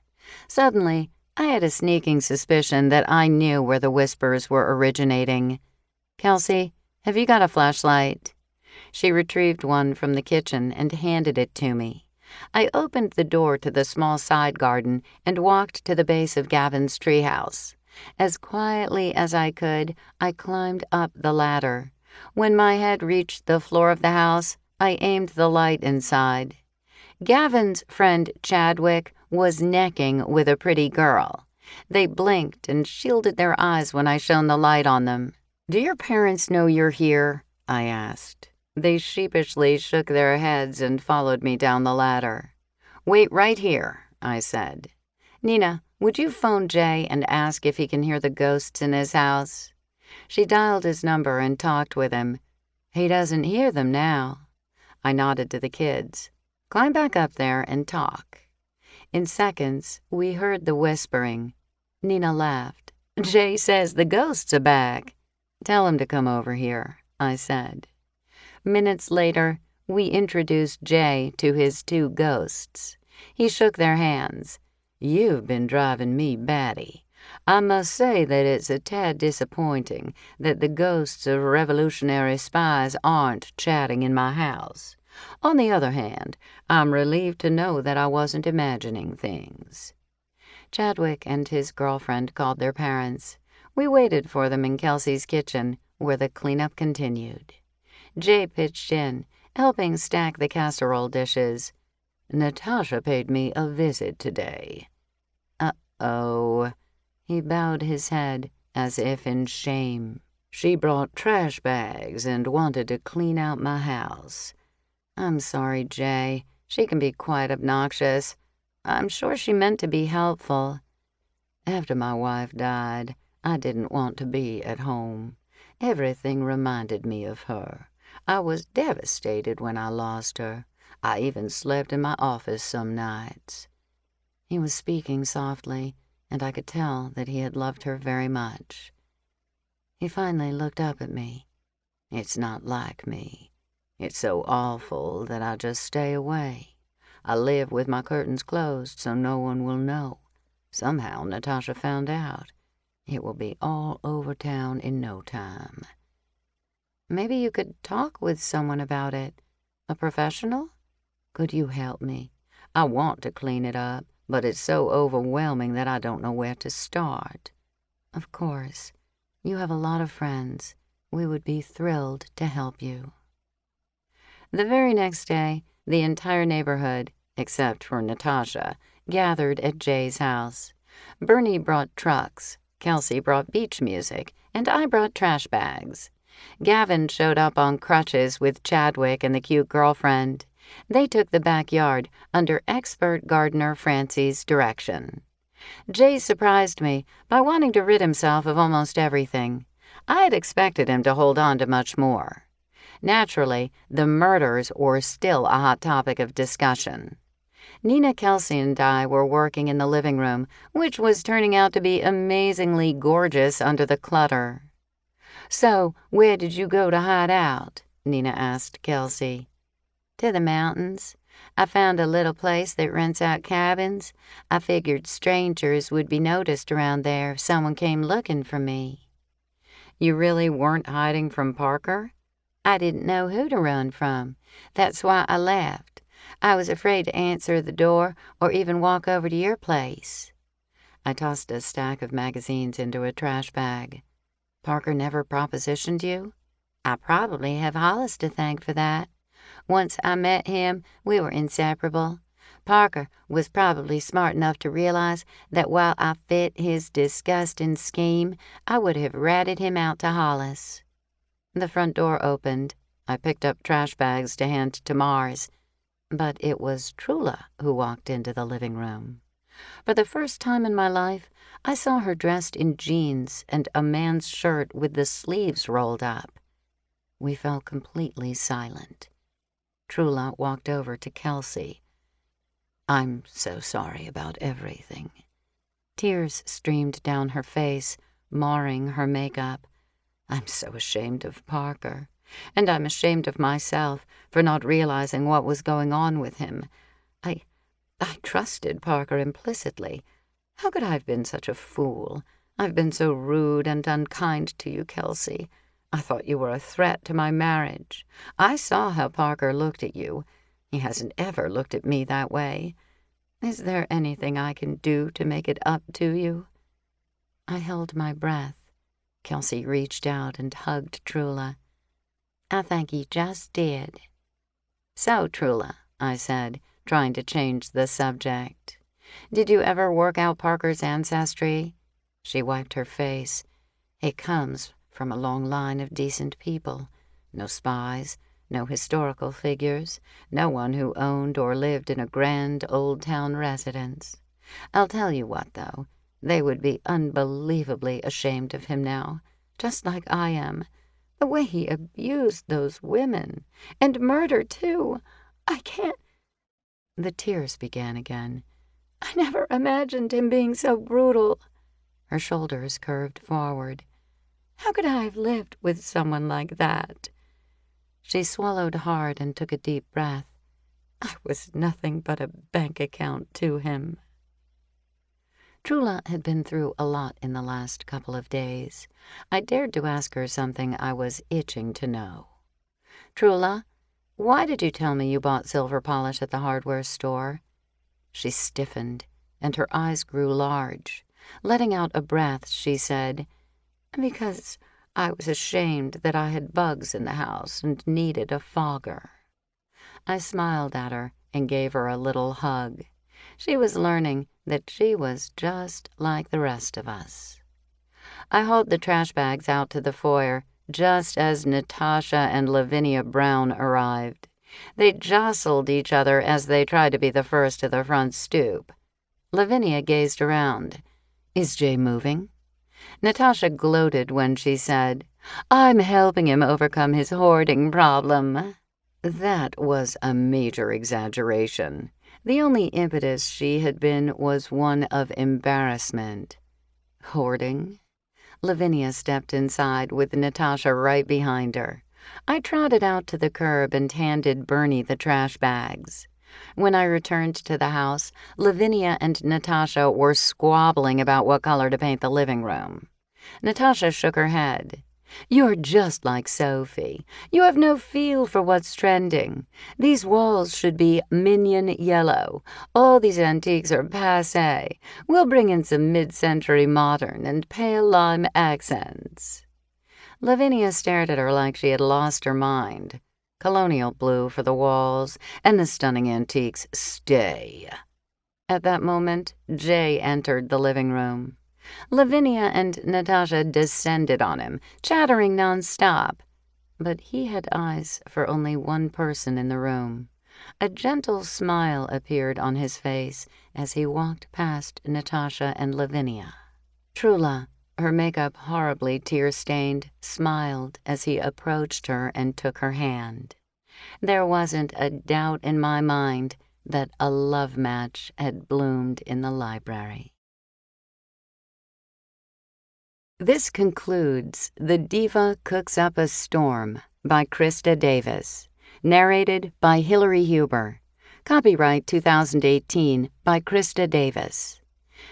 B: Suddenly, I had a sneaking suspicion that I knew where the whispers were originating. "Kelsey, have you got a flashlight?" She retrieved one from the kitchen and handed it to me. I opened the door to the small side garden and walked to the base of Gavin's treehouse. As quietly as I could, I climbed up the ladder. When my head reached the floor of the house, I aimed the light inside. Gavin's friend Chadwick was necking with a pretty girl. They blinked and shielded their eyes when I shone the light on them. "Do your parents know you're here?" I asked. They sheepishly shook their heads and followed me down the ladder. "Wait right here," I said. "Nina, would you phone Jay and ask if he can hear the ghosts in his house?" She dialed his number and talked with him. "He doesn't hear them now." I nodded to the kids. "Climb back up there and talk." In seconds, we heard the whispering. Nina laughed. "Jay says the ghosts are back." "Tell him to come over here," I said. Minutes later, we introduced Jay to his two ghosts. He shook their hands. "You've been driving me batty. I must say that it's a tad disappointing that the ghosts of revolutionary spies aren't chatting in my house. On the other hand, I'm relieved to know that I wasn't imagining things." Chadwick and his girlfriend called their parents. We waited for them in Kelsey's kitchen, where the cleanup continued. Jay pitched in, helping stack the casserole dishes. "Natasha paid me a visit today." "Uh-oh." He bowed his head, as if in shame. "She brought trash bags and wanted to clean out my house." "I'm sorry, Jay. She can be quite obnoxious. I'm sure she meant to be helpful." "After my wife died, I didn't want to be at home. Everything reminded me of her. I was devastated when I lost her. I even slept in my office some nights." He was speaking softly, and I could tell that he had loved her very much. He finally looked up at me. "It's not like me. It's so awful that I just stay away. I live with my curtains closed so no one will know. Somehow Natasha found out. It will be all over town in no time." "Maybe you could talk with someone about it. A professional? Could you help me? I want to clean it up, but it's so overwhelming that I don't know where to start." "Of course. You have a lot of friends. We would be thrilled to help you." The very next day, the entire neighborhood, except for Natasha, gathered at Jay's house. Bernie brought trucks, Kelsey brought beach music, and I brought trash bags. Gavin showed up on crutches with Chadwick and the cute girlfriend. They took the backyard under expert gardener Francie's direction. Jay surprised me by wanting to rid himself of almost everything. I had expected him to hold on to much more. Naturally, the murders were still a hot topic of discussion. Nina, Kelsey, and I were working in the living room, which was turning out to be amazingly gorgeous under the clutter. "So, where did you go to hide out?" Nina asked Kelsey. "To the mountains. I found a little place that rents out cabins. I figured strangers would be noticed around there if someone came looking for me." "You really weren't hiding from Parker?" "I didn't know who to run from. That's why I left. I was afraid to answer the door or even walk over to your place." I tossed a stack of magazines into a trash bag. "Parker never propositioned you?" "I probably have Hollis to thank for that. Once I met him, we were inseparable. Parker was probably smart enough to realize that while I fit his disgusting scheme, I would have ratted him out to Hollis." The front door opened. I picked up trash bags to hand to Mars, but it was Trula who walked into the living room. For the first time in my life, I saw her dressed in jeans and a man's shirt with the sleeves rolled up. We fell completely silent. Trula walked over to Kelsey. "I'm so sorry about everything." Tears streamed down her face, marring her makeup. "I'm so ashamed of Parker, and I'm ashamed of myself for not realizing what was going on with him. I trusted Parker implicitly. How could I have been such a fool? I've been so rude and unkind to you, Kelsey. I thought you were a threat to my marriage. I saw how Parker looked at you. He hasn't ever looked at me that way. Is there anything I can do to make it up to you?" I held my breath. Kelsey reached out and hugged Trula. "I think you just did." "So, Trula," I said, trying to change the subject, "did you ever work out Parker's ancestry?" She wiped her face. "It comes from a long line of decent people. No spies, no historical figures, no one who owned or lived in a grand old-town residence. I'll tell you what, though. They would be unbelievably ashamed of him now, just like I am. The way he abused those women. And murder, too. I can't—" The tears began again. "I never imagined him being so brutal." Her shoulders curved forward. "How could I have lived with someone like that?" She swallowed hard and took a deep breath. "I was nothing but a bank account to him." Trula had been through a lot in the last couple of days. I dared to ask her something I was itching to know. "Trula, Why did you tell me you bought silver polish at the hardware store?" She stiffened, and her eyes grew large. Letting out a breath, she said, "Because I was ashamed that I had bugs in the house and needed a fogger." I smiled at her and gave her a little hug. She was learning that she was just like the rest of us. I hauled the trash bags out to the foyer just as Natasha and Lavinia Brown arrived. They jostled each other as they tried to be the first to the front stoop. Lavinia gazed around. "Is Jay moving?" Natasha gloated when she said, "I'm helping him overcome his hoarding problem." That was a major exaggeration. The only impetus she had been was one of embarrassment. Hoarding? Lavinia stepped inside with Natasha right behind her. I trotted out to the curb and handed Bernie the trash bags. When I returned to the house, Lavinia and Natasha were squabbling about what color to paint the living room. Natasha shook her head. "You're just like Sophie. You have no feel for what's trending. These walls should be minion yellow. All these antiques are passé. We'll bring in some mid-century modern and pale lime accents." Lavinia stared at her like she had lost her mind. Colonial blue for the walls, and the stunning antiques stay. At that moment, Jay entered the living room. Lavinia and Natasha descended on him, chattering nonstop. But he had eyes for only one person in the room. A gentle smile appeared on his face as he walked past Natasha and Lavinia. Trula, her makeup horribly tear-stained, smiled as he approached her and took her hand. There wasn't a doubt in my mind that a love match had bloomed in the library. This concludes The Diva Cooks Up a Storm by Krista Davis, narrated by Hilary Huber. Copyright 2018 by Krista Davis.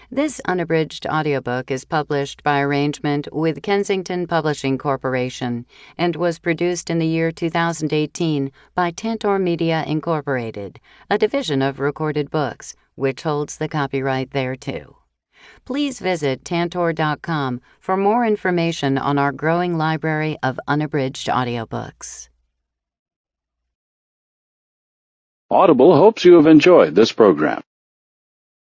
B: This unabridged audiobook is published by arrangement with Kensington Publishing Corporation and was produced in the year 2018 by Tantor Media Incorporated, a division of Recorded Books, which holds the copyright thereto. Please visit Tantor.com for more information on our growing library of unabridged audiobooks.
D: Audible hopes you have enjoyed this program.